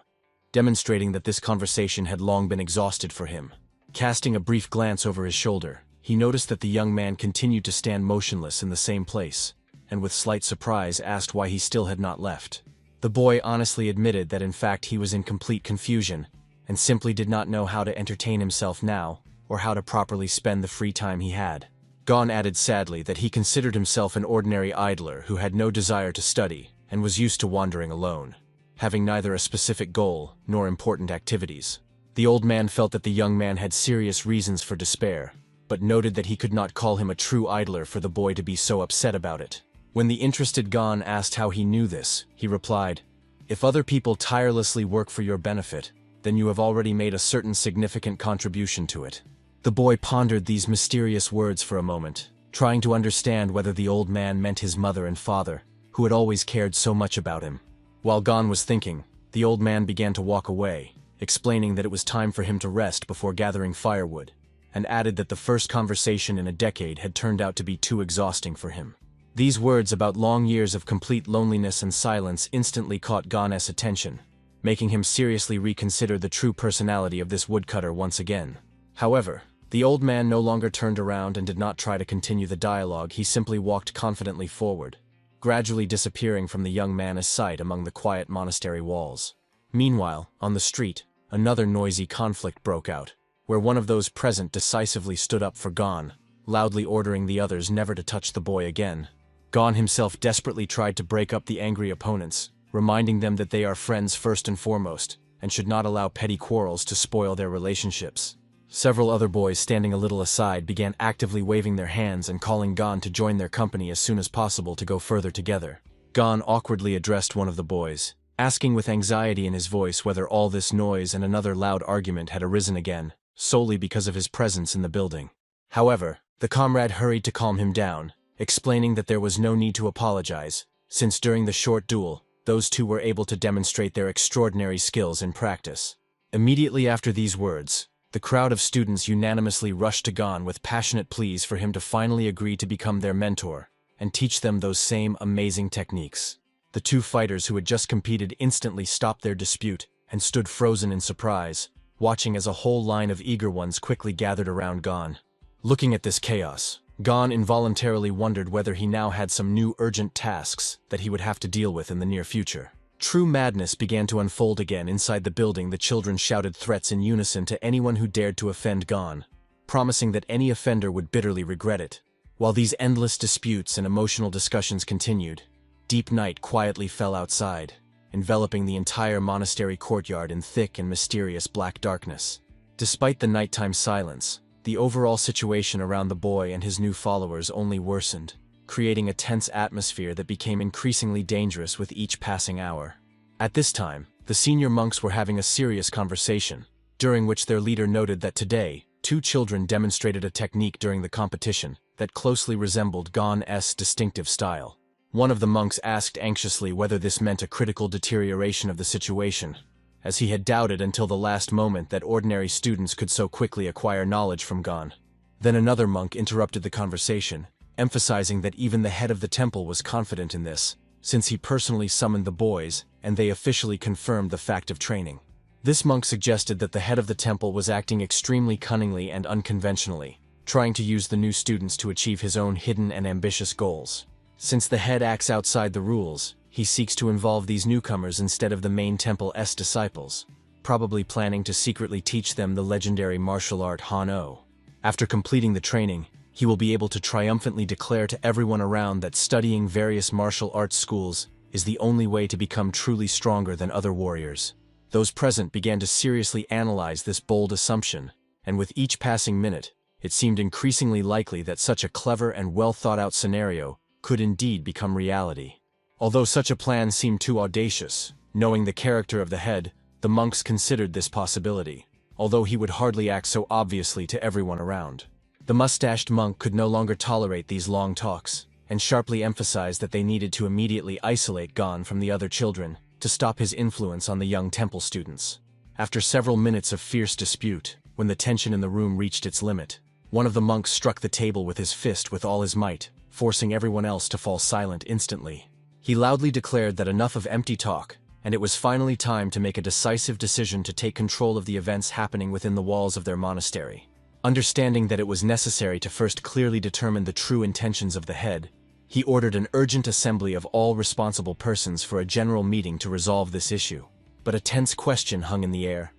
demonstrating that this conversation had long been exhausted for him. Casting a brief glance over his shoulder, he noticed that the young man continued to stand motionless in the same place, and with slight surprise asked why he still had not left. The boy honestly admitted that in fact he was in complete confusion, and simply did not know how to entertain himself now, or how to properly spend the free time he had. Gon added sadly that he considered himself an ordinary idler who had no desire to study, and was used to wandering alone, having neither a specific goal nor important activities. The old man felt that the young man had serious reasons for despair, but noted that he could not call him a true idler for the boy to be so upset about it. When the interested Gon asked how he knew this, he replied, "If other people tirelessly work for your benefit, then you have already made a certain significant contribution to it." The boy pondered these mysterious words for a moment, trying to understand whether the old man meant his mother and father, who had always cared so much about him. While Gon was thinking, the old man began to walk away, explaining that it was time for him to rest before gathering firewood, and added that the first conversation in a decade had turned out to be too exhausting for him. These words about long years of complete loneliness and silence instantly caught Gon's attention, making him seriously reconsider the true personality of this woodcutter once again. However, the old man no longer turned around and did not try to continue the dialogue. He simply walked confidently forward, gradually disappearing from the young man's sight among the quiet monastery walls. Meanwhile, on the street, another noisy conflict broke out, where one of those present decisively stood up for Gon, loudly ordering the others never to touch the boy again. Gon himself desperately tried to break up the angry opponents, reminding them that they are friends first and foremost, and should not allow petty quarrels to spoil their relationships. Several other boys standing a little aside began actively waving their hands and calling Gon to join their company as soon as possible to go further together. Gon awkwardly addressed one of the boys, asking with anxiety in his voice whether all this noise and another loud argument had arisen again, solely because of his presence in the building. However, the comrade hurried to calm him down, explaining that there was no need to apologize, since during the short duel, those two were able to demonstrate their extraordinary skills in practice. Immediately after these words, the crowd of students unanimously rushed to Gon with passionate pleas for him to finally agree to become their mentor and teach them those same amazing techniques. The two fighters who had just competed instantly stopped their dispute and stood frozen in surprise, watching as a whole line of eager ones quickly gathered around Gon. Looking at this chaos, Gon involuntarily wondered whether he now had some new urgent tasks that he would have to deal with in the near future. True madness began to unfold again inside the building. The children shouted threats in unison to anyone who dared to offend Gon, promising that any offender would bitterly regret it. While these endless disputes and emotional discussions continued, deep night quietly fell outside, enveloping the entire monastery courtyard in thick and mysterious black darkness. Despite the nighttime silence, the overall situation around the boy and his new followers only worsened, creating a tense atmosphere that became increasingly dangerous with each passing hour. At this time, the senior monks were having a serious conversation, during which their leader noted that today, two children demonstrated a technique during the competition that closely resembled Gon's distinctive style. One of the monks asked anxiously whether this meant a critical deterioration of the situation, as he had doubted until the last moment that ordinary students could so quickly acquire knowledge from Gon. Then another monk interrupted the conversation, emphasizing that even the head of the temple was confident in this, since he personally summoned the boys and they officially confirmed the fact of training. This monk suggested that the head of the temple was acting extremely cunningly and unconventionally, trying to use the new students to achieve his own hidden and ambitious goals. Since the head acts outside the rules, he seeks to involve these newcomers instead of the main temple's disciples, probably planning to secretly teach them the legendary martial art Han-Oh. After completing the training, he will be able to triumphantly declare to everyone around that studying various martial arts schools is the only way to become truly stronger than other warriors. Those present began to seriously analyze this bold assumption, and with each passing minute, it seemed increasingly likely that such a clever and well-thought-out scenario could indeed become reality. Although such a plan seemed too audacious, knowing the character of the head, the monks considered this possibility, although he would hardly act so obviously to everyone around. The mustached monk could no longer tolerate these long talks, and sharply emphasized that they needed to immediately isolate Gon from the other children to stop his influence on the young temple students. After several minutes of fierce dispute, when the tension in the room reached its limit, one of the monks struck the table with his fist with all his might, forcing everyone else to fall silent instantly. He loudly declared that enough of empty talk, and it was finally time to make a decisive decision to take control of the events happening within the walls of their monastery. Understanding that it was necessary to first clearly determine the true intentions of the head, he ordered an urgent assembly of all responsible persons for a general meeting to resolve this issue. But a tense question hung in the air.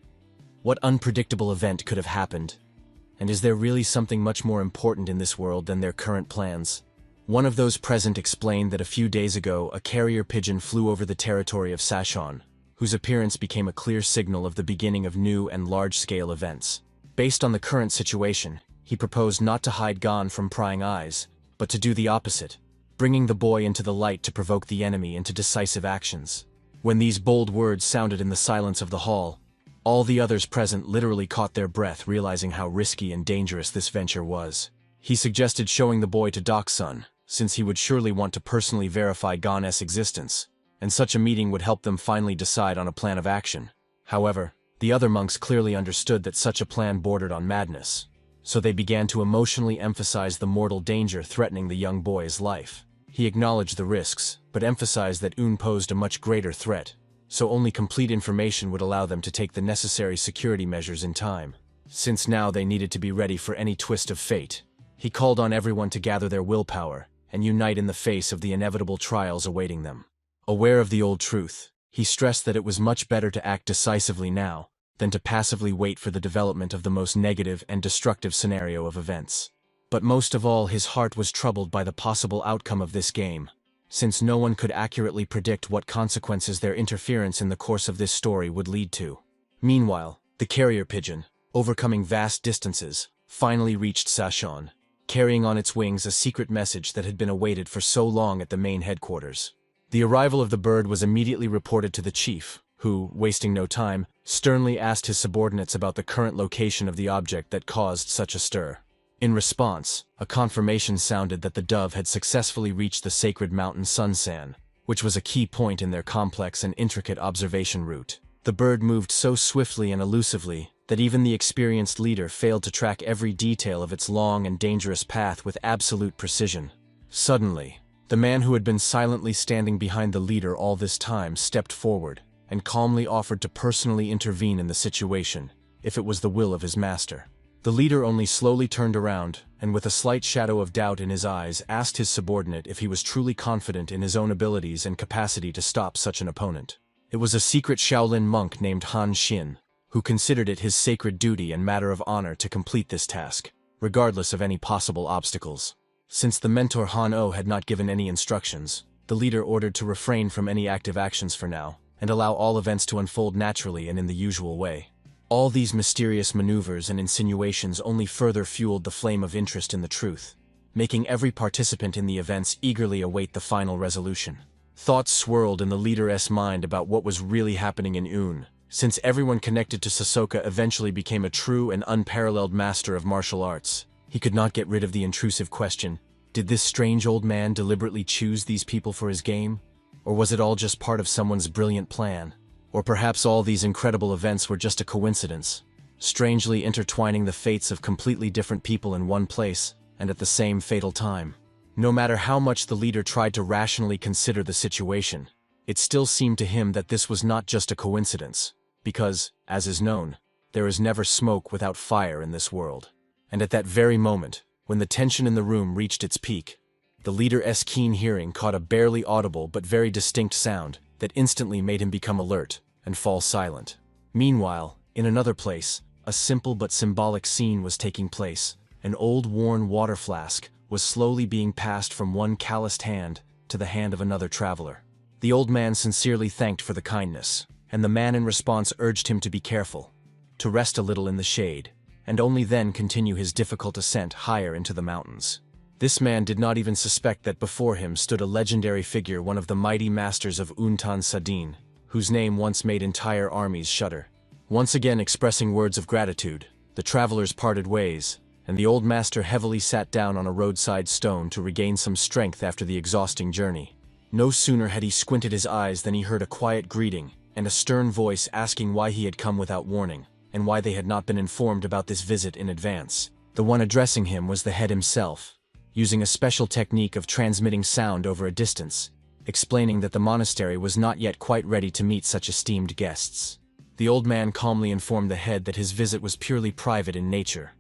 What unpredictable event could have happened? And is there really something much more important in this world than their current plans? One of those present explained that a few days ago a carrier pigeon flew over the territory of Sashon, whose appearance became a clear signal of the beginning of new and large-scale events. Based on the current situation, he proposed not to hide Gon from prying eyes, but to do the opposite, bringing the boy into the light to provoke the enemy into decisive actions. When these bold words sounded in the silence of the hall, all the others present literally caught their breath, realizing how risky and dangerous this venture was. He suggested showing the boy to Doc-sun, since he would surely want to personally verify Gon's existence, and such a meeting would help them finally decide on a plan of action. However, the other monks clearly understood that such a plan bordered on madness, so they began to emotionally emphasize the mortal danger threatening the young boy's life. He acknowledged the risks, but emphasized that Un posed a much greater threat, so only complete information would allow them to take the necessary security measures in time, since now they needed to be ready for any twist of fate. He called on everyone to gather their willpower and unite in the face of the inevitable trials awaiting them. Aware of the old truth, he stressed that it was much better to act decisively now than to passively wait for the development of the most negative and destructive scenario of events. But most of all, his heart was troubled by the possible outcome of this game, since no one could accurately predict what consequences their interference in the course of this story would lead to. Meanwhile, the carrier pigeon, overcoming vast distances, finally reached Sashon, carrying on its wings a secret message that had been awaited for so long at the main headquarters. The arrival of the bird was immediately reported to the chief, who, wasting no time, sternly asked his subordinates about the current location of the object that caused such a stir. In response, a confirmation sounded that the dove had successfully reached the sacred mountain Sunsan, which was a key point in their complex and intricate observation route. The bird moved so swiftly and elusively that even the experienced leader failed to track every detail of its long and dangerous path with absolute precision. Suddenly, the man who had been silently standing behind the leader all this time stepped forward and calmly offered to personally intervene in the situation, if it was the will of his master. The leader only slowly turned around, and with a slight shadow of doubt in his eyes asked his subordinate if he was truly confident in his own abilities and capacity to stop such an opponent. It was a secret Shaolin monk named Han Xin, who considered it his sacred duty and matter of honor to complete this task, regardless of any possible obstacles. Since the mentor Han-Oh had not given any instructions, the leader ordered to refrain from any active actions for now, and allow all events to unfold naturally and in the usual way. All these mysterious maneuvers and insinuations only further fueled the flame of interest in the truth, making every participant in the events eagerly await the final resolution. Thoughts swirled in the leader's mind about what was really happening in Un, since everyone connected to Sassoka eventually became a true and unparalleled master of martial arts. He could not get rid of the intrusive question, did this strange old man deliberately choose these people for his game? Or was it all just part of someone's brilliant plan? Or perhaps all these incredible events were just a coincidence, strangely intertwining the fates of completely different people in one place and at the same fatal time. No matter how much the leader tried to rationally consider the situation, it still seemed to him that this was not just a coincidence, because, as is known, there is never smoke without fire in this world. And at that very moment, when the tension in the room reached its peak, the leader's keen hearing caught a barely audible but very distinct sound that instantly made him become alert and fall silent. Meanwhile, in another place, a simple but symbolic scene was taking place. An old worn water flask was slowly being passed from one calloused hand to the hand of another traveler. The old man sincerely thanked for the kindness, and the man in response urged him to be careful, to rest a little in the shade, and only then continue his difficult ascent higher into the mountains. This man did not even suspect that before him stood a legendary figure, one of the mighty masters of Untan Sadin, whose name once made entire armies shudder. Once again expressing words of gratitude, the travelers parted ways, and the old master heavily sat down on a roadside stone to regain some strength after the exhausting journey. No sooner had he squinted his eyes than he heard a quiet greeting and a stern voice asking why he had come without warning, and why they had not been informed about this visit in advance. The one addressing him was the head himself, using a special technique of transmitting sound over a distance, explaining that the monastery was not yet quite ready to meet such esteemed guests. The old man calmly informed the head that his visit was purely private in nature,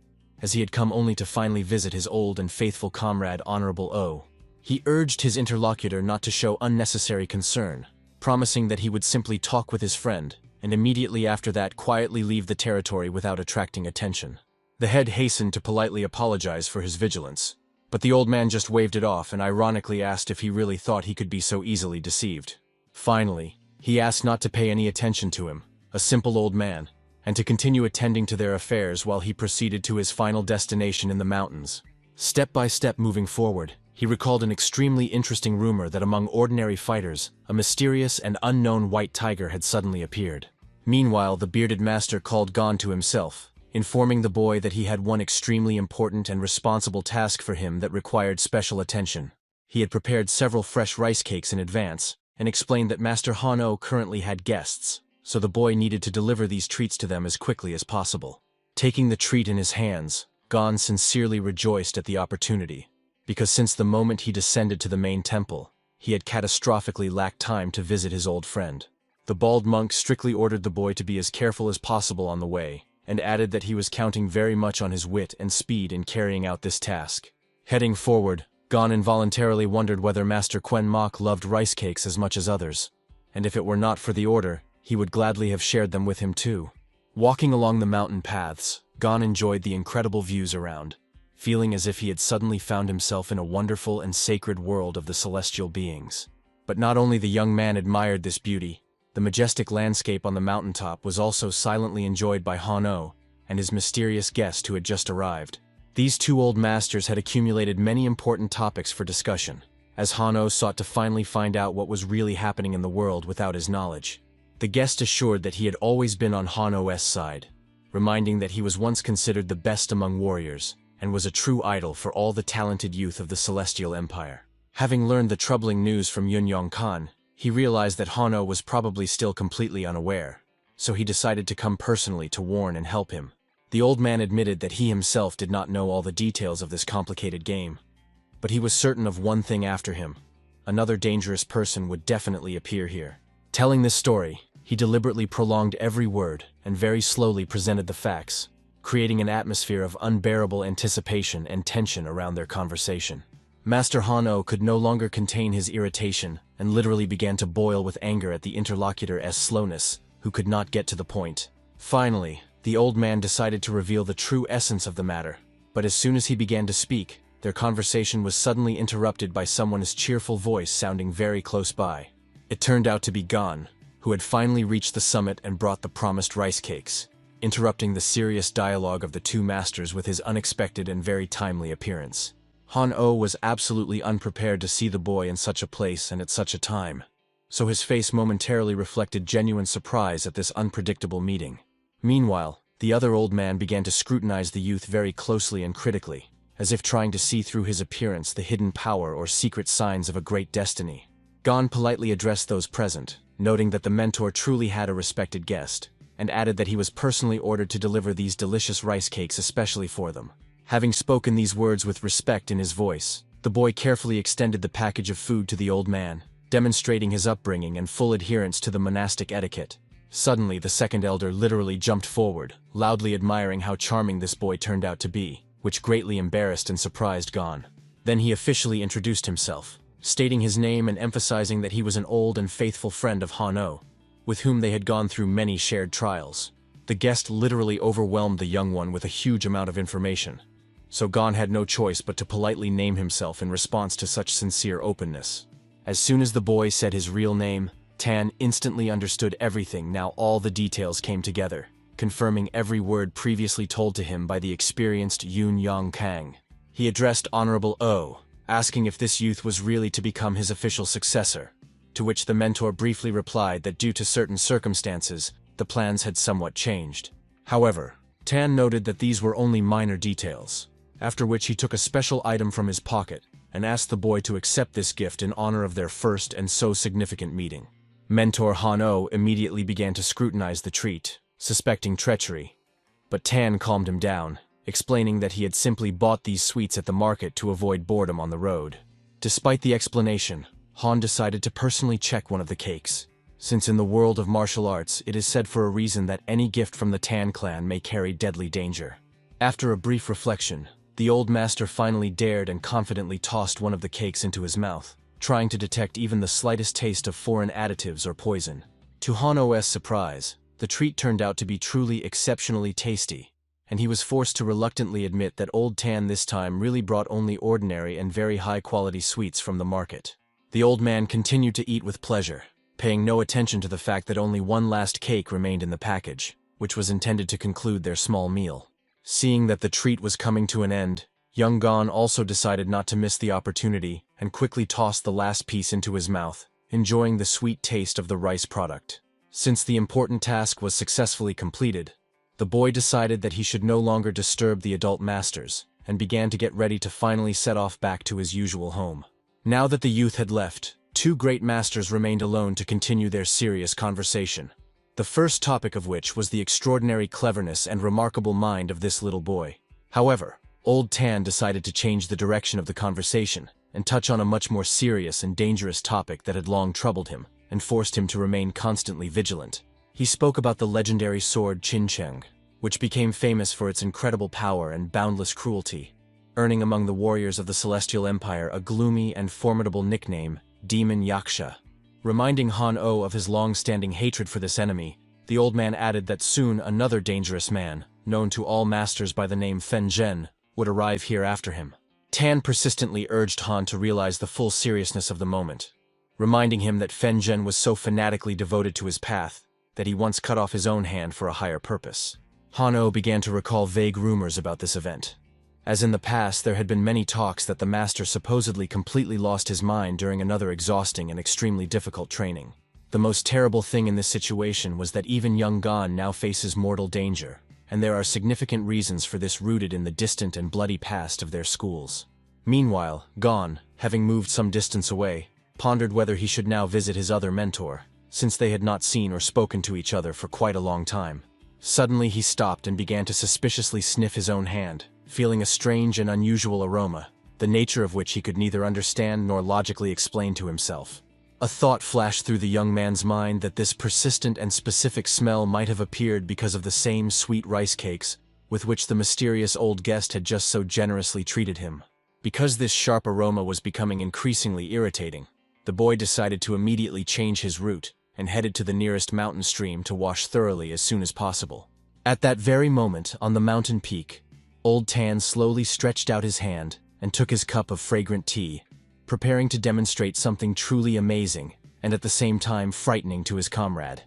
as he had come only to finally visit his old and faithful comrade Honorable O. He urged his interlocutor not to show unnecessary concern, promising that he would simply talk with his friend, and immediately after that quietly leave the territory without attracting attention. The head hastened to politely apologize for his vigilance, but the old man just waved it off and ironically asked if he really thought he could be so easily deceived. Finally, he asked not to pay any attention to him, a simple old man, and to continue attending to their affairs while he proceeded to his final destination in the mountains. Step by step moving forward, he recalled an extremely interesting rumor that among ordinary fighters, a mysterious and unknown white tiger had suddenly appeared. Meanwhile, the bearded master called Gon to himself, informing the boy that he had one extremely important and responsible task for him that required special attention. He had prepared several fresh rice cakes in advance, and explained that Master Hano currently had guests, so the boy needed to deliver these treats to them as quickly as possible. Taking the treat in his hands, Gon sincerely rejoiced at the opportunity, because since the moment he descended to the main temple, he had catastrophically lacked time to visit his old friend. The bald monk strictly ordered the boy to be as careful as possible on the way, and added that he was counting very much on his wit and speed in carrying out this task. Heading forward, Gon involuntarily wondered whether Master Quen Mok loved rice cakes as much as others, and if it were not for the order, he would gladly have shared them with him too. Walking along the mountain paths, Gon enjoyed the incredible views around, feeling as if he had suddenly found himself in a wonderful and sacred world of the celestial beings. But not only the young man admired this beauty, the majestic landscape on the mountaintop was also silently enjoyed by Hano and his mysterious guest who had just arrived. These two old masters had accumulated many important topics for discussion, as Hano sought to finally find out what was really happening in the world without his knowledge. The guest assured that he had always been on Hano's side, reminding that he was once considered the best among warriors, and was a true idol for all the talented youth of the Celestial Empire. Having learned the troubling news from Yunyong Khan, he realized that Hano was probably still completely unaware, so he decided to come personally to warn and help him. The old man admitted that he himself did not know all the details of this complicated game, but he was certain of one thing after him: another dangerous person would definitely appear here. Telling this story, he deliberately prolonged every word and very slowly presented the facts, creating an atmosphere of unbearable anticipation and tension around their conversation. Master Hano could no longer contain his irritation and literally began to boil with anger at the interlocutor's slowness, who could not get to the point. Finally, the old man decided to reveal the true essence of the matter, but as soon as he began to speak, their conversation was suddenly interrupted by someone's cheerful voice sounding very close by. It turned out to be Gon, who had finally reached the summit and brought the promised rice cakes, interrupting the serious dialogue of the two masters with his unexpected and very timely appearance. Han-O was absolutely unprepared to see the boy in such a place and at such a time, so his face momentarily reflected genuine surprise at this unpredictable meeting. Meanwhile, the other old man began to scrutinize the youth very closely and critically, as if trying to see through his appearance the hidden power or secret signs of a great destiny. Gon politely addressed those present, noting that the mentor truly had a respected guest, and added that he was personally ordered to deliver these delicious rice cakes especially for them. Having spoken these words with respect in his voice, the boy carefully extended the package of food to the old man, demonstrating his upbringing and full adherence to the monastic etiquette. Suddenly, the second elder literally jumped forward, loudly admiring how charming this boy turned out to be. which greatly embarrassed and surprised Gon. Then he officially introduced himself, stating his name and emphasizing that he was an old and faithful friend of Han-Oh, with whom they had gone through many shared trials. The guest literally overwhelmed the young one with a huge amount of information, so Gon had no choice but to politely name himself in response to such sincere openness. As soon as the boy said his real name, Tan instantly understood everything. Now all the details came together, confirming every word previously told to him by the experienced Yun Yang Kang. He addressed Honorable O, asking if this youth was really to become his official successor, to which the mentor briefly replied that due to certain circumstances, the plans had somewhat changed. However, Tan noted that these were only minor details, after which he took a special item from his pocket and asked the boy to accept this gift in honor of their first and so significant meeting. Mentor Han-Oh immediately began to scrutinize the treat, suspecting treachery, but Tan calmed him down, explaining that he had simply bought these sweets at the market to avoid boredom on the road. Despite the explanation, Han decided to personally check one of the cakes, since in the world of martial arts it is said for a reason that any gift from the Tan clan may carry deadly danger. After a brief reflection, the old master finally dared and confidently tossed one of the cakes into his mouth, trying to detect even the slightest taste of foreign additives or poison. To Han-Oh's surprise, the treat turned out to be truly exceptionally tasty, and he was forced to reluctantly admit that old Tan this time really brought only ordinary and very high-quality sweets from the market. The old man continued to eat with pleasure, paying no attention to the fact that only one last cake remained in the package, which was intended to conclude their small meal. Seeing that the treat was coming to an end, young Gon also decided not to miss the opportunity and quickly tossed the last piece into his mouth, enjoying the sweet taste of the rice product. Since the important task was successfully completed, the boy decided that he should no longer disturb the adult masters and began to get ready to finally set off back to his usual home. Now that the youth had left, two great masters remained alone to continue their serious conversation. The first topic of which was the extraordinary cleverness and remarkable mind of this little boy. However, old Tan decided to change the direction of the conversation and touch on a much more serious and dangerous topic that had long troubled him and forced him to remain constantly vigilant. He spoke about the legendary sword Qin Cheng, which became famous for its incredible power and boundless cruelty, earning among the warriors of the Celestial Empire a gloomy and formidable nickname, Demon Yaksha. Reminding Han-Oh of his long-standing hatred for this enemy, the old man added that soon another dangerous man, known to all masters by the name Fen Zhen, would arrive here after him. Tan persistently urged Han to realize the full seriousness of the moment, reminding him that Fen Zhen was so fanatically devoted to his path that he once cut off his own hand for a higher purpose. Han-Oh began to recall vague rumors about this event. As in the past, there had been many talks that the master supposedly completely lost his mind during another exhausting and extremely difficult training. The most terrible thing in this situation was that even young Gon now faces mortal danger, and there are significant reasons for this rooted in the distant and bloody past of their schools. Meanwhile, Gon, having moved some distance away, pondered whether he should now visit his other mentor, since they had not seen or spoken to each other for quite a long time. Suddenly he stopped and began to suspiciously sniff his own hand, feeling a strange and unusual aroma, the nature of which he could neither understand nor logically explain to himself. A thought flashed through the young man's mind that this persistent and specific smell might have appeared because of the same sweet rice cakes with which the mysterious old guest had just so generously treated him. Because this sharp aroma was becoming increasingly irritating, the boy decided to immediately change his route and headed to the nearest mountain stream to wash thoroughly as soon as possible. At that very moment, on the mountain peak, old Tan slowly stretched out his hand and took his cup of fragrant tea, preparing to demonstrate something truly amazing and at the same time frightening to his comrade.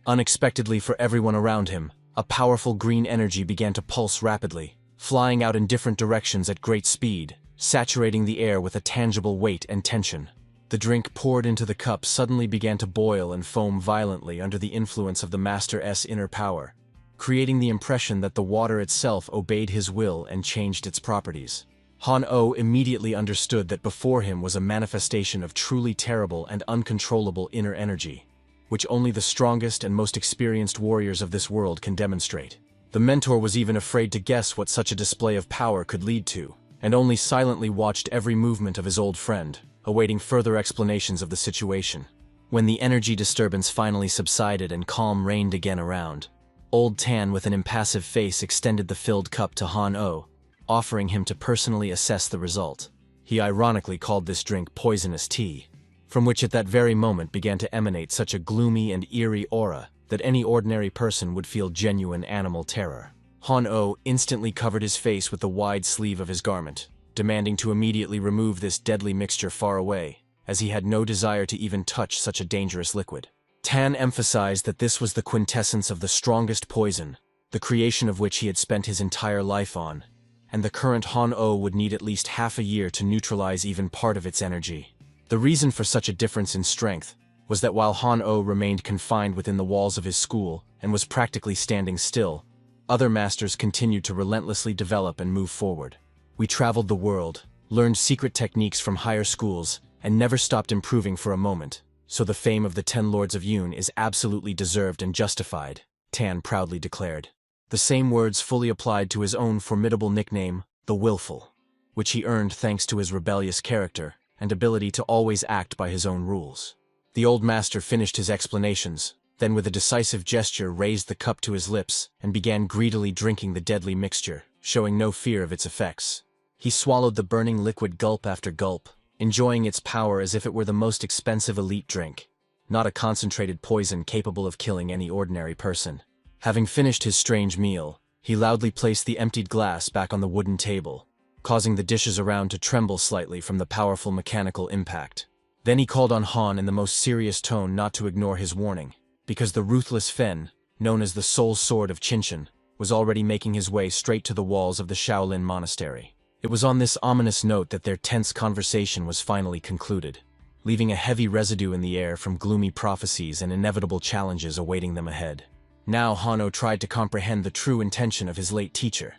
Unexpectedly for everyone around him, a powerful green energy began to pulse rapidly, flying out in different directions at great speed, saturating the air with a tangible weight and tension. The drink poured into the cup suddenly began to boil and foam violently under the influence of the Master's inner power, creating the impression that the water itself obeyed his will and changed its properties. Han-Oh immediately understood that before him was a manifestation of truly terrible and uncontrollable inner energy, which only the strongest and most experienced warriors of this world can demonstrate. The mentor was even afraid to guess what such a display of power could lead to, and only silently watched every movement of his old friend, awaiting further explanations of the situation. When the energy disturbance finally subsided and calm reigned again around, old Tan with an impassive face extended the filled cup to Han-Oh, offering him to personally assess the result. He ironically called this drink poisonous tea, from which at that very moment began to emanate such a gloomy and eerie aura that any ordinary person would feel genuine animal terror. Han-Oh instantly covered his face with the wide sleeve of his garment, demanding to immediately remove this deadly mixture far away, as he had no desire to even touch such a dangerous liquid. Tan emphasized that this was the quintessence of the strongest poison, the creation of which he had spent his entire life on, and the current Han-Oh would need at least half a year to neutralize even part of its energy. The reason for such a difference in strength was that while Han-Oh remained confined within the walls of his school and was practically standing still, other masters continued to relentlessly develop and move forward. We traveled the world, learned secret techniques from higher schools, and never stopped improving for a moment, so the fame of the 10 Lords of Yoon is absolutely deserved and justified, Tan proudly declared. The same words fully applied to his own formidable nickname, the Willful, which he earned thanks to his rebellious character and ability to always act by his own rules. The old master finished his explanations, then with a decisive gesture raised the cup to his lips and began greedily drinking the deadly mixture, showing no fear of its effects. He swallowed the burning liquid gulp after gulp, enjoying its power as if it were the most expensive elite drink, not a concentrated poison capable of killing any ordinary person. Having finished his strange meal, he loudly placed the emptied glass back on the wooden table, causing the dishes around to tremble slightly from the powerful mechanical impact. Then he called on Han in the most serious tone not to ignore his warning, because the ruthless Fen, known as the Soul Sword of Qinshan, was already making his way straight to the walls of the Shaolin Monastery. It was on this ominous note that their tense conversation was finally concluded, leaving a heavy residue in the air from gloomy prophecies and inevitable challenges awaiting them ahead. Now Han-Oh tried to comprehend the true intention of his late teacher.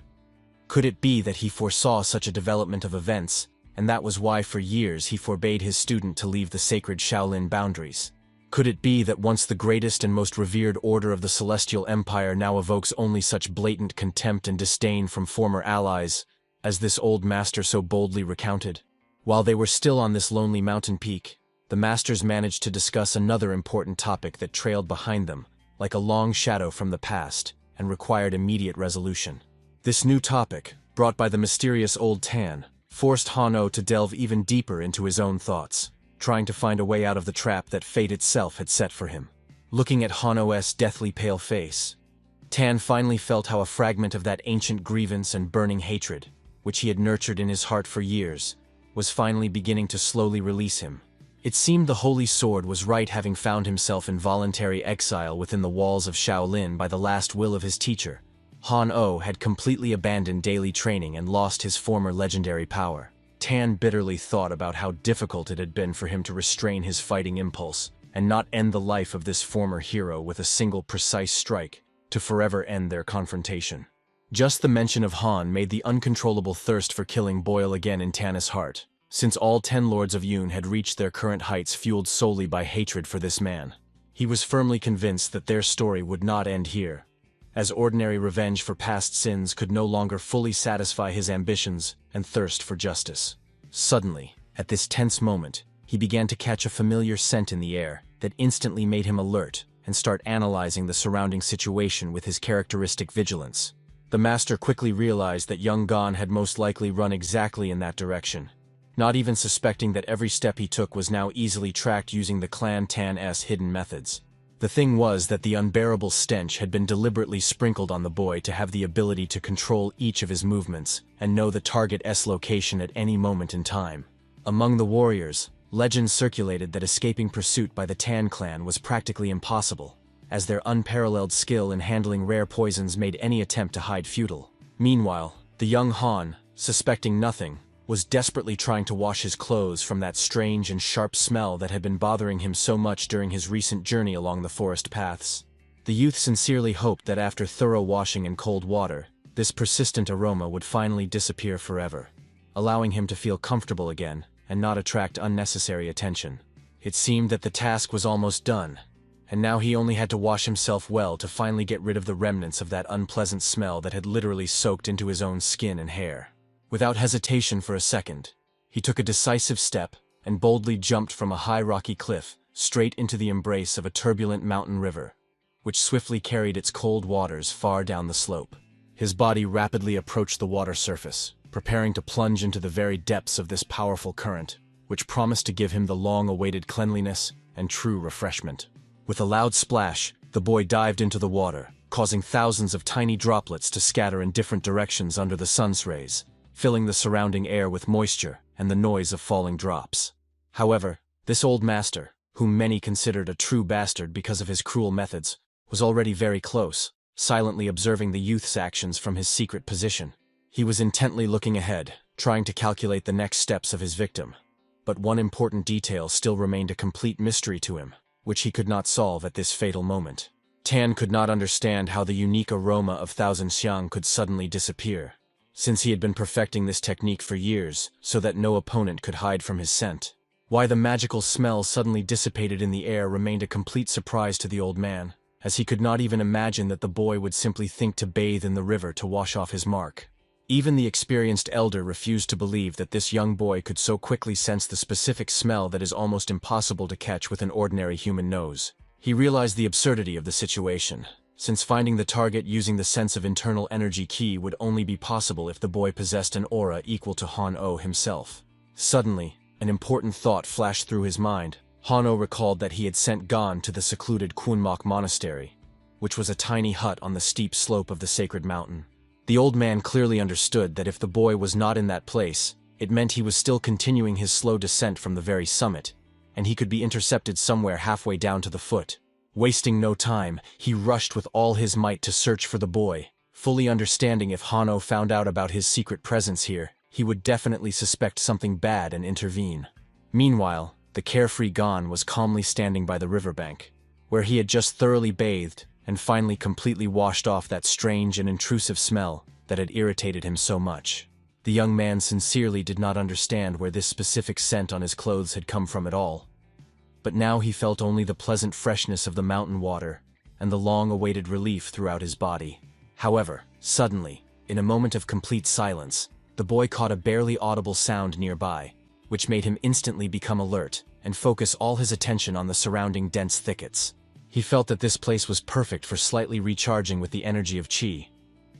Could it be that he foresaw such a development of events, and that was why for years he forbade his student to leave the sacred Shaolin boundaries? Could it be that once the greatest and most revered order of the Celestial Empire now evokes only such blatant contempt and disdain from former allies, as this old master so boldly recounted? While they were still on this lonely mountain peak, the masters managed to discuss another important topic that trailed behind them, like a long shadow from the past, and required immediate resolution. This new topic, brought by the mysterious old Tan, forced Han-Oh to delve even deeper into his own thoughts, trying to find a way out of the trap that fate itself had set for him. Looking at Han-Oh's deathly pale face, Tan finally felt how a fragment of that ancient grievance and burning hatred, which he had nurtured in his heart for years, was finally beginning to slowly release him. It seemed the Holy Sword was right, having found himself in voluntary exile within the walls of Shaolin by the last will of his teacher. Han-Oh had completely abandoned daily training and lost his former legendary power. Tan bitterly thought about how difficult it had been for him to restrain his fighting impulse and not end the life of this former hero with a single precise strike to forever end their confrontation. Just the mention of Han made the uncontrollable thirst for killing boil again in Tan's heart, since all 10 Lords of Yoon had reached their current heights fueled solely by hatred for this man. He was firmly convinced that their story would not end here, as ordinary revenge for past sins could no longer fully satisfy his ambitions and thirst for justice. Suddenly, at this tense moment, he began to catch a familiar scent in the air that instantly made him alert and start analyzing the surrounding situation with his characteristic vigilance. The master quickly realized that young Gon had most likely run exactly in that direction, not even suspecting that every step he took was now easily tracked using the Clan Tan's hidden methods. The thing was that the unbearable stench had been deliberately sprinkled on the boy to have the ability to control each of his movements and know the target's location at any moment in time. Among the warriors, legends circulated that escaping pursuit by the Tan clan was practically impossible, as their unparalleled skill in handling rare poisons made any attempt to hide futile. Meanwhile, the young Han, suspecting nothing, was desperately trying to wash his clothes from that strange and sharp smell that had been bothering him so much during his recent journey along the forest paths. The youth sincerely hoped that after thorough washing in cold water, this persistent aroma would finally disappear forever, allowing him to feel comfortable again and not attract unnecessary attention. It seemed that the task was almost done, and now he only had to wash himself well to finally get rid of the remnants of that unpleasant smell that had literally soaked into his own skin and hair. Without hesitation for a second, he took a decisive step and boldly jumped from a high rocky cliff straight into the embrace of a turbulent mountain river, which swiftly carried its cold waters far down the slope. His body rapidly approached the water surface, preparing to plunge into the very depths of this powerful current, which promised to give him the long-awaited cleanliness and true refreshment. With a loud splash, the boy dived into the water, causing thousands of tiny droplets to scatter in different directions under the sun's rays, filling the surrounding air with moisture and the noise of falling drops. However, this old master, whom many considered a true bastard because of his cruel methods, was already very close, silently observing the youth's actions from his secret position. He was intently looking ahead, trying to calculate the next steps of his victim. But one important detail still remained a complete mystery to him, which he could not solve at this fatal moment. Tan could not understand how the unique aroma of Thousand Xiang could suddenly disappear, since he had been perfecting this technique for years so that no opponent could hide from his scent. Why the magical smell suddenly dissipated in the air remained a complete surprise to the old man, as he could not even imagine that the boy would simply think to bathe in the river to wash off his mark. Even the experienced elder refused to believe that this young boy could so quickly sense the specific smell that is almost impossible to catch with an ordinary human nose. He realized the absurdity of the situation, since finding the target using the sense of internal energy key would only be possible if the boy possessed an aura equal to Han-Oh himself. Suddenly, an important thought flashed through his mind. Han-Oh recalled that he had sent Gon to the secluded Kunmok Monastery, which was a tiny hut on the steep slope of the sacred mountain. The old man clearly understood that if the boy was not in that place, it meant he was still continuing his slow descent from the very summit, and he could be intercepted somewhere halfway down to the foot. Wasting no time, he rushed with all his might to search for the boy, fully understanding if Han-Oh found out about his secret presence here, he would definitely suspect something bad and intervene. Meanwhile, the carefree Gon was calmly standing by the riverbank, where he had just thoroughly bathed and finally completely washed off that strange and intrusive smell that had irritated him so much. The young man sincerely did not understand where this specific scent on his clothes had come from at all. But now he felt only the pleasant freshness of the mountain water and the long-awaited relief throughout his body. However, suddenly, in a moment of complete silence, the boy caught a barely audible sound nearby, which made him instantly become alert and focus all his attention on the surrounding dense thickets. He felt that this place was perfect for slightly recharging with the energy of Qi,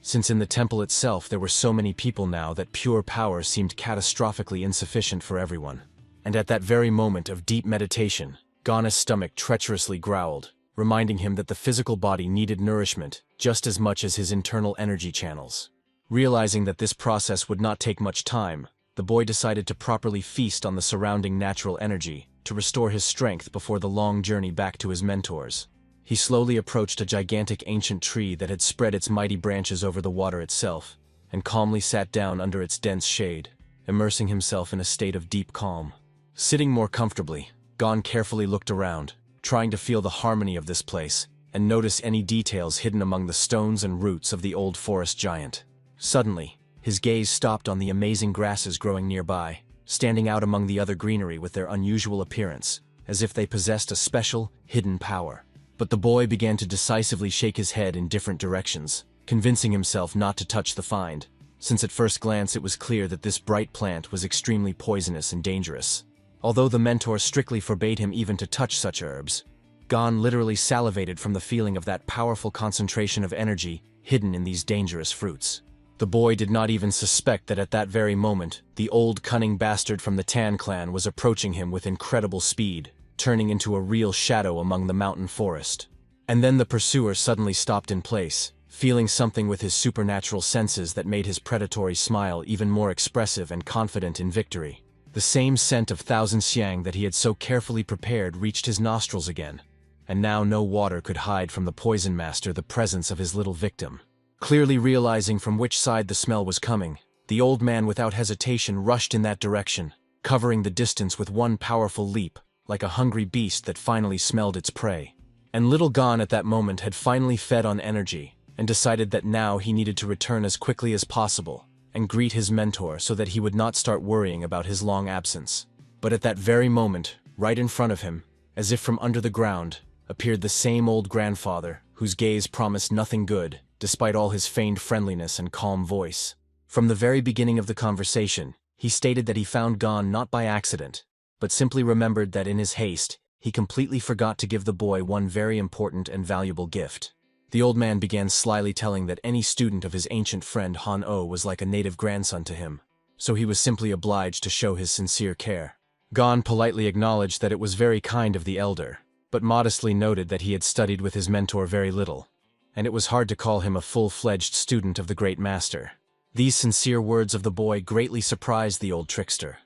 since in the temple itself there were so many people now that pure power seemed catastrophically insufficient for everyone. And at that very moment of deep meditation, Gon's stomach treacherously growled, reminding him that the physical body needed nourishment just as much as his internal energy channels. Realizing that this process would not take much time, the boy decided to properly feast on the surrounding natural energy to restore his strength before the long journey back to his mentors. He slowly approached a gigantic ancient tree that had spread its mighty branches over the water itself, and calmly sat down under its dense shade, immersing himself in a state of deep calm. Sitting more comfortably, Gon carefully looked around, trying to feel the harmony of this place, and notice any details hidden among the stones and roots of the old forest giant. Suddenly, his gaze stopped on the amazing grasses growing nearby, standing out among the other greenery with their unusual appearance, as if they possessed a special, hidden power. But the boy began to decisively shake his head in different directions, convincing himself not to touch the find, since at first glance it was clear that this bright plant was extremely poisonous and dangerous. Although the mentor strictly forbade him even to touch such herbs, Gon literally salivated from the feeling of that powerful concentration of energy hidden in these dangerous fruits. The boy did not even suspect that at that very moment, the old cunning bastard from the Tan clan was approaching him with incredible speed, turning into a real shadow among the mountain forest. And then the pursuer suddenly stopped in place, feeling something with his supernatural senses that made his predatory smile even more expressive and confident in victory. The same scent of Thousand Xiang that he had so carefully prepared reached his nostrils again, and now no water could hide from the poison master the presence of his little victim. Clearly realizing from which side the smell was coming, the old man without hesitation rushed in that direction, covering the distance with one powerful leap, like a hungry beast that finally smelled its prey. And little Gon at that moment had finally fed on energy, and decided that now he needed to return as quickly as possible, and greet his mentor so that he would not start worrying about his long absence. But at that very moment, right in front of him, as if from under the ground, appeared the same old grandfather, whose gaze promised nothing good, despite all his feigned friendliness and calm voice. From the very beginning of the conversation, he stated that he found Gon not by accident, but simply remembered that in his haste, he completely forgot to give the boy one very important and valuable gift. The old man began slyly telling that any student of his ancient friend Han-Oh was like a native grandson to him, so he was simply obliged to show his sincere care. Gon politely acknowledged that it was very kind of the elder, but modestly noted that he had studied with his mentor very little, and it was hard to call him a full-fledged student of the great master. These sincere words of the boy greatly surprised the old trickster,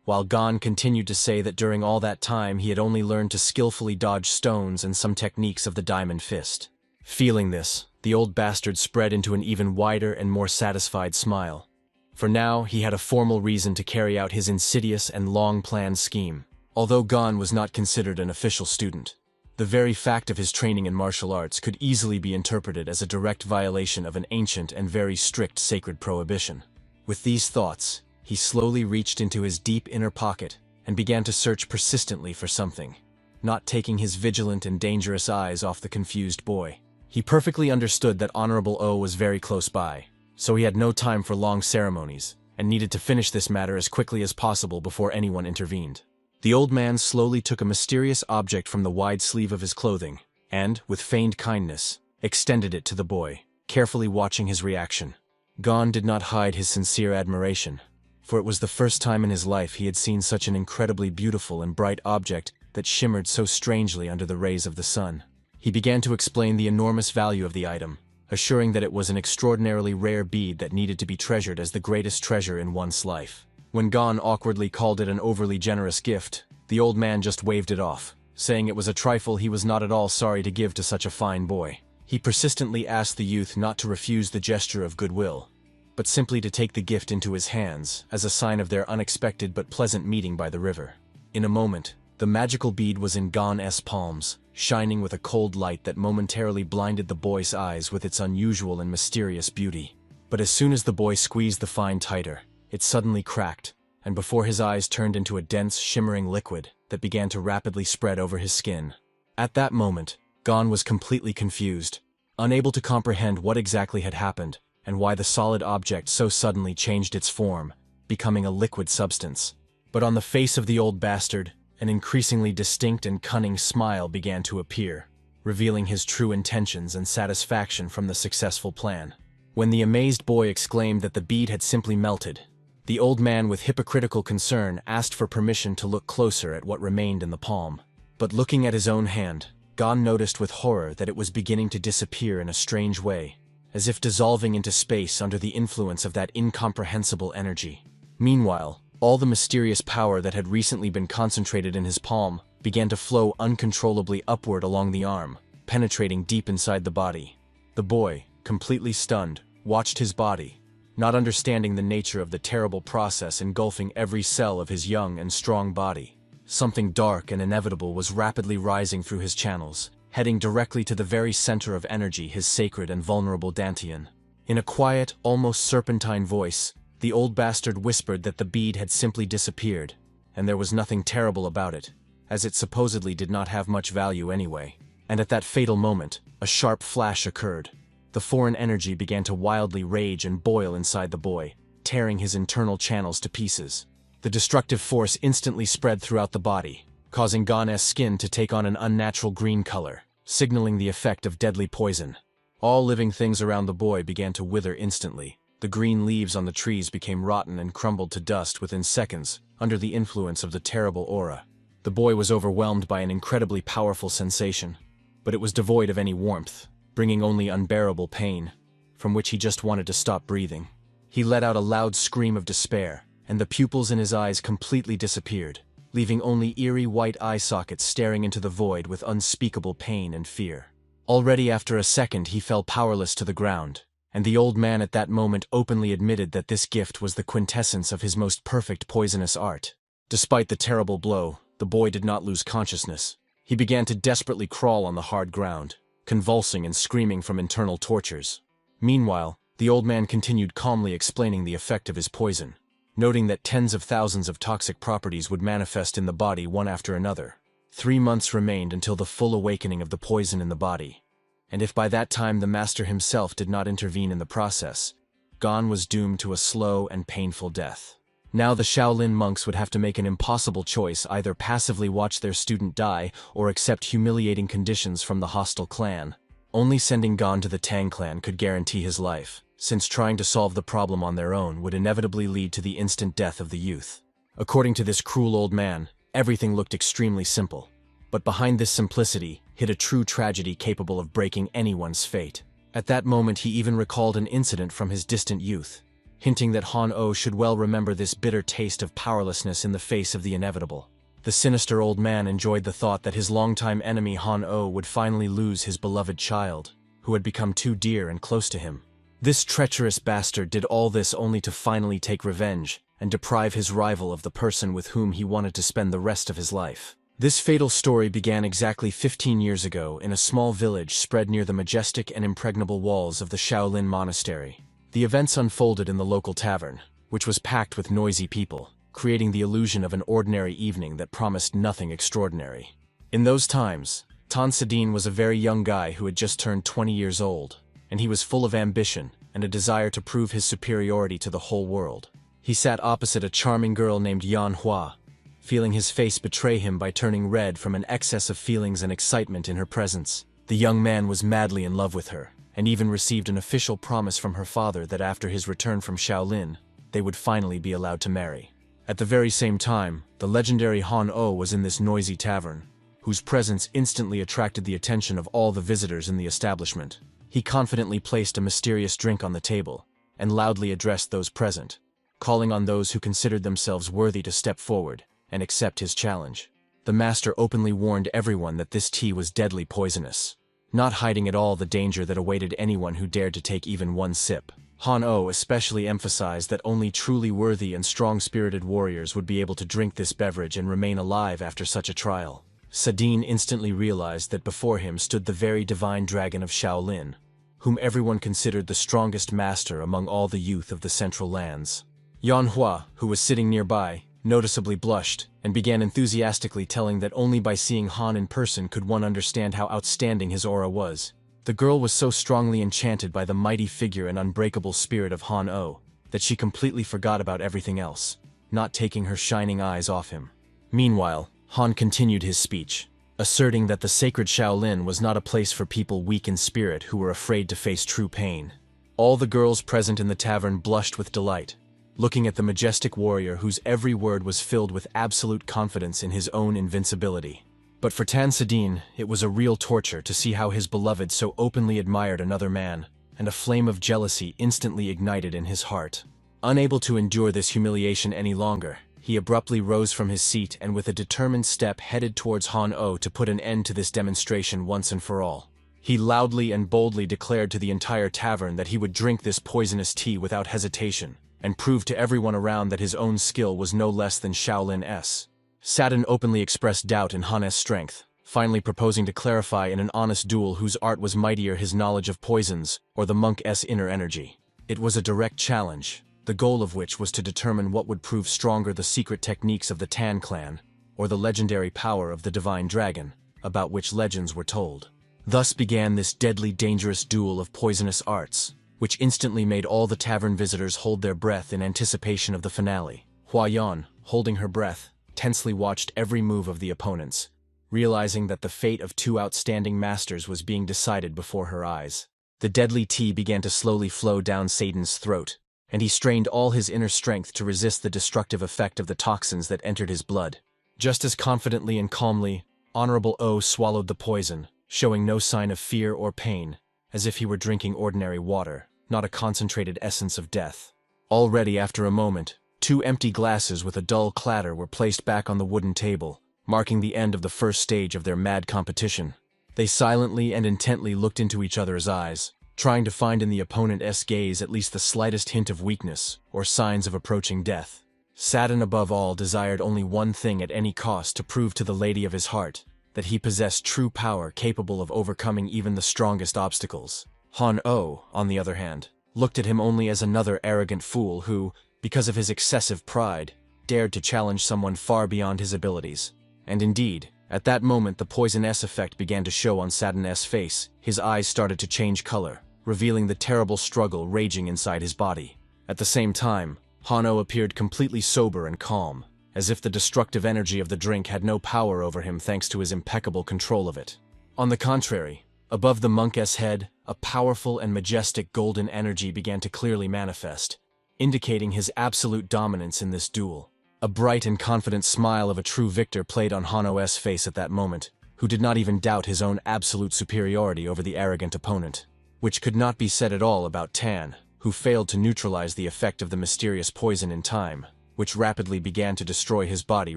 while Gon continued to say that during all that time he had only learned to skillfully dodge stones and some techniques of the diamond fist. Feeling this, the old bastard spread into an even wider and more satisfied smile. For now, he had a formal reason to carry out his insidious and long-planned scheme. Although Gon was not considered an official student, the very fact of his training in martial arts could easily be interpreted as a direct violation of an ancient and very strict sacred prohibition. With these thoughts, he slowly reached into his deep inner pocket and began to search persistently for something, not taking his vigilant and dangerous eyes off the confused boy. He perfectly understood that Honorable O was very close by, so he had no time for long ceremonies, and needed to finish this matter as quickly as possible before anyone intervened. The old man slowly took a mysterious object from the wide sleeve of his clothing, and, with feigned kindness, extended it to the boy, carefully watching his reaction. Gon did not hide his sincere admiration, for it was the first time in his life he had seen such an incredibly beautiful and bright object that shimmered so strangely under the rays of the sun. He began to explain the enormous value of the item, assuring that it was an extraordinarily rare bead that needed to be treasured as the greatest treasure in one's life. When Gon awkwardly called it an overly generous gift, the old man just waved it off, saying it was a trifle he was not at all sorry to give to such a fine boy. He persistently asked the youth not to refuse the gesture of goodwill, but simply to take the gift into his hands as a sign of their unexpected but pleasant meeting by the river. In a moment, the magical bead was in Gon's palms, shining with a cold light that momentarily blinded the boy's eyes with its unusual and mysterious beauty. But as soon as the boy squeezed the find tighter, it suddenly cracked, and before his eyes turned into a dense, shimmering liquid that began to rapidly spread over his skin. At that moment, Gon was completely confused, unable to comprehend what exactly had happened and why the solid object so suddenly changed its form, becoming a liquid substance. But on the face of the old bastard, an increasingly distinct and cunning smile began to appear, revealing his true intentions and satisfaction from the successful plan. When the amazed boy exclaimed that the bead had simply melted, the old man with hypocritical concern asked for permission to look closer at what remained in the palm. But looking at his own hand, Gon noticed with horror that it was beginning to disappear in a strange way, as if dissolving into space under the influence of that incomprehensible energy. Meanwhile, all the mysterious power that had recently been concentrated in his palm began to flow uncontrollably upward along the arm, penetrating deep inside the body. The boy, completely stunned, watched his body, not understanding the nature of the terrible process engulfing every cell of his young and strong body. Something dark and inevitable was rapidly rising through his channels, heading directly to the very center of energy, his sacred and vulnerable dantian. In a quiet, almost serpentine voice, the old bastard whispered that the bead had simply disappeared, and there was nothing terrible about it, as it supposedly did not have much value anyway. And at that fatal moment, a sharp flash occurred. The foreign energy began to wildly rage and boil inside the boy, tearing his internal channels to pieces. The destructive force instantly spread throughout the body, causing Gon's skin to take on an unnatural green color, signaling the effect of deadly poison. All living things around the boy began to wither instantly. The green leaves on the trees became rotten and crumbled to dust within seconds, under the influence of the terrible aura. The boy was overwhelmed by an incredibly powerful sensation, but it was devoid of any warmth, bringing only unbearable pain, from which he just wanted to stop breathing. He let out a loud scream of despair, and the pupils in his eyes completely disappeared, leaving only eerie white eye sockets staring into the void with unspeakable pain and fear. Already after a second he fell powerless to the ground, and the old man at that moment openly admitted that this gift was the quintessence of his most perfect poisonous art. Despite the terrible blow, the boy did not lose consciousness. He began to desperately crawl on the hard ground, convulsing and screaming from internal tortures. Meanwhile, the old man continued calmly explaining the effect of his poison, noting that tens of thousands of toxic properties would manifest in the body one after another. 3 months remained until the full awakening of the poison in the body, and if by that time the master himself did not intervene in the process, Gon was doomed to a slow and painful death. Now the Shaolin monks would have to make an impossible choice: either passively watch their student die or accept humiliating conditions from the hostile clan. Only sending Gon to the Tang clan could guarantee his life, since trying to solve the problem on their own would inevitably lead to the instant death of the youth. According to this cruel old man, everything looked extremely simple. But behind this simplicity hid a true tragedy capable of breaking anyone's fate. At that moment he even recalled an incident from his distant youth, hinting that Han-Oh should well remember this bitter taste of powerlessness in the face of the inevitable. The sinister old man enjoyed the thought that his longtime enemy Han-Oh would finally lose his beloved child, who had become too dear and close to him. This treacherous bastard did all this only to finally take revenge and deprive his rival of the person with whom he wanted to spend the rest of his life. This fatal story began exactly 15 years ago in a small village spread near the majestic and impregnable walls of the Shaolin Monastery. The events unfolded in the local tavern, which was packed with noisy people, creating the illusion of an ordinary evening that promised nothing extraordinary. In those times, Tan Sedin was a very young guy who had just turned 20 years old, and he was full of ambition and a desire to prove his superiority to the whole world. He sat opposite a charming girl named Yan Hua, feeling his face betray him by turning red from an excess of feelings and excitement in her presence. The young man was madly in love with her, and even received an official promise from her father that after his return from Shaolin, they would finally be allowed to marry. At the very same time, the legendary Han-Oh was in this noisy tavern, whose presence instantly attracted the attention of all the visitors in the establishment. He confidently placed a mysterious drink on the table, and loudly addressed those present, calling on those who considered themselves worthy to step forward and accept his challenge. The master openly warned everyone that this tea was deadly poisonous, not hiding at all the danger that awaited anyone who dared to take even one sip. Han-Oh especially emphasized that only truly worthy and strong-spirited warriors would be able to drink this beverage and remain alive after such a trial. Sedin instantly realized that before him stood the very divine dragon of Shaolin, whom everyone considered the strongest master among all the youth of the Central Lands. Yan Hua, who was sitting nearby, noticeably blushed, and began enthusiastically telling that only by seeing Han in person could one understand how outstanding his aura was. The girl was so strongly enchanted by the mighty figure and unbreakable spirit of Han-Oh that she completely forgot about everything else, not taking her shining eyes off him. Meanwhile, Han continued his speech, asserting that the sacred Shaolin was not a place for people weak in spirit who were afraid to face true pain. All the girls present in the tavern blushed with delight, looking at the majestic warrior whose every word was filled with absolute confidence in his own invincibility. But for Tan Sedin, it was a real torture to see how his beloved so openly admired another man, and a flame of jealousy instantly ignited in his heart. Unable to endure this humiliation any longer, he abruptly rose from his seat and with a determined step headed towards Han-Oh to put an end to this demonstration once and for all. He loudly and boldly declared to the entire tavern that he would drink this poisonous tea without hesitation, and prove to everyone around that his own skill was no less than Shaolin-s. Sadin openly expressed doubt in Han-'s strength, finally proposing to clarify in an honest duel whose art was mightier, his knowledge of poisons or the monk's inner energy. It was a direct challenge, the goal of which was to determine what would prove stronger, the secret techniques of the Tan clan or the legendary power of the divine dragon, about which legends were told. Thus began this deadly dangerous duel of poisonous arts, which instantly made all the tavern visitors hold their breath in anticipation of the finale. Hua Yan, holding her breath, tensely watched every move of the opponents, realizing that the fate of two outstanding masters was being decided before her eyes. The deadly tea began to slowly flow down Sadin's throat, and he strained all his inner strength to resist the destructive effect of the toxins that entered his blood. Just as confidently and calmly, Honorable O swallowed the poison, showing no sign of fear or pain, as if he were drinking ordinary water, not a concentrated essence of death. Already after a moment, 2 empty glasses with a dull clatter were placed back on the wooden table, marking the end of the first stage of their mad competition. They silently and intently looked into each other's eyes, trying to find in the opponent's gaze at least the slightest hint of weakness or signs of approaching death. Sadin above all desired only one thing at any cost: to prove to the lady of his heart that he possessed true power capable of overcoming even the strongest obstacles. Han-Oh, on the other hand, looked at him only as another arrogant fool who, because of his excessive pride, dared to challenge someone far beyond his abilities. And indeed, at that moment the poison-S effect began to show on Sadin's face. His eyes started to change color, revealing the terrible struggle raging inside his body. At the same time, Han-Oh appeared completely sober and calm, as if the destructive energy of the drink had no power over him thanks to his impeccable control of it. On the contrary, Above the monk's head, a powerful and majestic golden energy began to clearly manifest, indicating his absolute dominance in this duel. A bright and confident smile of a true victor played on Hanno's face at that moment, who did not even doubt his own absolute superiority over the arrogant opponent. Which could not be said at all about Tan, who failed to neutralize the effect of the mysterious poison in time, which rapidly began to destroy his body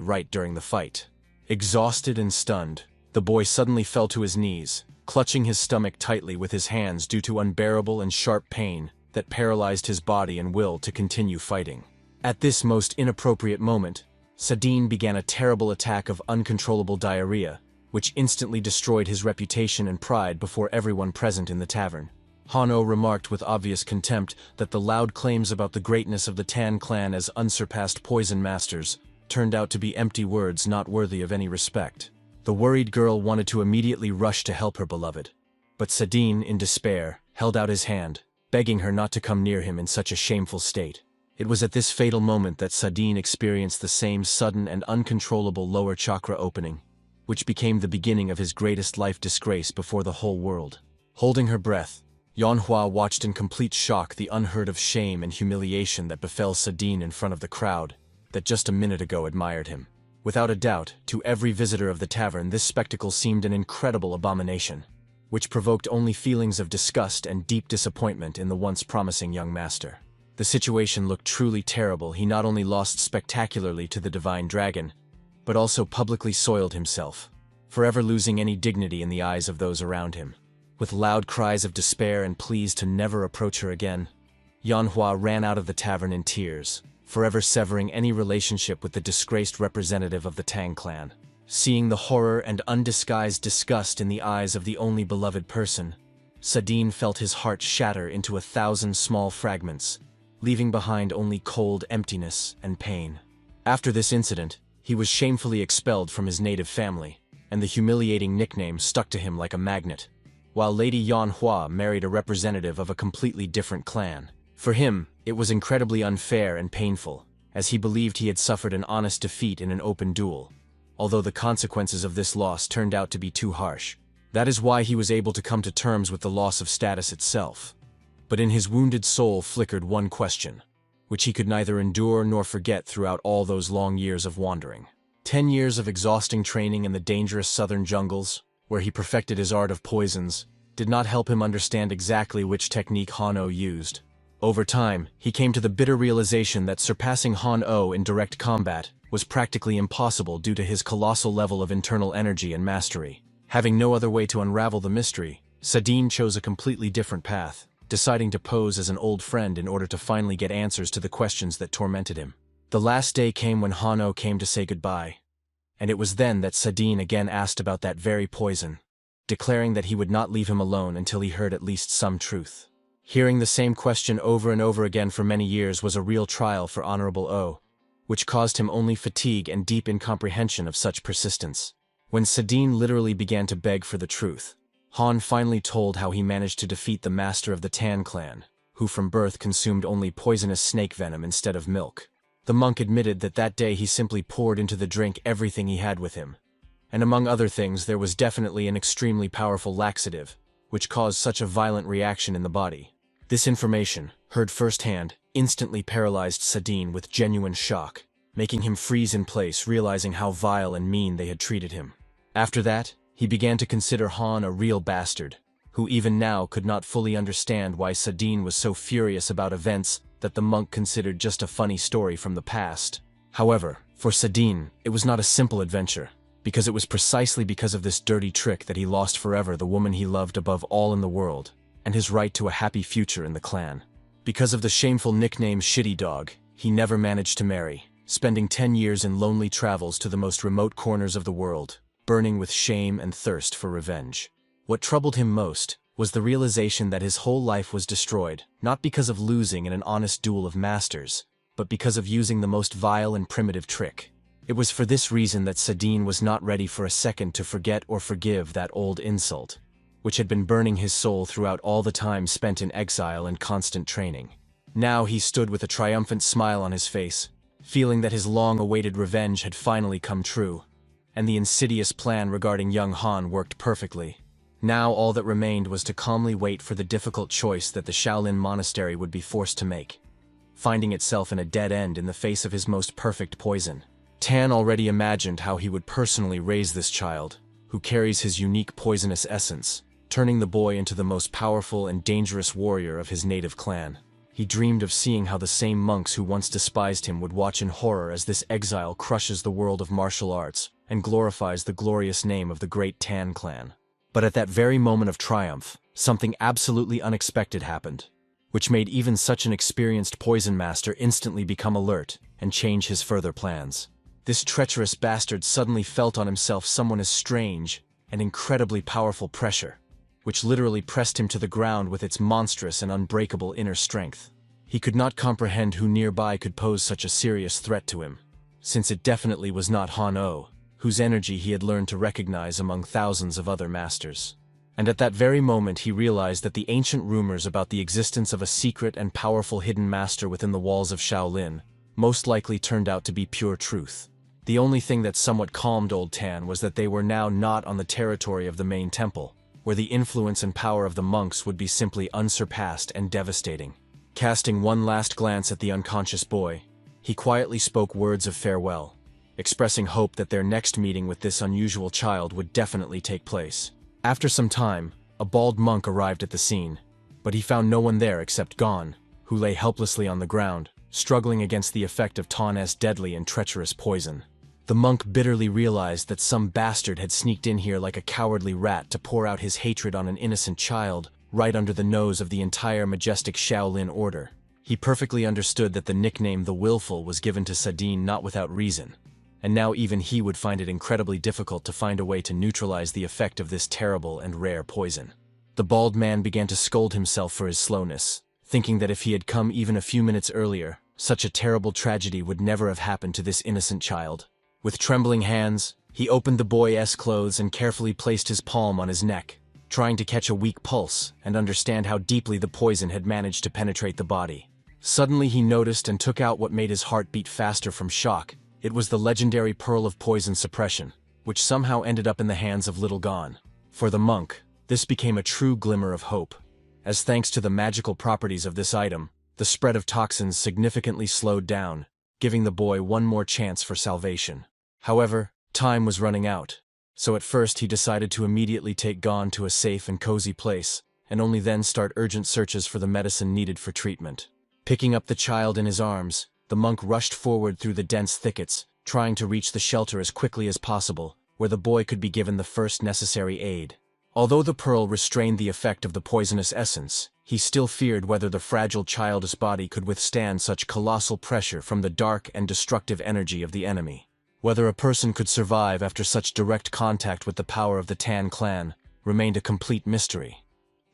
right during the fight. Exhausted and stunned, the boy suddenly fell to his knees, clutching his stomach tightly with his hands due to unbearable and sharp pain that paralyzed his body and will to continue fighting. At this most inappropriate moment, Sadine began a terrible attack of uncontrollable diarrhea, which instantly destroyed his reputation and pride before everyone present in the tavern. Hanno remarked with obvious contempt that the loud claims about the greatness of the Tan clan as unsurpassed poison masters turned out to be empty words not worthy of any respect. The worried girl wanted to immediately rush to help her beloved, but Sadine, in despair, held out his hand, begging her not to come near him in such a shameful state. It was at this fatal moment that Sadine experienced the same sudden and uncontrollable lower chakra opening, which became the beginning of his greatest life disgrace before the whole world. Holding her breath, Manhwa watched in complete shock the unheard-of shame and humiliation that befell Sadine in front of the crowd that just a minute ago admired him. Without a doubt, to every visitor of the tavern this spectacle seemed an incredible abomination, which provoked only feelings of disgust and deep disappointment in the once promising young master. The situation looked truly terrible. He not only lost spectacularly to the divine dragon, but also publicly soiled himself, forever losing any dignity in the eyes of those around him. With loud cries of despair and pleas to never approach her again, Manhwa ran out of the tavern in tears, forever severing any relationship with the disgraced representative of the Tang clan. Seeing the horror and undisguised disgust in the eyes of the only beloved person, Sadine felt his heart shatter into 1,000 small fragments, leaving behind only cold emptiness and pain. After this incident, he was shamefully expelled from his native family, and the humiliating nickname stuck to him like a magnet, while Lady Manhwa married a representative of a completely different clan. For him, it was incredibly unfair and painful, as he believed he had suffered an honest defeat in an open duel, although the consequences of this loss turned out to be too harsh. That is why he was able to come to terms with the loss of status itself. But in his wounded soul flickered one question, which he could neither endure nor forget throughout all those long years of wandering. 10 years of exhausting training in the dangerous southern jungles, where he perfected his art of poisons, did not help him understand exactly which technique Hanno used. Over time, he came to the bitter realization that surpassing Hanno in direct combat was practically impossible due to his colossal level of internal energy and mastery. Having no other way to unravel the mystery, Sadine chose a completely different path, deciding to pose as an old friend in order to finally get answers to the questions that tormented him. The last day came when Hanno came to say goodbye, and it was then that Sadine again asked about that very poison, declaring that he would not leave him alone until he heard at least some truth. Hearing the same question over and over again for many years was a real trial for Honorable O, which caused him only fatigue and deep incomprehension of such persistence. When Sadine literally began to beg for the truth, Han finally told how he managed to defeat the master of the Tan clan, who from birth consumed only poisonous snake venom instead of milk. The monk admitted that that day he simply poured into the drink everything he had with him, and among other things there was definitely an extremely powerful laxative, which caused such a violent reaction in the body. This information, heard firsthand, instantly paralyzed Sadine with genuine shock, making him freeze in place, realizing how vile and mean they had treated him. After that, he began to consider Han a real bastard, who even now could not fully understand why Sadine was so furious about events that the monk considered just a funny story from the past. However, for Sadine, it was not a simple adventure, because it was precisely because of this dirty trick that he lost forever the woman he loved above all in the world, and his right to a happy future in the clan. Because of the shameful nickname Shitty Dog, he never managed to marry, spending 10 years in lonely travels to the most remote corners of the world, burning with shame and thirst for revenge. What troubled him most was the realization that his whole life was destroyed, not because of losing in an honest duel of masters, but because of using the most vile and primitive trick. It was for this reason that Sadine was not ready for a second to forget or forgive that old insult, which had been burning his soul throughout all the time spent in exile and constant training. Now he stood with a triumphant smile on his face, feeling that his long-awaited revenge had finally come true, and the insidious plan regarding young Han worked perfectly. Now all that remained was to calmly wait for the difficult choice that the Shaolin monastery would be forced to make, finding itself in a dead end in the face of his most perfect poison. Tan already imagined how he would personally raise this child, who carries his unique poisonous essence, turning the boy into the most powerful and dangerous warrior of his native clan. He dreamed of seeing how the same monks who once despised him would watch in horror as this exile crushes the world of martial arts and glorifies the glorious name of the great Tan clan. But at that very moment of triumph, something absolutely unexpected happened, which made even such an experienced poison master instantly become alert and change his further plans. This treacherous bastard suddenly felt on himself someone as strange and incredibly powerful pressure, which literally pressed him to the ground with its monstrous and unbreakable inner strength. He could not comprehend who nearby could pose such a serious threat to him, since it definitely was not Han-Oh, whose energy he had learned to recognize among thousands of other masters. And at that very moment he realized that the ancient rumors about the existence of a secret and powerful hidden master within the walls of Shaolin most likely turned out to be pure truth. The only thing that somewhat calmed old Tan was that they were now not on the territory of the main temple, where the influence and power of the monks would be simply unsurpassed and devastating. Casting one last glance at the unconscious boy, he quietly spoke words of farewell, expressing hope that their next meeting with this unusual child would definitely take place. After some time, a bald monk arrived at the scene, but he found no one there except Gon, who lay helplessly on the ground, struggling against the effect of Tan's deadly and treacherous poison. The monk bitterly realized that some bastard had sneaked in here like a cowardly rat to pour out his hatred on an innocent child, right under the nose of the entire majestic Shaolin order. He perfectly understood that the nickname the Willful was given to Sadine not without reason, and now even he would find it incredibly difficult to find a way to neutralize the effect of this terrible and rare poison. The bald man began to scold himself for his slowness, thinking that if he had come even a few minutes earlier, such a terrible tragedy would never have happened to this innocent child. With trembling hands, he opened the boy's clothes and carefully placed his palm on his neck, trying to catch a weak pulse and understand how deeply the poison had managed to penetrate the body. Suddenly he noticed and took out what made his heart beat faster from shock. It was the legendary Pearl of Poison Suppression, which somehow ended up in the hands of little Gon. For the monk, this became a true glimmer of hope, as thanks to the magical properties of this item, the spread of toxins significantly slowed down, giving the boy one more chance for salvation. However, time was running out, so at first he decided to immediately take Gon to a safe and cozy place, and only then start urgent searches for the medicine needed for treatment. Picking up the child in his arms, the monk rushed forward through the dense thickets, trying to reach the shelter as quickly as possible, where the boy could be given the first necessary aid. Although the pearl restrained the effect of the poisonous essence, he still feared whether the fragile childish body could withstand such colossal pressure from the dark and destructive energy of the enemy. Whether a person could survive after such direct contact with the power of the Tan clan remained a complete mystery,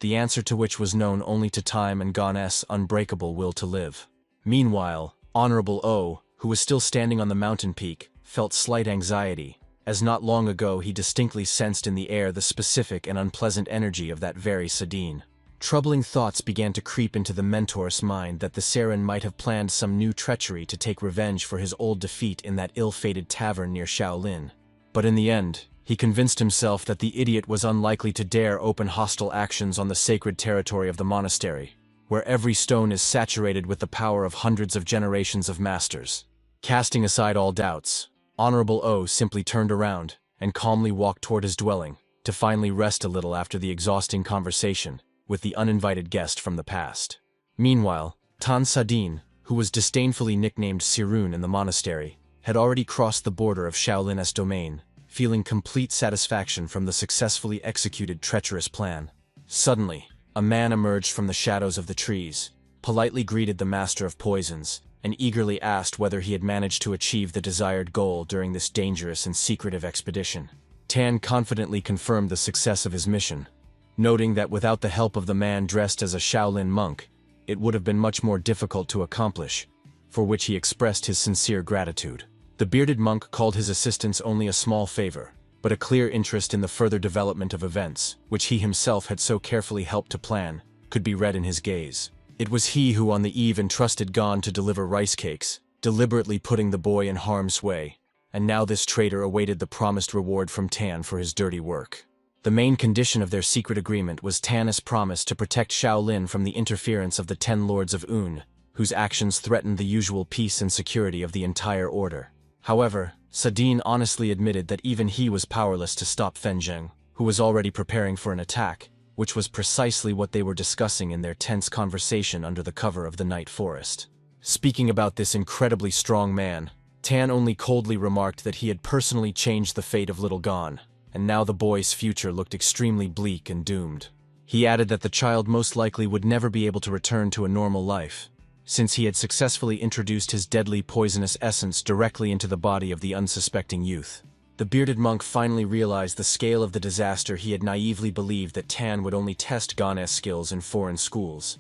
the answer to which was known only to time and Gon's unbreakable will to live. Meanwhile, Honorable O, who was still standing on the mountain peak, felt slight anxiety, as not long ago he distinctly sensed in the air the specific and unpleasant energy of that very Sadine. Troubling thoughts began to creep into the mentor's mind that the Saren might have planned some new treachery to take revenge for his old defeat in that ill-fated tavern near Shaolin. But in the end, he convinced himself that the idiot was unlikely to dare open hostile actions on the sacred territory of the monastery, where every stone is saturated with the power of hundreds of generations of masters. Casting aside all doubts, Honorable O simply turned around and calmly walked toward his dwelling, to finally rest a little after the exhausting conversation with the uninvited guest from the past. Meanwhile, Tan Sadine, who was disdainfully nicknamed Sirun in the monastery, had already crossed the border of Shaolin's domain, feeling complete satisfaction from the successfully executed treacherous plan. Suddenly, a man emerged from the shadows of the trees, politely greeted the Master of Poisons, and eagerly asked whether he had managed to achieve the desired goal during this dangerous and secretive expedition. Tan confidently confirmed the success of his mission, noting that without the help of the man dressed as a Shaolin monk, it would have been much more difficult to accomplish, for which he expressed his sincere gratitude. The bearded monk called his assistance only a small favor, but a clear interest in the further development of events, which he himself had so carefully helped to plan, could be read in his gaze. It was he who on the eve entrusted Gon to deliver rice cakes, deliberately putting the boy in harm's way, and now this traitor awaited the promised reward from Tan for his dirty work. The main condition of their secret agreement was Tan's promise to protect Shaolin from the interference of the 10 Lords of Un, whose actions threatened the usual peace and security of the entire order. However, Sadine honestly admitted that even he was powerless to stop Fenzheng, who was already preparing for an attack, which was precisely what they were discussing in their tense conversation under the cover of the night forest. Speaking about this incredibly strong man, Tan only coldly remarked that he had personally changed the fate of little Gon, and now the boy's future looked extremely bleak and doomed. He added that the child most likely would never be able to return to a normal life, since he had successfully introduced his deadly poisonous essence directly into the body of the unsuspecting youth. The bearded monk finally realized the scale of the disaster. He had naively believed that Tan would only test Gon's skills in foreign schools.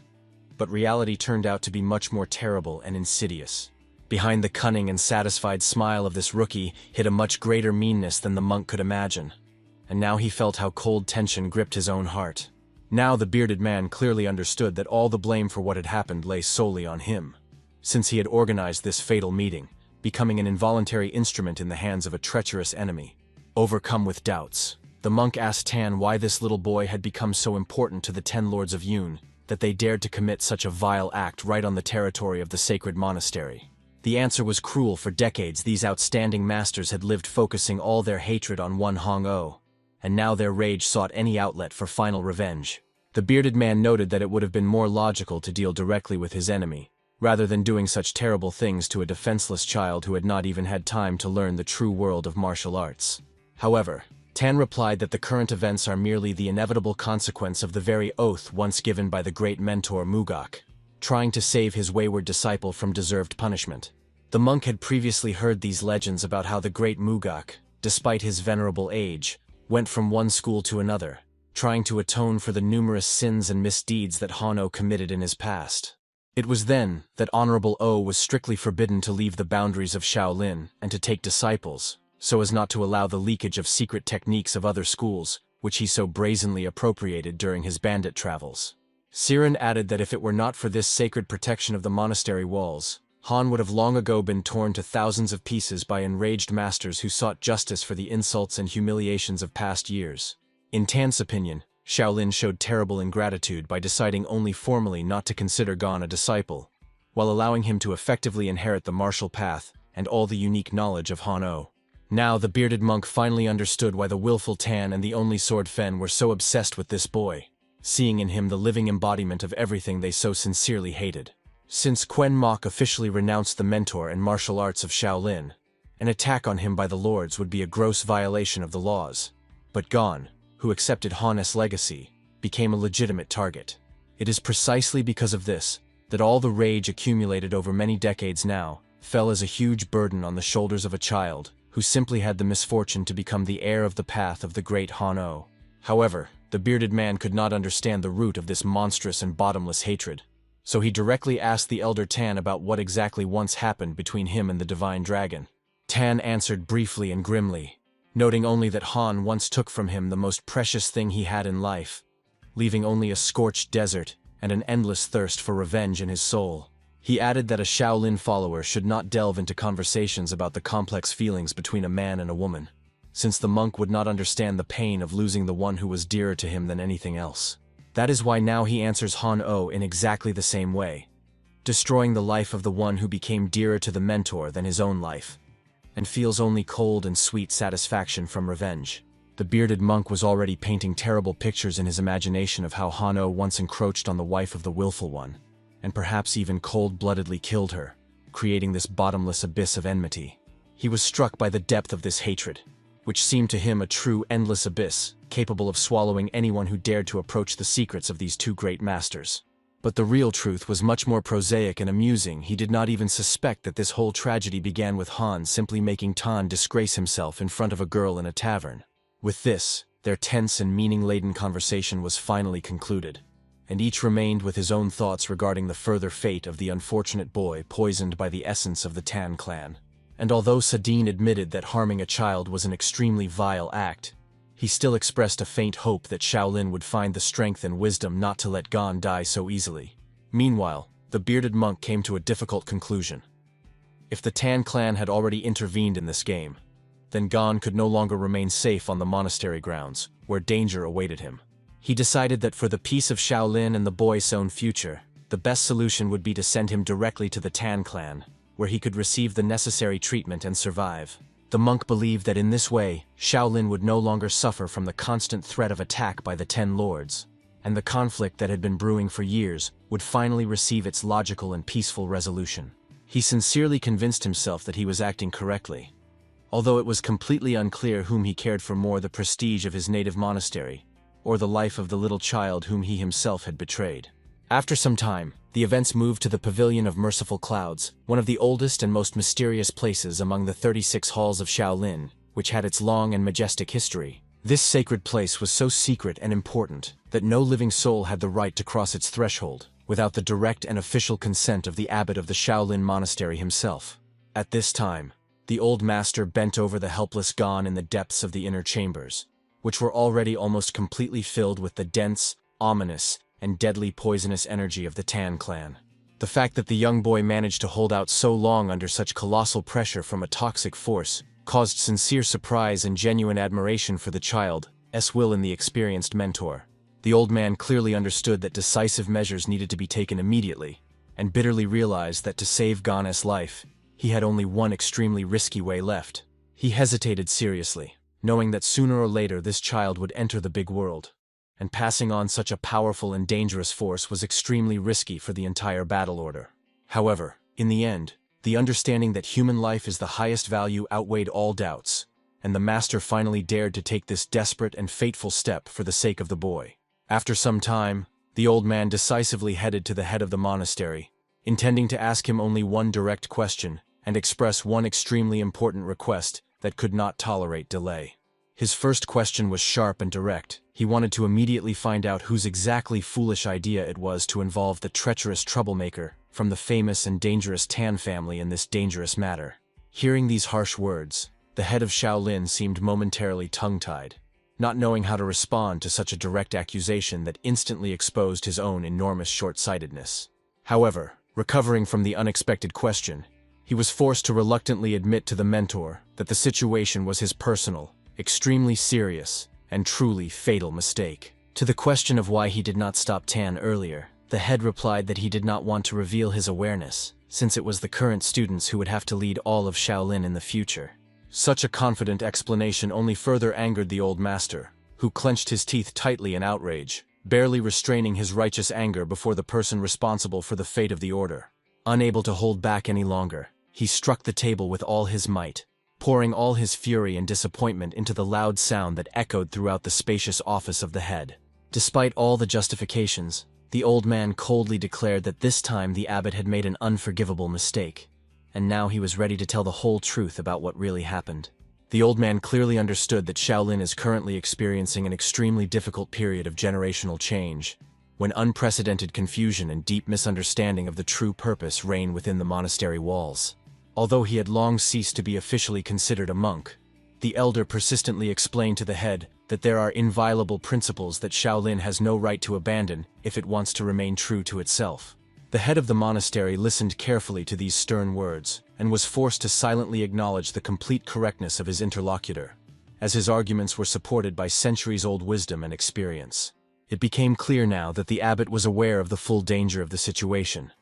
But reality turned out to be much more terrible and insidious. Behind the cunning and satisfied smile of this rookie hid a much greater meanness than the monk could imagine. And now he felt how cold tension gripped his own heart. Now the bearded man clearly understood that all the blame for what had happened lay solely on him, since he had organized this fatal meeting, becoming an involuntary instrument in the hands of a treacherous enemy. Overcome with doubts, the monk asked Tan why this little boy had become so important to the 10 Lords of Un, that they dared to commit such a vile act right on the territory of the sacred monastery. The answer was cruel. For decades these outstanding masters had lived focusing all their hatred on one Hong-O, and now their rage sought any outlet for final revenge. The bearded man noted that it would have been more logical to deal directly with his enemy, rather than doing such terrible things to a defenseless child who had not even had time to learn the true world of martial arts. However, Tan replied that the current events are merely the inevitable consequence of the very oath once given by the great mentor Mugak, trying to save his wayward disciple from deserved punishment. The monk had previously heard these legends about how the great Mugak, despite his venerable age, went from one school to another, trying to atone for the numerous sins and misdeeds that Hano committed in his past. It was then that Honorable O was strictly forbidden to leave the boundaries of Shaolin and to take disciples, so as not to allow the leakage of secret techniques of other schools, which he so brazenly appropriated during his bandit travels. Siren added that if it were not for this sacred protection of the monastery walls, Han would have long ago been torn to thousands of pieces by enraged masters who sought justice for the insults and humiliations of past years. In Tan's opinion, Shaolin showed terrible ingratitude by deciding only formally not to consider Gon a disciple, while allowing him to effectively inherit the martial path and all the unique knowledge of Han-O. Now the bearded monk finally understood why the willful Tan and the only Sword Fen were so obsessed with this boy, seeing in him the living embodiment of everything they so sincerely hated. Since Quen Mok officially renounced the mentor and martial arts of Shaolin, an attack on him by the lords would be a gross violation of the laws. But Gon, who accepted Han's legacy, became a legitimate target. It is precisely because of this that all the rage accumulated over many decades now fell as a huge burden on the shoulders of a child who simply had the misfortune to become the heir of the path of the great Han-O. However, the bearded man could not understand the root of this monstrous and bottomless hatred, so he directly asked the elder Tan about what exactly once happened between him and the divine dragon. Tan answered briefly and grimly, noting only that Han once took from him the most precious thing he had in life, leaving only a scorched desert and an endless thirst for revenge in his soul. He added that a Shaolin follower should not delve into conversations about the complex feelings between a man and a woman, since the monk would not understand the pain of losing the one who was dearer to him than anything else. That is why now he answers Han-O in exactly the same way, destroying the life of the one who became dearer to the mentor than his own life, and feels only cold and sweet satisfaction from revenge. The bearded monk was already painting terrible pictures in his imagination of how Han-O once encroached on the wife of the willful one, and perhaps even cold-bloodedly killed her, creating this bottomless abyss of enmity. He was struck by the depth of this hatred, which seemed to him a true endless abyss, capable of swallowing anyone who dared to approach the secrets of these two great masters. But the real truth was much more prosaic and amusing. He did not even suspect that this whole tragedy began with Han simply making Tan disgrace himself in front of a girl in a tavern. With this, their tense and meaning-laden conversation was finally concluded, and each remained with his own thoughts regarding the further fate of the unfortunate boy poisoned by the essence of the Tan clan. And although Sadine admitted that harming a child was an extremely vile act, he still expressed a faint hope that Shaolin would find the strength and wisdom not to let Gon die so easily. Meanwhile, the bearded monk came to a difficult conclusion. If the Tan clan had already intervened in this game, then Gon could no longer remain safe on the monastery grounds, where danger awaited him. He decided that for the peace of Shaolin and the boy's own future, the best solution would be to send him directly to the Tan clan, where he could receive the necessary treatment and survive. The monk believed that in this way, Shaolin would no longer suffer from the constant threat of attack by the Ten Lords, and the conflict that had been brewing for years would finally receive its logical and peaceful resolution. He sincerely convinced himself that he was acting correctly, although it was completely unclear whom he cared for more, the prestige of his native monastery, or the life of the little child whom he himself had betrayed. After some time, the events moved to the Pavilion of Merciful Clouds, one of the oldest and most mysterious places among the 36 halls of Shaolin, which had its long and majestic history. This sacred place was so secret and important that no living soul had the right to cross its threshold without the direct and official consent of the abbot of the Shaolin monastery himself. At this time, the old master bent over the helpless Gon in the depths of the inner chambers, which were already almost completely filled with the dense, ominous, and deadly poisonous energy of the Tan clan. The fact that the young boy managed to hold out so long under such colossal pressure from a toxic force caused sincere surprise and genuine admiration for the child's will in the experienced mentor. The old man clearly understood that decisive measures needed to be taken immediately, and bitterly realized that to save Gon's life, he had only one extremely risky way left. He hesitated seriously, knowing that sooner or later this child would enter the big world, and passing on such a powerful and dangerous force was extremely risky for the entire battle order. However, in the end, the understanding that human life is the highest value outweighed all doubts, and the master finally dared to take this desperate and fateful step for the sake of the boy. After some time, the old man decisively headed to the head of the monastery, intending to ask him only one direct question and express one extremely important request that could not tolerate delay. His first question was sharp and direct. He wanted to immediately find out whose exactly foolish idea it was to involve the treacherous troublemaker from the famous and dangerous Tan family in this dangerous matter. Hearing these harsh words, the head of Shaolin seemed momentarily tongue-tied, not knowing how to respond to such a direct accusation that instantly exposed his own enormous short-sightedness. However, recovering from the unexpected question, he was forced to reluctantly admit to the mentor that the situation was his personal, extremely serious, and truly fatal mistake. To the question of why he did not stop Tan earlier, the head replied that he did not want to reveal his awareness, since it was the current students who would have to lead all of Shaolin in the future. Such a confident explanation only further angered the old master, who clenched his teeth tightly in outrage, barely restraining his righteous anger before the person responsible for the fate of the order. Unable to hold back any longer, he struck the table with all his might, pouring all his fury and disappointment into the loud sound that echoed throughout the spacious office of the head. Despite all the justifications, the old man coldly declared that this time the abbot had made an unforgivable mistake, and now he was ready to tell the whole truth about what really happened. The old man clearly understood that Shaolin is currently experiencing an extremely difficult period of generational change, when unprecedented confusion and deep misunderstanding of the true purpose reign within the monastery walls. Although he had long ceased to be officially considered a monk, the elder persistently explained to the head that there are inviolable principles that Shaolin has no right to abandon if it wants to remain true to itself. The head of the monastery listened carefully to these stern words, and was forced to silently acknowledge the complete correctness of his interlocutor, as his arguments were supported by centuries-old wisdom and experience. It became clear now that the abbot was aware of the full danger of the situation,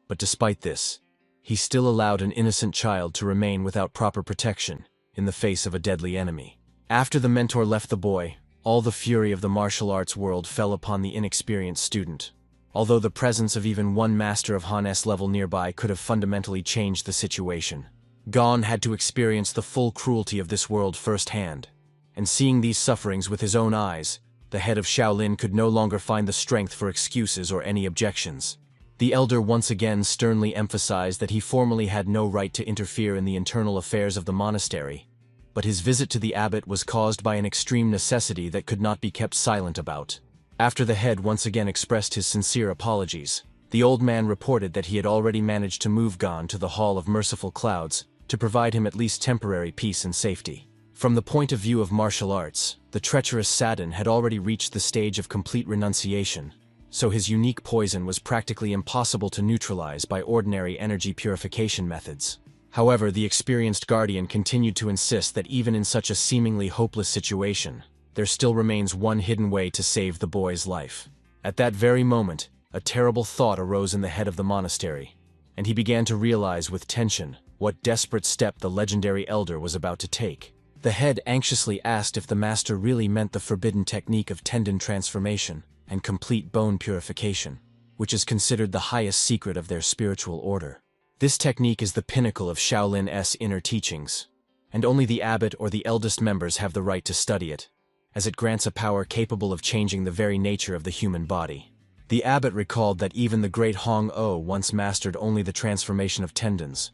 but despite this, he still allowed an innocent child to remain without proper protection in the face of a deadly enemy. After the mentor left the boy, all the fury of the martial arts world fell upon the inexperienced student. Although the presence of even one master of Han's level nearby could have fundamentally changed the situation, Gon had to experience the full cruelty of this world firsthand, and seeing these sufferings with his own eyes, the head of Shaolin could no longer find the strength for excuses or any objections. The elder once again sternly emphasized that he formally had no right to interfere in the internal affairs of the monastery, but his visit to the abbot was caused by an extreme necessity that could not be kept silent about. After the head once again expressed his sincere apologies, the old man reported that he had already managed to move Gon to the Hall of Merciful Clouds to provide him at least temporary peace and safety. From the point of view of martial arts, the treacherous Sadin had already reached the stage of complete renunciation, so his unique poison was practically impossible to neutralize by ordinary energy purification methods. However, the experienced guardian continued to insist that even in such a seemingly hopeless situation, there still remains one hidden way to save the boy's life. At that very moment, a terrible thought arose in the head of the monastery, and he began to realize with tension what desperate step the legendary elder was about to take. The head anxiously asked if the master really meant the forbidden technique of tendon transformation and complete bone purification, which is considered the highest secret of their spiritual order. This technique is the pinnacle of Shaolin's inner teachings, and only the abbot or the eldest members have the right to study it, as it grants a power capable of changing the very nature of the human body. The abbot recalled that even the great Hong-O once mastered only the transformation of tendons,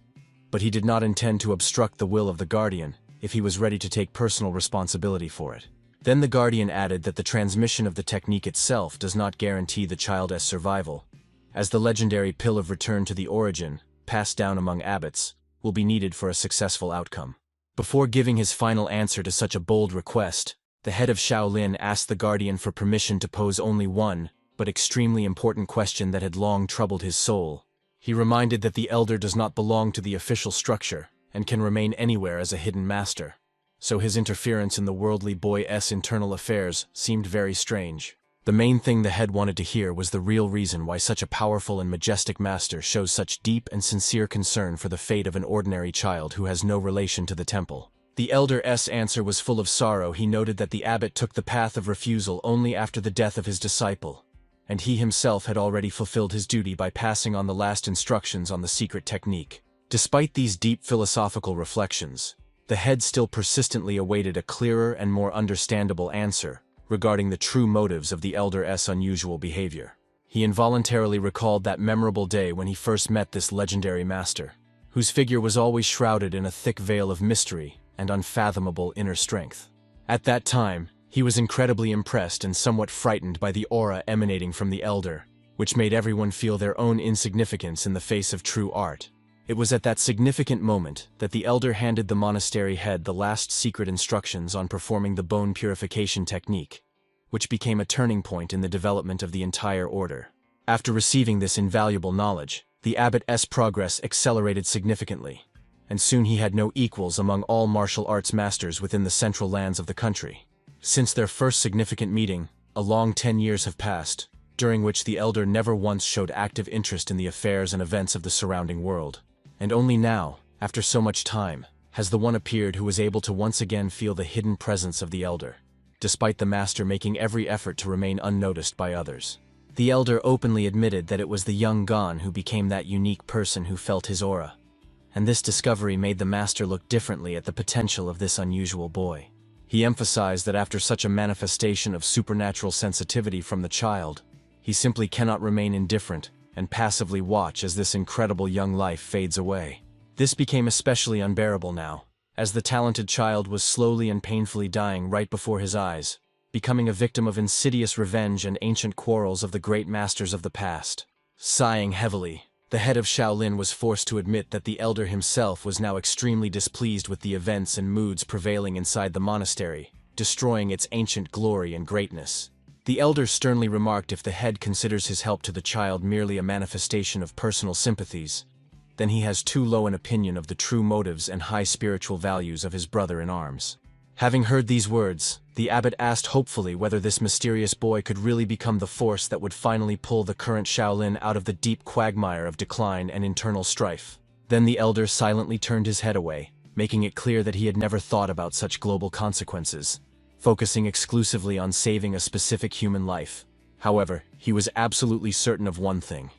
but he did not intend to obstruct the will of the guardian if he was ready to take personal responsibility for it. Then the guardian added that the transmission of the technique itself does not guarantee the child's survival, as the legendary pill of return to the origin, passed down among abbots, will be needed for a successful outcome. Before giving his final answer to such a bold request, the head of Shaolin asked the guardian for permission to pose only one, but extremely important question that had long troubled his soul. He reminded that the elder does not belong to the official structure, and can remain anywhere as a hidden master, so his interference in the worldly boy's internal affairs seemed very strange. The main thing the head wanted to hear was the real reason why such a powerful and majestic master shows such deep and sincere concern for the fate of an ordinary child who has no relation to the temple. The elder's answer was full of sorrow. He noted that the abbot took the path of refusal only after the death of his disciple, and he himself had already fulfilled his duty by passing on the last instructions on the secret technique. Despite these deep philosophical reflections, the head still persistently awaited a clearer and more understandable answer regarding the true motives of the elder's unusual behavior. He involuntarily recalled that memorable day when he first met this legendary master, whose figure was always shrouded in a thick veil of mystery and unfathomable inner strength. At that time, he was incredibly impressed and somewhat frightened by the aura emanating from the elder, which made everyone feel their own insignificance in the face of true art. It was at that significant moment that the elder handed the monastery head the last secret instructions on performing the bone purification technique, which became a turning point in the development of the entire order. After receiving this invaluable knowledge, the abbot's progress accelerated significantly, and soon he had no equals among all martial arts masters within the central lands of the country. Since their first significant meeting, a long 10 years have passed, during which the elder never once showed active interest in the affairs and events of the surrounding world. And only now, after so much time, has the one appeared who was able to once again feel the hidden presence of the elder, despite the master making every effort to remain unnoticed by others. The elder openly admitted that it was the young Gon who became that unique person who felt his aura, and this discovery made the master look differently at the potential of this unusual boy. He emphasized that after such a manifestation of supernatural sensitivity from the child, he simply cannot remain indifferent and passively watch as this incredible young life fades away. This became especially unbearable now, as the talented child was slowly and painfully dying right before his eyes, becoming a victim of insidious revenge and ancient quarrels of the great masters of the past. Sighing heavily, the head of Shaolin was forced to admit that the elder himself was now extremely displeased with the events and moods prevailing inside the monastery, destroying its ancient glory and greatness. The elder sternly remarked if the head considers his help to the child merely a manifestation of personal sympathies, then he has too low an opinion of the true motives and high spiritual values of his brother-in-arms. Having heard these words, the abbot asked hopefully whether this mysterious boy could really become the force that would finally pull the current Shaolin out of the deep quagmire of decline and internal strife. Then the elder silently turned his head away, making it clear that he had never thought about such global consequences, focusing exclusively on saving a specific human life. However, he was absolutely certain of one thing.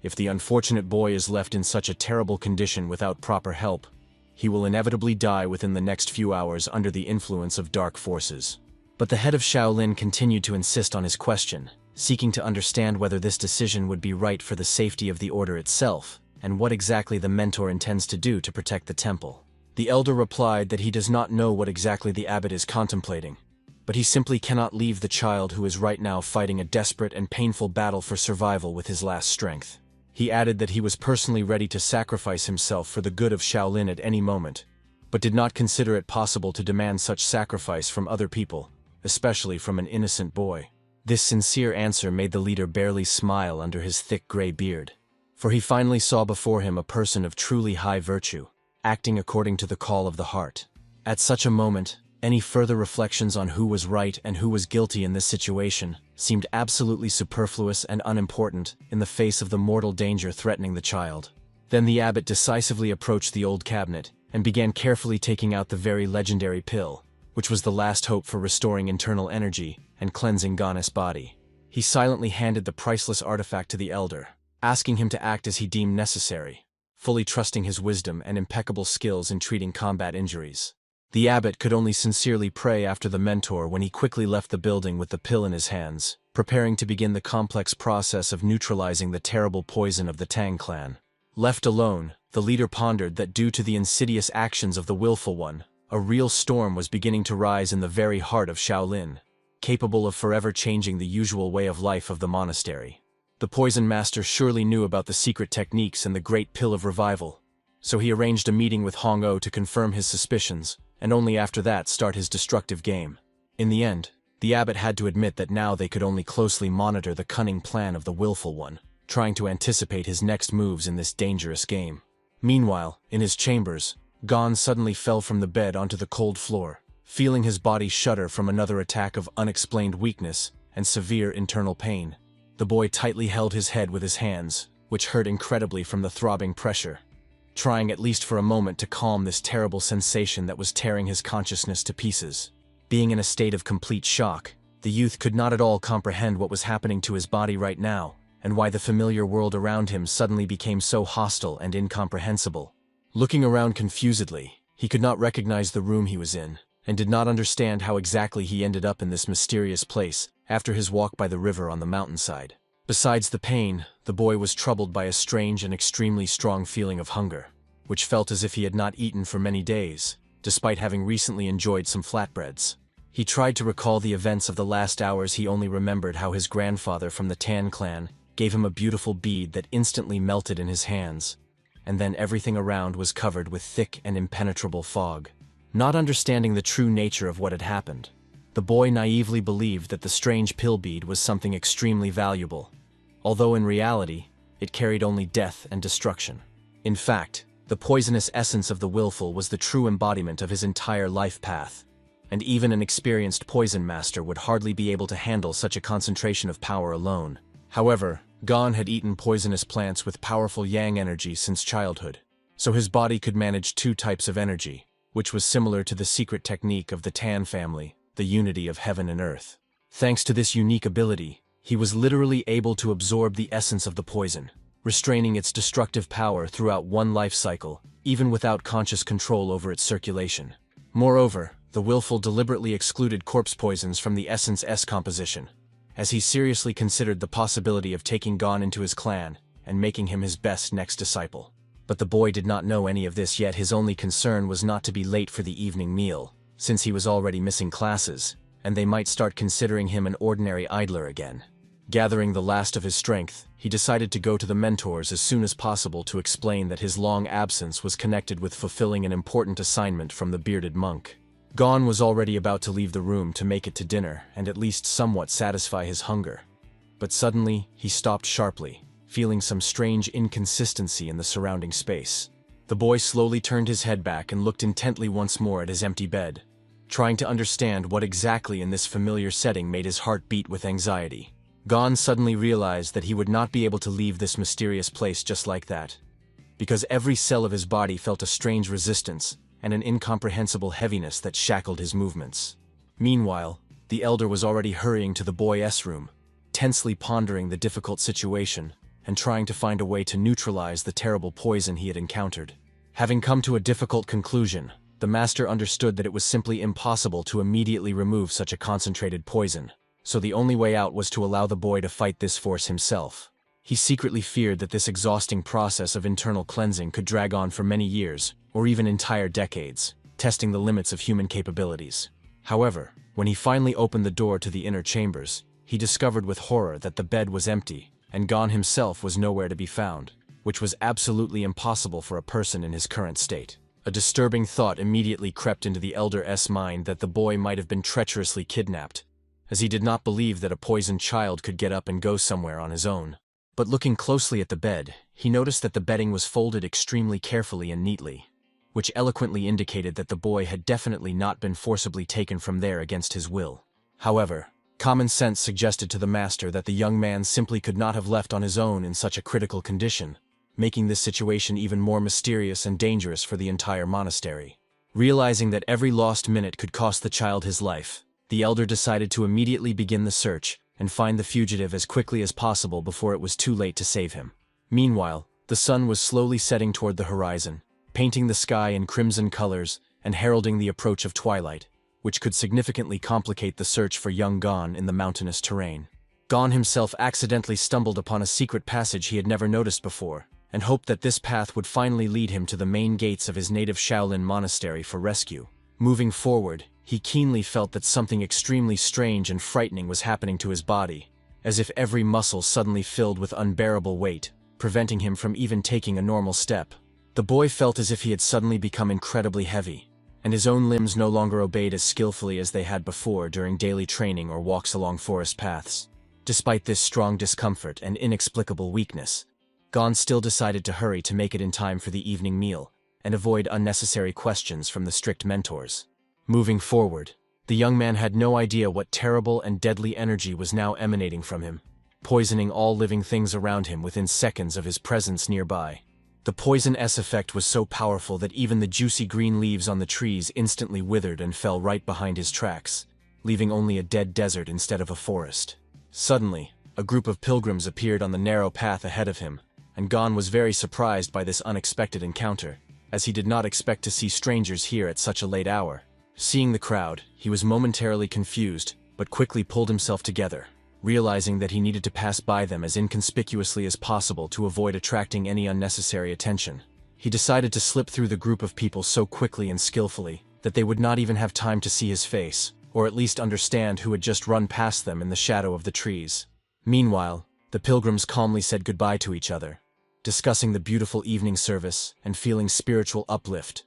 If the unfortunate boy is left in such a terrible condition without proper help, he will inevitably die within the next few hours under the influence of dark forces. But the head of Shaolin continued to insist on his question, seeking to understand whether this decision would be right for the safety of the order itself, and what exactly the mentor intends to do to protect the temple. The elder replied that he does not know what exactly the abbot is contemplating, but he simply cannot leave the child who is right now fighting a desperate and painful battle for survival with his last strength. He added that he was personally ready to sacrifice himself for the good of Shaolin at any moment, but did not consider it possible to demand such sacrifice from other people, especially from an innocent boy. This sincere answer made the leader barely smile under his thick gray beard, for he finally saw before him a person of truly high virtue, acting according to the call of the heart. At such a moment, any further reflections on who was right and who was guilty in this situation seemed absolutely superfluous and unimportant in the face of the mortal danger threatening the child. Then the abbot decisively approached the old cabinet and began carefully taking out the very legendary pill, which was the last hope for restoring internal energy and cleansing Gane's body. He silently handed the priceless artifact to the elder, asking him to act as he deemed necessary, fully trusting his wisdom and impeccable skills in treating combat injuries. The abbot could only sincerely pray after the mentor when he quickly left the building with the pill in his hands, preparing to begin the complex process of neutralizing the terrible poison of the Tang clan. Left alone, the leader pondered that due to the insidious actions of the willful one, a real storm was beginning to rise in the very heart of Shaolin, capable of forever changing the usual way of life of the monastery. The poison master surely knew about the secret techniques and the great pill of revival, so he arranged a meeting with Hong-O to confirm his suspicions, and only after that start his destructive game. In the end, the abbot had to admit that now they could only closely monitor the cunning plan of the willful one, trying to anticipate his next moves in this dangerous game. Meanwhile, in his chambers, Gon suddenly fell from the bed onto the cold floor, feeling his body shudder from another attack of unexplained weakness and severe internal pain. The boy tightly held his head with his hands, which hurt incredibly from the throbbing pressure, trying at least for a moment to calm this terrible sensation that was tearing his consciousness to pieces. Being in a state of complete shock, the youth could not at all comprehend what was happening to his body right now, and why the familiar world around him suddenly became so hostile and incomprehensible. Looking around confusedly, he could not recognize the room he was in, and did not understand how exactly he ended up in this mysterious place after his walk by the river on the mountainside. Besides the pain, the boy was troubled by a strange and extremely strong feeling of hunger, which felt as if he had not eaten for many days, despite having recently enjoyed some flatbreads. He tried to recall the events of the last hours. He only remembered how his grandfather from the Tan clan gave him a beautiful bead that instantly melted in his hands, and then everything around was covered with thick and impenetrable fog. Not understanding the true nature of what had happened, the boy naively believed that the strange pill bead was something extremely valuable, although in reality, it carried only death and destruction. In fact, the poisonous essence of the willful was the true embodiment of his entire life path, and even an experienced poison master would hardly be able to handle such a concentration of power alone. However, Gon had eaten poisonous plants with powerful yang energy since childhood, so his body could manage two types of energy, which was similar to the secret technique of the Tan family, the unity of heaven and earth. Thanks to this unique ability, he was literally able to absorb the essence of the poison, restraining its destructive power throughout one life cycle, even without conscious control over its circulation. Moreover, the willful deliberately excluded corpse poisons from the essence S composition, as he seriously considered the possibility of taking Gon into his clan and making him his best next disciple. But the boy did not know any of this yet. His only concern was not to be late for the evening meal, since he was already missing classes, and they might start considering him an ordinary idler again. Gathering the last of his strength, he decided to go to the mentors as soon as possible to explain that his long absence was connected with fulfilling an important assignment from the bearded monk. Gon was already about to leave the room to make it to dinner and at least somewhat satisfy his hunger. But suddenly, he stopped sharply, feeling some strange inconsistency in the surrounding space. The boy slowly turned his head back and looked intently once more at his empty bed, trying to understand what exactly in this familiar setting made his heart beat with anxiety. Gon suddenly realized that he would not be able to leave this mysterious place just like that, because every cell of his body felt a strange resistance and an incomprehensible heaviness that shackled his movements. Meanwhile, the elder was already hurrying to the boy's room, tensely pondering the difficult situation and trying to find a way to neutralize the terrible poison he had encountered. Having come to a difficult conclusion, the master understood that it was simply impossible to immediately remove such a concentrated poison, so the only way out was to allow the boy to fight this force himself. He secretly feared that this exhausting process of internal cleansing could drag on for many years, or even entire decades, testing the limits of human capabilities. However, when he finally opened the door to the inner chambers, he discovered with horror that the bed was empty, and Gon himself was nowhere to be found, which was absolutely impossible for a person in his current state. A disturbing thought immediately crept into the elder's mind that the boy might have been treacherously kidnapped, as he did not believe that a poisoned child could get up and go somewhere on his own. But looking closely at the bed, he noticed that the bedding was folded extremely carefully and neatly. which eloquently indicated that the boy had definitely not been forcibly taken from there against his will. However, common sense suggested to the master that the young man simply could not have left on his own in such a critical condition, making this situation even more mysterious and dangerous for the entire monastery. Realizing that every lost minute could cost the child his life, the elder decided to immediately begin the search and find the fugitive as quickly as possible before it was too late to save him. Meanwhile, the sun was slowly setting toward the horizon, painting the sky in crimson colors and heralding the approach of twilight, which could significantly complicate the search for young Gon in the mountainous terrain. Gon himself accidentally stumbled upon a secret passage he had never noticed before, and hoped that this path would finally lead him to the main gates of his native Shaolin monastery for rescue. Moving forward, he keenly felt that something extremely strange and frightening was happening to his body, as if every muscle suddenly filled with unbearable weight, preventing him from even taking a normal step. The boy felt as if he had suddenly become incredibly heavy, and his own limbs no longer obeyed as skillfully as they had before during daily training or walks along forest paths. Despite this strong discomfort and inexplicable weakness, Gon still decided to hurry to make it in time for the evening meal and avoid unnecessary questions from the strict mentors. Moving forward, the young man had no idea what terrible and deadly energy was now emanating from him, poisoning all living things around him within seconds of his presence nearby. The poison S effect was so powerful that even the juicy green leaves on the trees instantly withered and fell right behind his tracks, leaving only a dead desert instead of a forest. Suddenly, a group of pilgrims appeared on the narrow path ahead of him, and Gon was very surprised by this unexpected encounter, as he did not expect to see strangers here at such a late hour. Seeing the crowd, he was momentarily confused, but quickly pulled himself together, realizing that he needed to pass by them as inconspicuously as possible to avoid attracting any unnecessary attention. He decided to slip through the group of people so quickly and skillfully that they would not even have time to see his face, or at least understand who had just run past them in the shadow of the trees. Meanwhile, the pilgrims calmly said goodbye to each other, discussing the beautiful evening service and feeling spiritual uplift,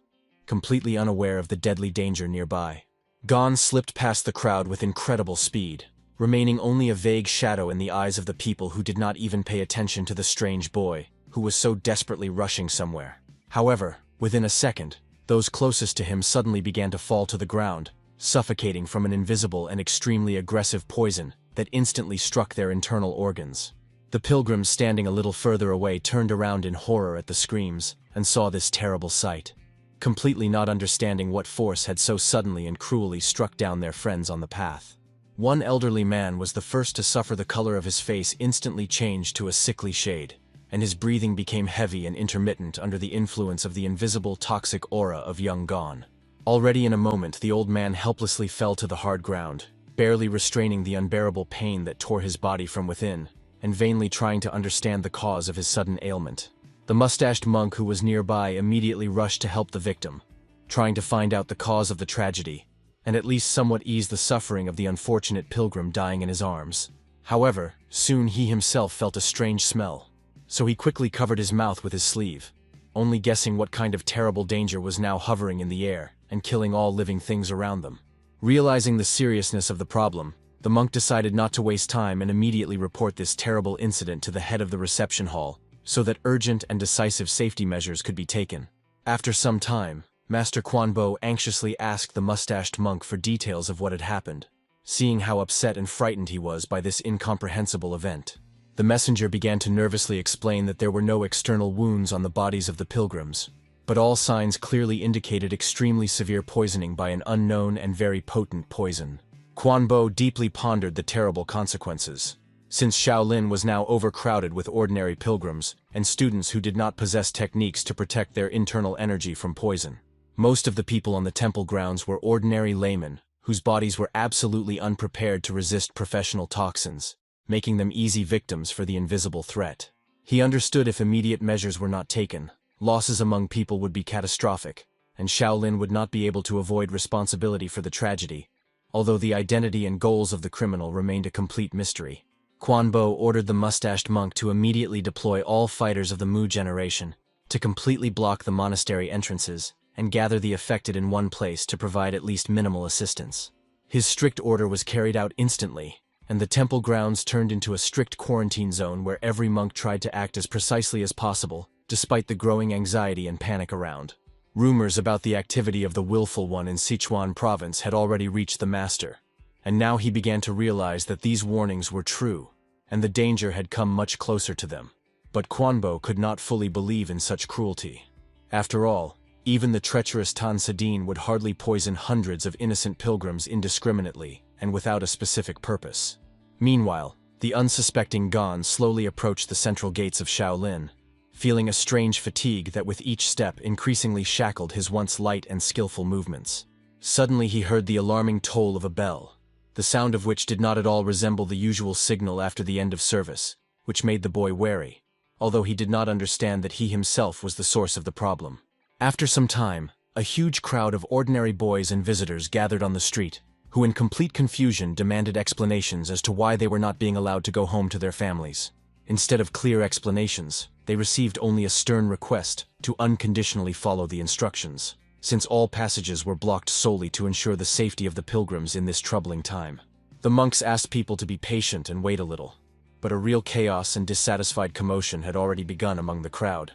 completely unaware of the deadly danger nearby. Gon slipped past the crowd with incredible speed, remaining only a vague shadow in the eyes of the people who did not even pay attention to the strange boy, who was so desperately rushing somewhere. However, within a second, those closest to him suddenly began to fall to the ground, suffocating from an invisible and extremely aggressive poison that instantly struck their internal organs. The pilgrims standing a little further away turned around in horror at the screams and saw this terrible sight, completely not understanding what force had so suddenly and cruelly struck down their friends on the path. One elderly man was the first to suffer. The color of his face instantly changed to a sickly shade, and his breathing became heavy and intermittent under the influence of the invisible toxic aura of young Gon. Already in a moment, the old man helplessly fell to the hard ground, barely restraining the unbearable pain that tore his body from within, and vainly trying to understand the cause of his sudden ailment. The mustached monk who was nearby immediately rushed to help the victim, trying to find out the cause of the tragedy, and at least somewhat ease the suffering of the unfortunate pilgrim dying in his arms. However, soon he himself felt a strange smell, so he quickly covered his mouth with his sleeve, only guessing what kind of terrible danger was now hovering in the air and killing all living things around them. Realizing the seriousness of the problem, the monk decided not to waste time and immediately report this terrible incident to the head of the reception hall, so that urgent and decisive safety measures could be taken. After some time, Master Quan Bo anxiously asked the mustached monk for details of what had happened. Seeing how upset and frightened he was by this incomprehensible event, the messenger began to nervously explain that there were no external wounds on the bodies of the pilgrims, but all signs clearly indicated extremely severe poisoning by an unknown and very potent poison. Quan Bo deeply pondered the terrible consequences, since Shaolin was now overcrowded with ordinary pilgrims and students who did not possess techniques to protect their internal energy from poison. Most of the people on the temple grounds were ordinary laymen, whose bodies were absolutely unprepared to resist professional toxins, making them easy victims for the invisible threat. He understood if immediate measures were not taken, losses among people would be catastrophic, and Shaolin would not be able to avoid responsibility for the tragedy, although the identity and goals of the criminal remained a complete mystery. Quan Bo ordered the mustached monk to immediately deploy all fighters of the Mu generation to completely block the monastery entrances and gather the affected in one place to provide at least minimal assistance. His strict order was carried out instantly, and the temple grounds turned into a strict quarantine zone where every monk tried to act as precisely as possible, despite the growing anxiety and panic around. Rumors about the activity of the willful one in Sichuan province had already reached the master, and now he began to realize that these warnings were true, and the danger had come much closer to them. But Quanbo could not fully believe in such cruelty. After all, even the treacherous Tan Sadin would hardly poison hundreds of innocent pilgrims indiscriminately and without a specific purpose. Meanwhile, the unsuspecting Gon slowly approached the central gates of Shaolin, feeling a strange fatigue that with each step increasingly shackled his once light and skillful movements. Suddenly he heard the alarming toll of a bell, the sound of which did not at all resemble the usual signal after the end of service, which made the boy wary, although he did not understand that he himself was the source of the problem. After some time, a huge crowd of ordinary boys and visitors gathered on the street, who in complete confusion demanded explanations as to why they were not being allowed to go home to their families. Instead of clear explanations, they received only a stern request to unconditionally follow the instructions, since all passages were blocked solely to ensure the safety of the pilgrims in this troubling time. The monks asked people to be patient and wait a little, but a real chaos and dissatisfied commotion had already begun among the crowd,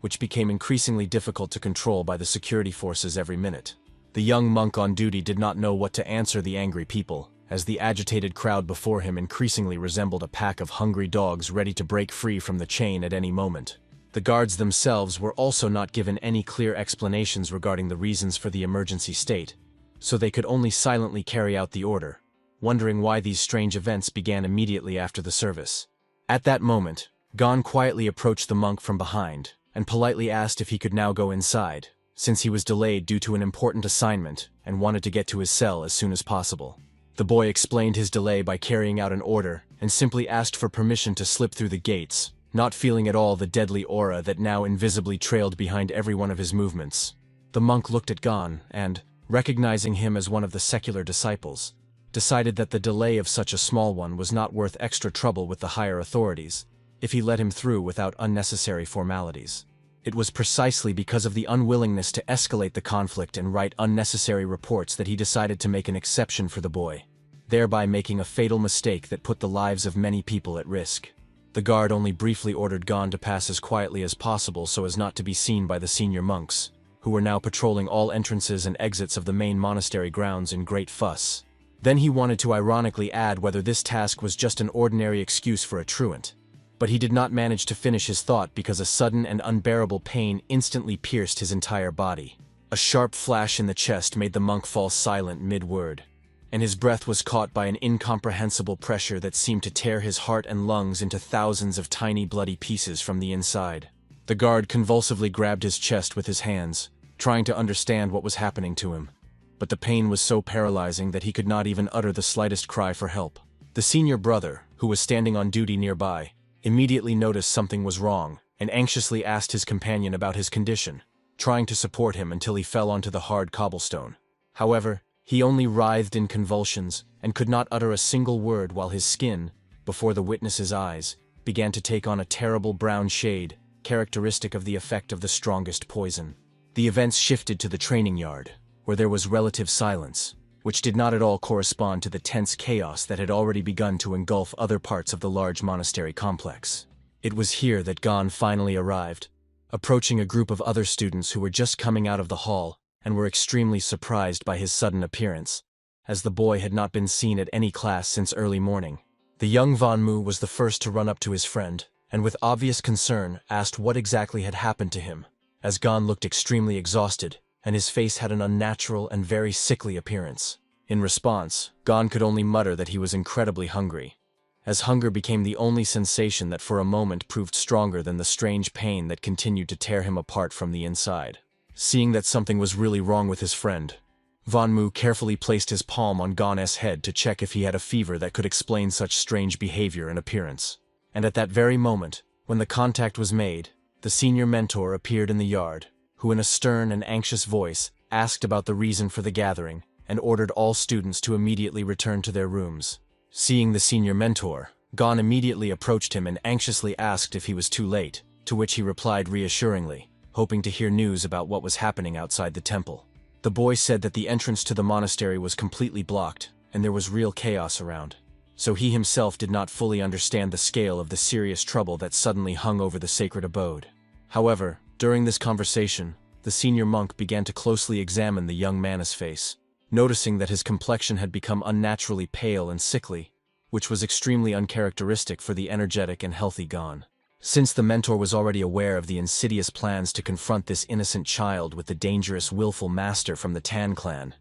which became increasingly difficult to control by the security forces every minute. The young monk on duty did not know what to answer the angry people, as the agitated crowd before him increasingly resembled a pack of hungry dogs ready to break free from the chain at any moment. The guards themselves were also not given any clear explanations regarding the reasons for the emergency state, so they could only silently carry out the order, wondering why these strange events began immediately after the service. At that moment, Gon quietly approached the monk from behind and politely asked if he could now go inside, since he was delayed due to an important assignment and wanted to get to his cell as soon as possible. The boy explained his delay by carrying out an order and simply asked for permission to slip through the gates, not feeling at all the deadly aura that now invisibly trailed behind every one of his movements. The monk looked at Gon and, recognizing him as one of the secular disciples, decided that the delay of such a small one was not worth extra trouble with the higher authorities if he let him through without unnecessary formalities. It was precisely because of the unwillingness to escalate the conflict and write unnecessary reports that he decided to make an exception for the boy, thereby making a fatal mistake that put the lives of many people at risk. The guard only briefly ordered Gon to pass as quietly as possible so as not to be seen by the senior monks, who were now patrolling all entrances and exits of the main monastery grounds in great fuss. Then he wanted to ironically add whether this task was just an ordinary excuse for a truant, but he did not manage to finish his thought because a sudden and unbearable pain instantly pierced his entire body. A sharp flash in the chest made the monk fall silent mid-word, and his breath was caught by an incomprehensible pressure that seemed to tear his heart and lungs into thousands of tiny bloody pieces from the inside. The guard convulsively grabbed his chest with his hands, trying to understand what was happening to him, but the pain was so paralyzing that he could not even utter the slightest cry for help. The senior brother, who was standing on duty nearby, immediately noticed something was wrong and anxiously asked his companion about his condition, trying to support him until he fell onto the hard cobblestone. However, he only writhed in convulsions and could not utter a single word while his skin, before the witness's eyes, began to take on a terrible brown shade, characteristic of the effect of the strongest poison. The events shifted to the training yard, where there was relative silence, which did not at all correspond to the tense chaos that had already begun to engulf other parts of the large monastery complex. It was here that Gon finally arrived, approaching a group of other students who were just coming out of the hall and were extremely surprised by his sudden appearance, as the boy had not been seen at any class since early morning. The young Van Mu was the first to run up to his friend, and with obvious concern asked what exactly had happened to him, as Gon looked extremely exhausted, and his face had an unnatural and very sickly appearance. In response, Gon could only mutter that he was incredibly hungry, as hunger became the only sensation that for a moment proved stronger than the strange pain that continued to tear him apart from the inside. Seeing that something was really wrong with his friend, Van Mu carefully placed his palm on Gon's head to check if he had a fever that could explain such strange behavior and appearance. And at that very moment, when the contact was made, the senior mentor appeared in the yard, who in a stern and anxious voice asked about the reason for the gathering and ordered all students to immediately return to their rooms. Seeing the senior mentor, Gon immediately approached him and anxiously asked if he was too late, to which he replied reassuringly, hoping to hear news about what was happening outside the temple. The boy said that the entrance to the monastery was completely blocked and there was real chaos around, so he himself did not fully understand the scale of the serious trouble that suddenly hung over the sacred abode. However, during this conversation, the senior monk began to closely examine the young man's face, noticing that his complexion had become unnaturally pale and sickly, which was extremely uncharacteristic for the energetic and healthy Gon. Since the mentor was already aware of the insidious plans to confront this innocent child with the dangerous willful master from the Tan clan,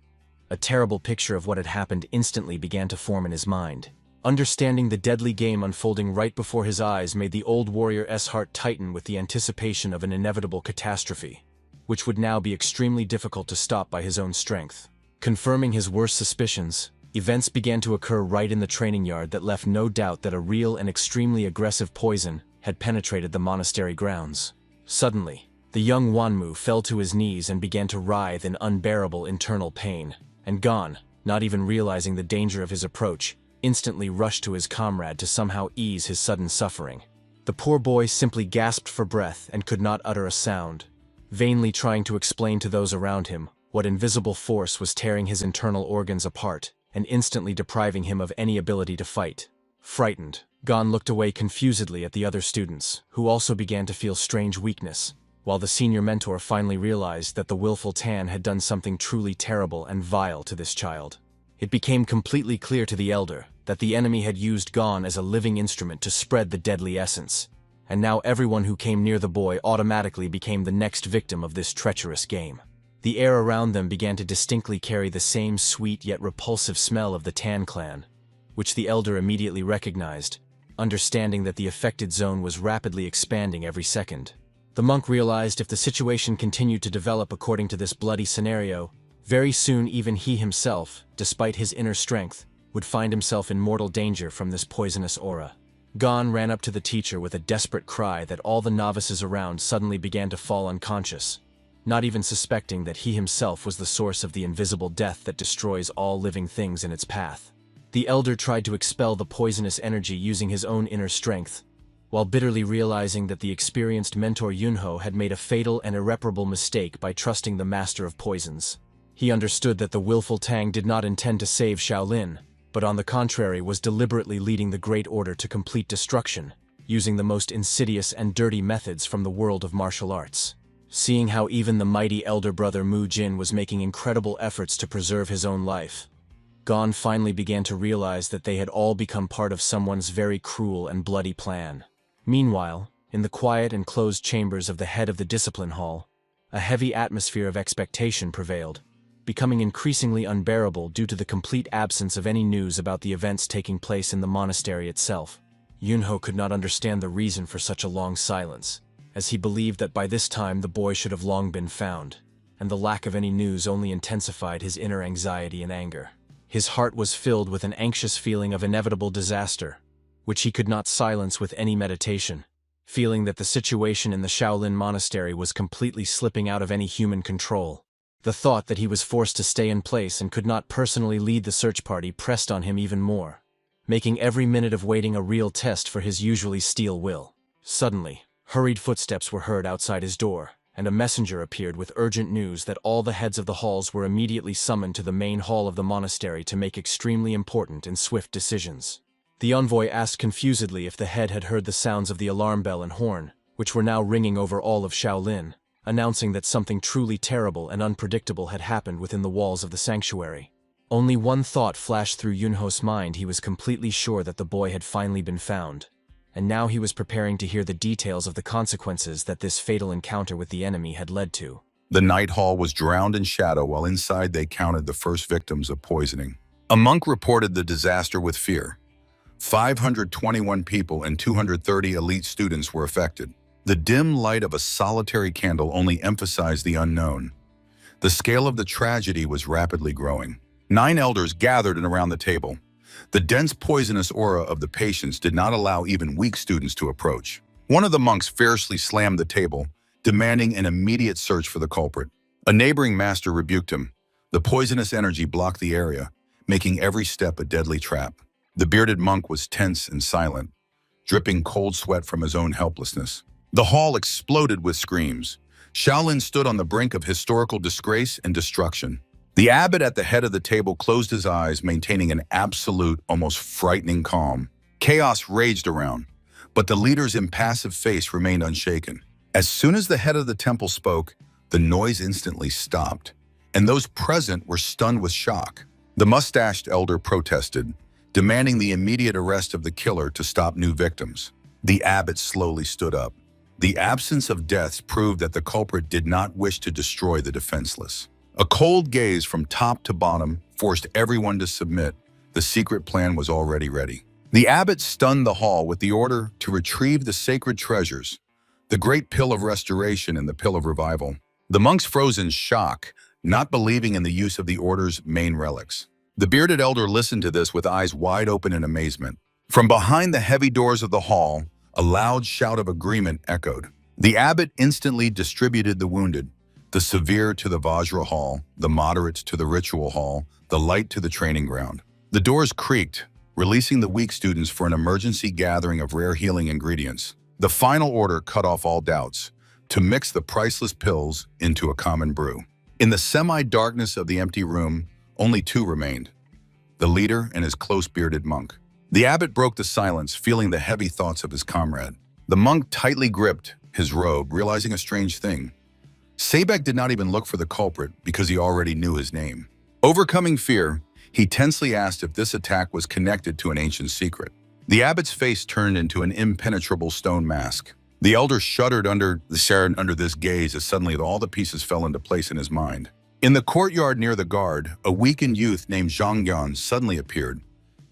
a terrible picture of what had happened instantly began to form in his mind. Understanding the deadly game unfolding right before his eyes made the old warrior's heart tighten with the anticipation of an inevitable catastrophe, which would now be extremely difficult to stop by his own strength. Confirming his worst suspicions, events began to occur right in the training yard that left no doubt that a real and extremely aggressive poison had penetrated the monastery grounds. Suddenly, the young Wanmu fell to his knees and began to writhe in unbearable internal pain, and Gon, not even realizing the danger of his approach, instantly rushed to his comrade to somehow ease his sudden suffering. The poor boy simply gasped for breath and could not utter a sound, vainly trying to explain to those around him what invisible force was tearing his internal organs apart and instantly depriving him of any ability to fight. Frightened, Gon looked away confusedly at the other students, who also began to feel strange weakness, while the senior mentor finally realized that the willful Tan had done something truly terrible and vile to this child. It became completely clear to the elder that the enemy had used Gon as a living instrument to spread the deadly essence, and now everyone who came near the boy automatically became the next victim of this treacherous game. The air around them began to distinctly carry the same sweet yet repulsive smell of the Tan clan, which the elder immediately recognized, understanding that the affected zone was rapidly expanding every second. The monk realized if the situation continued to develop according to this bloody scenario, very soon even he himself, despite his inner strength, would find himself in mortal danger from this poisonous aura. Gon ran up to the teacher with a desperate cry that all the novices around suddenly began to fall unconscious, not even suspecting that he himself was the source of the invisible death that destroys all living things in its path. The elder tried to expel the poisonous energy using his own inner strength, while bitterly realizing that the experienced mentor Yunho had made a fatal and irreparable mistake by trusting the master of poisons. He understood that the willful Tang did not intend to save Shaolin, but on the contrary was deliberately leading the Great Order to complete destruction, using the most insidious and dirty methods from the world of martial arts. Seeing how even the mighty elder brother Mu Jin was making incredible efforts to preserve his own life, Gon finally began to realize that they had all become part of someone's very cruel and bloody plan. Meanwhile, in the quiet and closed chambers of the head of the discipline hall, a heavy atmosphere of expectation prevailed, becoming increasingly unbearable due to the complete absence of any news about the events taking place in the monastery itself. Yunho could not understand the reason for such a long silence, as he believed that by this time the boy should have long been found, and the lack of any news only intensified his inner anxiety and anger. His heart was filled with an anxious feeling of inevitable disaster, which he could not silence with any meditation, feeling that the situation in the Shaolin Monastery was completely slipping out of any human control. The thought that he was forced to stay in place and could not personally lead the search party pressed on him even more, making every minute of waiting a real test for his usually steel will. Suddenly, hurried footsteps were heard outside his door, and a messenger appeared with urgent news that all the heads of the halls were immediately summoned to the main hall of the monastery to make extremely important and swift decisions. The envoy asked confusedly if the head had heard the sounds of the alarm bell and horn, which were now ringing over all of Shaolin, announcing that something truly terrible and unpredictable had happened within the walls of the sanctuary. Only one thought flashed through Yunho's mind. He was completely sure that the boy had finally been found, and now he was preparing to hear the details of the consequences that this fatal encounter with the enemy had led to. The night hall was drowned in shadow while inside they counted the first victims of poisoning. A monk reported the disaster with fear. 521 people and 230 elite students were affected. The dim light of a solitary candle only emphasized the unknown. The scale of the tragedy was rapidly growing. 9 elders gathered around the table. The dense poisonous aura of the patients did not allow even weak students to approach. One of the monks fiercely slammed the table, demanding an immediate search for the culprit. A neighboring master rebuked him. The poisonous energy blocked the area, making every step a deadly trap. The bearded monk was tense and silent, dripping cold sweat from his own helplessness. The hall exploded with screams. Shaolin stood on the brink of historical disgrace and destruction. The abbot at the head of the table closed his eyes, maintaining an absolute, almost frightening calm. Chaos raged around, but the leader's impassive face remained unshaken. As soon as the head of the temple spoke, The noise instantly stopped, and those present were stunned with shock. The mustached elder protested, demanding the immediate arrest of the killer to stop new victims. The abbot slowly stood up. The absence of deaths proved that the culprit did not wish to destroy the defenseless. A cold gaze from top to bottom forced everyone to submit. The secret plan was already ready. The abbot stunned the hall with the order to retrieve the sacred treasures, the great pill of restoration and the pill of revival. The monks froze in shock, not believing in the use of the order's main relics. The bearded elder listened to this with eyes wide open in amazement. From behind the heavy doors of the hall, a loud shout of agreement echoed. The abbot instantly distributed the wounded, the severe to the Vajra hall, the moderate to the ritual hall, the light to the training ground. The doors creaked, releasing the weak students for an emergency gathering of rare healing ingredients. The final order cut off all doubts, to mix the priceless pills into a common brew. In the semi-darkness of the empty room, only two remained, the leader and his close-bearded monk. The abbot broke the silence, feeling the heavy thoughts of his comrade. The monk tightly gripped his robe, realizing a strange thing. Sabek did not even look for the culprit because he already knew his name. Overcoming fear, he tensely asked if this attack was connected to an ancient secret. The abbot's face turned into an impenetrable stone mask. The elder shuddered under this gaze as suddenly all the pieces fell into place in his mind. In the courtyard near the guard, a weakened youth named Zhang Yan suddenly appeared,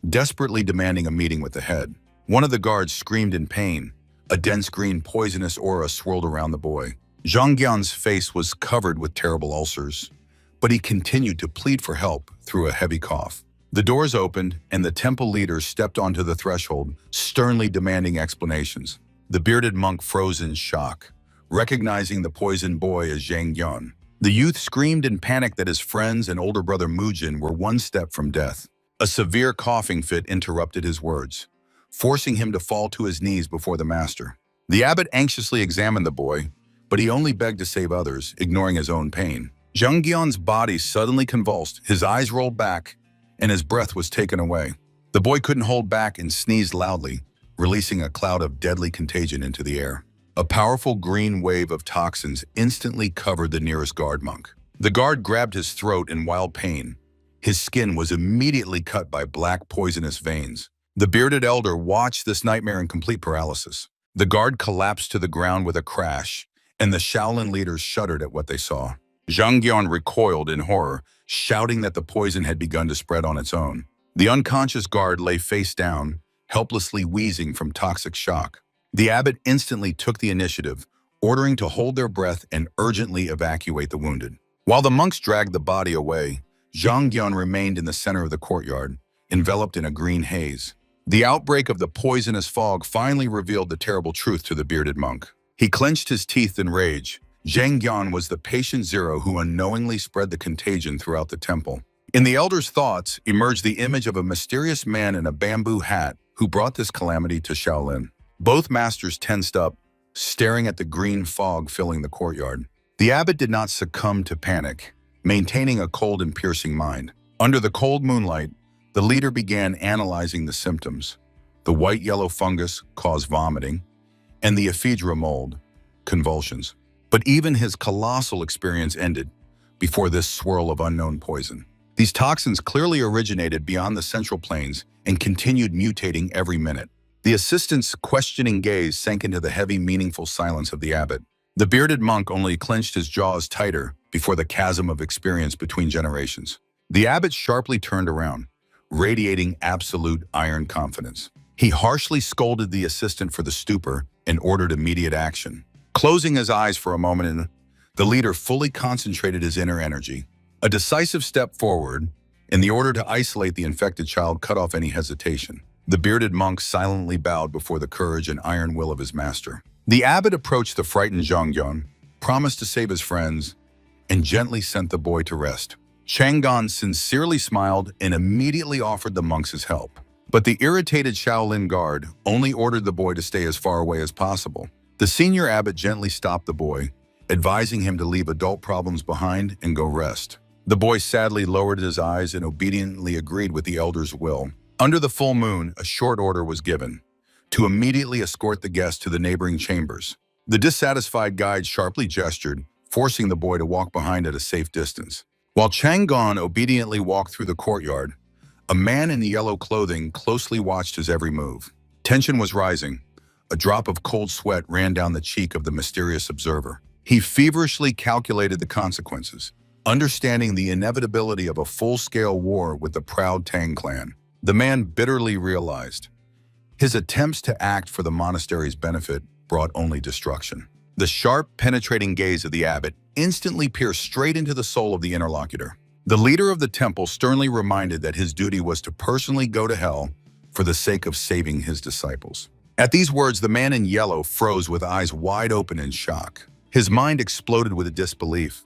desperately demanding a meeting with the head. One of the guards screamed in pain. A dense green poisonous aura swirled around the boy. Zhang Yan's face was covered with terrible ulcers, but he continued to plead for help through a heavy cough. The doors opened, and the temple leader stepped onto the threshold, sternly demanding explanations. The bearded monk froze in shock, recognizing the poisoned boy as Zhang Yan. The youth screamed in panic that his friends and older brother Mujin were one step from death. A severe coughing fit interrupted his words, forcing him to fall to his knees before the master. The abbot anxiously examined the boy, but he only begged to save others, ignoring his own pain. Zhang Yan's body suddenly convulsed, his eyes rolled back, and his breath was taken away. The boy couldn't hold back and sneezed loudly, releasing a cloud of deadly contagion into the air. A powerful green wave of toxins instantly covered the nearest guard monk. The guard grabbed his throat in wild pain. His skin was immediately cut by black poisonous veins. The bearded elder watched this nightmare in complete paralysis. The guard collapsed to the ground with a crash, and the Shaolin leaders shuddered at what they saw. Zhang Yan recoiled in horror, shouting that the poison had begun to spread on its own. The unconscious guard lay face down, helplessly wheezing from toxic shock. The abbot instantly took the initiative, ordering to hold their breath and urgently evacuate the wounded. While the monks dragged the body away, Zhang Yan remained in the center of the courtyard, enveloped in a green haze. The outbreak of the poisonous fog finally revealed the terrible truth to the bearded monk. He clenched his teeth in rage. Zhang Yan was the patient zero who unknowingly spread the contagion throughout the temple. In the elder's thoughts emerged the image of a mysterious man in a bamboo hat who brought this calamity to Shaolin. Both masters tensed up, staring at the green fog filling the courtyard. The abbot did not succumb to panic, maintaining a cold and piercing mind. Under the cold moonlight, the leader began analyzing the symptoms. The white-yellow fungus caused vomiting, and the ephedra mold, convulsions. But even his colossal experience ended before this swirl of unknown poison. These toxins clearly originated beyond the central plains and continued mutating every minute. The assistant's questioning gaze sank into the heavy, meaningful silence of the abbot. The bearded monk only clenched his jaws tighter before the chasm of experience between generations. The abbot sharply turned around, radiating absolute iron confidence. He harshly scolded the assistant for the stupor and ordered immediate action. Closing his eyes for a moment, the leader fully concentrated his inner energy. A decisive step forward, in the order to isolate the infected child, cut off any hesitation. The bearded monk silently bowed before the courage and iron will of his master. The abbot approached the frightened Zhang Yan, promised to save his friends, and gently sent the boy to rest. Chang'an sincerely smiled and immediately offered the monks his help. But the irritated Shaolin guard only ordered the boy to stay as far away as possible. The senior abbot gently stopped the boy, advising him to leave adult problems behind and go rest. The boy sadly lowered his eyes and obediently agreed with the elder's will. Under the full moon, a short order was given to immediately escort the guest to the neighboring chambers. The dissatisfied guide sharply gestured, forcing the boy to walk behind at a safe distance. While Chang'an obediently walked through the courtyard, a man in yellow clothing closely watched his every move. Tension was rising. A drop of cold sweat ran down the cheek of the mysterious observer. He feverishly calculated the consequences, understanding the inevitability of a full-scale war with the proud Tang clan. The man bitterly realized his attempts to act for the monastery's benefit brought only destruction. The sharp, penetrating gaze of the abbot instantly pierced straight into the soul of the interlocutor. The leader of the temple sternly reminded that his duty was to personally go to hell for the sake of saving his disciples. At these words, the man in yellow froze with eyes wide open in shock. His mind exploded with disbelief.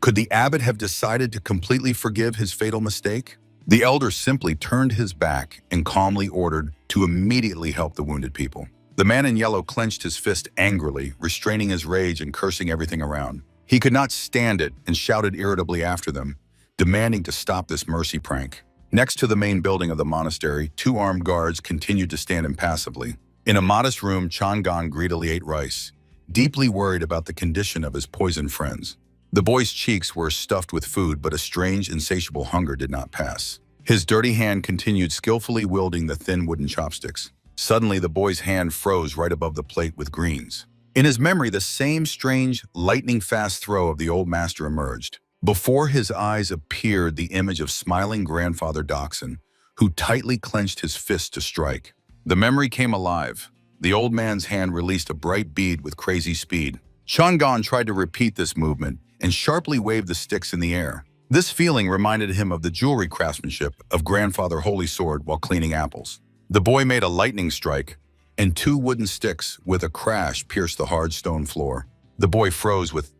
Could the abbot have decided to completely forgive his fatal mistake? The elder simply turned his back and calmly ordered to immediately help the wounded people. The man in yellow clenched his fist angrily, restraining his rage and cursing everything around. He could not stand it and shouted irritably after them, demanding to stop this mercy prank. Next to the main building of the monastery, two armed guards continued to stand impassively. In a modest room, Chang'an greedily ate rice, deeply worried about the condition of his poisoned friends. The boy's cheeks were stuffed with food, but a strange, insatiable hunger did not pass. His dirty hand continued skillfully wielding the thin wooden chopsticks. Suddenly, the boy's hand froze right above the plate with greens. In his memory, the same strange, lightning-fast throw of the old master emerged. Before his eyes appeared the image of smiling grandfather Doxon, who tightly clenched his fist to strike. The memory came alive. The old man's hand released a bright bead with crazy speed. Chang'an tried to repeat this movement and sharply waved the sticks in the air. This feeling reminded him of the jewelry craftsmanship of Grandfather Holy Sword while cleaning apples. The boy made a lightning strike, and two wooden sticks with a crash pierced the hard stone floor. The boy froze with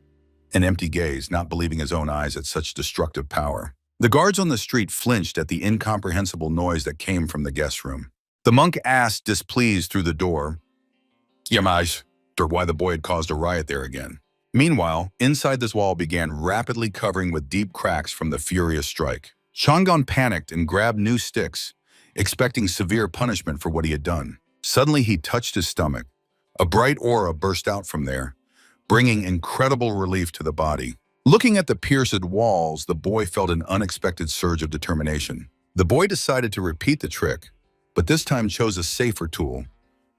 an empty gaze, not believing his own eyes at such destructive power. The guards on the street flinched at the incomprehensible noise that came from the guest room. The monk asked, displeased through the door, Yamaj, or why the boy had caused a riot there again. Meanwhile, inside this wall began rapidly covering with deep cracks from the furious strike. Chang'an panicked and grabbed new sticks, expecting severe punishment for what he had done. Suddenly, he touched his stomach. A bright aura burst out from there, bringing incredible relief to the body. Looking at the pierced walls, the boy felt an unexpected surge of determination. The boy decided to repeat the trick, but this time chose a safer tool,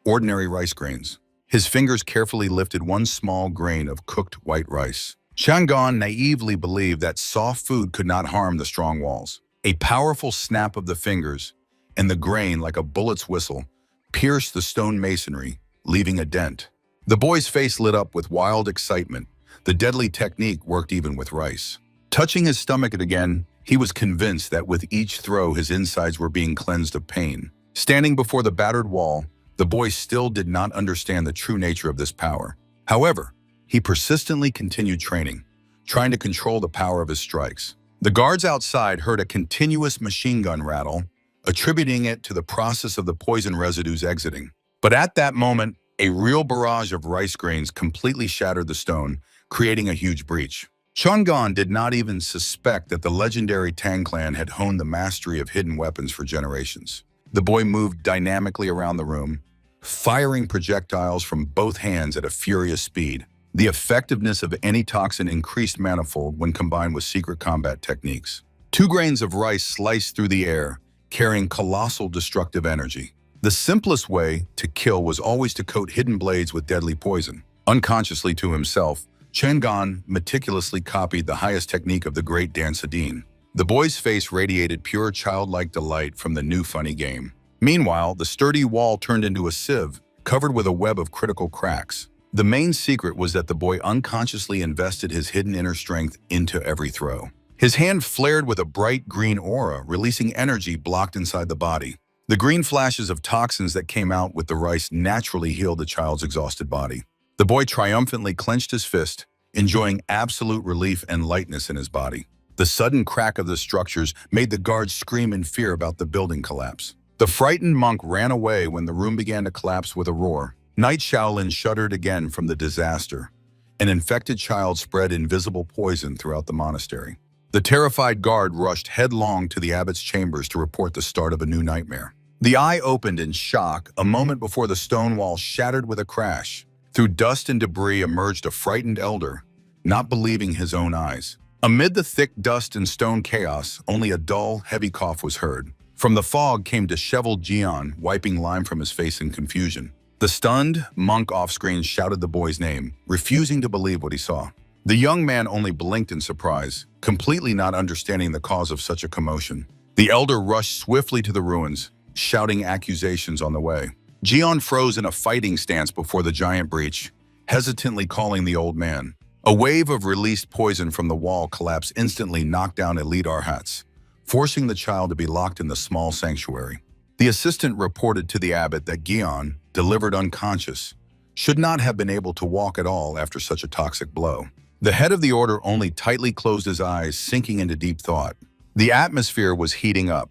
ordinary rice grains. His fingers carefully lifted one small grain of cooked white rice. Chang'an naively believed that soft food could not harm the strong walls. A powerful snap of the fingers, and the grain, like a bullet's whistle, pierced the stone masonry, leaving a dent. The boy's face lit up with wild excitement. The deadly technique worked even with rice. Touching his stomach again, he was convinced that with each throw his insides were being cleansed of pain. Standing before the battered wall, the boy still did not understand the true nature of this power. However, he persistently continued training, trying to control the power of his strikes. The guards outside heard a continuous machine gun rattle, attributing it to the process of the poison residues exiting. But at that moment, a real barrage of rice grains completely shattered the stone, creating a huge breach. Chang'an did not even suspect that the legendary Tang clan had honed the mastery of hidden weapons for generations. The boy moved dynamically around the room, firing projectiles from both hands at a furious speed. The effectiveness of any toxin increased manifold when combined with secret combat techniques. 2 grains of rice sliced through the air, carrying colossal destructive energy. The simplest way to kill was always to coat hidden blades with deadly poison. Unconsciously to himself, Chang'an meticulously copied the highest technique of the great Dan Sadine. The boy's face radiated pure childlike delight from the new funny game. Meanwhile, the sturdy wall turned into a sieve, covered with a web of critical cracks. The main secret was that the boy unconsciously invested his hidden inner strength into every throw. His hand flared with a bright green aura, releasing energy blocked inside the body. The green flashes of toxins that came out with the rice naturally healed the child's exhausted body. The boy triumphantly clenched his fist, enjoying absolute relief and lightness in his body. The sudden crack of the structures made the guards scream in fear about the building collapse. The frightened monk ran away when the room began to collapse with a roar. Night Shaolin shuddered again from the disaster. An infected child spread invisible poison throughout the monastery. The terrified guard rushed headlong to the abbot's chambers to report the start of a new nightmare. The eye opened in shock a moment before the stone wall shattered with a crash. Through dust and debris emerged a frightened elder, not believing his own eyes. Amid the thick dust and stone chaos, only a dull, heavy cough was heard. From the fog came disheveled Jian, wiping lime from his face in confusion. The stunned monk off-screen shouted the boy's name, refusing to believe what he saw. The young man only blinked in surprise, completely not understanding the cause of such a commotion. The elder rushed swiftly to the ruins, shouting accusations on the way. Jian froze in a fighting stance before the giant breach, hesitantly calling the old man. A wave of released poison from the wall collapse instantly knocked down elite arhats, forcing the child to be locked in the small sanctuary. The assistant reported to the abbot that Gian, delivered unconscious, should not have been able to walk at all after such a toxic blow. The head of the order only tightly closed his eyes, sinking into deep thought. The atmosphere was heating up.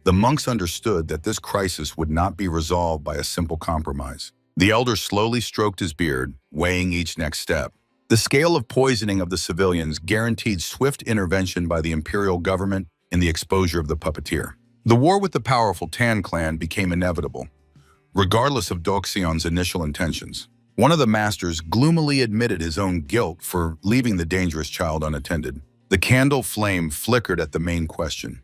The monks understood that this crisis would not be resolved by a simple compromise. The elder slowly stroked his beard, weighing each next step. The scale of poisoning of the civilians guaranteed swift intervention by the imperial government and the exposure of the puppeteer. The war with the powerful Tan clan became inevitable, regardless of Doxion's initial intentions. One of the masters gloomily admitted his own guilt for leaving the dangerous child unattended. The candle flame flickered at the main question: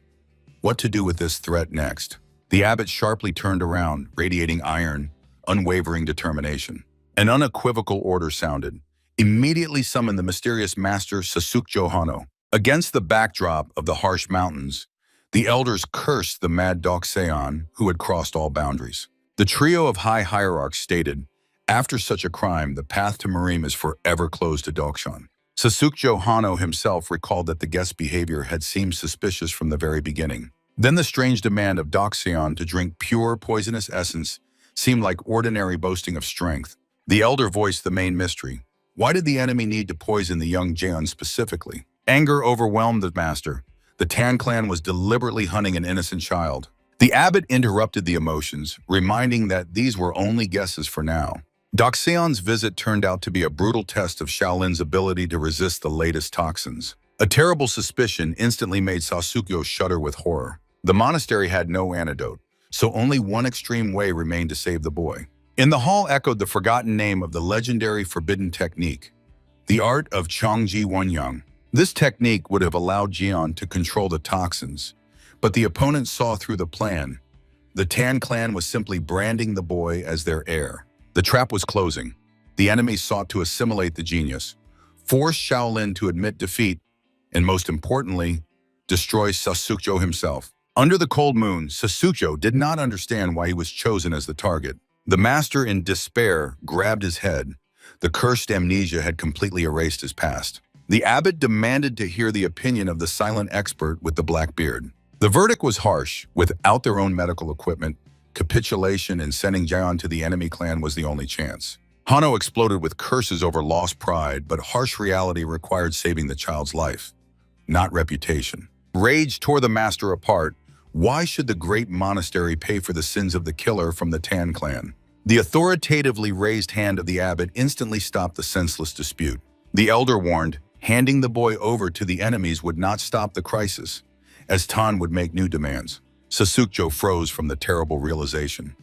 what to do with this threat next? The abbot sharply turned around, radiating iron, unwavering determination. An unequivocal order sounded. Immediately summon the mysterious master Sasukjo Hano. Against the backdrop of the harsh mountains, the elders cursed the mad Doxeon who had crossed all boundaries. The trio of high hierarchs stated, after such a crime, the path to Marim is forever closed to Doxeon. Sasukjo Hano himself recalled that the guest's behavior had seemed suspicious from the very beginning. Then the strange demand of Doxeon to drink pure poisonous essence seemed like ordinary boasting of strength. The elder voiced the main mystery. Why did the enemy need to poison the young Jeon specifically? Anger overwhelmed the master. The Tan clan was deliberately hunting an innocent child. The abbot interrupted the emotions, reminding that these were only guesses for now. Doxeon's visit turned out to be a brutal test of Shaolin's ability to resist the latest toxins. A terrible suspicion instantly made Sasukyo shudder with horror. The monastery had no antidote, so only one extreme way remained to save the boy. In the hall echoed the forgotten name of the legendary forbidden technique, the art of Changji Wenyang. This technique would have allowed Jian to control the toxins, but the opponent saw through the plan. The Tan clan was simply branding the boy as their heir. The trap was closing. The enemy sought to assimilate the genius, force Shaolin to admit defeat, and most importantly, destroy Sasukjo himself. Under the cold moon, Sasukjo did not understand why he was chosen as the target. The master, in despair, grabbed his head. The cursed amnesia had completely erased his past. The abbot demanded to hear the opinion of the silent expert with the black beard. The verdict was harsh. Without their own medical equipment, capitulation and sending Jian to the enemy clan was the only chance. Hano exploded with curses over lost pride, but harsh reality required saving the child's life, not reputation. Rage tore the master apart. Why should the great monastery pay for the sins of the killer from the Tan clan? The authoritatively raised hand of the abbot instantly stopped the senseless dispute. The elder warned, handing the boy over to the enemies would not stop the crisis, as Tan would make new demands. Sasukjo froze from the terrible realization.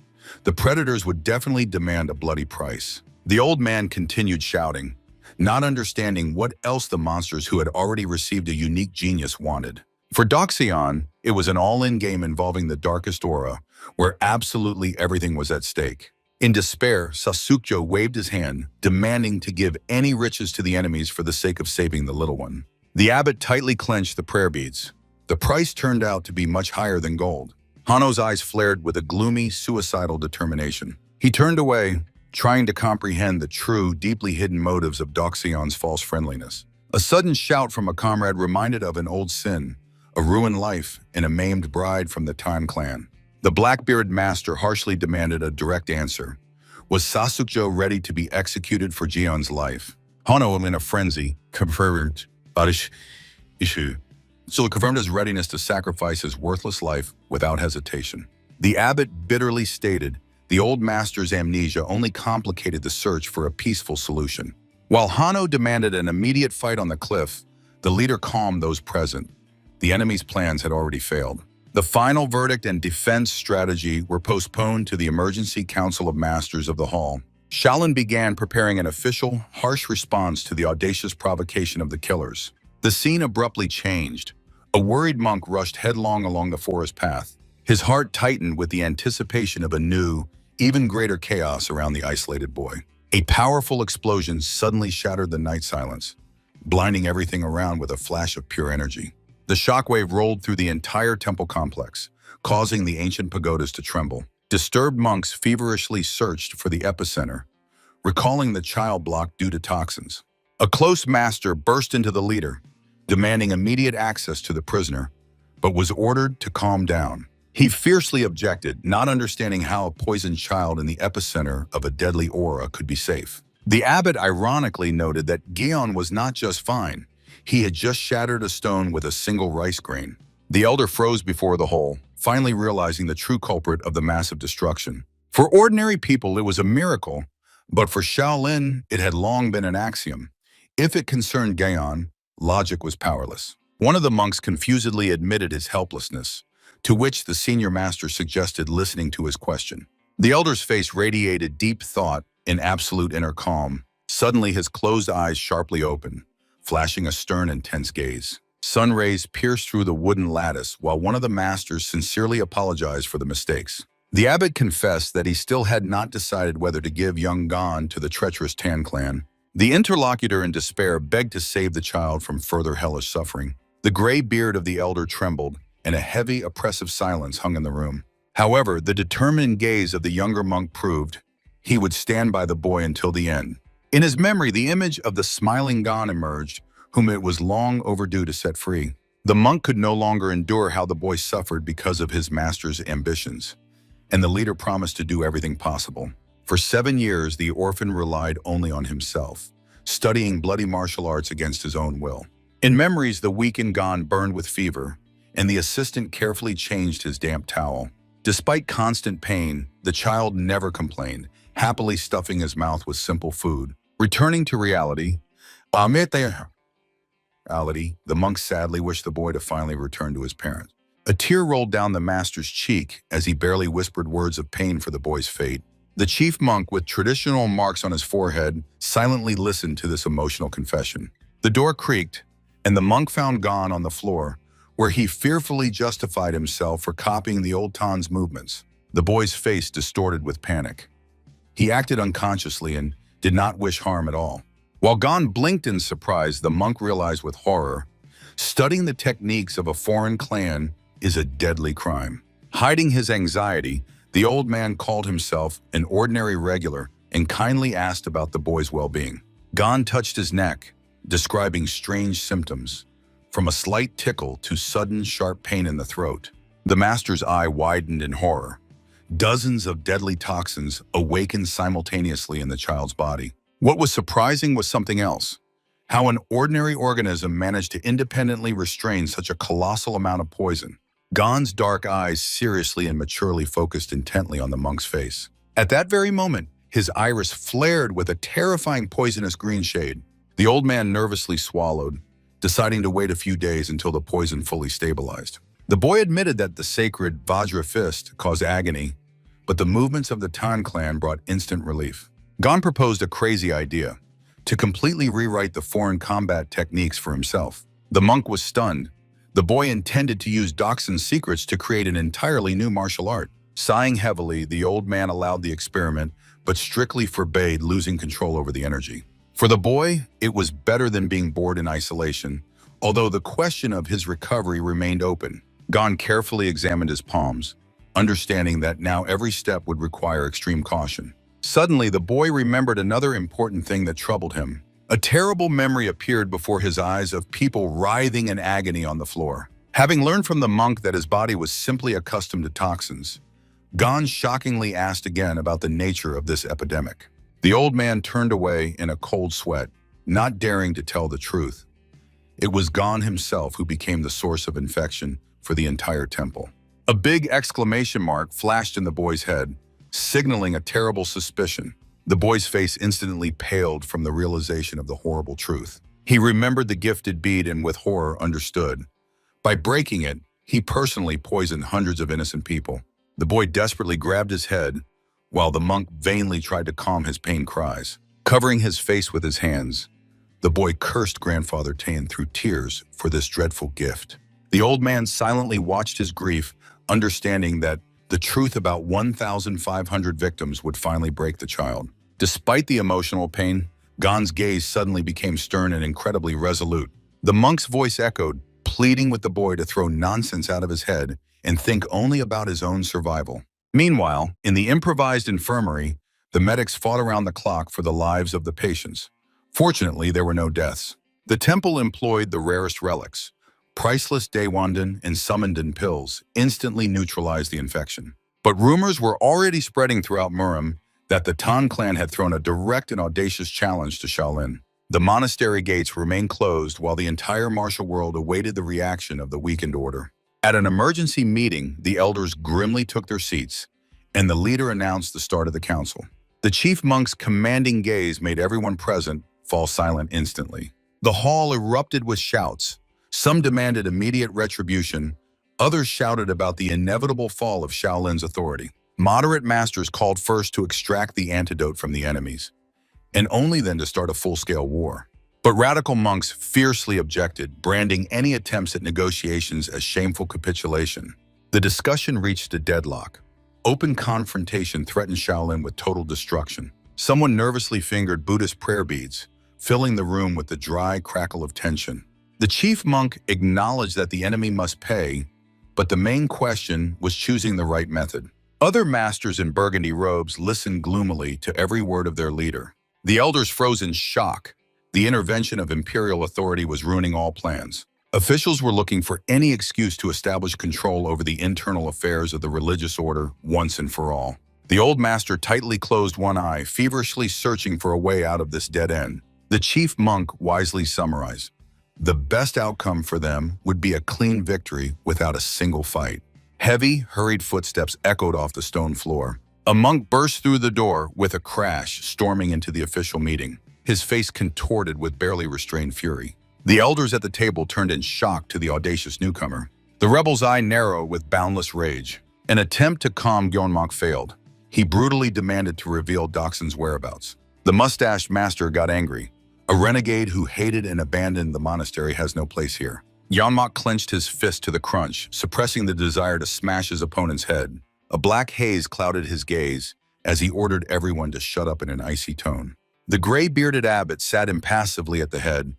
The predators would definitely demand a bloody price. The old man continued shouting, not understanding what else the monsters who had already received a unique genius wanted. For Doxeon, it was an all-in game involving the darkest aura, where absolutely everything was at stake. In despair, Sasukjo waved his hand, demanding to give any riches to the enemies for the sake of saving the little one. The abbot tightly clenched the prayer beads. The price turned out to be much higher than gold. Hano's eyes flared with a gloomy, suicidal determination. He turned away, trying to comprehend the true, deeply hidden motives of Doxeon's false friendliness. A sudden shout from a comrade reminded of an old sin, a ruined life, and a maimed bride from the Tan clan. The Blackbeard master harshly demanded a direct answer. Was Sasukjo ready to be executed for Jion's life? Hano, in a frenzy, confirmed his readiness to sacrifice his worthless life without hesitation. The abbot bitterly stated, the old master's amnesia only complicated the search for a peaceful solution. While Hano demanded an immediate fight on the cliff, the leader calmed those present. The enemy's plans had already failed. The final verdict and defense strategy were postponed to the Emergency Council of Masters of the Hall. Shaolin began preparing an official, harsh response to the audacious provocation of the killers. The scene abruptly changed. A worried monk rushed headlong along the forest path. His heart tightened with the anticipation of a new, even greater chaos around the isolated boy. A powerful explosion suddenly shattered the night silence, blinding everything around with a flash of pure energy. The shockwave rolled through the entire temple complex, causing the ancient pagodas to tremble. Disturbed monks feverishly searched for the epicenter, recalling the child block due to toxins. A close master burst into the leader, demanding immediate access to the prisoner, but was ordered to calm down. He fiercely objected, not understanding how a poisoned child in the epicenter of a deadly aura could be safe. The abbot ironically noted that Gion was not just fine. He had just shattered a stone with a single rice grain. The elder froze before the hole, finally realizing the true culprit of the massive destruction. For ordinary people, it was a miracle, but for Shaolin, it had long been an axiom. If it concerned Gion, logic was powerless. One of the monks confusedly admitted his helplessness, to which the senior master suggested listening to his question. The elder's face radiated deep thought in absolute inner calm. Suddenly, his closed eyes sharply opened, flashing a stern and tense gaze. Sun rays pierced through the wooden lattice while one of the masters sincerely apologized for the mistakes. The abbot confessed that he still had not decided whether to give young Gon to the treacherous Tan clan. The interlocutor in despair begged to save the child from further hellish suffering. The gray beard of the elder trembled, and a heavy, oppressive silence hung in the room. However, the determined gaze of the younger monk proved he would stand by the boy until the end. In his memory, the image of the smiling Gon emerged, whom it was long overdue to set free. The monk could no longer endure how the boy suffered because of his master's ambitions, and the leader promised to do everything possible. For 7 years, the orphan relied only on himself, studying bloody martial arts against his own will. In memories, the weakened Gon burned with fever, and the assistant carefully changed his damp towel. Despite constant pain, the child never complained, happily stuffing his mouth with simple food. Returning to reality, the monk sadly wished the boy to finally return to his parents. A tear rolled down the master's cheek as he barely whispered words of pain for the boy's fate. The chief monk, with traditional marks on his forehead, silently listened to this emotional confession. The door creaked, and the monk found Gon on the floor, where he fearfully justified himself for copying the old Tan's movements. The boy's face distorted with panic. He acted unconsciously and did not wish harm at all. While Gon blinked in surprise, the monk realized with horror, studying the techniques of a foreign clan is a deadly crime. Hiding his anxiety, the old man called himself an ordinary regular and kindly asked about the boy's well-being. Gon touched his neck, describing strange symptoms, from a slight tickle to sudden sharp pain in the throat. The master's eye widened in horror. Dozens of deadly toxins awakened simultaneously in the child's body. What was surprising was something else: how an ordinary organism managed to independently restrain such a colossal amount of poison. Gon's dark eyes seriously and maturely focused intently on the monk's face. At that very moment, his iris flared with a terrifying poisonous green shade. The old man nervously swallowed, deciding to wait a few days until the poison fully stabilized. The boy admitted that the sacred Vajra fist caused agony, but the movements of the Tan clan brought instant relief. Gon proposed a crazy idea: to completely rewrite the foreign combat techniques for himself. The monk was stunned. The boy intended to use Doxin's secrets to create an entirely new martial art. Sighing heavily, the old man allowed the experiment, but strictly forbade losing control over the energy. For the boy, it was better than being bored in isolation, although the question of his recovery remained open. Gon carefully examined his palms, understanding that now every step would require extreme caution. Suddenly, the boy remembered another important thing that troubled him. A terrible memory appeared before his eyes of people writhing in agony on the floor. Having learned from the monk that his body was simply accustomed to toxins, Gon shockingly asked again about the nature of this epidemic. The old man turned away in a cold sweat, not daring to tell the truth. It was Gon himself who became the source of infection for the entire temple. A big exclamation mark flashed in the boy's head, signaling a terrible suspicion. The boy's face instantly paled from the realization of the horrible truth. He remembered the gifted bead and with horror understood. By breaking it, he personally poisoned hundreds of innocent people. The boy desperately grabbed his head, while the monk vainly tried to calm his pain cries. Covering his face with his hands, the boy cursed Grandfather Tan through tears for this dreadful gift. The old man silently watched his grief, understanding that the truth about 1,500 victims would finally break the child. Despite the emotional pain, Gon's gaze suddenly became stern and incredibly resolute. The monk's voice echoed, pleading with the boy to throw nonsense out of his head and think only about his own survival. Meanwhile, in the improvised infirmary, the medics fought around the clock for the lives of the patients. Fortunately, there were no deaths. The temple employed the rarest relics. Priceless Daewondan and Summondan pills instantly neutralized the infection. But rumors were already spreading throughout Murim that the Tan clan had thrown a direct and audacious challenge to Shaolin. The monastery gates remained closed while the entire martial world awaited the reaction of the weakened order. At an emergency meeting, the elders grimly took their seats, and the leader announced the start of the council. The chief monk's commanding gaze made everyone present fall silent instantly. The hall erupted with shouts. Some demanded immediate retribution, others shouted about the inevitable fall of Shaolin's authority. Moderate masters called first to extract the antidote from the enemies, and only then to start a full-scale war. But radical monks fiercely objected, branding any attempts at negotiations as shameful capitulation. The discussion reached a deadlock. Open confrontation threatened Shaolin with total destruction. Someone nervously fingered Buddhist prayer beads, filling the room with the dry crackle of tension. The chief monk acknowledged that the enemy must pay, but the main question was choosing the right method. Other masters in burgundy robes listened gloomily to every word of their leader. The elders froze in shock. The intervention of imperial authority was ruining all plans. Officials were looking for any excuse to establish control over the internal affairs of the religious order once and for all. The old master tightly closed one eye, feverishly searching for a way out of this dead end. The chief monk wisely summarized, the best outcome for them would be a clean victory without a single fight. Heavy, hurried footsteps echoed off the stone floor. A monk burst through the door with a crash, storming into the official meeting, his face contorted with barely restrained fury. The elders at the table turned in shock to the audacious newcomer. The rebel's eye narrowed with boundless rage. An attempt to calm Gyeonmok failed. He brutally demanded to reveal Doxon's whereabouts. The mustached master got angry. A renegade who hated and abandoned the monastery has no place here. Gyeonmok clenched his fist to the crunch, suppressing the desire to smash his opponent's head. A black haze clouded his gaze as he ordered everyone to shut up in an icy tone. The gray-bearded abbot sat impassively at the head,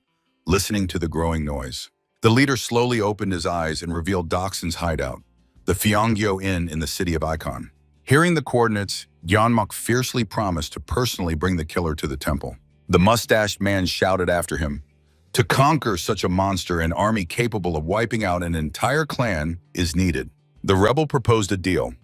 listening to the growing noise. The leader slowly opened his eyes and revealed Doxon's hideout, the Fyeonggyo Inn in the city of Icon. Hearing the coordinates, Gyeonmok fiercely promised to personally bring the killer to the temple. The mustached man shouted after him, "To conquer such a monster, an army capable of wiping out an entire clan is needed." The rebel proposed a deal.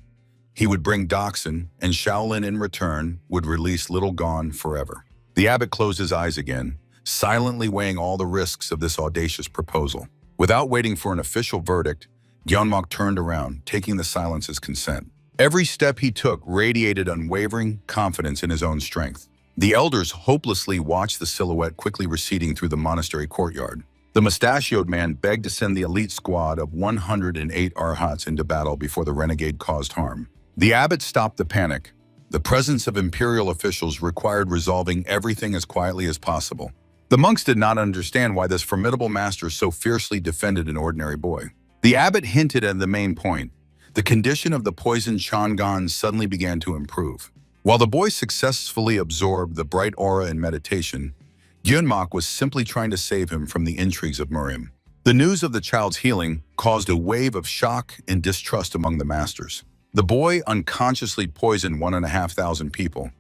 He would bring Doxon, and Shaolin in return would release Little Gon forever. The abbot closed his eyes again, silently weighing all the risks of this audacious proposal. Without waiting for an official verdict, Gyeonmok turned around, taking the silence as consent. Every step he took radiated unwavering confidence in his own strength. The elders hopelessly watched the silhouette quickly receding through the monastery courtyard. The mustachioed man begged to send the elite squad of 108 Arhats into battle before the renegade caused harm. The abbot stopped the panic. The presence of imperial officials required resolving everything as quietly as possible. The monks did not understand why this formidable master so fiercely defended an ordinary boy. The abbot hinted at the main point. The condition of the poisoned Chang'an suddenly began to improve. While the boy successfully absorbed the bright aura in meditation, Gyeonmok was simply trying to save him from the intrigues of Murim. The news of the child's healing caused a wave of shock and distrust among the masters. The boy unconsciously poisoned 1,500 people,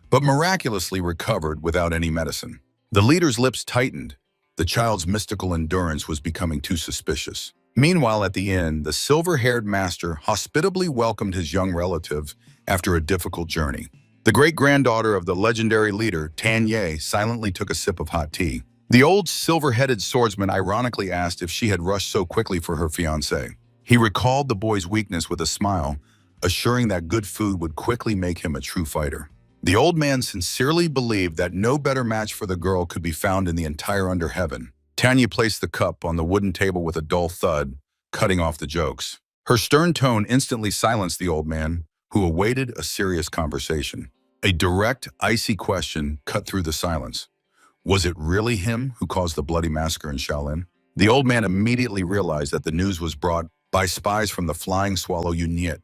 but miraculously recovered without any medicine. The leader's lips tightened. The child's mystical endurance was becoming too suspicious. Meanwhile, at the inn, the silver-haired master hospitably welcomed his young relative after a difficult journey. The great-granddaughter of the legendary leader, Tan Ye, silently took a sip of hot tea. The old silver-headed swordsman ironically asked if she had rushed so quickly for her fiancé. He recalled the boy's weakness with a smile, assuring that good food would quickly make him a true fighter. The old man sincerely believed that no better match for the girl could be found in the entire under heaven. Tanya placed the cup on the wooden table with a dull thud, cutting off the jokes. Her stern tone instantly silenced the old man, who awaited a serious conversation. A direct, icy question cut through the silence. Was it really him who caused the bloody massacre in Shaolin? The old man immediately realized that the news was brought by spies from the Flying Swallow Unit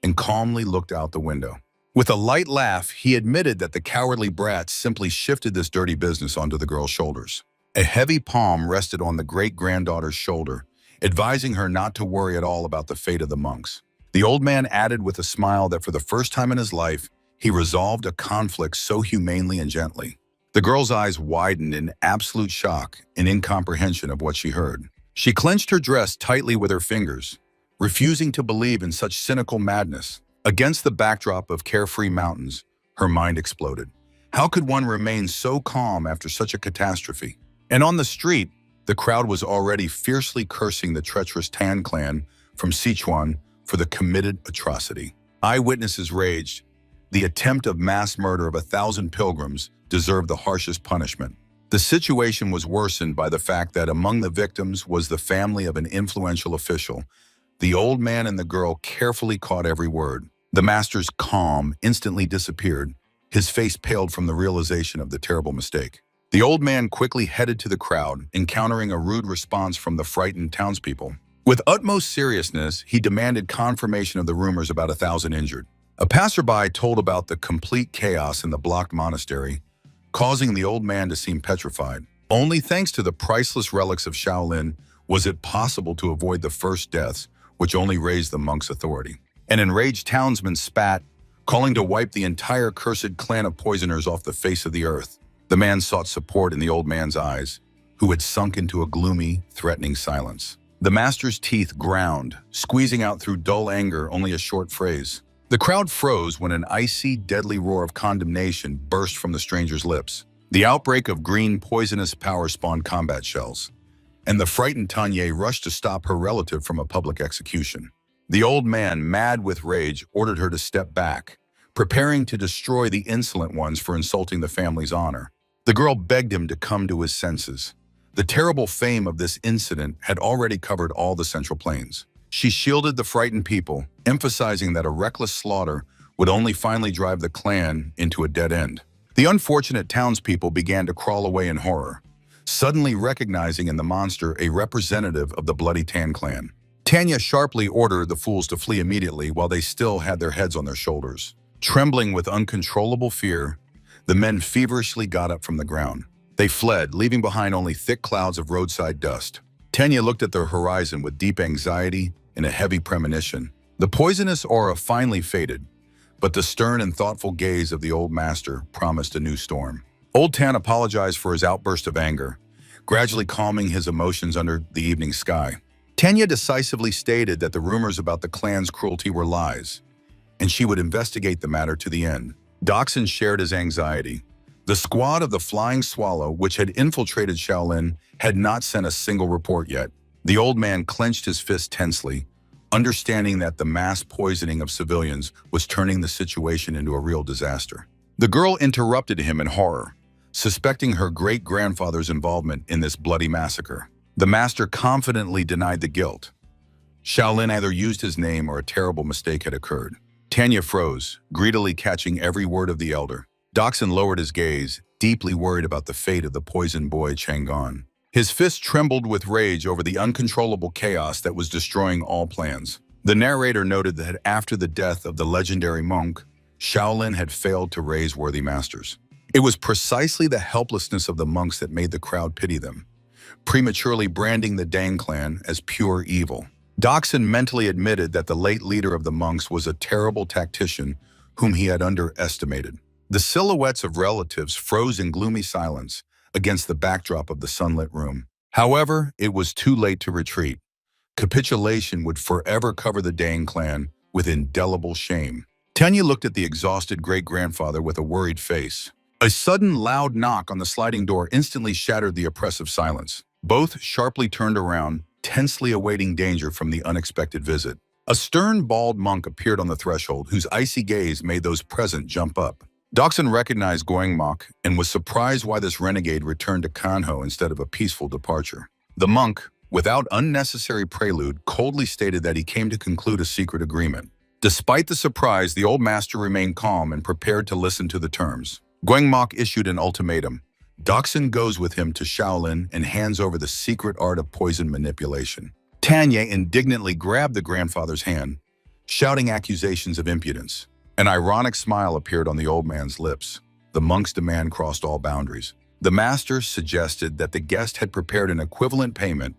and calmly looked out the window. With a light laugh, he admitted that the cowardly brats simply shifted this dirty business onto the girl's shoulders. A heavy palm rested on the great-granddaughter's shoulder, advising her not to worry at all about the fate of the monks. The old man added with a smile that for the first time in his life, he resolved a conflict so humanely and gently. The girl's eyes widened in absolute shock and incomprehension of what she heard. She clenched her dress tightly with her fingers, refusing to believe in such cynical madness. Against the backdrop of carefree mountains, her mind exploded. How could one remain so calm after such a catastrophe? And on the street, the crowd was already fiercely cursing the treacherous Tan clan from Sichuan for the committed atrocity. Eyewitnesses raged. The attempt of mass murder of 1,000 pilgrims deserved the harshest punishment. The situation was worsened by the fact that among the victims was the family of an influential official. The old man and the girl carefully caught every word. The master's calm instantly disappeared. His face paled from the realization of the terrible mistake. The old man quickly headed to the crowd, encountering a rude response from the frightened townspeople. With utmost seriousness, he demanded confirmation of the rumors about 1,000 injured. A passerby told about the complete chaos in the blocked monastery, causing the old man to seem petrified. Only thanks to the priceless relics of Shaolin was it possible to avoid the first deaths, which only raised the monks' authority. An enraged townsman spat, calling to wipe the entire cursed clan of poisoners off the face of the earth. The man sought support in the old man's eyes, who had sunk into a gloomy, threatening silence. The master's teeth ground, squeezing out through dull anger only a short phrase. The crowd froze when an icy, deadly roar of condemnation burst from the stranger's lips. The outbreak of green, poisonous power spawned combat shells, and the frightened Tanya rushed to stop her relative from a public execution. The old man, mad with rage, ordered her to step back, preparing to destroy the insolent ones for insulting the family's honor. The girl begged him to come to his senses. The terrible fame of this incident had already covered all the Central Plains. She shielded the frightened people, emphasizing that a reckless slaughter would only finally drive the clan into a dead end. The unfortunate townspeople began to crawl away in horror, suddenly recognizing in the monster a representative of the bloody Tan clan. Tanya sharply ordered the fools to flee immediately while they still had their heads on their shoulders. Trembling with uncontrollable fear, the men feverishly got up from the ground. They fled, leaving behind only thick clouds of roadside dust. Tanya looked at the horizon with deep anxiety and a heavy premonition. The poisonous aura finally faded, but the stern and thoughtful gaze of the old master promised a new storm. Old Tan apologized for his outburst of anger, gradually calming his emotions under the evening sky. Tanya decisively stated that the rumors about the clan's cruelty were lies, and she would investigate the matter to the end. Doxin shared his anxiety. The squad of the Flying Swallow, which had infiltrated Shaolin, had not sent a single report yet. The old man clenched his fist tensely, understanding that the mass poisoning of civilians was turning the situation into a real disaster. The girl interrupted him in horror, suspecting her great-grandfather's involvement in this bloody massacre. The master confidently denied the guilt. Shaolin either used his name or a terrible mistake had occurred. Tanya froze, greedily catching every word of the elder. Doxin lowered his gaze, deeply worried about the fate of the poisoned boy Chang'an. His fist trembled with rage over the uncontrollable chaos that was destroying all plans. The narrator noted that after the death of the legendary monk, Shaolin had failed to raise worthy masters. It was precisely the helplessness of the monks that made the crowd pity them, prematurely branding the Dang clan as pure evil. Doxin mentally admitted that the late leader of the monks was a terrible tactician whom he had underestimated. The silhouettes of relatives froze in gloomy silence against the backdrop of the sunlit room. However, it was too late to retreat. Capitulation would forever cover the Dang clan with indelible shame. Tanya looked at the exhausted great-grandfather with a worried face. A sudden loud knock on the sliding door instantly shattered the oppressive silence. Both sharply turned around, tensely awaiting danger from the unexpected visit. A stern, bald monk appeared on the threshold, whose icy gaze made those present jump up. Doxin recognized Goengmok and was surprised why this renegade returned to Kanho instead of a peaceful departure. The monk, without unnecessary prelude, coldly stated that he came to conclude a secret agreement. Despite the surprise, the old master remained calm and prepared to listen to the terms. Guangmok issued an ultimatum. Doxin goes with him to Shaolin and hands over the secret art of poison manipulation. Tanya indignantly grabbed the grandfather's hand, shouting accusations of impudence. An ironic smile appeared on the old man's lips. The monk's demand crossed all boundaries. The master suggested that the guest had prepared an equivalent payment,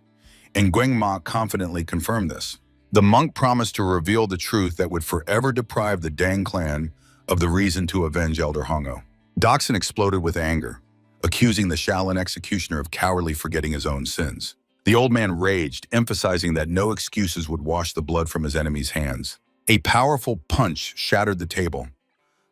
and Guangmok confidently confirmed this. The monk promised to reveal the truth that would forever deprive the Dang clan of the reason to avenge Elder Hongo. Doxin exploded with anger, accusing the Shaolin executioner of cowardly forgetting his own sins. The old man raged, emphasizing that no excuses would wash the blood from his enemy's hands. A powerful punch shattered the table.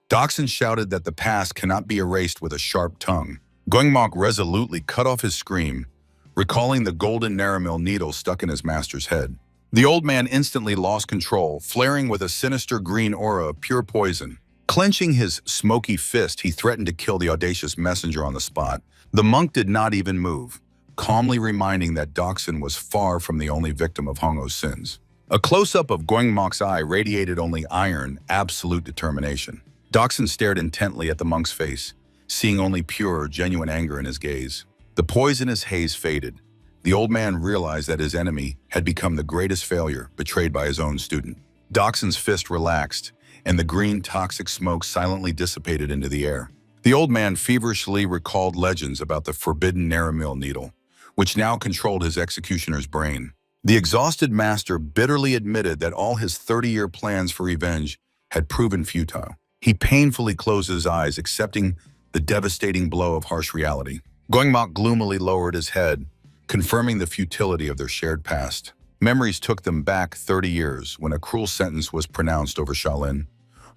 Doxin shouted that the past cannot be erased with a sharp tongue. Guangmok resolutely cut off his scream, recalling the golden Naramil needle stuck in his master's head. The old man instantly lost control, flaring with a sinister green aura of pure poison. Clenching his smoky fist, he threatened to kill the audacious messenger on the spot. The monk did not even move, calmly reminding that Doxin was far from the only victim of Hongo's sins. A close-up of Guangmok's eye radiated only iron, absolute determination. Doxin stared intently at the monk's face, seeing only pure, genuine anger in his gaze. The poisonous haze faded. The old man realized that his enemy had become the greatest failure, betrayed by his own student. Doxin's fist relaxed, and the green toxic smoke silently dissipated into the air. The old man feverishly recalled legends about the forbidden Naramil needle, which now controlled his executioner's brain. The exhausted master bitterly admitted that all his 30-year plans for revenge had proven futile. He painfully closed his eyes, accepting the devastating blow of harsh reality. Guangmok gloomily lowered his head, confirming the futility of their shared past. Memories took them back 30 years when a cruel sentence was pronounced over Shaolin.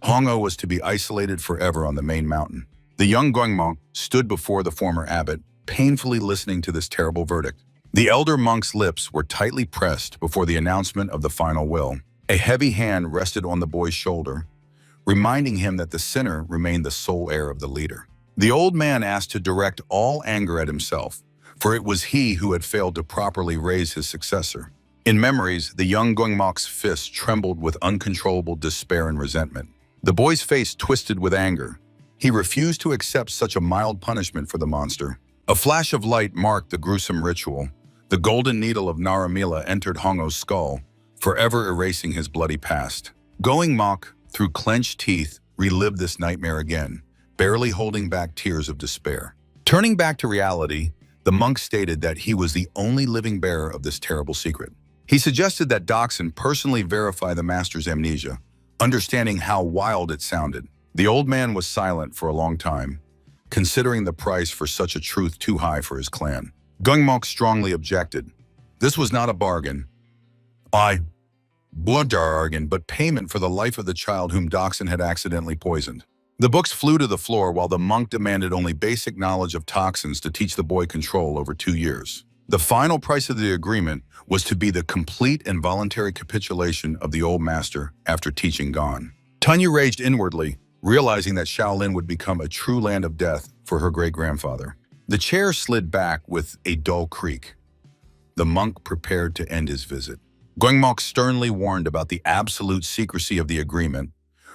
Hongo was to be isolated forever on the main mountain. The young Guangmok stood before the former abbot, painfully listening to this terrible verdict. The elder monk's lips were tightly pressed before the announcement of the final will. A heavy hand rested on the boy's shoulder, reminding him that the sinner remained the sole heir of the leader. The old man asked to direct all anger at himself, for it was he who had failed to properly raise his successor. In memories, the young Guangmok's fist trembled with uncontrollable despair and resentment. The boy's face twisted with anger. He refused to accept such a mild punishment for the monster. A flash of light marked the gruesome ritual. The golden needle of Naramila entered Hongo's skull, forever erasing his bloody past. Guangmok, through clenched teeth, relived this nightmare again, barely holding back tears of despair. Turning back to reality, the monk stated that he was the only living bearer of this terrible secret. He suggested that Doxin personally verify the master's amnesia, understanding how wild it sounded. The old man was silent for a long time, considering the price for such a truth too high for his clan. Guangmok strongly objected. This was not a bargain. Bargain, but payment for the life of the child whom Doxin had accidentally poisoned. The books flew to the floor while the monk demanded only basic knowledge of toxins to teach the boy control over 2 years. The final price of the agreement was to be the complete and voluntary capitulation of the old master after teaching gone. Tanya raged inwardly, realizing that Shaolin would become a true land of death for her great-grandfather. The chair slid back with a dull creak. The monk prepared to end his visit. Guangmok sternly warned about the absolute secrecy of the agreement,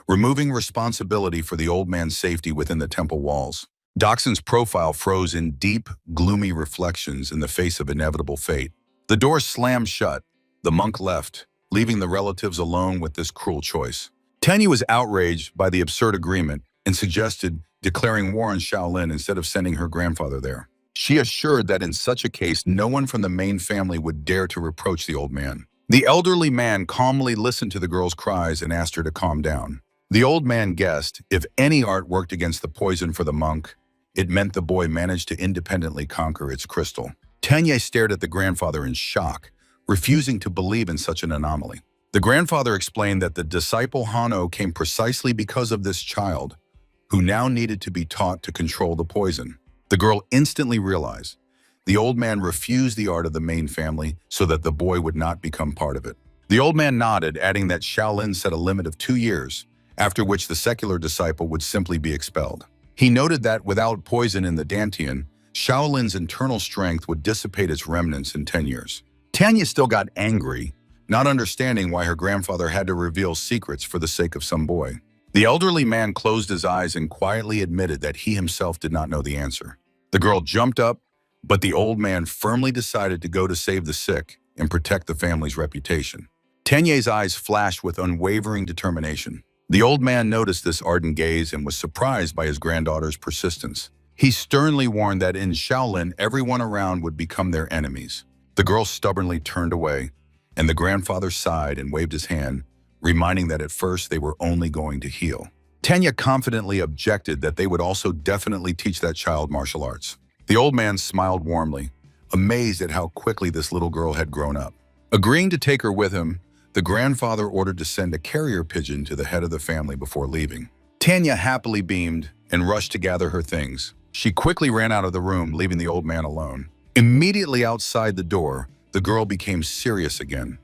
removing responsibility for the old man's safety within the temple walls. Doxin's profile froze in deep, gloomy reflections in the face of inevitable fate. The door slammed shut. The monk left, leaving the relatives alone with this cruel choice. Tanya was outraged by the absurd agreement and suggested declaring war on Shaolin instead of sending her grandfather there. She assured that in such a case, no one from the main family would dare to reproach the old man. The elderly man calmly listened to the girl's cries and asked her to calm down. The old man guessed if any art worked against the poison for the monk, it meant the boy managed to independently conquer its crystal. Tanya stared at the grandfather in shock, refusing to believe in such an anomaly. The grandfather explained that the disciple Hanno came precisely because of this child, who now needed to be taught to control the poison. The girl instantly realized the old man refused the art of the main family so that the boy would not become part of it. The old man nodded, adding that Shaolin set a limit of 2 years, after which the secular disciple would simply be expelled. He noted that without poison in the Dantian, Shaolin's internal strength would dissipate its remnants in 10 years. Tanya still got angry, not understanding why her grandfather had to reveal secrets for the sake of some boy. The elderly man closed his eyes and quietly admitted that he himself did not know the answer. The girl jumped up, but the old man firmly decided to go to save the sick and protect the family's reputation. Tenye's eyes flashed with unwavering determination. The old man noticed this ardent gaze and was surprised by his granddaughter's persistence. He sternly warned that in Shaolin, everyone around would become their enemies. The girl stubbornly turned away, and the grandfather sighed and waved his hand, reminding that at first they were only going to heal. Tenya confidently objected that they would also definitely teach that child martial arts. The old man smiled warmly, amazed at how quickly this little girl had grown up. Agreeing to take her with him, the grandfather ordered to send a carrier pigeon to the head of the family before leaving. Tanya happily beamed and rushed to gather her things. She quickly ran out of the room, leaving the old man alone. Immediately outside the door, the girl became serious again.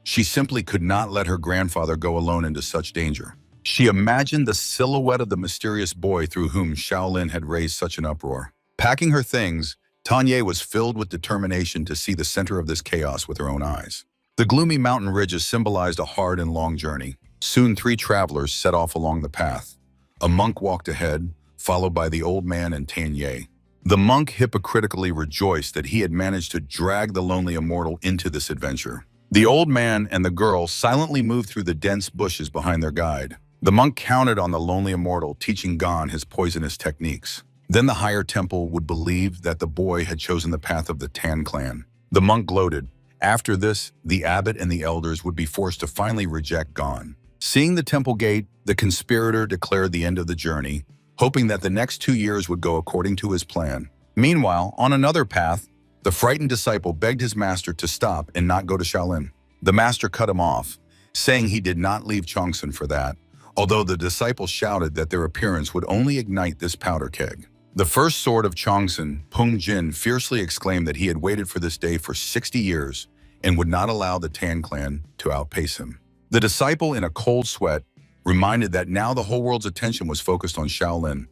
She simply could not let her grandfather go alone into such danger. She imagined the silhouette of the mysterious boy through whom Shaolin had raised such an uproar. Packing her things, Tanya was filled with determination to see the center of this chaos with her own eyes. The gloomy mountain ridges symbolized a hard and long journey. Soon 3 travelers set off along the path. A monk walked ahead, followed by the old man and Tanya. The monk hypocritically rejoiced that he had managed to drag the lonely immortal into this adventure. The old man and the girl silently moved through the dense bushes behind their guide. The monk counted on the lonely immortal, teaching Gon his poisonous techniques. Then the higher temple would believe that the boy had chosen the path of the Tan clan. The monk gloated. After this, the abbot and the elders would be forced to finally reject Gon. Seeing the temple gate, the conspirator declared the end of the journey, hoping that the next 2 years would go according to his plan. Meanwhile, on another path, the frightened disciple begged his master to stop and not go to Shaolin. The master cut him off, saying he did not leave Chongsun for that, although the disciple shouted that their appearance would only ignite this powder keg. The first sword of Chongsun, Peng Jin, fiercely exclaimed that he had waited for this day for 60 years and would not allow the Tan clan to outpace him. The disciple, in a cold sweat, reminded that now the whole world's attention was focused on Shaolin,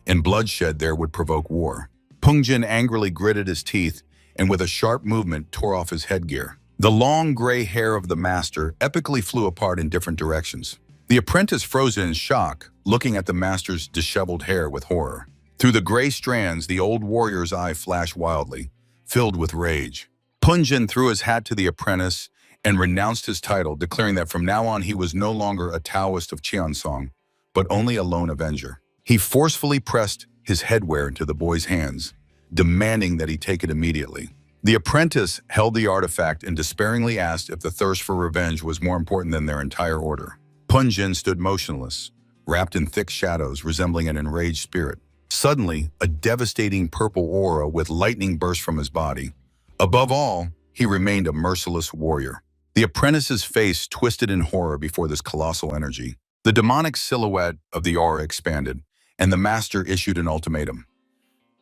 and bloodshed there would provoke war. Peng Jin angrily gritted his teeth and with a sharp movement tore off his headgear. The long gray hair of the master epically flew apart in different directions. The apprentice froze in shock, looking at the master's disheveled hair with horror. Through the gray strands, the old warrior's eye flashed wildly, filled with rage. Peng Jin threw his hat to the apprentice and renounced his title, declaring that from now on he was no longer a Taoist of Qiansong, but only a lone avenger. He forcefully pressed his headwear into the boy's hands, demanding that he take it immediately. The apprentice held the artifact and despairingly asked if the thirst for revenge was more important than their entire order. Peng Jin stood motionless, wrapped in thick shadows resembling an enraged spirit. Suddenly, a devastating purple aura with lightning burst from his body. Above all, he remained a merciless warrior. The apprentice's face twisted in horror before this colossal energy. The demonic silhouette of the aura expanded, and the master issued an ultimatum.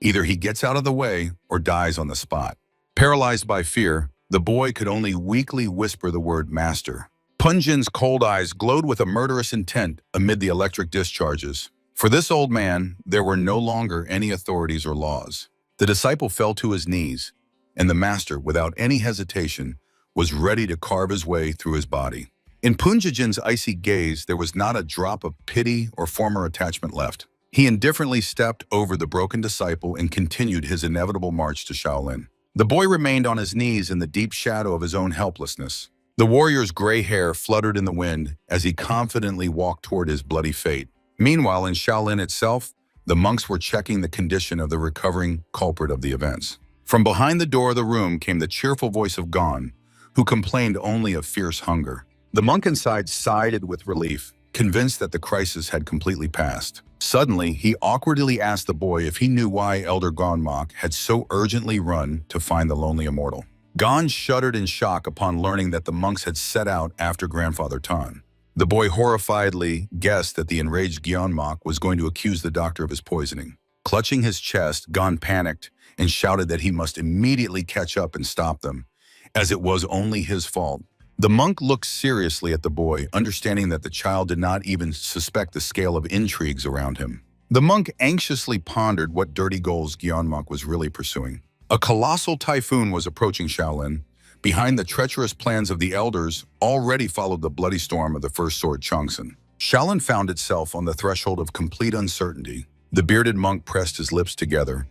Either he gets out of the way or dies on the spot. Paralyzed by fear, the boy could only weakly whisper the word master. Peng Jin's cold eyes glowed with a murderous intent amid the electric discharges. For this old man, there were no longer any authorities or laws. The disciple fell to his knees, and the master, without any hesitation, was ready to carve his way through his body. In Peng Jin's icy gaze, there was not a drop of pity or former attachment left. He indifferently stepped over the broken disciple and continued his inevitable march to Shaolin. The boy remained on his knees in the deep shadow of his own helplessness. The warrior's gray hair fluttered in the wind as he confidently walked toward his bloody fate. Meanwhile, in Shaolin itself, the monks were checking the condition of the recovering culprit of the events. From behind the door of the room came the cheerful voice of Gon, who complained only of fierce hunger. The monk inside sighed with relief, convinced that the crisis had completely passed. Suddenly, he awkwardly asked the boy if he knew why Elder Gonmok had so urgently run to find the lonely immortal. Gon shuddered in shock upon learning that the monks had set out after Grandfather Tan. The boy horrifiedly guessed that the enraged Gyeonmok was going to accuse the doctor of his poisoning. Clutching his chest, Gon panicked and shouted that he must immediately catch up and stop them, as it was only his fault. The monk looked seriously at the boy, understanding that the child did not even suspect the scale of intrigues around him. The monk anxiously pondered what dirty goals Gyeonmok was really pursuing. A colossal typhoon was approaching Shaolin, behind the treacherous plans of the elders, already followed the bloody storm of the first sword Changsun. Shaolin found itself on the threshold of complete uncertainty. The bearded monk pressed his lips together,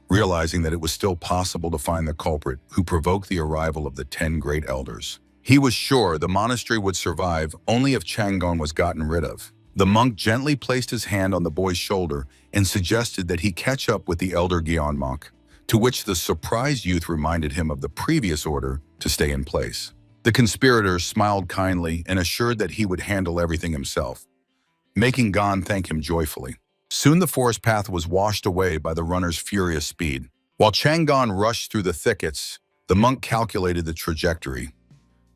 realizing that it was still possible to find the culprit who provoked the arrival of the 10 great elders. He was sure the monastery would survive only if Chang'an was gotten rid of. The monk gently placed his hand on the boy's shoulder and suggested that he catch up with the elder Gyeonmok, to which the surprised youth reminded him of the previous order to stay in place. The conspirators smiled kindly and assured that he would handle everything himself, making Gon thank him joyfully. Soon the forest path was washed away by the runner's furious speed. While Chang'an rushed through the thickets, the monk calculated the trajectory.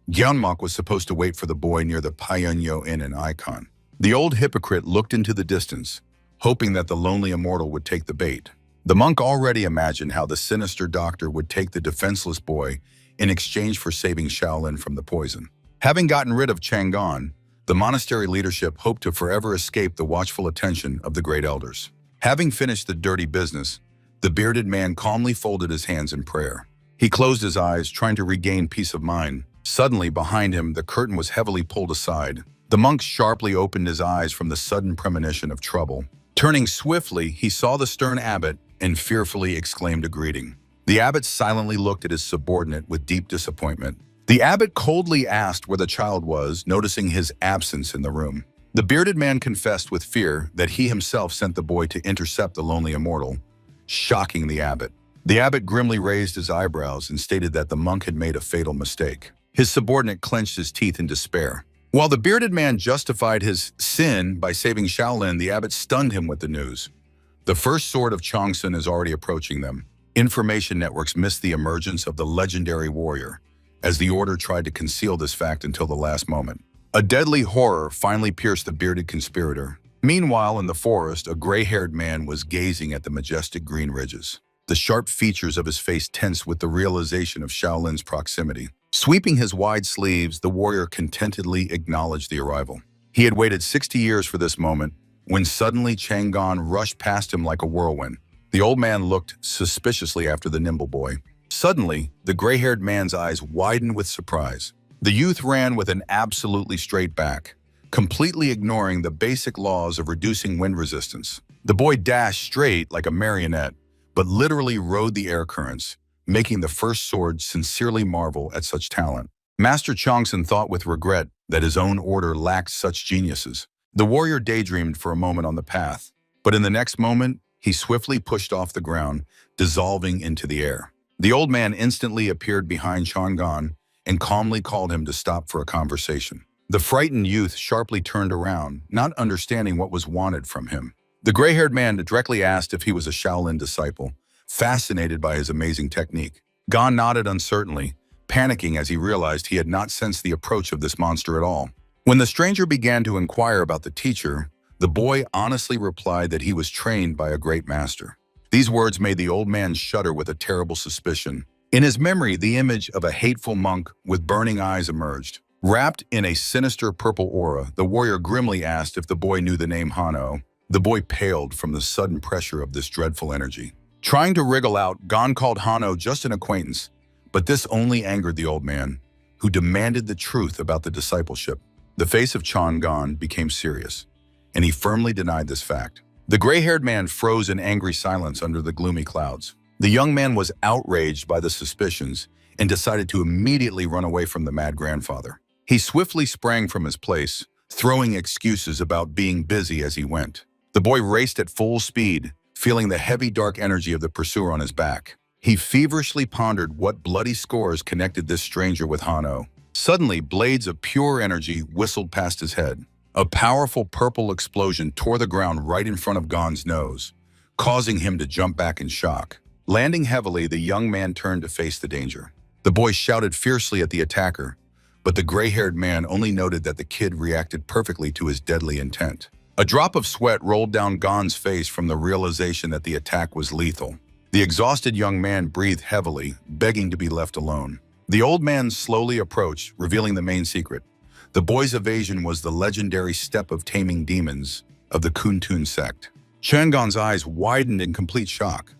Gyeonmok was supposed to wait for the boy near the Pyeongnyo Inn in Icon. The old hypocrite looked into the distance, hoping that the lonely immortal would take the bait. The monk already imagined how the sinister doctor would take the defenseless boy in exchange for saving Shaolin from the poison. Having gotten rid of Chang'an, the monastery leadership hoped to forever escape the watchful attention of the great elders. Having finished the dirty business, the bearded man calmly folded his hands in prayer. He closed his eyes, trying to regain peace of mind. Suddenly, behind him, the curtain was heavily pulled aside. The monk sharply opened his eyes from the sudden premonition of trouble. Turning swiftly, he saw the stern abbot and fearfully exclaimed a greeting. The abbot silently looked at his subordinate with deep disappointment. The abbot coldly asked where the child was, noticing his absence in the room. The bearded man confessed with fear that he himself sent the boy to intercept the lonely immortal, shocking the abbot. The abbot grimly raised his eyebrows and stated that the monk had made a fatal mistake. His subordinate clenched his teeth in despair. While the bearded man justified his sin by saving Shaolin, the abbot stunned him with the news. The first sword of Changsun is already approaching them. Information networks missed the emergence of the legendary warrior, as the order tried to conceal this fact until the last moment. A deadly horror finally pierced the bearded conspirator. Meanwhile, in the forest, a gray-haired man was gazing at the majestic green ridges. The sharp features of his face tensed with the realization of Shaolin's proximity. Sweeping his wide sleeves, the warrior contentedly acknowledged the arrival. He had waited 60 years for this moment, when suddenly Chang'an rushed past him like a whirlwind. The old man looked suspiciously after the nimble boy. Suddenly, the gray-haired man's eyes widened with surprise. The youth ran with an absolutely straight back, completely ignoring the basic laws of reducing wind resistance. The boy dashed straight like a marionette, but literally rode the air currents, making the first sword sincerely marvel at such talent. Master Changsun thought with regret that his own order lacked such geniuses. The warrior daydreamed for a moment on the path, but in the next moment, he swiftly pushed off the ground, dissolving into the air. The old man instantly appeared behind Chang'an and calmly called him to stop for a conversation. The frightened youth sharply turned around, not understanding what was wanted from him. The gray-haired man directly asked if he was a Shaolin disciple, fascinated by his amazing technique. Gon nodded uncertainly, panicking as he realized he had not sensed the approach of this monster at all. When the stranger began to inquire about the teacher, the boy honestly replied that he was trained by a great master. These words made the old man shudder with a terrible suspicion. In his memory, the image of a hateful monk with burning eyes emerged. Wrapped in a sinister purple aura, the warrior grimly asked if the boy knew the name Hanno. The boy paled from the sudden pressure of this dreadful energy. Trying to wriggle out, Gon called Hanno just an acquaintance, but this only angered the old man, who demanded the truth about the discipleship. The face of Chang'an became serious, and he firmly denied this fact. The gray-haired man froze in angry silence under the gloomy clouds. The young man was outraged by the suspicions and decided to immediately run away from the mad grandfather. He swiftly sprang from his place, throwing excuses about being busy as he went. The boy raced at full speed, feeling the heavy dark energy of the pursuer on his back. He feverishly pondered what bloody scores connected this stranger with Hanno. Suddenly, blades of pure energy whistled past his head. A powerful purple explosion tore the ground right in front of Gon's nose, causing him to jump back in shock. Landing heavily, the young man turned to face the danger. The boy shouted fiercely at the attacker, but the gray-haired man only noted that the kid reacted perfectly to his deadly intent. A drop of sweat rolled down Gon's face from the realization that the attack was lethal. The exhausted young man breathed heavily, begging to be left alone. The old man slowly approached, revealing the main secret. The boy's evasion was the legendary step of taming demons of the Kuntun sect. Chang'an's eyes widened in complete shock.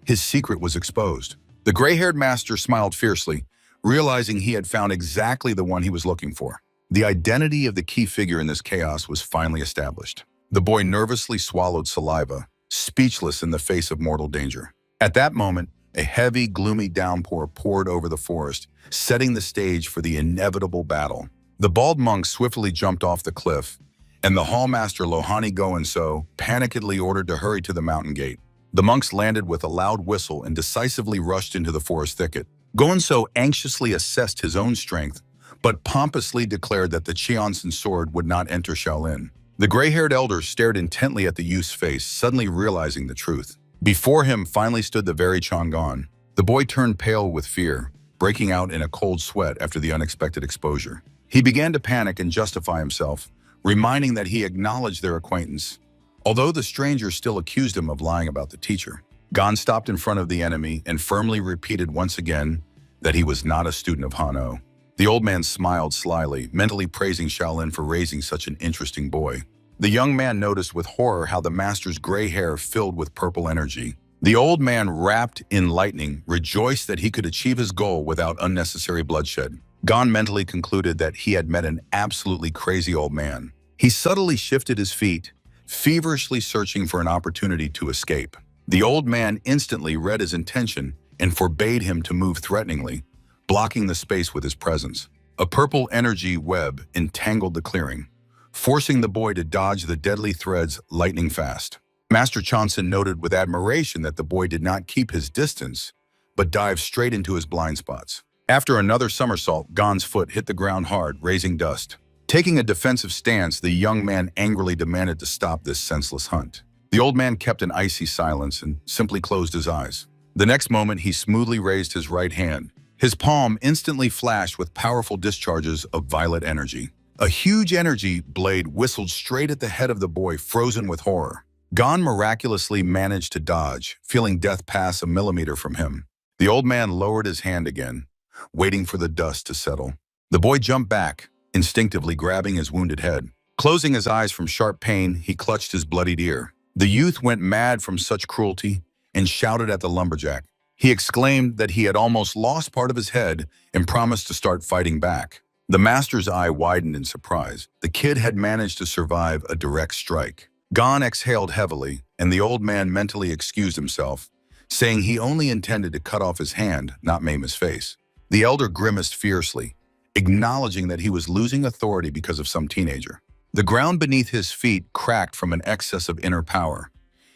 His secret was exposed. The gray-haired master smiled fiercely, realizing he had found exactly the one he was looking for. The identity of the key figure in this chaos was finally established. The boy nervously swallowed saliva, speechless in the face of mortal danger. At that moment, a heavy, gloomy downpour poured over the forest, setting the stage for the inevitable battle. The bald monk swiftly jumped off the cliff, and the hallmaster Lohani Goenso panikedly ordered to hurry to the mountain gate. The monks landed with a loud whistle and decisively rushed into the forest thicket. Goenso anxiously assessed his own strength, but pompously declared that the Cheonsen sword would not enter Shaolin. The gray-haired elder stared intently at the youth's face, suddenly realizing the truth. Before him finally stood the very Chang'an. The boy turned pale with fear, breaking out in a cold sweat after the unexpected exposure. He began to panic and justify himself, reminding that he acknowledged their acquaintance, although the stranger still accused him of lying about the teacher. Gon stopped in front of the enemy and firmly repeated once again that he was not a student of Han'o. The old man smiled slyly, mentally praising Shaolin for raising such an interesting boy. The young man noticed with horror how the master's gray hair filled with purple energy. The old man, wrapped in lightning, rejoiced that he could achieve his goal without unnecessary bloodshed. Gon mentally concluded that he had met an absolutely crazy old man. He subtly shifted his feet, feverishly searching for an opportunity to escape. The old man instantly read his intention and forbade him to move threateningly, blocking the space with his presence. A purple energy web entangled the clearing, forcing the boy to dodge the deadly threads lightning fast. Master Chonsen noted with admiration that the boy did not keep his distance, but dived straight into his blind spots. After another somersault, Gon's foot hit the ground hard, raising dust. Taking a defensive stance, the young man angrily demanded to stop this senseless hunt. The old man kept an icy silence and simply closed his eyes. The next moment, he smoothly raised his right hand. His palm instantly flashed with powerful discharges of violet energy. A huge energy blade whistled straight at the head of the boy, frozen with horror. Gon miraculously managed to dodge, feeling death pass a millimeter from him. The old man lowered his hand again, waiting for the dust to settle. The boy jumped back, instinctively grabbing his wounded head. Closing his eyes from sharp pain, he clutched his bloodied ear. The youth went mad from such cruelty and shouted at the lumberjack. He exclaimed that he had almost lost part of his head and promised to start fighting back. The master's eye widened in surprise. The kid had managed to survive a direct strike. Gon exhaled heavily, and the old man mentally excused himself, saying he only intended to cut off his hand, not maim his face. The elder grimaced fiercely, acknowledging that he was losing authority because of some teenager. The ground beneath his feet cracked from an excess of inner power.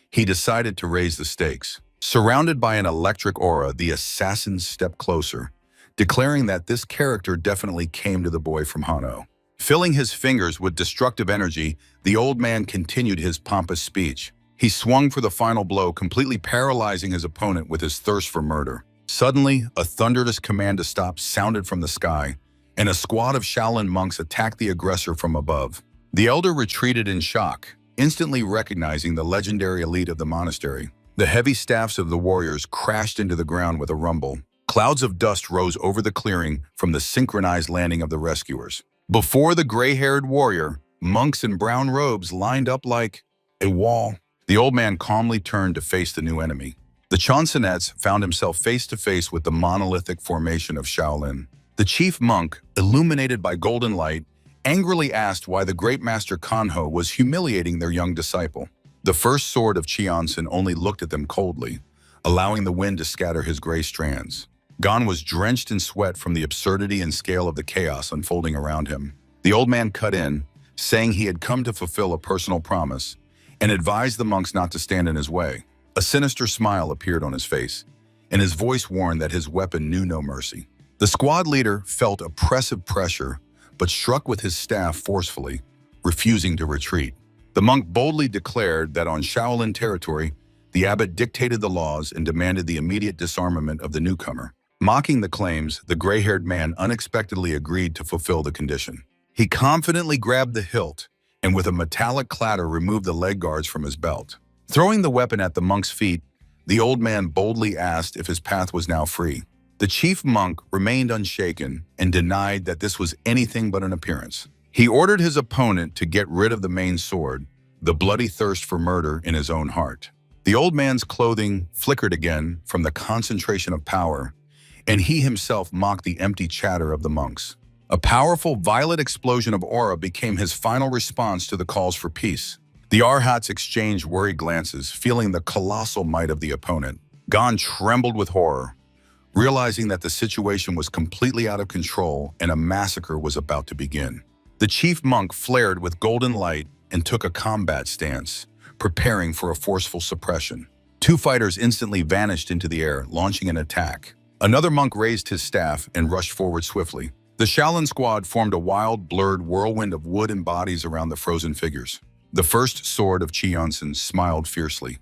He decided to raise the stakes. Surrounded by an electric aura, the assassin stepped closer, declaring that this character definitely came to the boy from Han'o. Filling his fingers with destructive energy, the old man continued his pompous speech. He swung for the final blow, completely paralyzing his opponent with his thirst for murder. Suddenly, a thunderous command to stop sounded from the sky, and a squad of Shaolin monks attacked the aggressor from above. The elder retreated in shock, instantly recognizing the legendary elite of the monastery. The heavy staffs of the warriors crashed into the ground with a rumble. Clouds of dust rose over the clearing from the synchronized landing of the rescuers. Before the gray-haired warrior, monks in brown robes lined up like a wall. The old man calmly turned to face the new enemy. The Chonsenets found himself face-to-face with the monolithic formation of Shaolin. The chief monk, illuminated by golden light, angrily asked why the great master Kanho was humiliating their young disciple. The first sword of Cheonsen only looked at them coldly, allowing the wind to scatter his gray strands. Gon was drenched in sweat from the absurdity and scale of the chaos unfolding around him. The old man cut in, saying he had come to fulfill a personal promise, and advised the monks not to stand in his way. A sinister smile appeared on his face, and his voice warned that his weapon knew no mercy. The squad leader felt oppressive pressure, but struck with his staff forcefully, refusing to retreat. The monk boldly declared that on Shaolin territory, the abbot dictated the laws and demanded the immediate disarmament of the newcomer. Mocking the claims, the gray-haired man unexpectedly agreed to fulfill the condition. He confidently grabbed the hilt and with a metallic clatter removed the leg guards from his belt. Throwing the weapon at the monk's feet, the old man boldly asked if his path was now free. The chief monk remained unshaken and denied that this was anything but an appearance. He ordered his opponent to get rid of the main sword, the bloody thirst for murder in his own heart. The old man's clothing flickered again from the concentration of power, and he himself mocked the empty chatter of the monks. A powerful violet explosion of aura became his final response to the calls for peace. The Arhats exchanged worried glances, feeling the colossal might of the opponent. Gon trembled with horror, realizing that the situation was completely out of control and a massacre was about to begin. The chief monk flared with golden light and took a combat stance, preparing for a forceful suppression. Two fighters instantly vanished into the air, launching an attack. Another monk raised his staff and rushed forward swiftly. The Shaolin squad formed a wild, blurred whirlwind of wood and bodies around the frozen figures. The first sword of Chiyonsen smiled fiercely,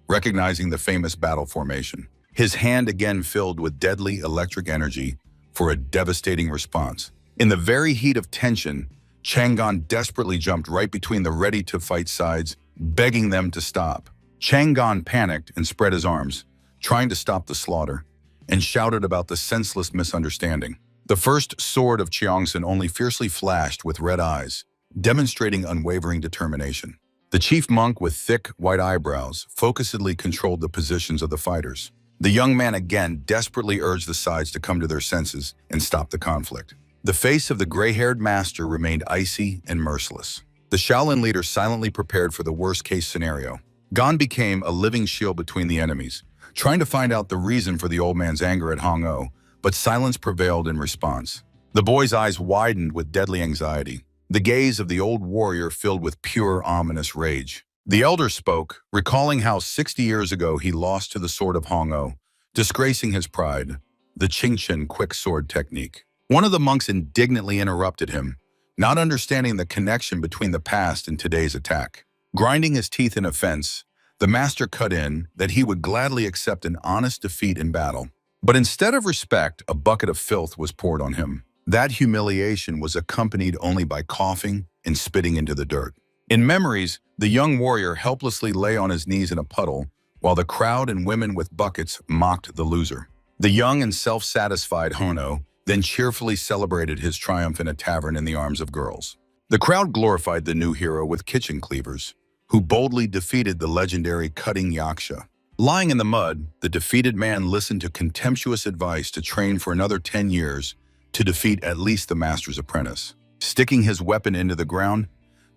recognizing the famous battle formation. His hand again filled with deadly electric energy for a devastating response. In the very heat of tension, Chang'an desperately jumped right between the ready-to-fight sides, begging them to stop. Chang'an panicked and spread his arms, trying to stop the slaughter, and shouted about the senseless misunderstanding. The first sword of Chiyonsen only fiercely flashed with red eyes, demonstrating unwavering determination. The chief monk with thick, white eyebrows focusedly controlled the positions of the fighters. The young man again desperately urged the sides to come to their senses and stop the conflict. The face of the gray-haired master remained icy and merciless. The Shaolin leader silently prepared for the worst-case scenario. Gon became a living shield between the enemies, trying to find out the reason for the old man's anger at Hong-O, but silence prevailed in response. The boy's eyes widened with deadly anxiety, the gaze of the old warrior filled with pure, ominous rage. The elder spoke, recalling how 60 years ago he lost to the sword of Hong-O, disgracing his pride, the Qingchen quick sword technique. One of the monks indignantly interrupted him, not understanding the connection between the past and today's attack. Grinding his teeth in offense, the master cut in that he would gladly accept an honest defeat in battle. But instead of respect, a bucket of filth was poured on him. That humiliation was accompanied only by coughing and spitting into the dirt. In memories, the young warrior helplessly lay on his knees in a puddle, while the crowd and women with buckets mocked the loser. The young and self-satisfied Hono then cheerfully celebrated his triumph in a tavern in the arms of girls. The crowd glorified the new hero with kitchen cleavers, who boldly defeated the legendary cutting Yaksha. Lying in the mud, the defeated man listened to contemptuous advice to train for another 10 years to defeat at least the master's apprentice. Sticking his weapon into the ground,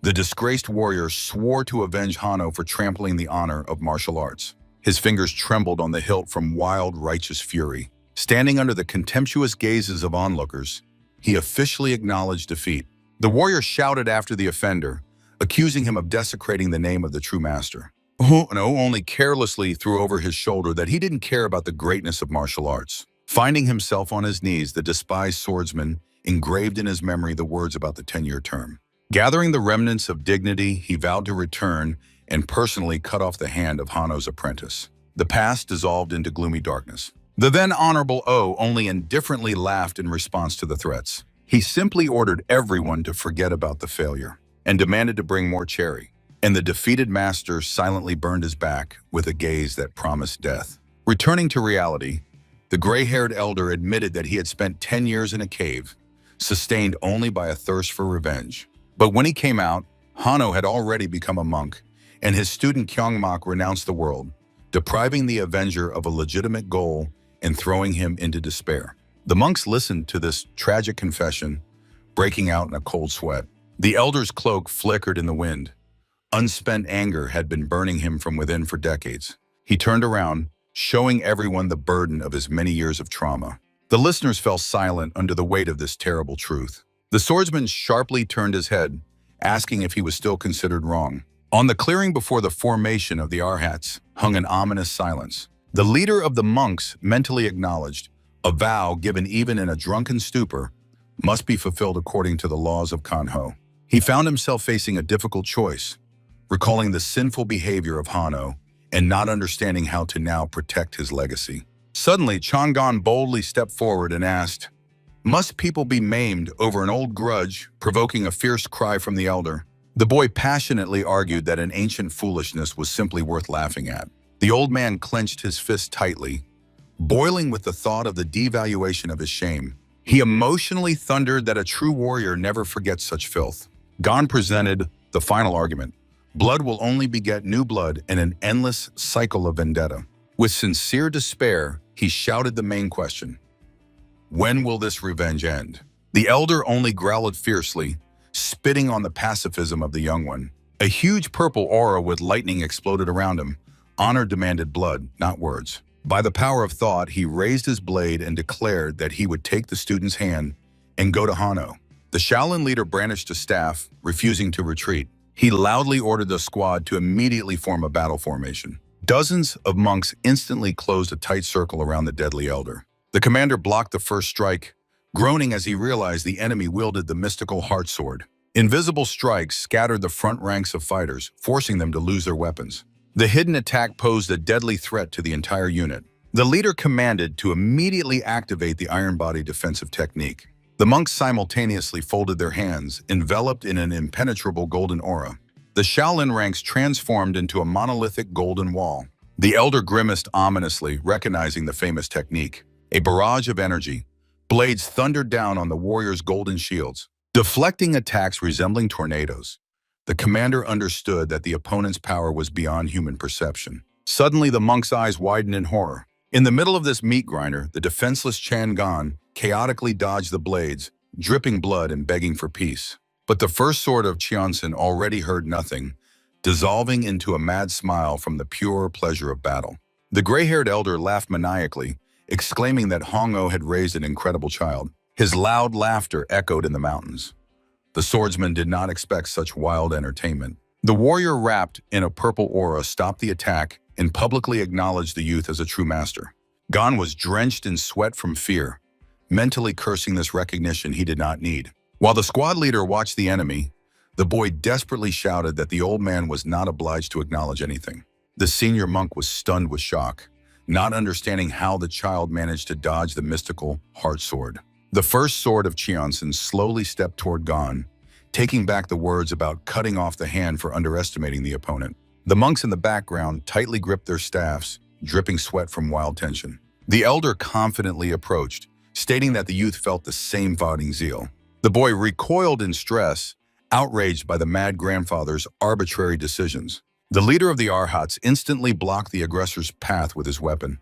the disgraced warrior swore to avenge Hano for trampling the honor of martial arts. His fingers trembled on the hilt from wild, righteous fury. Standing under the contemptuous gazes of onlookers, he officially acknowledged defeat. The warrior shouted after the offender, accusing him of desecrating the name of the true master. Hono only carelessly threw over his shoulder that he didn't care about the greatness of martial arts. Finding himself on his knees, the despised swordsman engraved in his memory the words about the 10-year term. Gathering the remnants of dignity, he vowed to return and personally cut off the hand of Hano's apprentice. The past dissolved into gloomy darkness. The then Honorable O only indifferently laughed in response to the threats. He simply ordered everyone to forget about the failure and demanded to bring more cherry. And the defeated master silently burned his back with a gaze that promised death. Returning to reality, the gray-haired elder admitted that he had spent 10 years in a cave, sustained only by a thirst for revenge. But when he came out, Hano had already become a monk, and his student Kyungmak renounced the world, depriving the avenger of a legitimate goal and throwing him into despair. The monks listened to this tragic confession, breaking out in a cold sweat. The elder's cloak flickered in the wind. Unspent anger had been burning him from within for decades. He turned around, showing everyone the burden of his many years of trauma. The listeners fell silent under the weight of this terrible truth. The swordsman sharply turned his head, asking if he was still considered wrong. On the clearing before the formation of the Arhats hung an ominous silence. The leader of the monks mentally acknowledged, a vow given even in a drunken stupor must be fulfilled according to the laws of Kanho. He found himself facing a difficult choice, recalling the sinful behavior of Hano and not understanding how to now protect his legacy. Suddenly, Chang'an boldly stepped forward and asked, "Must people be maimed over an old grudge?" provoking a fierce cry from the elder. The boy passionately argued that an ancient foolishness was simply worth laughing at. The old man clenched his fist tightly, boiling with the thought of the devaluation of his shame. He emotionally thundered that a true warrior never forgets such filth. Gon presented the final argument. Blood will only beget new blood in an endless cycle of vendetta. With sincere despair, he shouted the main question. When will this revenge end? The elder only growled fiercely, spitting on the pacifism of the young one. A huge purple aura with lightning exploded around him. Honor demanded blood, not words. By the power of thought, he raised his blade and declared that he would take the student's hand and go to Hanno. The Shaolin leader brandished a staff, refusing to retreat. He loudly ordered the squad to immediately form a battle formation. Dozens of monks instantly closed a tight circle around the deadly elder. The commander blocked the first strike, groaning as he realized the enemy wielded the mystical heart sword. Invisible strikes scattered the front ranks of fighters, forcing them to lose their weapons. The hidden attack posed a deadly threat to the entire unit. The leader commanded to immediately activate the iron body defensive technique. The monks simultaneously folded their hands, enveloped in an impenetrable golden aura. The Shaolin ranks transformed into a monolithic golden wall. The elder grimaced ominously, recognizing the famous technique. A barrage of energy. Blades thundered down on the warriors' golden shields, deflecting attacks resembling tornadoes. The commander understood that the opponent's power was beyond human perception. Suddenly, the monk's eyes widened in horror. In the middle of this meat grinder, the defenseless Changan chaotically dodged the blades, dripping blood and begging for peace. But the first sword of Cheonsen already heard nothing, dissolving into a mad smile from the pure pleasure of battle. The gray-haired elder laughed maniacally, exclaiming that Hongo had raised an incredible child. His loud laughter echoed in the mountains. The swordsman did not expect such wild entertainment. The warrior wrapped in a purple aura stopped the attack and publicly acknowledged the youth as a true master. Gon was drenched in sweat from fear, mentally cursing this recognition he did not need. While the squad leader watched the enemy, the boy desperately shouted that the old man was not obliged to acknowledge anything. The senior monk was stunned with shock, not understanding how the child managed to dodge the mystical heart sword. The first sword of Cheonsen slowly stepped toward Gon, taking back the words about cutting off the hand for underestimating the opponent. The monks in the background tightly gripped their staffs, dripping sweat from wild tension. The elder confidently approached, stating that the youth felt the same fighting zeal. The boy recoiled in stress, outraged by the mad grandfather's arbitrary decisions. The leader of the Arhats instantly blocked the aggressor's path with his weapon,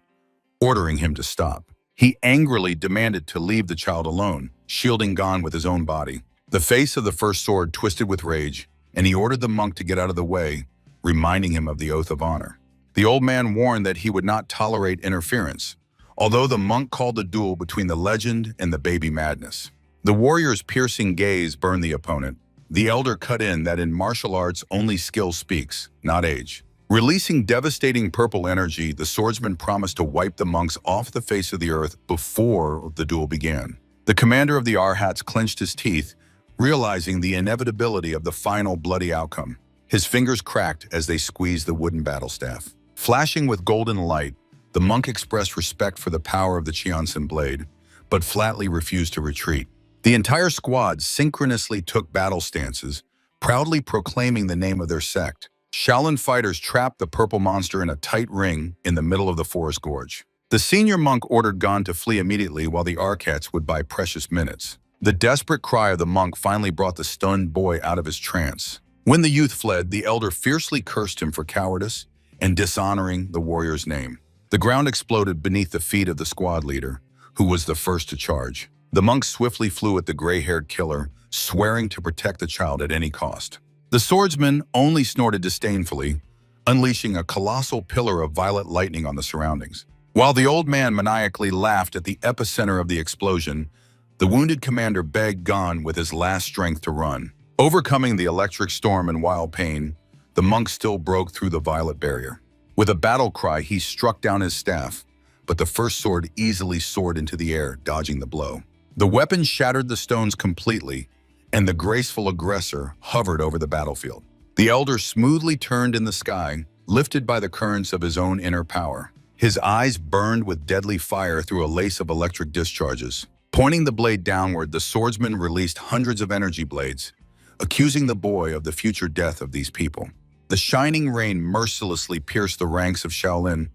ordering him to stop. He angrily demanded to leave the child alone, shielding Gon with his own body. The face of the first sword twisted with rage, and he ordered the monk to get out of the way, reminding him of the oath of honor. The old man warned that he would not tolerate interference, although the monk called the duel between the legend and the baby madness. The warrior's piercing gaze burned the opponent. The elder cut in that in martial arts only skill speaks, not age. Releasing devastating purple energy, the swordsman promised to wipe the monks off the face of the earth before the duel began. The commander of the Arhats clenched his teeth, realizing the inevitability of the final bloody outcome. His fingers cracked as they squeezed the wooden battle staff. Flashing with golden light, the monk expressed respect for the power of the Cheonsen blade, but flatly refused to retreat. The entire squad synchronously took battle stances, proudly proclaiming the name of their sect. Shaolin fighters trapped the purple monster in a tight ring in the middle of the forest gorge. The senior monk ordered Gon to flee immediately while the Arcats would buy precious minutes. The desperate cry of the monk finally brought the stunned boy out of his trance. When the youth fled, the elder fiercely cursed him for cowardice and dishonoring the warrior's name. The ground exploded beneath the feet of the squad leader, who was the first to charge. The monk swiftly flew at the gray-haired killer, swearing to protect the child at any cost. The swordsman only snorted disdainfully, unleashing a colossal pillar of violet lightning on the surroundings. While the old man maniacally laughed at the epicenter of the explosion, the wounded commander begged Gon with his last strength to run. Overcoming the electric storm and wild pain, the monk still broke through the violet barrier. With a battle cry, he struck down his staff, but the first sword easily soared into the air, dodging the blow. The weapon shattered the stones completely, and the graceful aggressor hovered over the battlefield. The elder smoothly turned in the sky, lifted by the currents of his own inner power. His eyes burned with deadly fire through a lace of electric discharges. Pointing the blade downward, the swordsman released hundreds of energy blades, accusing the boy of the future death of these people. The shining rain mercilessly pierced the ranks of Shaolin,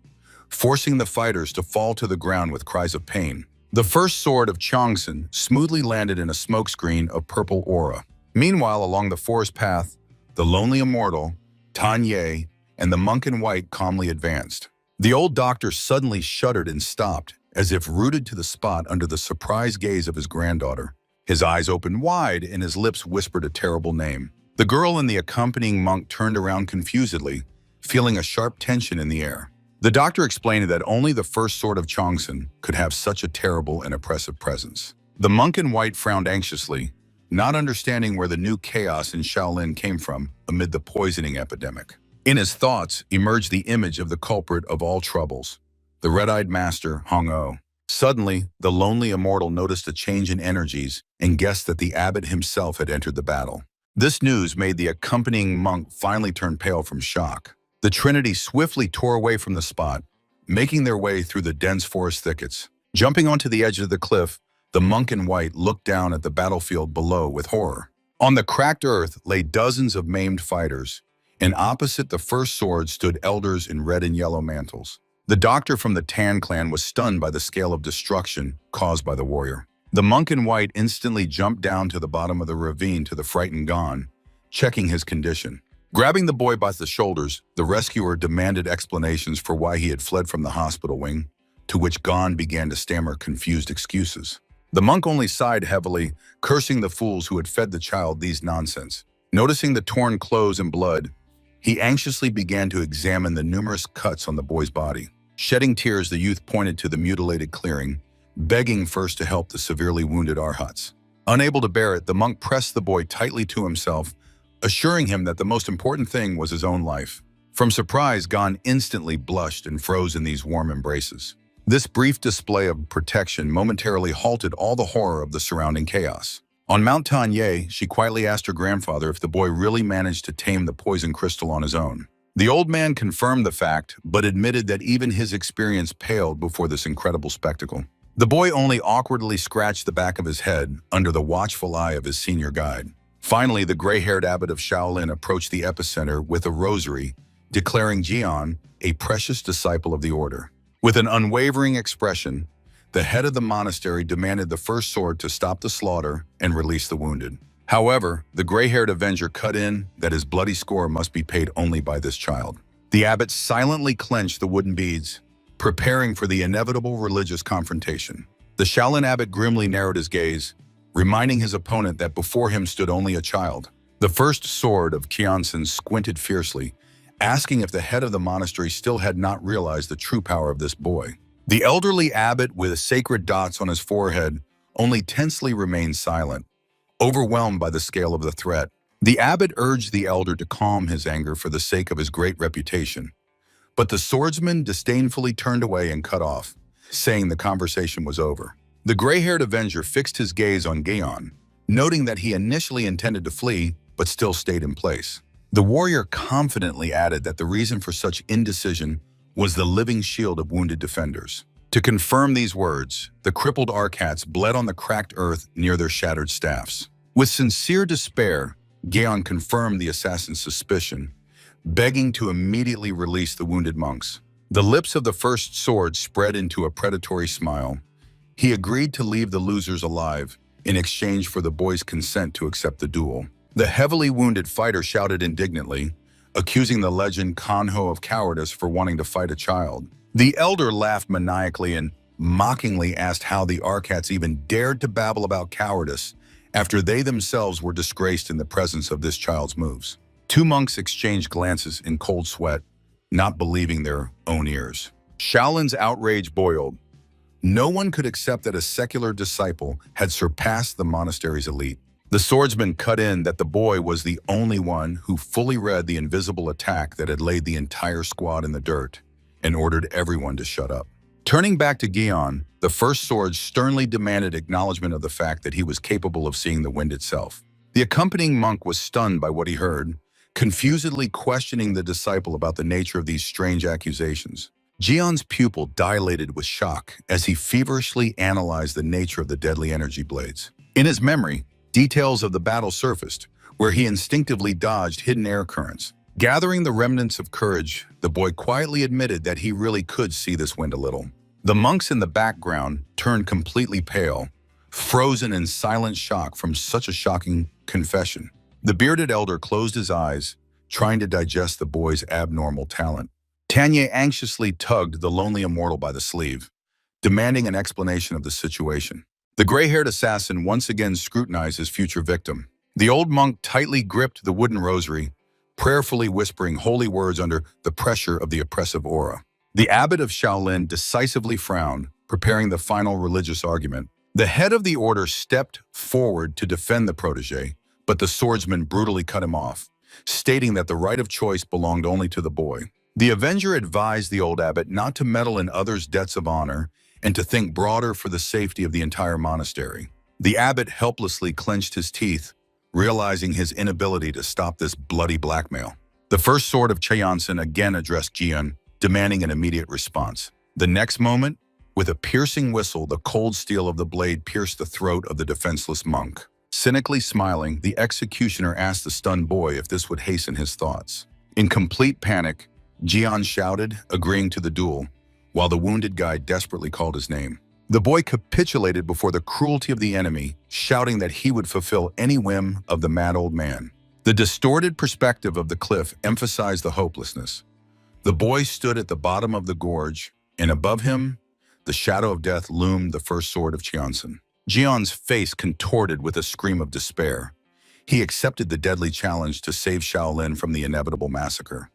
forcing the fighters to fall to the ground with cries of pain. The first sword of Cheonsen smoothly landed in a smokescreen of purple aura. Meanwhile, along the forest path, the lonely immortal, Tan Ye, and the monk in white calmly advanced. The old doctor suddenly shuddered and stopped as if rooted to the spot under the surprised gaze of his granddaughter. His eyes opened wide and his lips whispered a terrible name. The girl and the accompanying monk turned around confusedly, feeling a sharp tension in the air. The doctor explained that only the first sword of Chongsun could have such a terrible and oppressive presence. The monk in white frowned anxiously, not understanding where the new chaos in Shaolin came from amid the poisoning epidemic. In his thoughts emerged the image of the culprit of all troubles, the red-eyed master, Hong-O. Suddenly, the lonely immortal noticed a change in energies and guessed that the abbot himself had entered the battle. This news made the accompanying monk finally turn pale from shock. The trinity swiftly tore away from the spot, making their way through the dense forest thickets. Jumping onto the edge of the cliff, the monk in white looked down at the battlefield below with horror. On the cracked earth lay dozens of maimed fighters, and opposite the first sword stood elders in red and yellow mantles. The doctor from the Tan clan was stunned by the scale of destruction caused by the warrior. The monk in white instantly jumped down to the bottom of the ravine to the frightened Gon, checking his condition. Grabbing the boy by the shoulders, the rescuer demanded explanations for why he had fled from the hospital wing, to which Gon began to stammer confused excuses. The monk only sighed heavily, cursing the fools who had fed the child these nonsense. Noticing the torn clothes and blood, he anxiously began to examine the numerous cuts on the boy's body. Shedding tears, the youth pointed to the mutilated clearing, begging first to help the severely wounded Arhats. Unable to bear it, the monk pressed the boy tightly to himself, assuring him that the most important thing was his own life. From surprise, Gon instantly blushed and froze in these warm embraces. This brief display of protection momentarily halted all the horror of the surrounding chaos. On Mount Tanye, she quietly asked her grandfather if the boy really managed to tame the poison crystal on his own. The old man confirmed the fact, but admitted that even his experience paled before this incredible spectacle. The boy only awkwardly scratched the back of his head under the watchful eye of his senior guide. Finally, the gray-haired abbot of Shaolin approached the epicenter with a rosary, declaring Jian a precious disciple of the order. With an unwavering expression, the head of the monastery demanded the first sword to stop the slaughter and release the wounded. However, the gray-haired avenger cut in that his bloody score must be paid only by this child. The abbot silently clenched the wooden beads, preparing for the inevitable religious confrontation. The Shaolin abbot grimly narrowed his gaze, reminding his opponent that before him stood only a child. The first sword of Qiansun squinted fiercely, asking if the head of the monastery still had not realized the true power of this boy. The elderly abbot, with sacred dots on his forehead, only tensely remained silent, overwhelmed by the scale of the threat. The abbot urged the elder to calm his anger for the sake of his great reputation, but the swordsman disdainfully turned away and cut off, saying the conversation was over. The gray-haired avenger fixed his gaze on Gaon, noting that he initially intended to flee, but still stayed in place. The warrior confidently added that the reason for such indecision was the living shield of wounded defenders. To confirm these words, the crippled Arcats bled on the cracked earth near their shattered staffs. With sincere despair, Gaon confirmed the assassin's suspicion, begging to immediately release the wounded monks. The lips of the first sword spread into a predatory smile. He agreed to leave the losers alive in exchange for the boy's consent to accept the duel. The heavily wounded fighter shouted indignantly, accusing the legend Kanho of cowardice for wanting to fight a child. The elder laughed maniacally and mockingly asked how the Arcats even dared to babble about cowardice after they themselves were disgraced in the presence of this child's moves. Two monks exchanged glances in cold sweat, not believing their own ears. Shaolin's outrage boiled. No one could accept that a secular disciple had surpassed the monastery's elite. The swordsman cut in that the boy was the only one who fully read the invisible attack that had laid the entire squad in the dirt, and ordered everyone to shut up. Turning back to Gion, the first sword sternly demanded acknowledgement of the fact that he was capable of seeing the wind itself. The accompanying monk was stunned by what he heard, confusedly questioning the disciple about the nature of these strange accusations. Gion's pupil dilated with shock as he feverishly analyzed the nature of the deadly energy blades. In his memory, details of the battle surfaced, where he instinctively dodged hidden air currents. Gathering the remnants of courage, the boy quietly admitted that he really could see this wind a little. The monks in the background turned completely pale, frozen in silent shock from such a shocking confession. The bearded elder closed his eyes, trying to digest the boy's abnormal talent. Tanya anxiously tugged the lonely immortal by the sleeve, demanding an explanation of the situation. The gray-haired assassin once again scrutinized his future victim. The old monk tightly gripped the wooden rosary, prayerfully whispering holy words under the pressure of the oppressive aura. The abbot of Shaolin decisively frowned, preparing the final religious argument. The head of the order stepped forward to defend the protege, but the swordsman brutally cut him off, stating that the right of choice belonged only to the boy. The avenger advised the old abbot not to meddle in others' debts of honor and to think broader for the safety of the entire monastery. The abbot helplessly clenched his teeth, realizing his inability to stop this bloody blackmail. The first sword of Cheonsen again addressed Jian, demanding an immediate response. The next moment, with a piercing whistle, the cold steel of the blade pierced the throat of the defenseless monk. Cynically smiling, the executioner asked the stunned boy if this would hasten his thoughts. In complete panic, Jian shouted, agreeing to the duel, while the wounded guy desperately called his name. The boy capitulated before the cruelty of the enemy, shouting that he would fulfill any whim of the mad old man. The distorted perspective of the cliff emphasized the hopelessness. The boy stood at the bottom of the gorge, and above him, the shadow of death loomed the first sword of Cheonsen. Jian's face contorted with a scream of despair. He accepted the deadly challenge to save Shaolin from the inevitable massacre.